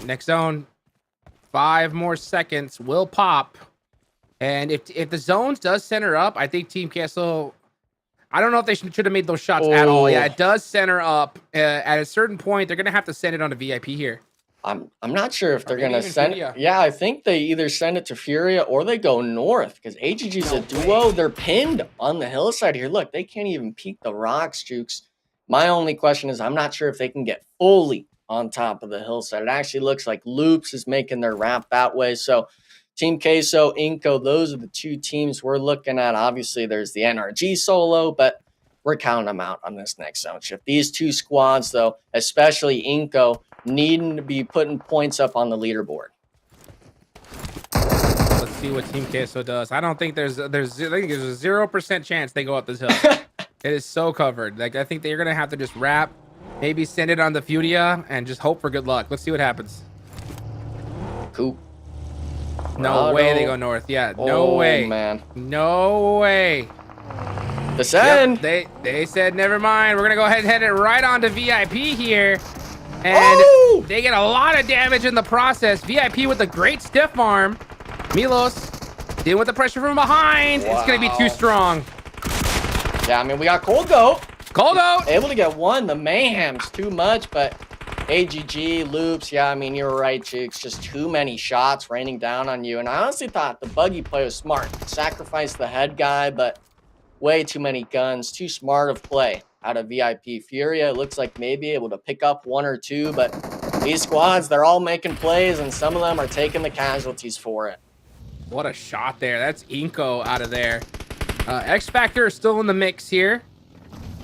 Next zone, 5 more seconds will pop. And if the zones does center up, I think Team Queso, I don't know if they should have made those shots at all. Yeah, it does center up. At a certain point, they're going to have to send it on to VIP here. I'm not sure if they're going to send it. Yeah, I think they either send it to Furia or they go north, because AGG's a duo. They're pinned on the hillside here. Look, they can't even peek the rocks, Jukes. My only question is I'm not sure if they can get fully on top of the hillside. It actually looks like Loops is making their wrap that way. So Team Queso, Inco, those are the 2 teams we're looking at. Obviously, there's the NRG solo, but we're counting them out on this next zone shift. These 2 squads, though, especially Inco, needing to be putting points up on the leaderboard. Let's see what Team Queso does. I don't think there's I think there's a 0% chance they go up this hill. It is so covered. Like, I think they're gonna have to just wrap, maybe send it on the Furia, and just hope for good luck. Let's see what happens. Cool. No way they go north. Yeah, no way. Man. No way. The send. Yep, they said never mind. We're gonna go ahead and head it right on to VIP here. And they get a lot of damage in the process. VIP with a great stiff arm. Milos dealing with the pressure from behind. It's gonna be too strong. Yeah, I mean, we got Cold Goat. Cold Goat! Able to get one. The Mayhem's too much, but AGG, Loops, yeah, I mean, you're right, Jukes. Just too many shots raining down on you. And I honestly thought the buggy play was smart. Sacrifice the head guy, but way too many guns. Too smart of play out of VIP. Furia looks like maybe able to pick up one or two, but these squads, they're all making plays, and some of them are taking the casualties for it. What a shot there. That's Inco out of there. X Factor is still in the mix here.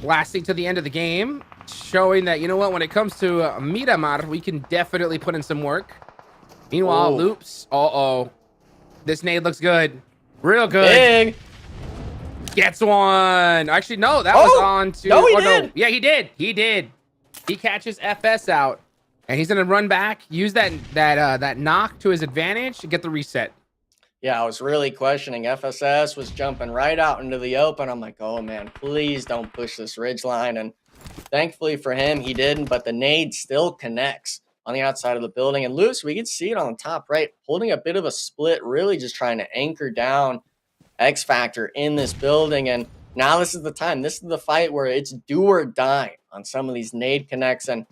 Lasting to the end of the game. Showing that, you know what, when it comes to Miramar, we can definitely put in some work. Meanwhile, Loops. Uh-oh. This nade looks good. Real good. Big. Gets one. Actually, no, that was on to... No, he did. No. Yeah, he did. He did. He catches FS out. And he's going to run back, use that knock to his advantage, and get the reset. Yeah, I was really questioning. FSS was jumping right out into the open. I'm like, oh, man, please don't push this ridge line. And thankfully for him, he didn't. But the nade still connects on the outside of the building. And Lewis, we can see it on the top right, holding a bit of a split, really just trying to anchor down X Factor in this building. And now this is the time. This is the fight where it's do or die on some of these nade connects. And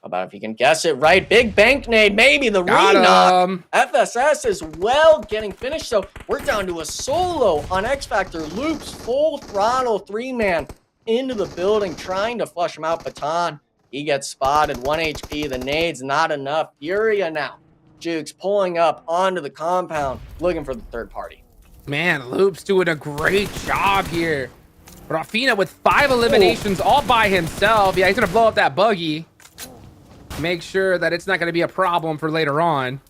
about if you can guess it right, big bank nade, maybe the re-knock. FSS as well getting finished. So we're down to a solo on X Factor. Loops full throttle 3-man into the building, trying to flush him out. Baton, he gets spotted. 1 HP. The nade's not enough. Furia now. Jukes pulling up onto the compound, looking for the third party. Man, Loops doing a great job here. Rafina with 5 eliminations all by himself. Yeah, he's going to blow up that buggy. Make sure that it's not going to be a problem for later on.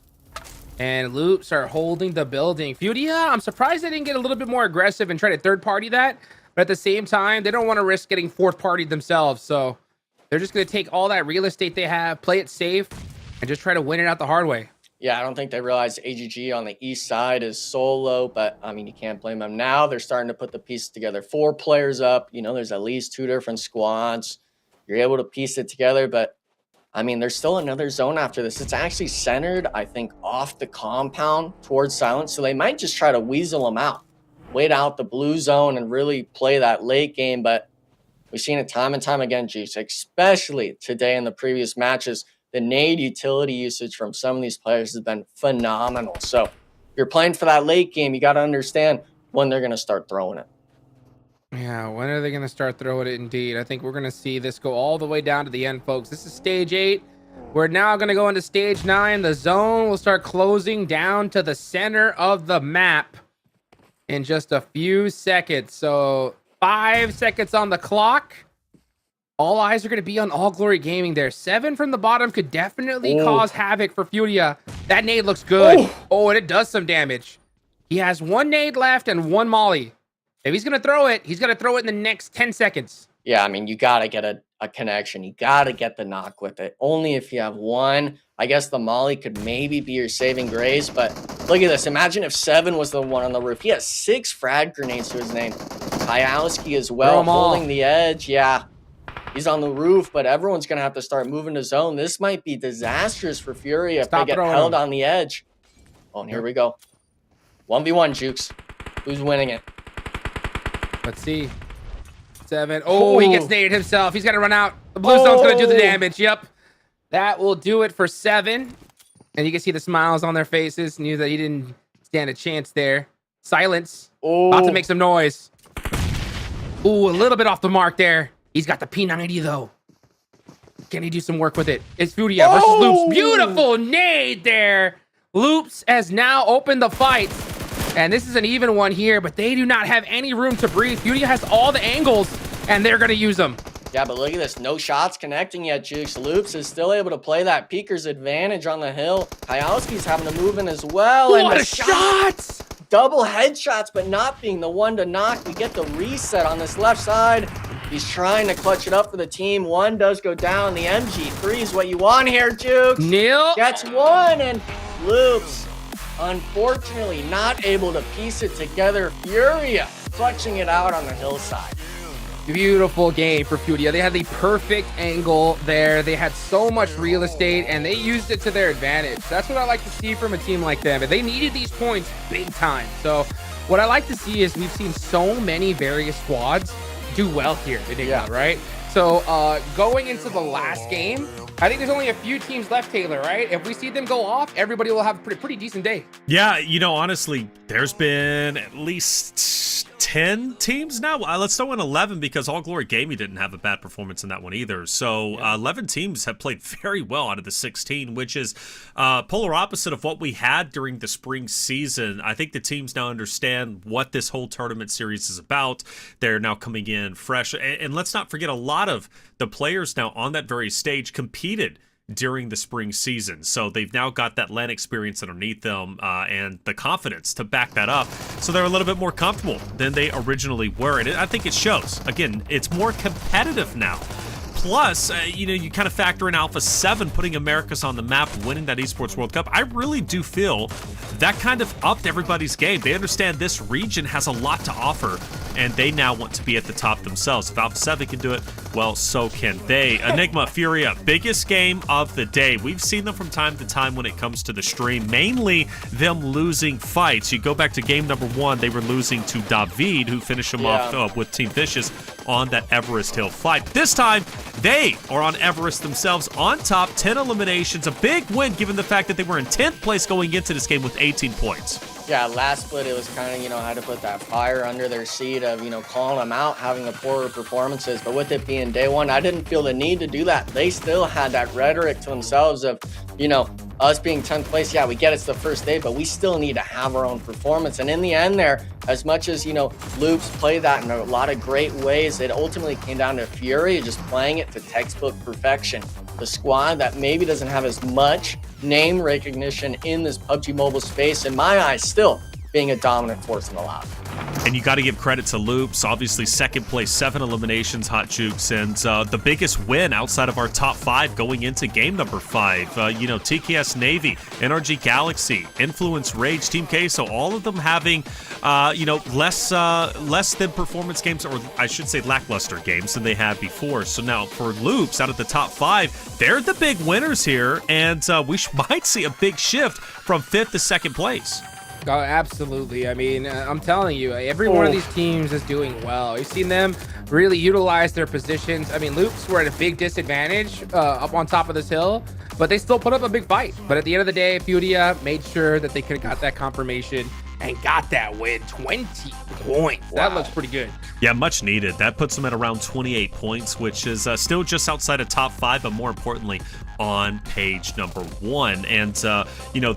And Loops are holding the building. Furia, I'm surprised they didn't get a little bit more aggressive and try to third party that. But at the same time, they don't want to risk getting fourth partied themselves. So they're just going to take all that real estate they have, play it safe, and just try to win it out the hard way. Yeah, I don't think they realize AGG on the east side is solo, but I mean, you can't blame them. Now they're starting to put the pieces together. 4 players up, you know, there's at least 2 different squads. You're able to piece it together, but I mean, there's still another zone after this. It's actually centered, I think, off the compound towards Silence. So they might just try to weasel them out, wait out the blue zone and really play that late game. But we've seen it time and time again, Juice, especially today in the previous matches. The nade utility usage from some of these players has been phenomenal. So if you're playing for that late game, you got to understand when they're going to start throwing it. Yeah, when are they going to start throwing it indeed? I think we're going to see this go all the way down to the end, folks. This is stage 8. We're now going to go into stage 9. The zone will start closing down to the center of the map in just a few seconds. So 5 seconds on the clock. All eyes are going to be on All Glory Gaming there. 7 from the bottom could definitely cause havoc for Furia. That nade looks good. Oh, and it does some damage. He has 1 nade left and 1 molly. If he's going to throw it, he's going to throw it in the next 10 seconds. Yeah, I mean, you got to get a connection. You got to get the knock with it. Only if you have 1. I guess the molly could maybe be your saving grace, but look at this. Imagine if 7 was the one on the roof. He has 6 frag grenades to his name. Kayowski as well, holding the edge. Yeah, he's on the roof, but everyone's going to have to start moving to zone. This might be disastrous for Furia if they get held on the edge. Oh, and here we go. 1v1, Jukes. Who's winning it? Let's see. 7. Oh, he gets naded himself. He's got to run out. The blue zone's going to do the damage. Yep. That will do it for 7. And you can see the smiles on their faces. Knew that he didn't stand a chance there. Silence. About to make some noise. Ooh, a little bit off the mark there. He's got the P90 though. Can he do some work with it? It's Furia versus Loops. Beautiful nade there. Loops has now opened the fight. And this is an even one here, but they do not have any room to breathe. Furia has all the angles, and they're going to use them. Yeah, but look at this. No shots connecting yet, Jukes. Loops is still able to play that peeker's advantage on the hill. Kayowski's having to move in as well. What a shot! Double headshots, but not being the one to knock. We get the reset on this left side. He's trying to clutch it up for the team. 1 does go down. The MG3 is what you want here, Jukes. Neil gets 1, and Loops, unfortunately, not able to piece it together. Furia clutching it out on the hillside. Beautiful game for Furia. They had the perfect angle there. They had so much real estate, and they used it to their advantage. That's what I like to see from a team like them. And they needed these points big time. So what I like to see is we've seen so many various squads do well here, Enigma, Yeah. right? So going into the last game, I think there's only a few teams left, Taylor, right? If we see them go off, everybody will have a pretty decent day. Yeah, honestly, there's been at least 10 teams now. Let's throw in 11 because All Glory Gaming didn't have a bad performance in that one either. So 11 teams have played very well out of the 16, which is polar opposite of what we had during the spring season. I think the teams now understand what this whole tournament series is about. They're now coming in fresh. And let's not forget, a lot of the players now on that very stage competed during the spring season. So they've now got that LAN experience underneath them and the confidence to back that up. So they're a little bit more comfortable than they originally were. And I think it shows. Again, it's more competitive now. Plus, you kind of factor in Alpha7 putting Americas on the map, winning that Esports World Cup. I really do feel that kind of upped everybody's game. They understand this region has a lot to offer, and they now want to be at the top themselves. If Alpha7 can do it, well, so can they. Enigma, Furia, biggest game of the day. We've seen them from time to time when it comes to the stream, mainly them losing fights. You go back to game number 1, they were losing to David, who finished them off with Team Vicious on that Everest Hill fight. This time, they are on Everest themselves on top, 10 eliminations, a big win given the fact that they were in 10th place going into this game with 18 points. Yeah, last split it was kind of, how to put that fire under their seat of, calling them out, having the poorer performances. But with it being day one, I didn't feel the need to do that. They still had that rhetoric to themselves of, us being 10th place. Yeah, we get it's the first day, but we still need to have our own performance. And in the end there, as much as, Loops played that in a lot of great ways, it ultimately came down to Fury just playing it to textbook perfection. The squad that maybe doesn't have as much name recognition in this PUBG Mobile space, in my eyes, still being a dominant force in the lobby. And you got to give credit to Loops. Obviously, second place, 7 eliminations, Hot Jukes, and the biggest win outside of our top 5 going into game number 5. TKS Navy, NRG Galaxy, Influence Rage, Team Queso, all of them having, less than performance games, or I should say lackluster games than they had before. So now for Loops, out of the top 5, they're the big winners here, and we might see a big shift from 5th to 2nd place. Oh, absolutely. I mean, I'm telling you, every one of these teams is doing well. We've seen them really utilize their positions. I mean, Loops were at a big disadvantage up on top of this hill, but they still put up a big fight. But at the end of the day, Furia made sure that they could have got that confirmation and got that win. 20 points. Wow. That looks pretty good. Yeah, much needed. That puts them at around 28 points, which is still just outside of top 5, but more importantly, on page number 1. And,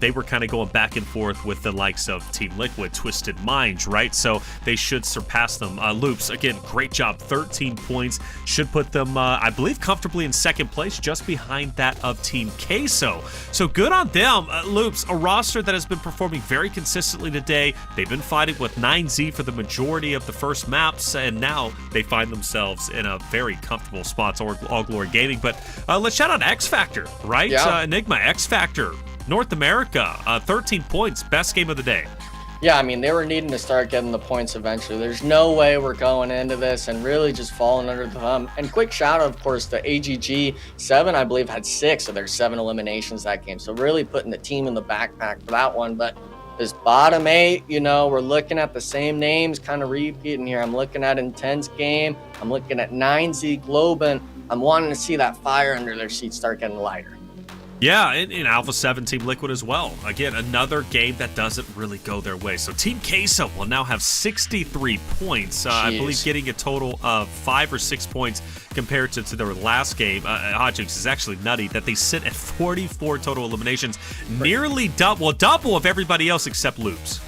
they were kind of going back and forth with the likes of Team Liquid, Twisted Minds, right? So they should surpass them. Loops, again, great job. 13 points. Should put them, I believe, comfortably in 2nd place, just behind that of Team Queso. So good on them. Loops, a roster that has been performing very consistently today. They've been fighting with 9Z for the majority of the first maps, and now they find themselves in a very comfortable spot. All Glory Gaming. But let's shout out X Factor, right? Yeah. Enigma, X Factor, North America, 13 points, best game of the day. Yeah, I mean, they were needing to start getting the points eventually. There's no way we're going into this and really just falling under the thumb. And quick shout out, of course, to AGG7, I believe, had 6 of their 7 eliminations that game. So really putting the team in the backpack for that one. But this bottom 8, we're looking at the same names kind of repeating here. I'm looking at Intense Game. I'm looking at 9Z Globant. I'm wanting to see that fire under their seat start getting lighter. Yeah, in Alpha7 Team Liquid as well. Again, another game that doesn't really go their way. So Team Queso will now have 63 points. I believe getting a total of 5 or 6 points compared to their last game. Hot Jukes is actually nutty that they sit at 44 total eliminations, nearly double of everybody else except Loops.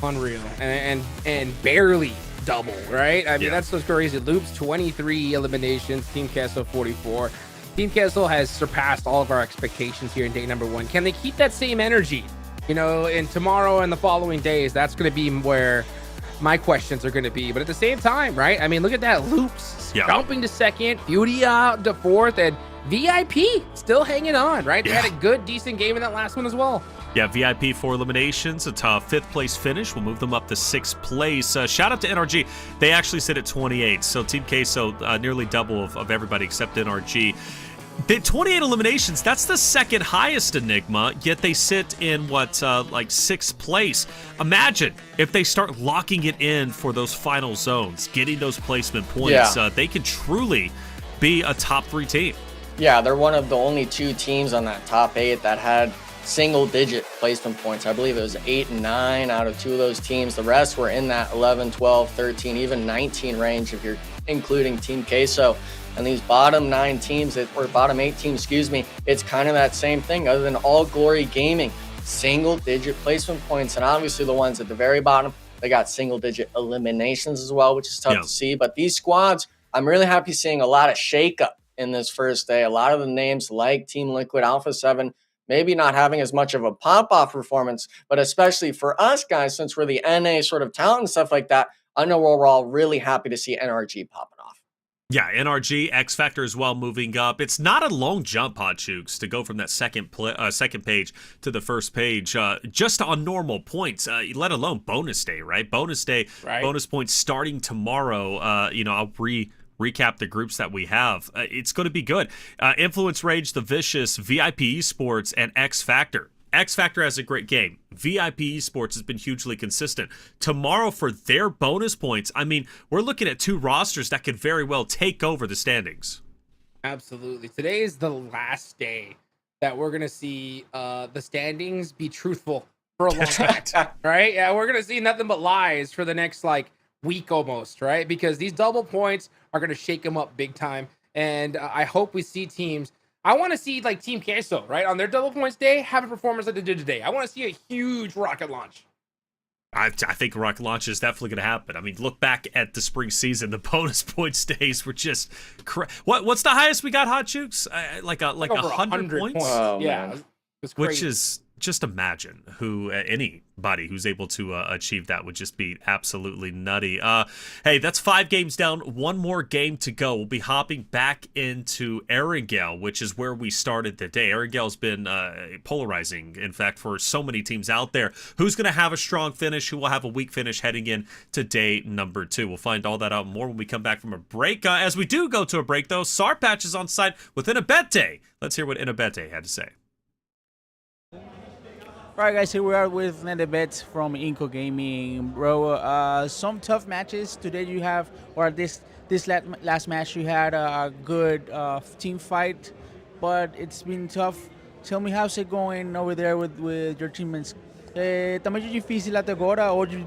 Unreal. And barely double, right? I mean, that's what's crazy. Loops, 23 eliminations. Team Queso, 44. Team Queso has surpassed all of our expectations here in day number 1. Can they keep that same energy, in tomorrow and the following days? That's going to be where my questions are going to be. But at the same time, right? I mean, look at that. Loops jumping to 2nd, Furia to 4th, and VIP still hanging on, right? They had a good, decent game in that last one as well. Yeah, VIP 4 eliminations, a 5th place finish will move them up to 6th place. Shout out to NRG. They actually sit at 28, so Team Queso nearly double of everybody except NRG. The 28 eliminations, that's the second highest Enigma, yet they sit in what, like 6th place. Imagine if they start locking it in for those final zones, getting those placement points. Yeah. They can truly be a top 3 team. Yeah, they're one of the only 2 teams on that top 8 that had single-digit placement points. I believe it was 8 and 9 out of 2 of those teams. The rest were in that 11, 12, 13, even 19 range if you're including Team Queso. And these bottom 9 teams, or bottom 8 teams, excuse me, it's kind of that same thing, other than All Glory Gaming, single-digit placement points. And obviously the ones at the very bottom, they got single-digit eliminations as well, which is tough to see. But these squads, I'm really happy seeing a lot of shakeup in this first day. A lot of the names like Team Liquid, Alpha7, maybe not having as much of a pop-off performance, but especially for us guys, since we're the NA sort of talent and stuff like that, I know we're all really happy to see NRG popping off. Yeah, NRG, X Factor as well moving up. It's not a long jump, Hot Chooks, to go from that second page to the first page, just on normal points, let alone bonus day, right? Bonus day, bonus points starting tomorrow. I'll recap the groups that we have. It's going to be good. Influence Rage, The Vicious, VIP Esports, and X Factor. X Factor has a great game. VIP Esports has been hugely consistent. Tomorrow for their bonus points, I mean, we're looking at 2 rosters that could very well take over the standings. Absolutely. Today is the last day that we're going to see the standings be truthful for a long time. Right? Yeah, we're going to see nothing but lies for the next week almost, right? Because these double points are going to shake them up big time. And I hope we see teams. I want to see Team Queso, right? On their double points day, have a performance like they did today. I want to see a huge rocket launch. I think rocket launch is definitely going to happen. I mean, look back at the spring season. The bonus points days were just what's the highest we got, Hot Chooks? Like 100 points? Oh, yeah, which is just imagine anybody who's able to achieve that would just be absolutely nutty. Hey, that's 5 games down, 1 more game to go. We'll be hopping back into Erangel, which is where we started the day. Erangel's been polarizing, in fact, for so many teams out there. Who's going to have a strong finish? Who will have a weak finish heading in to day number 2? We'll find all that out more when we come back from a break. As we do go to a break, though, Sarpatch is on site with Inabete. Let's hear what Inabete had to say. Alright guys, here we are with Nedebet from Inco Gaming. Bro, some tough matches today you have, or this last match you had a good team fight, but it's been tough. Tell me how's it going over there with your teammates. Tá muito difícil até agora. Hoje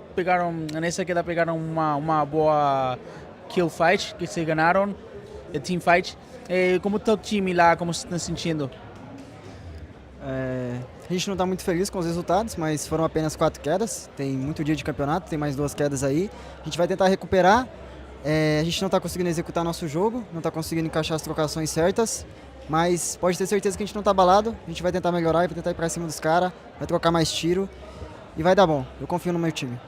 nessa queda pegaram uma boa kill fight, que se ganaram, team fight. Como tá o time lá, como se estão sentindo? A gente não está muito feliz com os resultados, mas foram apenas 4 quedas. Tem muito dia de campeonato, tem mais 2 quedas aí. A gente vai tentar recuperar. A gente não está conseguindo executar nosso jogo, não está conseguindo encaixar as trocações certas, mas pode ter certeza que a gente não está abalado. A gente vai tentar melhorar, vai tentar ir para cima dos caras, vai trocar mais tiro e vai dar bom. Eu confio no meu time.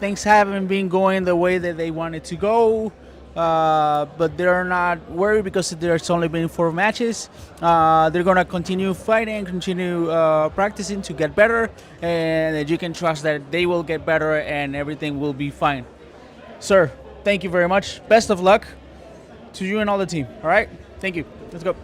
Things haven't been going the way that they wanted to go. But they're not worried because there's only been 4 matches. They're gonna continue fighting, continue practicing to get better, and you can trust that they will get better and everything will be fine. Sir, thank you very much. Best of luck to you and all the team. All right, thank you. Let's go.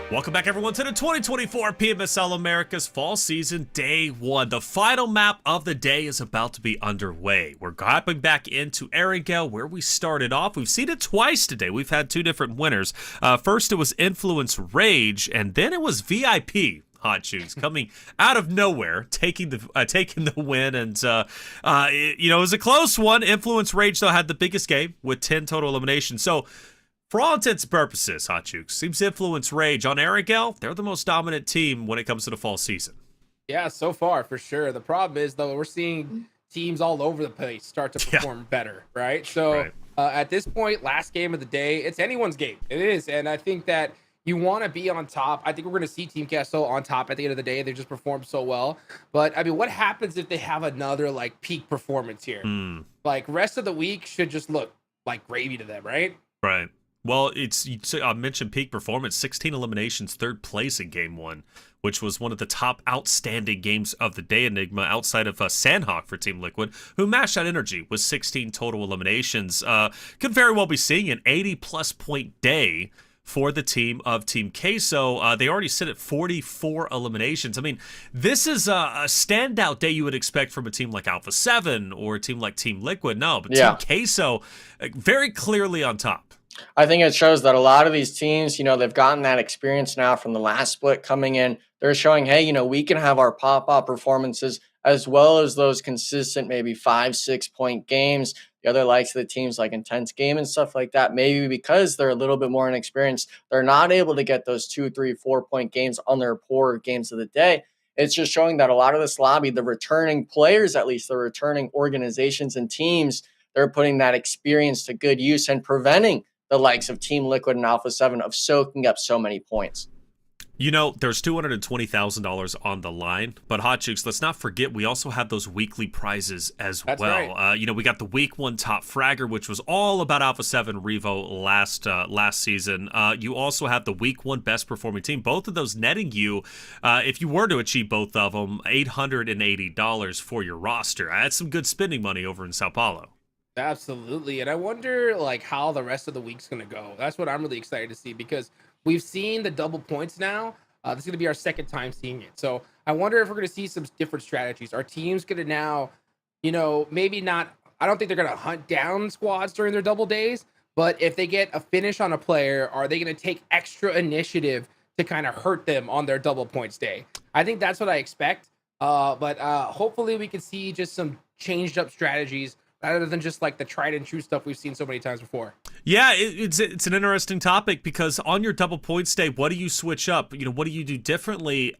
Welcome back, everyone, to the 2024 PMSL Americas Fall Season Day 1. The final map of the day is about to be underway. We're hopping back into Erangel, where we started off. We've seen it twice today. We've had two different winners. First, it was Influence Rage, and then it was VIP. Hot Shoes coming out of nowhere, taking the win, and it was a close one. Influence Rage, though, had the biggest game with 10 total eliminations. So, for all intents and purposes, Hot Chooks, seems Influence Rage on Erangel, they're the most dominant team when it comes to the fall season. Yeah, so far, for sure. The problem is, though, we're seeing teams all over the place start to perform better, right? So at this point, last game of the day, it's anyone's game. It is, and I think that you want to be on top. I think we're going to see Team Queso on top at the end of the day. They just performed so well. But, I mean, what happens if they have another, like, peak performance here? Like, rest of the week should just look like gravy to them, right? Right. Well, I mentioned peak performance, 16 eliminations, third place in game one, which was one of the top outstanding games of the day, Enigma, outside of Sandhawk for Team Liquid, who matched that energy with 16 total eliminations. Could very well be seeing an 80-plus point day for the team of Team Queso. They already sit at 44 eliminations. I mean, this is a standout day you would expect from a team like Alpha7 or a team like Team Liquid. No, but Team Queso very clearly on top. I think it shows that a lot of these teams, they've gotten that experience now from the last split coming in. They're showing, hey, we can have our pop-up performances as well as those consistent maybe 5-6 point games. The other likes of the teams like Intense Game and stuff like that, maybe because they're a little bit more inexperienced, they're not able to get those 2, 3, 4 point games on their poor games of the day. It's just showing that a lot of this lobby, the returning players, at least the returning organizations and teams, they're putting that experience to good use and preventing the likes of Team Liquid and Alpha7 of soaking up so many points. There's $220,000 on the line, but Hot Chooks, let's not forget we also have those weekly prizes as well. Right. We got the week 1 top fragger, which was all about Alpha7 Revo last season. You also have the week 1 best performing team. Both of those netting you, if you were to achieve both of them, $880 for your roster. That's some good spending money over in Sao Paulo. Absolutely. And I wonder how the rest of the week's going to go. That's what I'm really excited to see, because we've seen the double points now. This is going to be our second time seeing it. So I wonder if we're going to see some different strategies. Our team's going to now, maybe not, I don't think they're going to hunt down squads during their double days, but if they get a finish on a player, are they going to take extra initiative to kind of hurt them on their double points day? I think that's what I expect. But hopefully we can see just some changed up strategies rather than just like the tried and true stuff we've seen so many times before. Yeah, it's an interesting topic, because on your double points day, what do you switch up? What do you do differently?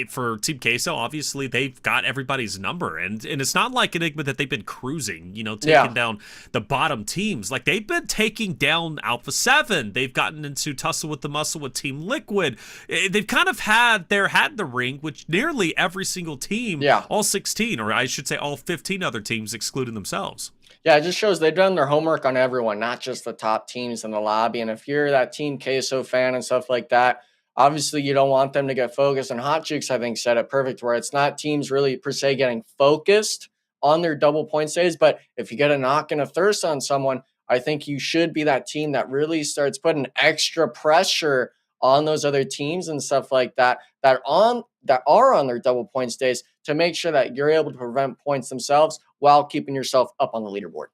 For Team Queso, obviously they've got everybody's number, and it's not like Enigma that they've been cruising, taking down the bottom teams. Like, they've been taking down Alpha7. They've gotten into tussle with the muscle with Team Liquid. They've kind of had the ring, which nearly every single team, all 16, or I should say all 15 other teams excluding themselves. Yeah, it just shows they've done their homework on everyone, not just the top teams in the lobby. And if you're that Team Queso fan and stuff like that, obviously you don't want them to get focused. And Hot Chooks, I think, said it perfect, where it's not teams really per se getting focused on their double point stays. But if you get a knock and a thirst on someone, I think you should be that team that really starts putting extra pressure on those other teams and stuff like that that are on their double points days, to make sure that you're able to prevent points themselves while keeping yourself up on the leaderboard.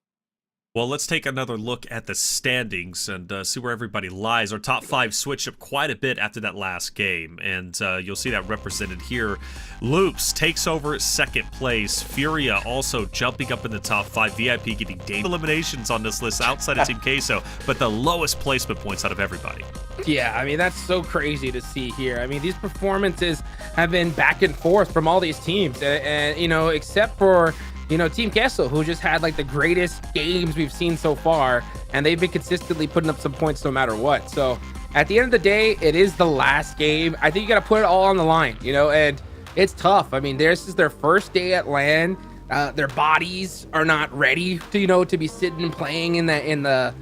Well, let's take another look at the standings and see where everybody lies. Our top 5 switched up quite a bit after that last game, and you'll see that represented here. Loops takes over second place. Furia also jumping up in the top 5. VIP getting eliminations on this list outside of Team Queso, but the lowest placement points out of everybody. Yeah, I mean, that's so crazy to see here. I mean, these performances have been back and forth from all these teams, and except for Team Queso, who just had like the greatest games we've seen so far, and they've been consistently putting up some points no matter what. So at the end of the day, it is the last game. I think you got to put it all on the line, and it's tough. I mean, this is their first day at LAN. Their bodies are not ready to, to be sitting and playing in the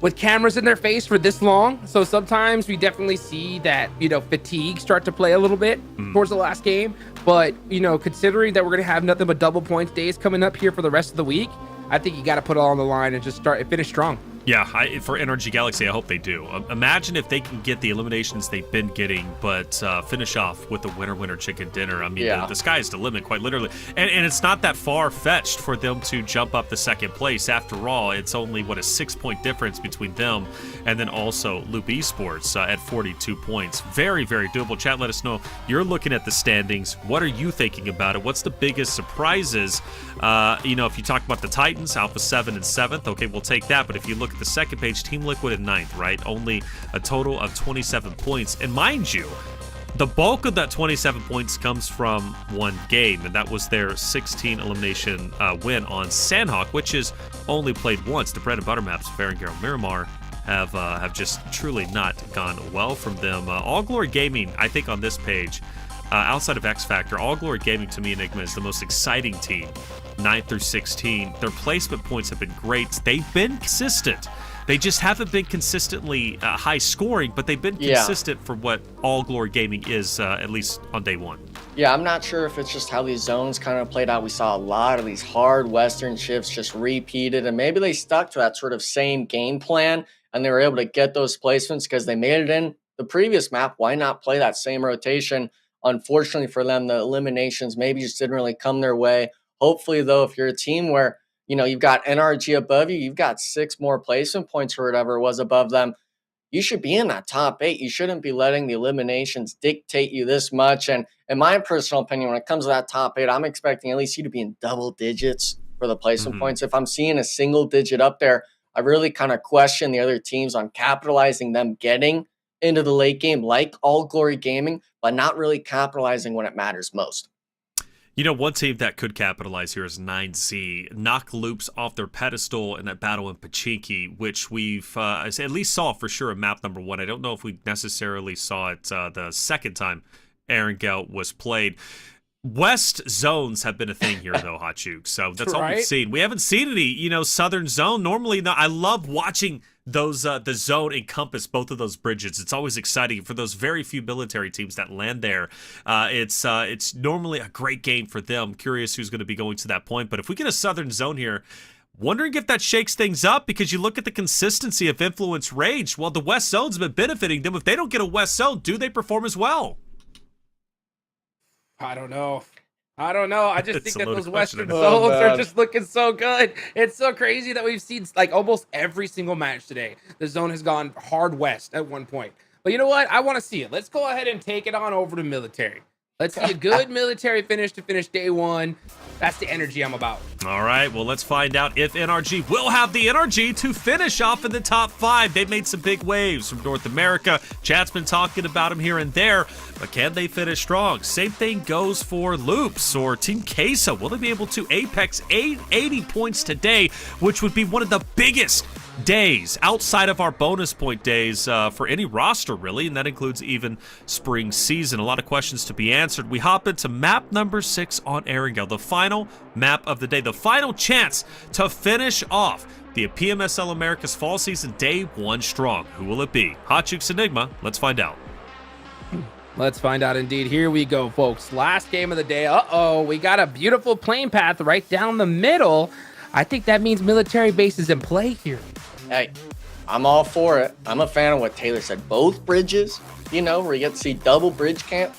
with cameras in their face for this long. So sometimes we definitely see that, fatigue start to play a little bit towards the last game. But, considering that we're going to have nothing but double points days coming up here for the rest of the week, I think you got to put it all on the line and just finish strong. Yeah, for NRG Galaxy, I hope they do. Imagine if they can get the eliminations they've been getting, but finish off with the winner chicken dinner. I mean, the sky is the limit, quite literally. And it's not that far-fetched for them to jump up the second place. After all, it's only, what, a 6-point difference between them and then also Loop Esports at 42 points. Very, very doable. Chat, let us know. You're looking at the standings. What are you thinking about it? What's the biggest surprises? You know, if you talk about the Titans, Alpha7 in 7th, okay, we'll take that. But if you look at the second page, Team Liquid in 9th, right? Only a total of 27 points. And mind you, the bulk of that 27 points comes from one game, and that was their 16 elimination win on Sandhawk, which is only played once. The bread and butter maps, Farengaro, Miramar, have just truly not gone well from them. All Glory Gaming, I think on this page, outside of X Factor, All Glory Gaming to me, Enigma, is the most exciting team. 9th through 16. Their placement points have been great. They've been consistent. They just haven't been consistently high scoring, but they've been consistent for what All Glory Gaming is, at least on day one. Yeah, I'm not sure if it's just how these zones kind of played out. We saw a lot of these hard Western shifts just repeated, and maybe they stuck to that sort of same game plan, and they were able to get those placements because they made it in the previous map. Why not play that same rotation? Unfortunately for them, the eliminations maybe just didn't really come their way. Hopefully, though, if you're a team where, you know, you've got NRG above you, you've got 6 more placement points or whatever it was above them, you should be in that top 8. You shouldn't be letting the eliminations dictate you this much. And in my personal opinion, when it comes to that top 8, I'm expecting at least you to be in double digits for the placement points. If I'm seeing a single digit up there, I really kind of question the other teams on capitalizing them getting into the late game like All Glory Gaming, but not really capitalizing when it matters most. You know, one team that could capitalize here is 9Z. Knock Loops off their pedestal in that battle in Pachinki, which we've at least saw for sure in map number 1. I don't know if we necessarily saw it the second time Erangel was played. West zones have been a thing here, though, Hot Juke. So that's all we've seen. We haven't seen any, you know, southern zone. Normally, I love watching those the zone encompass both of those bridges. It's always exciting for those very few military teams that land there. It's normally a great game for them. Curious who's going to be going to that point. But if we get a southern zone here, wondering if that shakes things up, because you look at the consistency of Influence Rage. Well, the West zone's been benefiting them. If they don't get a West zone, do they perform as well? I don't know. I just think that those Western zones are just looking so good. It's so crazy that we've seen like almost every single match today. The zone has gone hard West at one point. But you know what? I want to see it. Let's go ahead and take it on over to military. Let's see a good military finish to finish day 1. That's the energy I'm about. All right, well, let's find out if NRG will have the energy to finish off in the top 5. They've made some big waves from North America. Chat's been talking about them here and there, but can they finish strong? Same thing goes for Loops or Team Queso. Will they be able to apex 80 points today, which would be one of the biggest days outside of our bonus point days for any roster, really, and that includes even spring season. A lot of questions to be answered. We hop into map number 6 on Erangel, the final map of the day, the final chance to finish off the PMSL America's fall season day 1 strong. Who will it be? Hot Juke's Enigma. Let's find out. Let's find out indeed. Here we go, folks. Last game of the day. We got a beautiful plane path right down the middle. I think that means military base is in play here. Hey, I'm all for it. I'm a fan of what Taylor said. Both bridges, you know, where you get to see double bridge camp.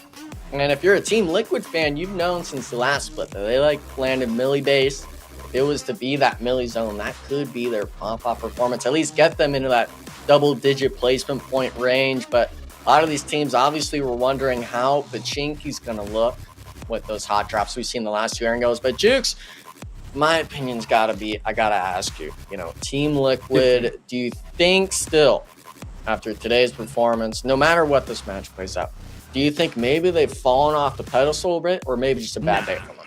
And if you're a Team Liquid fan, you've known since the last split that they like landing Millie base. If it was to be that Millie zone, that could be their pop-off performance. At least get them into that double-digit placement point range. But a lot of these teams obviously were wondering how Pachinki's going to look with those hot drops we've seen the last 2 Erangels. But Jukes, my opinion's gotta be, I gotta ask you, you know, Team Liquid, do you think still, after today's performance, no matter what this match plays out, do you think maybe they've fallen off the pedestal a bit, or maybe just a bad day for them?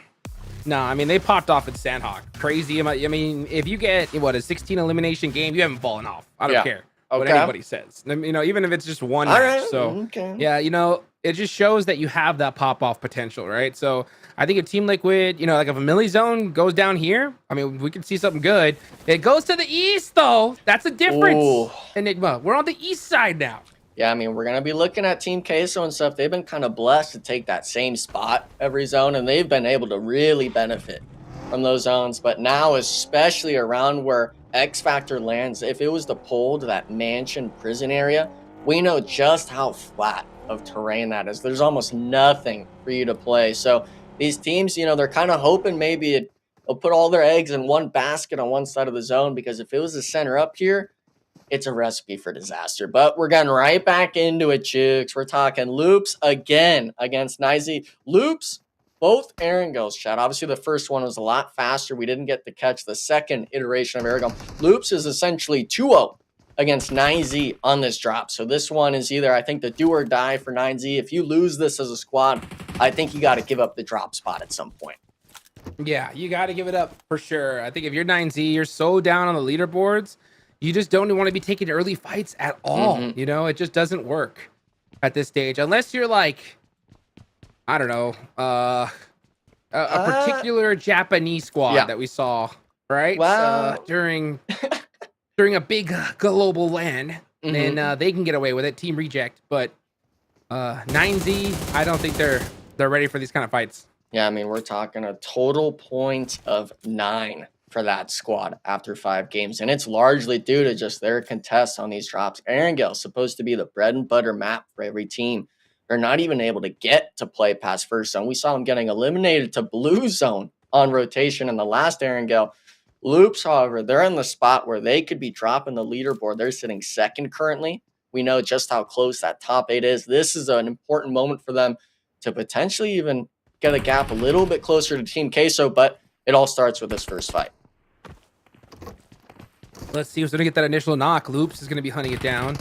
No, I mean, they popped off at Sandhawk. Crazy. I mean, if you get, a 16 elimination game, you haven't fallen off. I don't care what anybody says. You know, even if it's just one match. Right. So, yeah, you know, it just shows that you have that pop-off potential, right? So I think if Team Liquid, you know, like if a Millie zone goes down here, I mean, we could see something good. It goes to the east, though. That's a difference. Ooh. Enigma, we're on the east side now. Yeah, I mean, we're going to be looking at Team Queso and stuff. They've been kind of blessed to take that same spot every zone, and they've been able to really benefit from those zones. But now, especially around where X Factor lands, if it was to pull to that mansion prison area, we know just how flat of terrain that is. There's almost nothing for you to play. So these teams, you know, they're kind of hoping maybe they'll put all their eggs in one basket on one side of the zone, because if it was the center up here, it's a recipe for disaster. But we're getting right back into it, Jukes. We're talking Loops again against Nizy. Loops, both Erangels, Chad. Obviously, the first one was a lot faster. We didn't get to catch the second iteration of Aragon. Loops is essentially 2-0 against 9Z on this drop. So this one is either, I think, the do or die for 9Z. If you lose this as a squad, I think you got to give up the drop spot at some point. Yeah, you got to give it up for sure. I think if you're 9Z, you're so down on the leaderboards, you just don't want to be taking early fights at all. You know, it just doesn't work at this stage unless you're like, I don't know, a particular Japanese squad that we saw, right? Wow. During a big global LAN, then they can get away with it. Team Reject, but 9Z, I don't think they're ready for these kind of fights. Yeah, I mean, we're talking a total point of 9 for that squad after 5 games, and it's largely due to just their contests on these drops. Erangel supposed to be the bread and butter map for every team. They're not even able to get to play past first zone. We saw them getting eliminated to blue zone on rotation in the last Erangel. Loops, however, they're in the spot where they could be dropping the leaderboard. They're sitting second currently. We know just how close that top 8 is. This is an important moment for them to potentially even get a gap a little bit closer to Team Queso, but it all starts with this first fight. Let's see who's going to get that initial knock. Loops is going to be hunting it down.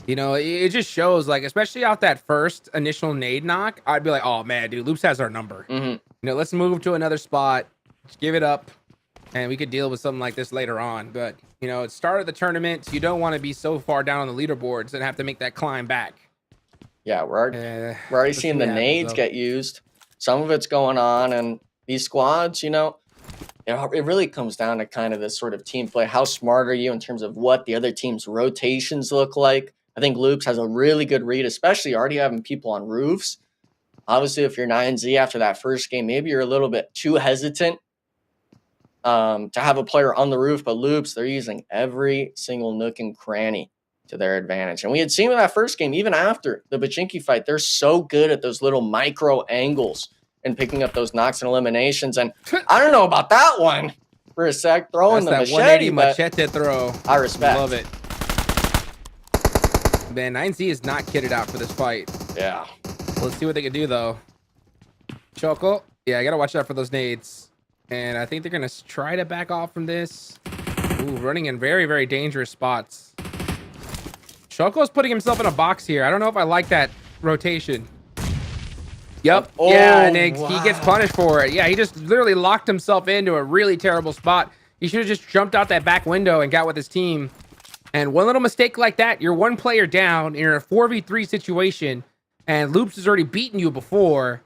You know, it just shows, like, especially off that first initial nade knock, I'd be like, oh, man, dude, Loops has our number. You know, let's move to another spot. Just give it up, and we could deal with something like this later on. But, you know, at the start of the tournament, you don't want to be so far down on the leaderboards and have to make that climb back. Yeah, we're already seeing the nades get used. Some of it's going on, and these squads, you know, it really comes down to kind of this sort of team play. How smart are you in terms of what the other team's rotations look like? I think Loops has a really good read, especially already having people on roofs. Obviously, if you're 9Z after that first game, maybe you're a little bit too hesitant to have a player on the roof, but Loops, they're using every single nook and cranny to their advantage. And we had seen with that first game, even after the Bachinki fight, they're so good at those little micro angles and picking up those knocks and eliminations. And I don't know about that one for a sec, throwing That's the that 180 machete throw. I respect. Love it. Man, 9Z is not kitted out for this fight. Yeah. Let's see what they can do, though. Choco. Yeah, I got to watch out for those nades. And I think they're going to try to back off from this. Ooh, running in very, very dangerous spots. Choco's putting himself in a box here. I don't know if I like that rotation. Yep. Oh, yeah, and wow. he gets punished for it. Yeah, he just literally locked himself into a really terrible spot. He should have just jumped out that back window and got with his team. And one little mistake like that, you're one player down, you're in a 4v3 situation, and Loops has already beaten you before.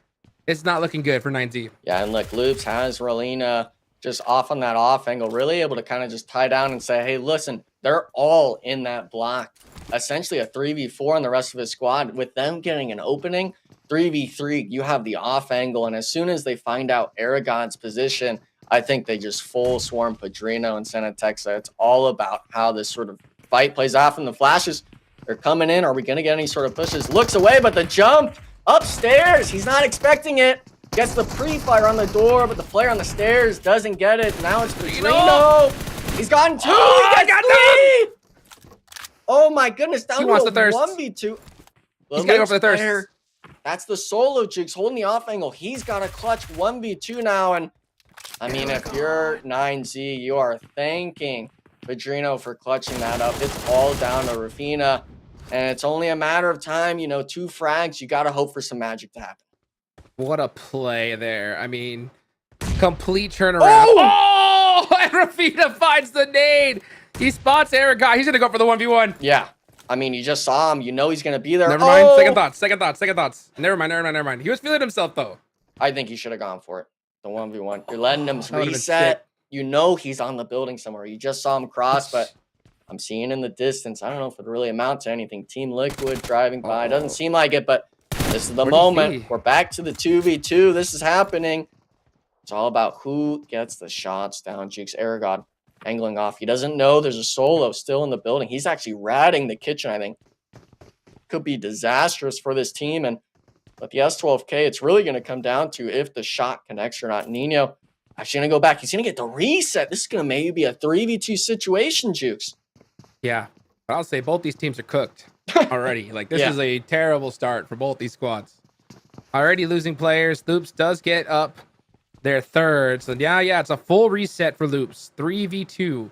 It's not looking good for 9Z. Yeah, and look, Loops has Rolina just off on that off angle, really able to kind of just tie down and say, hey, listen, they're all in that block. Essentially a 3v4 on the rest of his squad. With them getting an opening, 3v3, you have the off angle, and as soon as they find out Aragon's position, I think they just full swarm Padrino and Santa Texa. It's all about how this sort of fight plays off, and the flashes are coming in. Are we going to get any sort of pushes? Looks away, but the jump upstairs, he's not expecting it. Gets the pre-fire on the door, but the player on the stairs doesn't get it. Now it's Padrino. He's gotten 2. Oh, he got 3. Oh my goodness, down He to wants a the thirst. 1v2. He's got to go for the thirst. Player, that's the solo Jukes holding the off angle. He's got a clutch 1v2 now, and I mean, if you're 9Z, you are thanking Padrino for clutching that up. It's all down to Rafina, and it's only a matter of time. You know, 2 frags, you got to hope for some magic to happen. What a play there. I mean, complete turnaround. Oh! And Rafina finds the nade. He spots Aragon. He's going to go for the 1v1. Yeah. I mean, you just saw him. You know he's going to be there. Never mind. Second thoughts. Never mind. He was feeling himself, though. I think he should have gone for it. The 1v1. You're letting him reset. You know he's on the building somewhere. You just saw him cross, but I'm seeing in the distance. I don't know if it really amounts to anything. Team Liquid driving by. Doesn't seem like it, but this is the moment. We're back to the 2v2. This is happening. It's all about who gets the shots down. Jukes Aragon. angling off. He doesn't know there's a solo still in the building. He's actually ratting the kitchen, I think. Could be disastrous for this team. But the S12K, it's really going to come down to if the shot connects or not. Nino actually going to go back. He's going to get the reset. This is going to maybe be a 3v2 situation, Jukes. Yeah, but I'll say both these teams are cooked already. Like, this is a terrible start for both these squads. Already losing players. Loops does get up their third. So, yeah, it's a full reset for Loops. 3v2.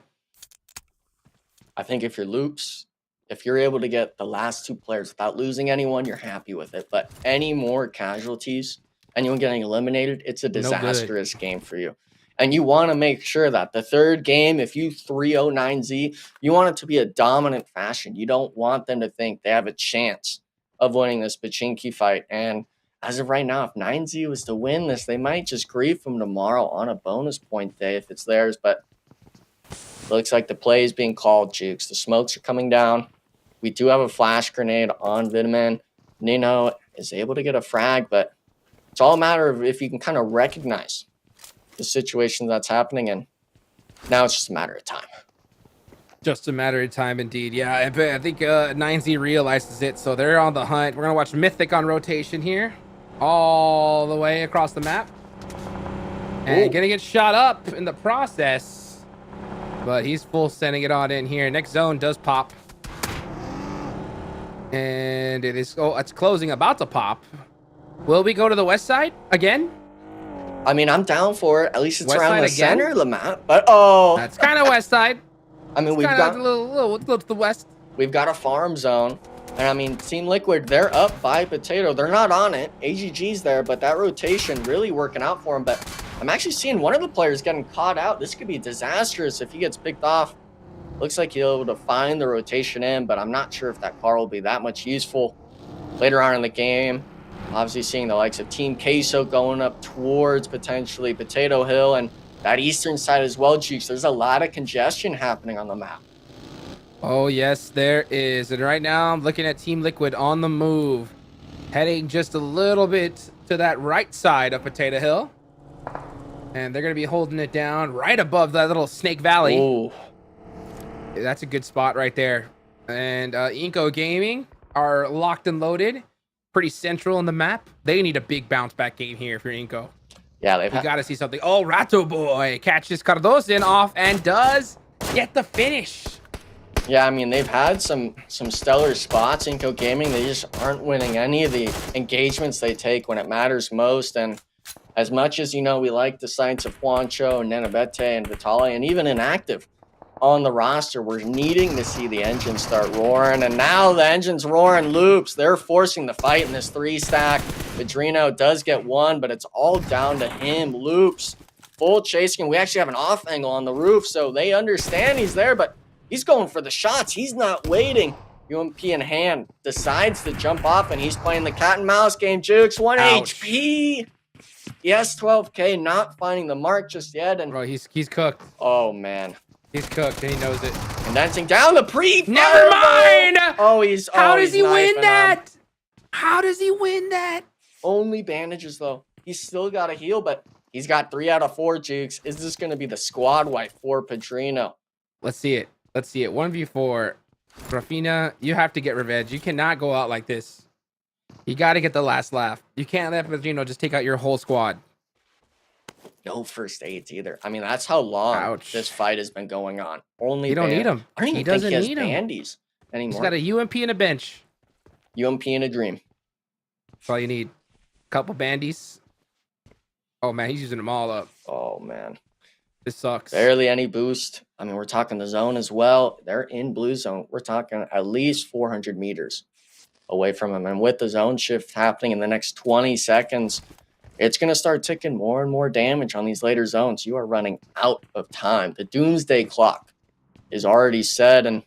I think if you're Loops, if you're able to get the last 2 players without losing anyone, you're happy with it. But any more casualties, anyone getting eliminated, it's a disastrous game for you. And you want to make sure that the third game, if you 3-0 9Z, you want it to be a dominant fashion. You don't want them to think they have a chance of winning this Pachinki fight. And as of right now, if 9Z was to win this, they might just grieve them tomorrow on a bonus point day if it's theirs. But looks like the play is being called, Jukes. The smokes are coming down. We do have a flash grenade on Vitamin. Nino is able to get a frag, but it's all a matter of if you can kind of recognize the situation that's happening, and now it's just a matter of time. Just a matter of time, indeed. Yeah, I think 9Z realizes it, so they're on the hunt. We're going to watch Mythic on rotation here, all the way across the map. And going to get shot up in the process, but he's full sending it on in here. Next zone does pop. And it is, it's closing, about to pop. Will we go to the west side again? I mean, I'm down for it. At least it's west around the again? center of the map. But that's kind of west side. I mean, it's we've got a little to the west. We've got a farm zone, and I mean, Team Liquid, they're up by Potato. They're not on it. AGG's there, but that rotation really working out for them. But I'm actually seeing one of the players getting caught out. This could be disastrous if he gets picked off. Looks like he'll be able to find the rotation in, but I'm not sure if that car will be that much useful later on in the game. Obviously seeing the likes of Team Queso going up towards potentially Potato Hill and that eastern side as well, Jukes. There's a lot of congestion happening on the map. Oh, yes, there is. And right now I'm looking at Team Liquid on the move, heading just a little bit to that right side of Potato Hill. And they're going to be holding it down right above that little Snake Valley. Ooh. That's a good spot right there. And Inco Gaming are locked and loaded. Pretty central in the map. They need a big bounce back game here if you're Inco. Yeah, you got to see something. Oh, Rato Boy catches Cardoso off and does get the finish. Yeah, I mean, they've had some stellar spots. Inco Gaming, they just aren't winning any of the engagements they take when it matters most. And as much as, you know, we like the sights of Juancho and Nenabete and Vitale and even Inactive on the roster, we're needing to see the engine start roaring. And now the engine's roaring. Loops, they're forcing the fight in this 3-stack. Pedrino does get one, but it's all down to him. Loops, full chasing. We actually have an off angle on the roof, so they understand he's there, but he's going for the shots. He's not waiting. UMP in hand, decides to jump off, and he's playing the cat and mouse game. Jukes, 1 HP. Yes, 12K, not finding the mark just yet. And bro, he's cooked. Oh, man. He's cooked, and he knows it. Condensing down the Never mind! Oh, How does he win that? How does he win that? Only bandages, though. He's still got a heal, but he's got 3 out of 4, Jukes. Is this going to be the squad wipe for Pedrino? Let's see it. 1v4. Rafina, you have to get revenge. You cannot go out like this. You got to get the last laugh. You can't let Pedrino just take out your whole squad. No first aids either. I mean, that's how long this fight has been going on. Only you don't need him. I don't even think he has bandies anymore. He's got a UMP and a bench. UMP and a dream. That's all you need. Couple bandies. Oh man, he's using them all up. Oh man, this sucks. Barely any boost. I mean, we're talking the zone as well. They're in blue zone. We're talking at least 400 meters away from him. And with the zone shift happening in the next 20 seconds, it's going to start ticking more and more damage on these later zones. You are running out of time. The doomsday clock is already set, and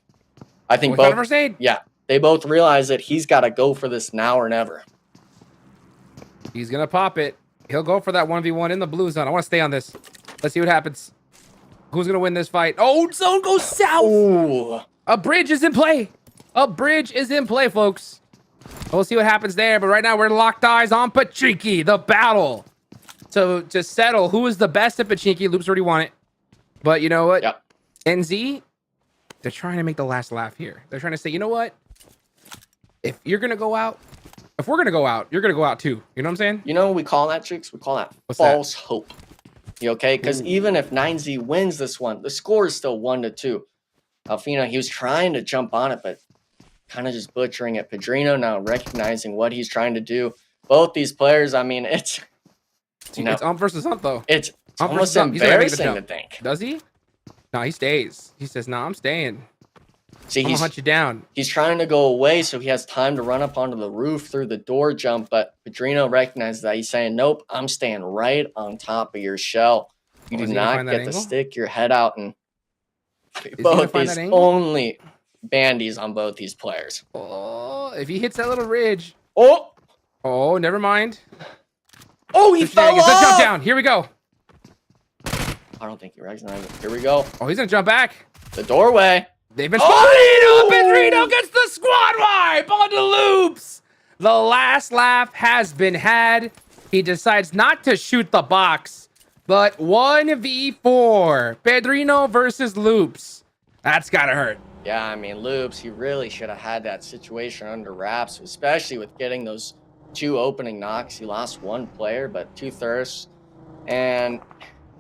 I think both, first aid. Yeah, they both realize that he's got to go for this now or never. He's going to pop it. He'll go for that 1v1 in the blue zone. I want to stay on this. Let's see what happens. Who's going to win this fight? Oh, zone goes south. Ooh. A bridge is in play. A bridge is in play, folks. We'll see what happens there, but right now we're locked eyes on Pachinki, the battle to settle who is the best at Pachinki. Loops already won it, but you know what? Yep. NZ, they're trying to make the last laugh here. They're trying to say, you know what? If you're gonna go out, if we're gonna go out, you're gonna go out too. You know what I'm saying? You know what we call that, Jukes? We call that What's false hope. You okay? Because even if 9Z wins this one, the score is still 1-2. Alfino, he was trying to jump on it, but kind of just butchering it. Pedrino now recognizing what he's trying to do. Both these players, I mean, it's it's ump versus ump though. It's Ump almost versus ump. He's gonna make the embarrassing to jump. think. Does he? No, he stays. He says, "No, I'm staying. See, I'm gonna hunt you down." He's trying to go away so he has time to run up onto the roof through the door jump, but Pedrino recognizes that. He's saying, nope, I'm staying right on top of your shell. You do not get to stick your head out. And both these only bandies on both these players. Oh, if he hits that little ridge. Oh, never mind. Oh, he fell off. Jump down. Here we go. I don't think he recognizes it. Here we go. Oh, he's gonna jump back. The doorway. They've been spotted. Pedrino gets the squad wipe on the loops. The last laugh has been had. He decides not to shoot the box, but 1v4. Pedrino versus Loops. That's gotta hurt. Yeah, I mean, Loops, he really should have had that situation under wraps, especially with getting those 2 opening knocks. He lost 1 player, but 2 thirsts. And,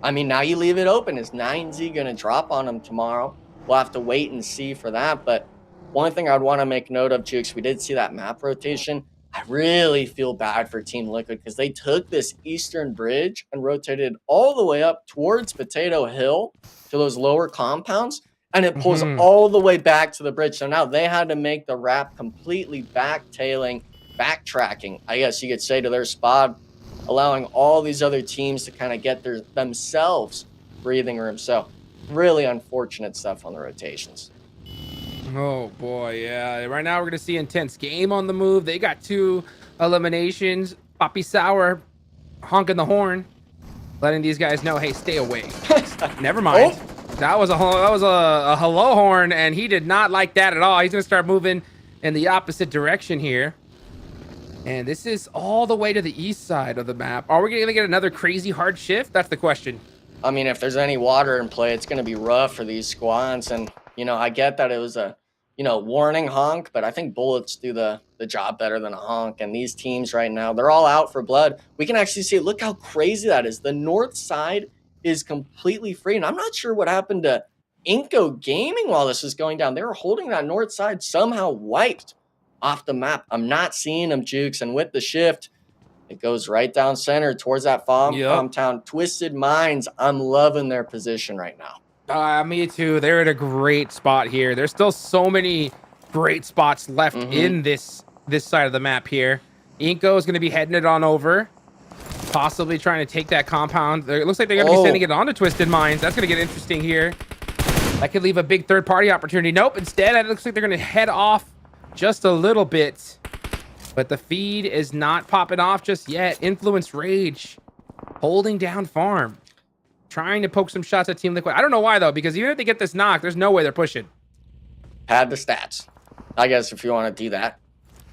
I mean, now you leave it open. Is 9Z going to drop on him tomorrow? We'll have to wait and see for that. But one thing I'd want to make note of, Jukes, we did see that map rotation. I really feel bad for Team Liquid because they took this eastern bridge and rotated all the way up towards Potato Hill to those lower compounds. And it pulls all the way back to the bridge. So now they had to make the wrap completely backtailing, backtracking, I guess you could say, to their spot, allowing all these other teams to kind of get themselves breathing room. So really unfortunate stuff on the rotations. Oh boy, yeah. Right now we're gonna see intense game on the move. They got 2 eliminations. Poppy Sour honking the horn, letting these guys know, hey, stay away. Never mind. That was a hello horn, and he did not like that at all. He's gonna start moving in the opposite direction here. And this is all the way to the east side of the map. Are we gonna get another crazy hard shift? That's the question. I mean, if there's any water in play, it's gonna be rough for these squads. And you know, I get that it was a warning honk, but I think bullets do the job better than a honk. And these teams right now, they're all out for blood. We can actually see, look how crazy that is. The north side is completely free. And I'm not sure what happened to Inco Gaming while this was going down. They were holding that north side somehow wiped off the map. I'm not seeing them, Jukes. And with the shift, it goes right down center towards that farm town. Twisted Minds, I'm loving their position right now. Me too. They're at a great spot here. There's still so many great spots left in this side of the map here. Inco is going to be heading it on over, possibly trying to take that compound. It looks like they're going to be sending it on to Twisted Minds. That's going to get interesting here. That could leave a big third-party opportunity. Nope. Instead, it looks like they're going to head off just a little bit. But the feed is not popping off just yet. Influence Rage holding down farm, trying to poke some shots at Team Liquid. I don't know why, though, because even if they get this knock, there's no way they're pushing. Pad the stats, I guess, if you want to do that.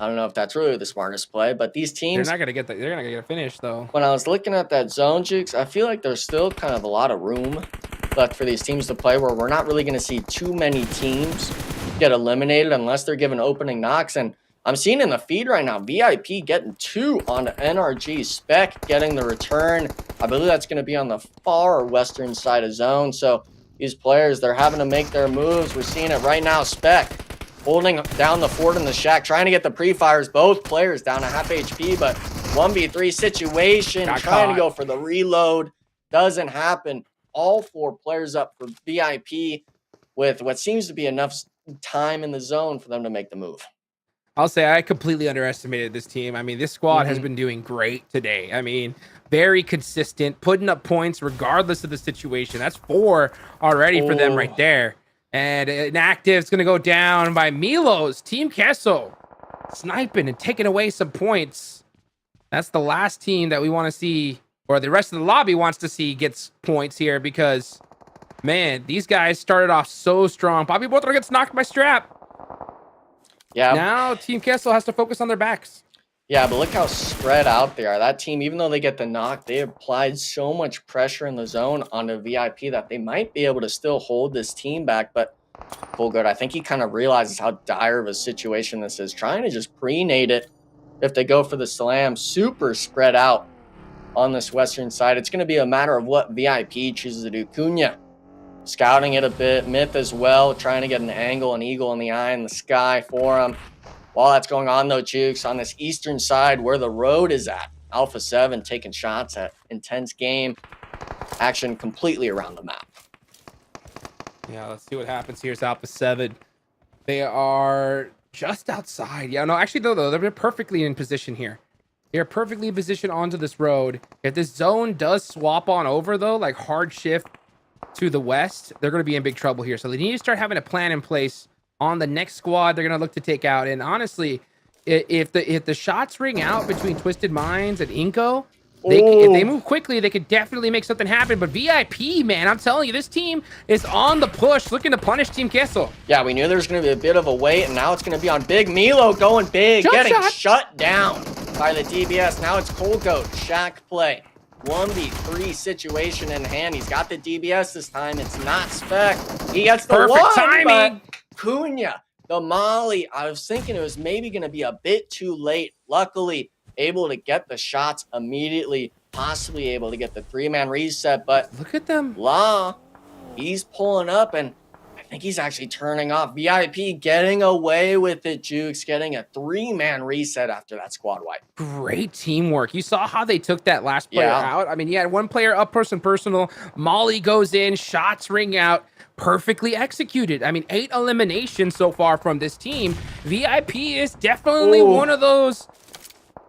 I don't know if that's really the smartest play, but these teams... They're not going to get a finish, though. When I was looking at that zone, Jukes, I feel like there's still kind of a lot of room left for these teams to play where we're not really going to see too many teams get eliminated unless they're given opening knocks. And I'm seeing in the feed right now, VIP getting 2 on the NRG, Spec getting the return. I believe that's going to be on the far western side of zone. So these players, they're having to make their moves. We're seeing it right now. Spec holding down the fort in the shack, trying to get the pre-fires. Both players down a half HP, but 1v3 situation, trying to go for the reload. Doesn't happen. All 4 players up for VIP with what seems to be enough time in the zone for them to make the move. I'll say I completely underestimated this team. I mean, this squad has been doing great today. I mean, very consistent, putting up points regardless of the situation. That's 4 already for them right there. And inactive is going to go down by Milos. Team Queso sniping and taking away some points. That's the last team that we want to see, or the rest of the lobby wants to see, gets points here because, man, these guys started off so strong. Bobby Botro gets knocked by Strap. Yeah. Now Team Queso has to focus on their backs. Yeah, but look how spread out they are. That team, even though they get the knock, they applied so much pressure in the zone onto VIP that they might be able to still hold this team back. But Fulgood, I think he kind of realizes how dire of a situation this is. Trying to just pre-nade it if they go for the slam. Super spread out on this western side. It's going to be a matter of what VIP chooses to do. Cunha scouting it a bit. Myth as well, trying to get an angle, an eagle in the eye in the sky for him. While that's going on, though, Jukes, on this eastern side where the road is at, Alpha7 taking shots at intense game action completely around the map. Yeah, let's see what happens here. It's Alpha7. They are just outside. Yeah, no, actually, though, they're perfectly in position here. They're perfectly in position onto this road. If this zone does swap on over, though, like hard shift to the west, they're going to be in big trouble here. So they need to start having a plan in place on the next squad they're going to look to take out. And honestly, if the shots ring out between Twisted Minds and Inco, if they move quickly, they could definitely make something happen. But VIP, man, I'm telling you, this team is on the push, looking to punish Team Queso. Yeah, we knew there was going to be a bit of a wait, and now it's going to be on Big Milo going big, getting shut down by the DBS. Now it's Cold Goat, Shaq play. 1v3 situation in hand. He's got the DBS this time. It's not Spec. He gets the Perfect timing. But Cunha, the Molly, I was thinking it was maybe going to be a bit too late. Luckily, able to get the shots immediately, possibly able to get the 3-man reset. But look at them. Law, he's pulling up, and I think he's actually turning off. VIP getting away with it, Jukes, getting a 3-man reset after that squad wipe. Great teamwork. You saw how they took that last player out. I mean, you had one player up personal. Molly goes in, shots ring out. Perfectly executed. I mean, 8 eliminations so far from this team. VIP is definitely one of those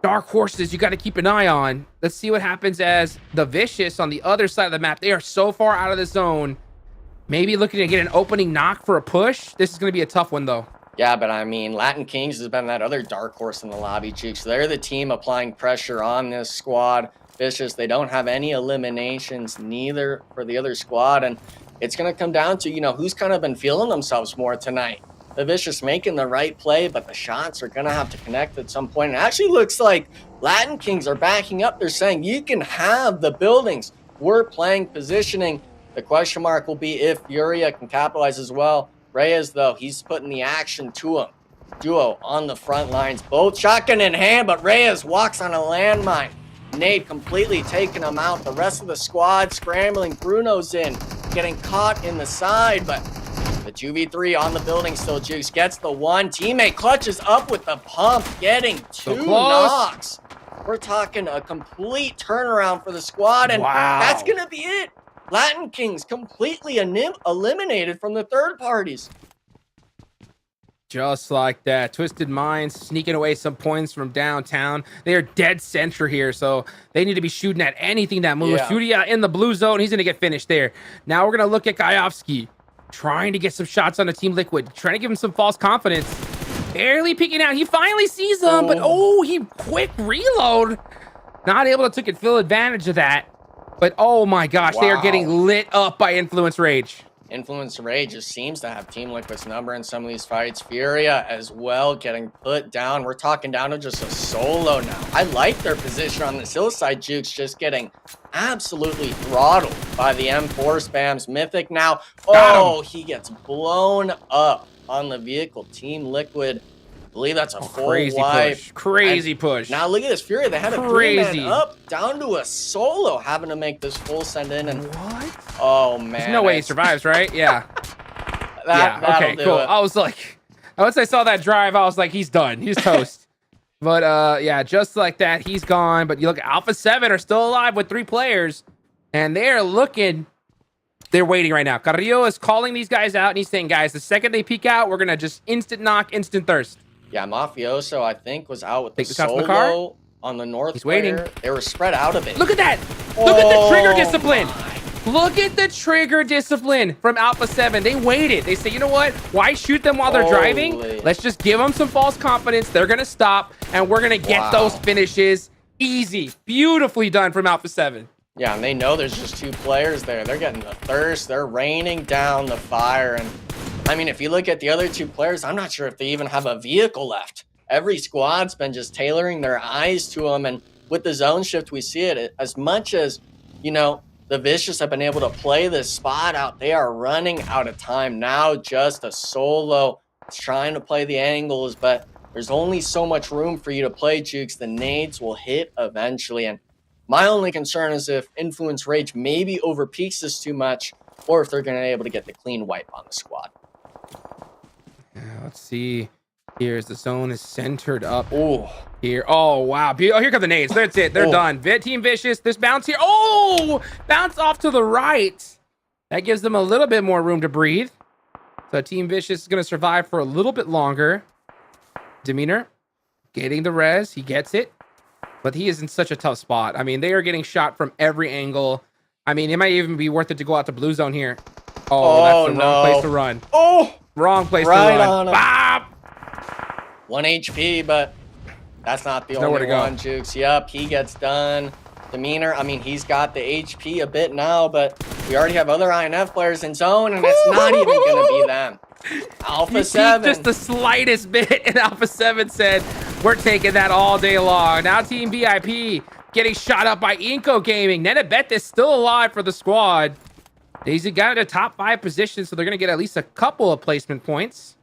dark horses you got to keep an eye on. Let's see what happens as the Vicious on the other side of the map. They are so far out of the zone. Maybe looking to get an opening knock for a push. This is going to be a tough one, though. Yeah, but I mean, Latin Kings has been that other dark horse in the lobby, Jukes. They're the team applying pressure on this squad. Vicious, they don't have any eliminations, neither for the other squad. And it's going to come down to, you know, who's kind of been feeling themselves more tonight. The Vicious making the right play, but the shots are going to have to connect at some point. It actually looks like Latin Kings are backing up. They're saying you can have the buildings. We're playing positioning. The question mark will be if Furia can capitalize as well. Reyes, though, he's putting the action to him. Duo on the front lines, both shotgun in hand, but Reyes walks on a landmine. Nade completely taking him out. The rest of the squad scrambling. Bruno's in, getting caught in the side, but the 2v3 on the building still. Jukes gets the one. Teammate clutches up with the pump, getting 2 knocks. We're talking a complete turnaround for the squad, and that's going to be it. Latin Kings completely eliminated from the third parties. Just like that. Twisted Minds sneaking away some points from downtown. They are dead center here, so they need to be shooting at anything that moves. Furia in the blue zone. He's going to get finished there. Now we're going to look at Gajovski trying to get some shots on the Team Liquid, trying to give him some false confidence. Barely peeking out. He finally sees them, but he quick reload. Not able to take full advantage of that. But oh my gosh, they are getting lit up by Influence Rage. Influence Rage just seems to have Team Liquid's number in some of these fights. Furia as well getting put down. We're talking down to just a solo now. I like their position on this hillside. Jukes just getting absolutely throttled by the M4 spams. Mythic now. Oh, he gets blown up on the vehicle. Team Liquid, I believe that's a full wipe. Crazy push. Now look at this Furia. They had a 3-man up down to a solo, having to make this full send in. And what? Oh man, there's no way he survives, right? Yeah. Okay, cool. I was like, once I saw that drive, I was like, he's done. He's toast. But yeah, just like that, he's gone. But you look, Alpha7 are still alive with 3 players, and they're looking. They're waiting right now. Carrillo is calling these guys out, and he's saying, guys, the second they peek out, we're gonna just instant knock, instant thirst. Yeah, Mafioso, I think, was out with the solo on the north. He's waiting. They were spread out a bit. Look at that! Look at the trigger discipline! Look at the trigger discipline from Alpha7. They waited. They say, you know what? Why shoot them while they're driving? Let's just give them some false confidence. They're going to stop, and we're going to get those finishes easy. Beautifully done from Alpha7. Yeah, and they know there's just 2 players there. They're getting the thirst. They're raining down the fire. And I mean, if you look at the other 2 players, I'm not sure if they even have a vehicle left every squad's been just tailoring their eyes to him. And with the zone shift, we see it as much as, you know, the Vicious have been able to play this spot out. They are running out of time now. Just a solo trying to play the angles, but there's only so much room for you to play, Jukes. The nades will hit eventually. And my only concern is if Influence Rage maybe overpeaks this too much, or if they're going to be able to get the clean wipe on the squad. Yeah, let's see. Here's the zone is centered up. Oh, here. Oh, wow. Oh, here come the nades. That's it. They're done. Team Vicious, this bounce here. Oh, bounce off to the right. That gives them a little bit more room to breathe. So Team Vicious is going to survive for a little bit longer. Demeanor getting the res. He gets it. But he is in such a tough spot. I mean, they are getting shot from every angle. I mean, it might even be worth it to go out to blue zone here. Oh, that's the wrong place to run. Oh, wrong place to right run. on him. Bop! 1 HP, but that's not the only one, Jukes. Yep, he gets done. Demeanor, I mean, he's got the HP a bit now, but we already have other INF players in zone, and it's not even going to be them. Alpha7. Just the slightest bit, and Alpha7 said, we're taking that all day long. Now Team VIP getting shot up by Inco Gaming. Nenabet is still alive for the squad. He's got a top 5 position, so they're going to get at least a couple of placement points.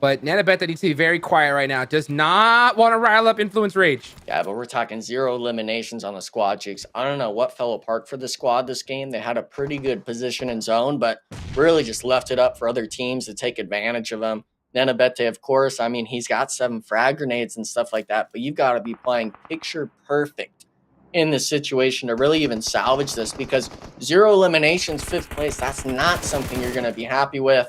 But Nenabet that needs to be very quiet right now. Does not want to rile up Influence Rage. Yeah, but we're talking 0 eliminations on the squad, Jukes. I don't know what fell apart for the squad this game. They had a pretty good position in zone, but really just left it up for other teams to take advantage of them. Nenabete, of course, I mean, he's got 7 frag grenades and stuff like that, but you've got to be playing picture perfect in this situation to really even salvage this, because 0 eliminations, 5th place, that's not something you're going to be happy with.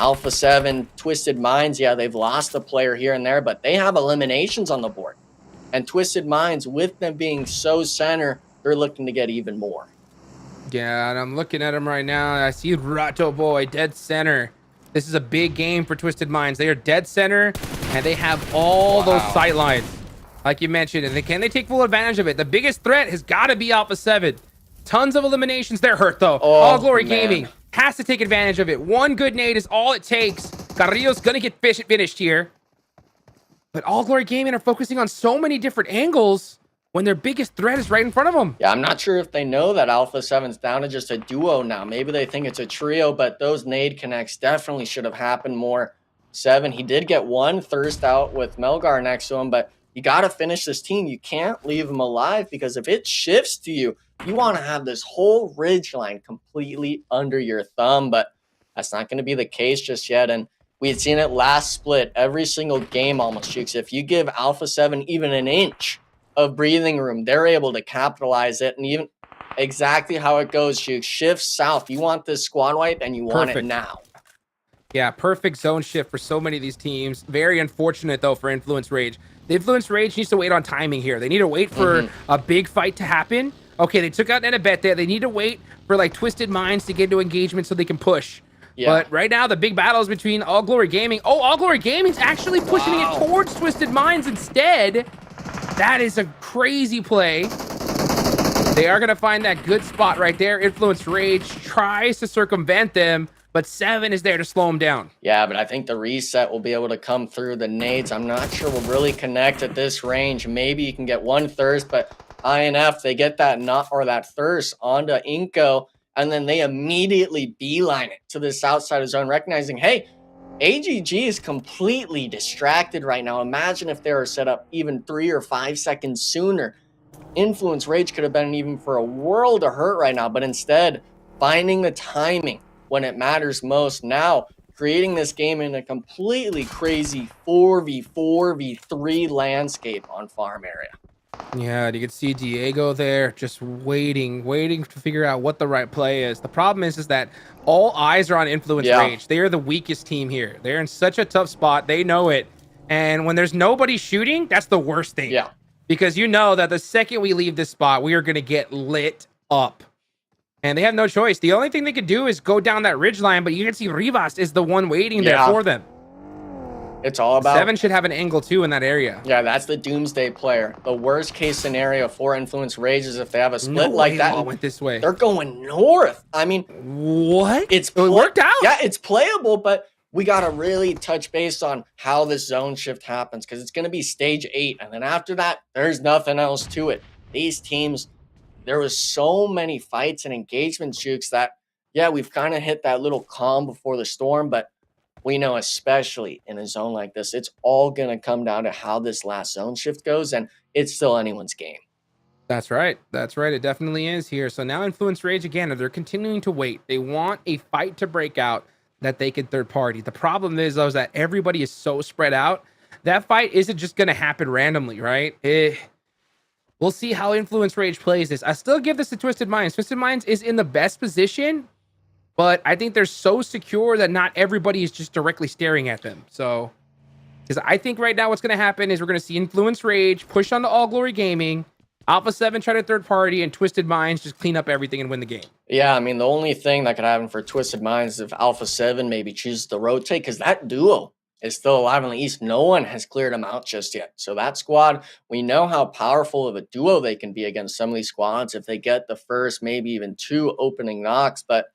Alpha7, Twisted Minds, yeah, they've lost a player here and there, but they have eliminations on the board. And Twisted Minds, with them being so center, they're looking to get even more. Yeah, and I'm looking at him right now. I see Rato Boy, dead center. This is a big game for Twisted Minds. They are dead center, and they have all those sight lines, like you mentioned. And can they take full advantage of it? The biggest threat has got to be Alpha7. Tons of eliminations. They're hurt, though. All Glory Gaming has to take advantage of it. One good nade is all it takes. Carrillo's going to get finished here. But All Glory Gaming are focusing on so many different angles when their biggest threat is right in front of them. Yeah, I'm not sure if they know that Alpha7's down to just a duo now. Maybe they think it's a trio, but those nade connects definitely should have happened more. 7, he did get 1 thirst out with Melgar next to him, but you got to finish this team. You can't leave him alive, because if it shifts to you, you want to have this whole ridge line completely under your thumb, but that's not going to be the case just yet. And we had seen it last split, every single game almost, Jukes. If you give Alpha7 even an inch of breathing room, they're able to capitalize it. And even exactly how it goes, Jukes. Shift south. You want this squad wipe, and you want it now. Yeah, perfect zone shift for so many of these teams. Very unfortunate, though, for Influence Rage. The Influence Rage needs to wait on timing here. They need to wait for a big fight to happen. Okay, they took out Nenabete. They need to wait for, like, Twisted Minds to get into engagement so they can push. Yeah. But right now, the big battle is between All Glory Gaming. Oh, All Glory Gaming's actually pushing it towards Twisted Minds instead. That is a crazy play. They are going to find that good spot right there. Influence Rage tries to circumvent them, but 7 is there to slow him down. Yeah, but I think the reset will be able to come through the nades. I'm not sure we'll really connect at this range. Maybe you can get 1 thirst, but INF, they get that that thirst onto Inco, and then they immediately beeline it to the south side of zone, recognizing, hey, AGG is completely distracted right now. Imagine if they were set up even 3 or 5 seconds sooner. Influence Rage could have been even for a world of hurt right now, but instead, finding the timing when it matters most. Now, creating this game in a completely crazy 4v4v3 landscape on farm area. Yeah, you can see Diego there just waiting to figure out what the right play is. The problem is that all eyes are on Influence Rage. They are the weakest team here. They're in such a tough spot. They know it. And when there's nobody shooting, that's the worst thing. Yeah. Because you know that the second we leave this spot, we are going to get lit up. And they have no choice. The only thing they could do is go down that ridge line, but you can see Rivas is the one waiting there for them. It's all about 7 should have an angle too in that area. Yeah, that's the doomsday player. The worst case scenario for Influence Rage is if they have a split like that. All went this way. They're going north. I mean, what? It worked out. Yeah, it's playable, but we got to really touch base on how this zone shift happens, because it's going to be stage 8. And then after that, there's nothing else to it. These teams, there was so many fights and engagements, Jukes, that, yeah, we've kind of hit that little calm before the storm. But we know, especially in a zone like this, it's all going to come down to how this last zone shift goes. And it's still anyone's game. That's right. That's right. It definitely is here. So now Influence Rage again, they're continuing to wait. They want a fight to break out that they can third party. The problem is, though, is that everybody is so spread out. That fight isn't just going to happen randomly, right? We'll see how Influence Rage plays this. I still give this to Twisted Minds. Twisted Minds is in the best position, but I think they're so secure that not everybody is just directly staring at them. So, because I think right now what's going to happen is we're going to see Influence Rage push on to All Glory Gaming, Alpha7 try to third party, and Twisted Minds just clean up everything and win the game. Yeah, I mean, the only thing that could happen for Twisted Minds is if Alpha7 maybe chooses to rotate, because that duo is still alive in the East. No one has cleared them out just yet. So that squad, we know how powerful of a duo they can be against some of these squads if they get the first, maybe even 2 opening knocks. But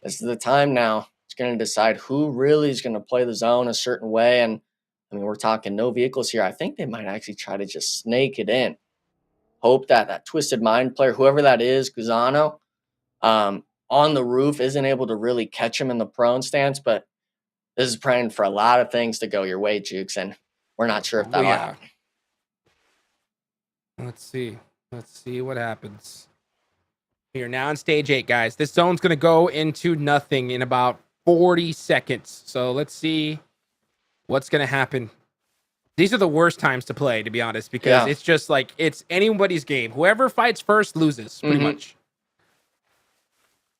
this is the time now. It's going to decide who really is going to play the zone a certain way. And I mean, we're talking no vehicles here. I think they might actually try to just snake it in. Hope that that Twisted Mind player, whoever that is, Guzano, on the roof isn't able to really catch him in the prone stance. But this is praying for a lot of things to go your way, Jukes, and we're not sure if that'll happen. Let's see. Let's see what happens. Here now in stage 8, guys. This zone's going to go into nothing in about 40 seconds. So let's see what's going to happen. These are the worst times to play, to be honest, because it's just like, it's anybody's game. Whoever fights first loses, pretty much.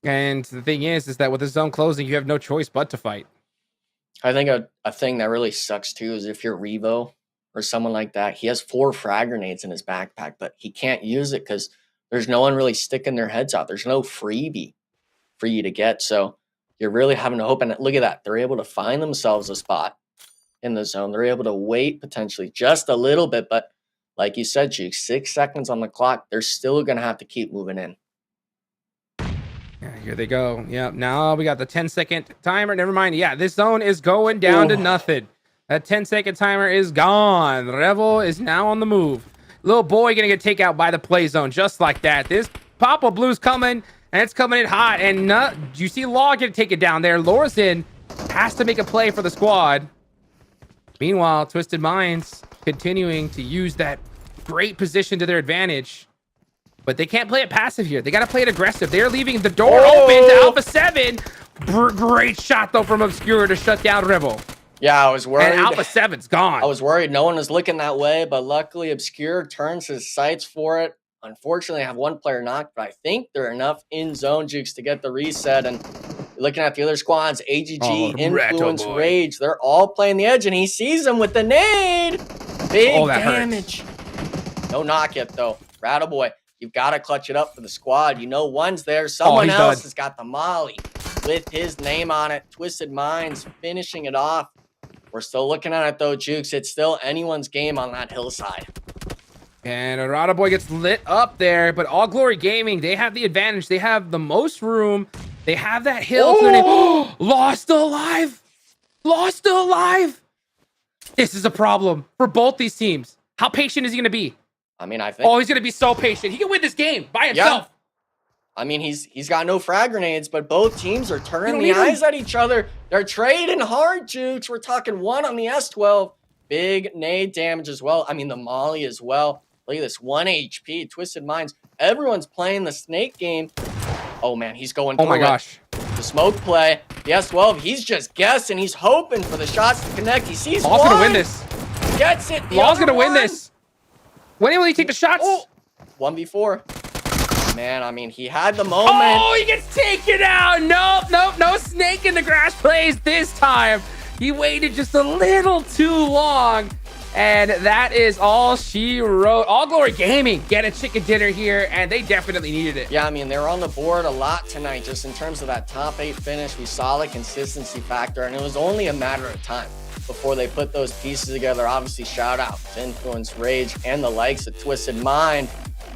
And the thing is that with the zone closing, you have no choice but to fight. I think a thing that really sucks too is if you're Revo or someone like that, he has 4 frag grenades in his backpack, but he can't use it because there's no one really sticking their heads out. There's no freebie for you to get. So you're really having to hope. And look at that. They're able to find themselves a spot in the zone. They're able to wait potentially just a little bit. But like you said, Juke, 6 seconds on the clock. They're still going to have to keep moving in. Yeah, here they go. Yeah, now we got the 10-second timer. Never mind. Yeah, this zone is going down to nothing. That 10-second timer is gone. Revel is now on the move. Little boy gonna get taken out by the play zone just like that. This Papa Blue's coming, and it's coming in hot. And you see Law get taken down there. Lorson has to make a play for the squad. Meanwhile, Twisted Minds continuing to use that great position to their advantage. But they can't play it passive here. They got to play it aggressive. They're leaving the door open to Alpha7. Great shot, though, from Obscure to shut down Rebel. Yeah, I was worried. And Alpha7's gone. I was worried no one was looking that way, but luckily Obscure turns his sights for it. Unfortunately, I have one player knocked, but I think there are enough in-zone Jukes to get the reset. And looking at the other squads, AGG, Influence, Rage, they're all playing the edge, and he sees them with the nade. Big damage. No knock yet, though. Rattle Boy. You've got to clutch it up for the squad. You know one's there. Someone else has got the molly with his name on it. Twisted Minds finishing it off. We're still looking at it, though, Jukes. It's still anyone's game on that hillside. And Arada Boy gets lit up there, but All Glory Gaming, they have the advantage. They have the most room. They have that hill. Lost still alive. Lost still alive. This is a problem for both these teams. How patient is he going to be? I mean, I think... Oh, he's going to be so patient. He can win this game by himself. Yeah. I mean, he's got no frag grenades, but both teams are turning the eyes at each other. They're trading hard, Jukes. We're talking 1 on the S12. Big nade damage as well. I mean, the molly as well. Look at this, 1 HP. Twisted Minds. Everyone's playing the snake game. Oh, man, he's going through my gosh. The smoke play. The S12, he's just guessing. He's hoping for the shots to connect. He sees Law's going to win this. Gets it. Law's going to win this. When will he take the shots? 1v4. Man, I mean, he had the moment. Oh, he gets taken out. Nope. No snake in the grass plays this time. He waited just a little too long. And that is all she wrote. All Glory Gaming get a chicken dinner here, and they definitely needed it. Yeah, I mean, they were on the board a lot tonight, just in terms of that top 8 finish. We saw the consistency factor, and it was only a matter of time before they put those pieces together. Obviously, shout out to Influence, Rage, and the likes of Twisted Mind.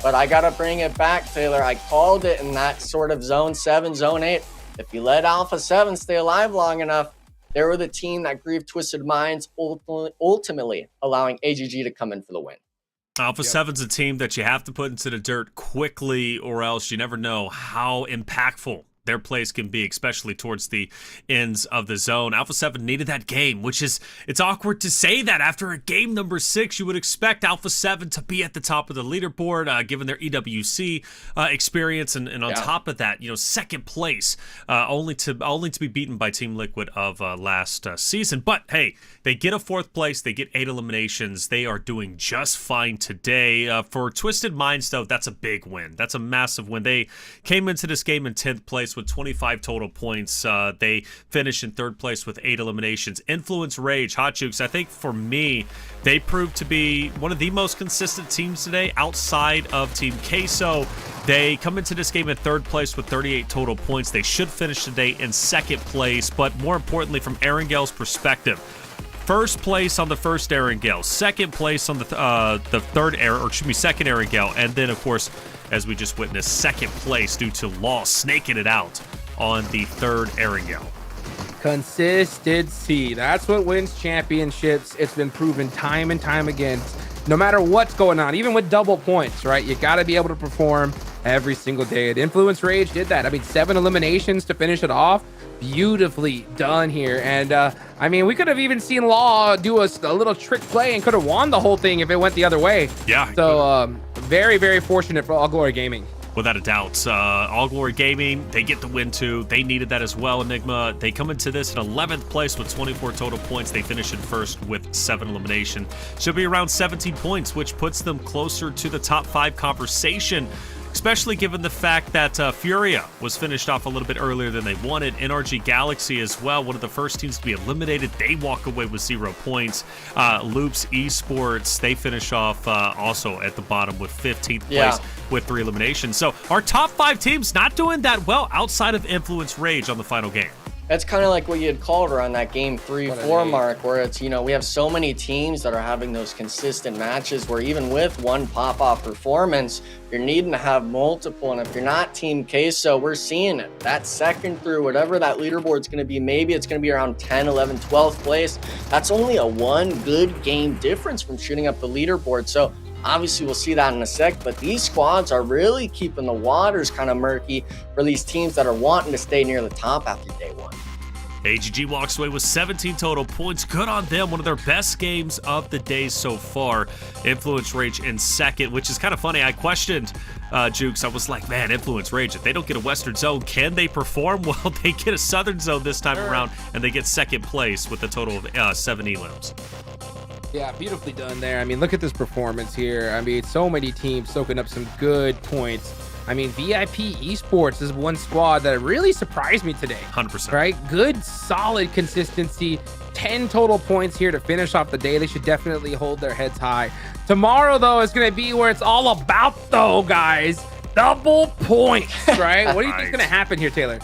But I got to bring it back, Taylor. I called it in that sort of Zone 7, Zone 8. If you let Alpha 7 stay alive long enough, they were the team that grieved Twisted Minds, ultimately allowing AGG to come in for the win. Alpha7's a team that you have to put into the dirt quickly, or else you never know how impactful their plays can be, especially towards the ends of the zone. Alpha7 needed that game, which is, it's awkward to say that after a game number 6. You would expect Alpha7 to be at the top of the leaderboard, given their EWC experience, and on top of that, second place, only to be beaten by Team Liquid of last season. But hey, they get a 4th place, they get 8 eliminations. They are doing just fine today. For Twisted Minds, though, that's a big win. That's a massive win. They came into this game in 10th place with 25 total points. They finished in 3rd place with 8 eliminations. Influence, Rage, Hot Jukes, I think for me, they proved to be one of the most consistent teams today outside of Team Queso. They come into this game in 3rd place with 38 total points. They should finish today in 2nd place, but more importantly, from Erengel's perspective, 1st place on the first Erengel, 2nd place on the second Erengel, and then, of course, as we just witnessed, 2nd place due to Law snaking it out on the 3rd Erengel. Consistency. That's what wins championships. It's been proven time and time again. No matter what's going on, even with double points, right? You got to be able to perform every single day. And Influence Rage did that. I mean, 7 eliminations to finish it off. Beautifully done here. And I mean, we could have even seen Law do a little trick play and could have won the whole thing if it went the other way. Yeah. So very, very fortunate for All Glory Gaming. Without a doubt. All Glory Gaming, they get the win too. They needed that as well, Enigma. They come into this in 11th place with 24 total points. They finish in 1st with 7 elimination. Should be around 17 points, which puts them closer to the top 5 conversation, especially given the fact that Furia was finished off a little bit earlier than they wanted. NRG Galaxy as well, one of the first teams to be eliminated. They walk away with 0 points. Loops Esports, they finish off also at the bottom with 15th place with 3 eliminations. So our top 5 teams not doing that well outside of Influence Rage on the final game. That's kind of like what you had called around that game 3-4 mark, where it's, we have so many teams that are having those consistent matches where even with one pop-off performance, you're needing to have multiple. And if you're not Team Queso, we're seeing it. That 2nd through whatever that leaderboard's going to be, maybe it's going to be around 10, 11, 12th place. That's only a 1 good game difference from shooting up the leaderboard. So obviously, we'll see that in a sec, but these squads are really keeping the waters kind of murky for these teams that are wanting to stay near the top after day 1. AGG walks away with 17 total points. Good on them. One of their best games of the day so far. Influence Rage in 2nd, which is kind of funny. I questioned Jukes. I was like, man, Influence Rage, if they don't get a Western Zone, can they perform? Well, they get a Southern Zone this time around, and they get 2nd place with a total of 7 elims. Yeah, beautifully done there. I mean, look at this performance here. I mean, so many teams soaking up some good points. I mean, VIP Esports is one squad that really surprised me today. 100%. Right? Good, solid consistency. 10 total points here to finish off the day. They should definitely hold their heads high. Tomorrow, though, is going to be where it's all about, though, guys. Double points, right? What do you think is going to happen here, Taylor?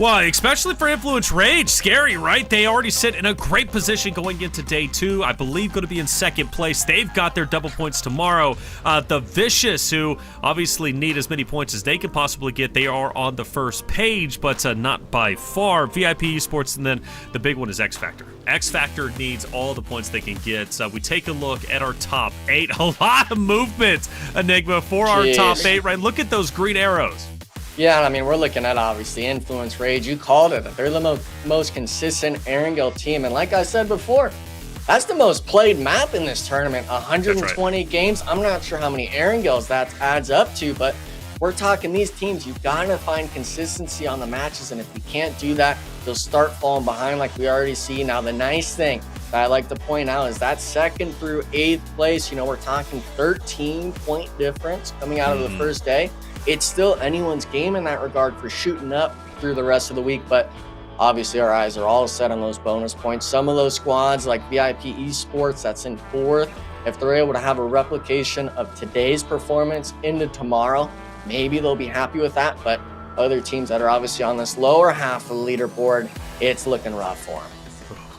Well, especially for Influence Rage, scary, right? They already sit in a great position going into day 2. I believe going to be in 2nd place. They've got their double points tomorrow. The Vicious, who obviously need as many points as they can possibly get, they are on the 1st page, but not by far. VIP Esports, and then the big one is X Factor. X Factor needs all the points they can get. We take a look at our top 8. A lot of movement, Enigma, for our top 8, right? Look at those green arrows. Yeah, I mean, we're looking at, obviously, Influence Rage. You called it. They're the most consistent Erengel team. And like I said before, that's the most played map in this tournament. 120 games. I'm not sure how many Erengels that adds up to, but we're talking these teams. You've got to find consistency on the matches. And if you can't do that, you'll start falling behind like we already see. Now, the nice thing that I like to point out is that 2nd through 8th place, we're talking 13-point difference coming out of the first day. It's still anyone's game in that regard for shooting up through the rest of the week, but obviously our eyes are all set on those bonus points. Some of those squads like VIP Esports, that's in 4th, if they're able to have a replication of today's performance into tomorrow, maybe they'll be happy with that, but other teams that are obviously on this lower half of the leaderboard, it's looking rough for them.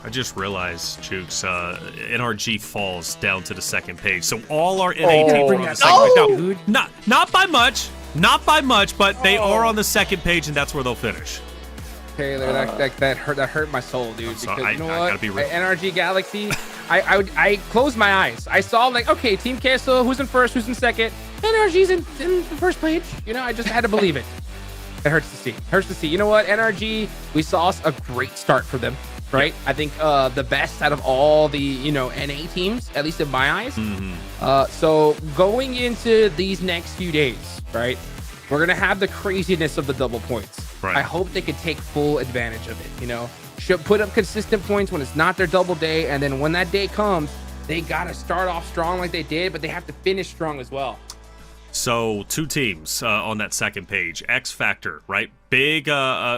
I just realized, Jukes, NRG falls down to the 2nd page. So all our NA teams are on the 2nd page. Not by much, but they are on the 2nd page, and that's where they'll finish. Taylor, that hurt my soul, dude. I'm sorry, Because you know I what? gotta be real. NRG Galaxy, I closed my eyes. I saw like, okay, Team Queso, who's in first, who's in second, NRG's in the first page. You know, I just had to believe it. It hurts to see. Hurts to see. You know what? NRG, we saw a great start for them, right? I think the best out of all the NA teams, at least in my eyes. So going into these next few days, right? We're gonna have the craziness of the double points. Right. I hope they could take full advantage of it. Should put up consistent points when it's not their double day, and then when that day comes, they gotta start off strong like they did, but they have to finish strong as well. So 2 teams on that second page. X Factor, right? Big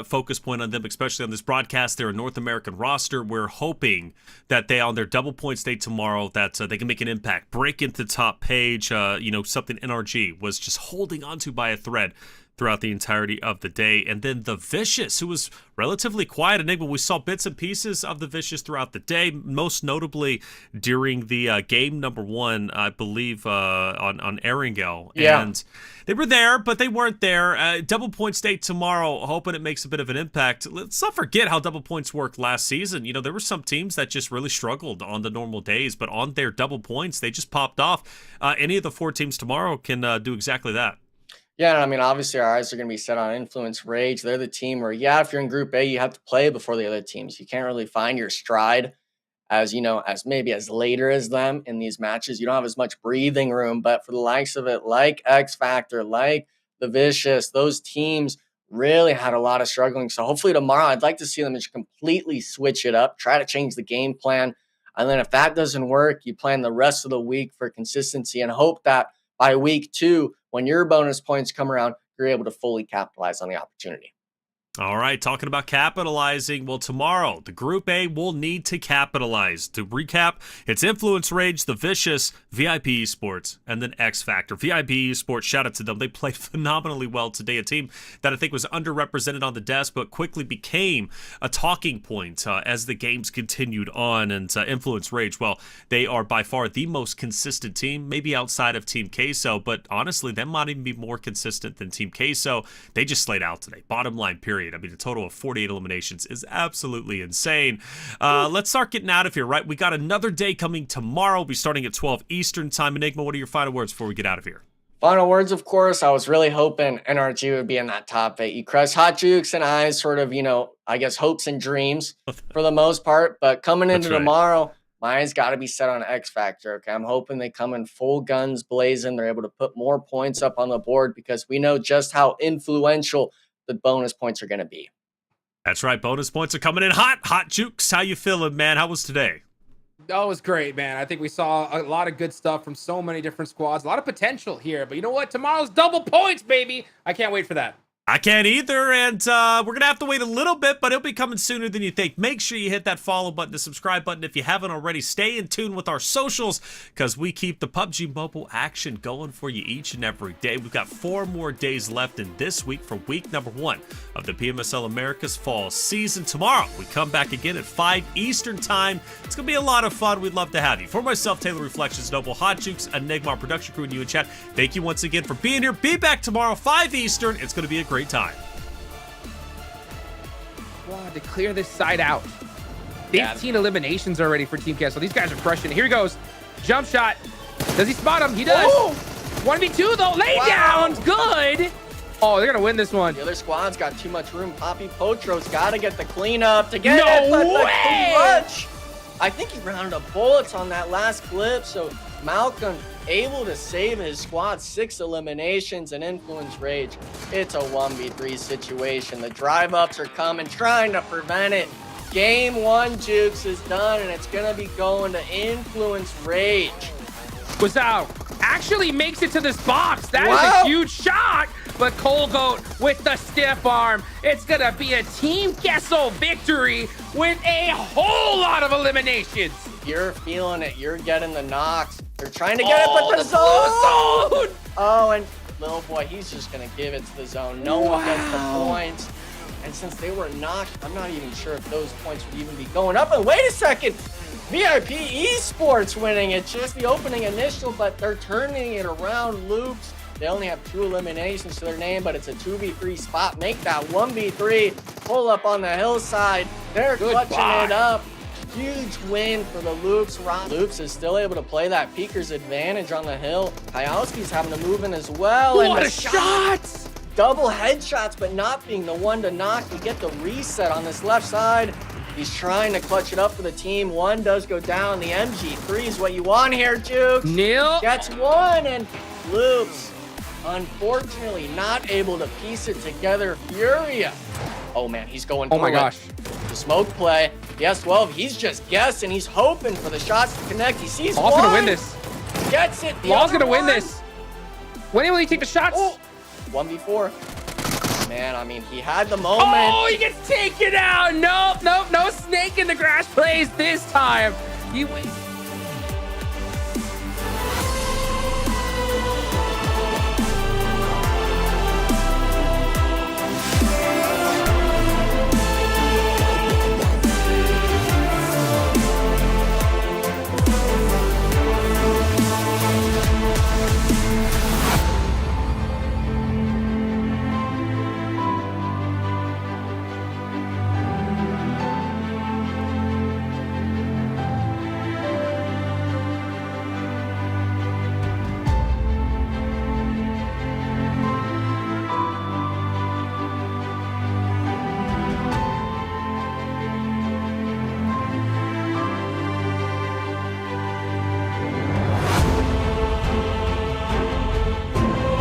focus point on them, especially on this broadcast. They're a North American roster. We're hoping that they, on their double point state tomorrow, that they can make an impact, break into the top page. Something NRG was just holding onto by a thread throughout the entirety of the day. And then the Vicious, who was relatively quiet, Enigma. We saw bits and pieces of the Vicious throughout the day, most notably during the game number 1, I believe, on Erangel. Yeah. And they were there, but they weren't there. Double point state tomorrow, hoping it makes a bit of an impact. Let's not forget how double points worked last season. There were some teams that just really struggled on the normal days, but on their double points, they just popped off. Any of the 4 teams tomorrow can do exactly that. Yeah, I mean, obviously our eyes are going to be set on Influence Rage. They're the team where, yeah, if you're in Group A, you have to play before the other teams. You can't really find your stride as later as them in these matches. You don't have as much breathing room, but for the likes of it, like X Factor, like the Vicious, those teams really had a lot of struggling. So hopefully tomorrow, I'd like to see them just completely switch it up, try to change the game plan. And then if that doesn't work, you plan the rest of the week for consistency and hope that by week 2, when your bonus points come around, you're able to fully capitalize on the opportunity. All right, talking about capitalizing. Well, tomorrow, the Group A will need to capitalize. To recap, it's Influence Rage, The Vicious, VIP Esports, and then X Factor. VIP Esports, shout out to them. They played phenomenally well today. A team that I think was underrepresented on the desk, but quickly became a talking point as the games continued on. And Influence Rage, well, they are by far the most consistent team, maybe outside of Team Queso, but honestly, they might even be more consistent than Team Queso. They just slayed out today. Bottom line, period. I mean, a total of 48 eliminations is absolutely insane. Let's start getting out of here, right? We got another day coming tomorrow. We'll be starting at 12 Eastern time. Enigma, what are your final words before we get out of here? Final words, of course. I was really hoping NRG would be in that top 8. You crushed Hot Jukes and I's sort of, I guess hopes and dreams for the most part. But coming into tomorrow, my eyes got to be set on X Factor. Okay, I'm hoping they come in full guns blazing. They're able to put more points up on the board because we know just how influential the bonus points are going to be. That's right. Bonus points are coming in hot. Hot Jukes, how you feeling, man? How was today? That was great, man. I think we saw a lot of good stuff from so many different squads. A lot of potential here. But you know what? Tomorrow's double points, baby. I can't wait for that. I can't either, and we're going to have to wait a little bit, but it'll be coming sooner than you think. Make sure you hit that follow button, the subscribe button if you haven't already. Stay in tune with our socials because we keep the PUBG Mobile action going for you each and every day. We've got 4 more days left in this week for week number 1 of the PMSL America's fall season. Tomorrow, we come back again at 5 Eastern time. It's going to be a lot of fun. We'd love to have you. For myself, Taylor Reflections, Noble, Hot Jukes, Enigma, our production crew, and you in chat, thank you once again for being here. Be back tomorrow, 5 Eastern. It's going to be a great time. Wow, to clear this side out. 15 eliminations already for Team Queso. These guys are crushing it. Here he goes. Jump shot. Does he spot him? He does. Ooh. 1v2 though. Lay downs. Good. Oh, they're going to win this one. The other squad's got too much room. Poppy Potro's got to get the cleanup to get No it. But way! the clutch. I think he rounded up bullets on that last clip. So Malcolm able to save his squad. 6 eliminations and Influence Rage. It's a 1v3 situation. The drive ups are coming, trying to prevent it. Game 1 Jukes is done, and it's going to be going to Influence Rage. Was out. Actually makes it to this box. That is Wow. a huge shot. But Colgoat with the stiff arm. It's going to be a Team Queso victory with a whole lot of eliminations. You're feeling it. You're getting the knocks. They're trying to get it, but the zone. Oh, and little boy, he's just going to give it to the zone. No one gets the points. And since they were knocked, I'm not even sure if those points would even be going up. And wait a second. VIP Esports winning. It's just the opening initial, but they're turning it around. Loops They only have 2 eliminations to their name, but it's a 2v3 spot. Make that 1v3. Pull up on the hillside. They're clutching it up. Huge win for the Loops. Loops is still able to play that peeker's advantage on the hill. Kayowski's having to move in as well. What and a the shot! Double headshots, but not being the one to knock. You get the reset on this left side. He's trying to clutch it up for the team. One does go down. The MG3 is what you want here, Juke. Neil Gets one, and Loops, unfortunately, not able to piece it together. Furia. Oh, man, he's going Oh, my through it. gosh. The smoke play. The S12, he's just guessing. He's hoping for the shots to connect. He sees Law's one. gonna win this. Gets it. The Law's other gonna win one. this. When will he take the shots? Oh, 1v4. Man, I mean, he had the moment. Oh, he gets taken out. Nope, no snake in the grass plays this time. He wins.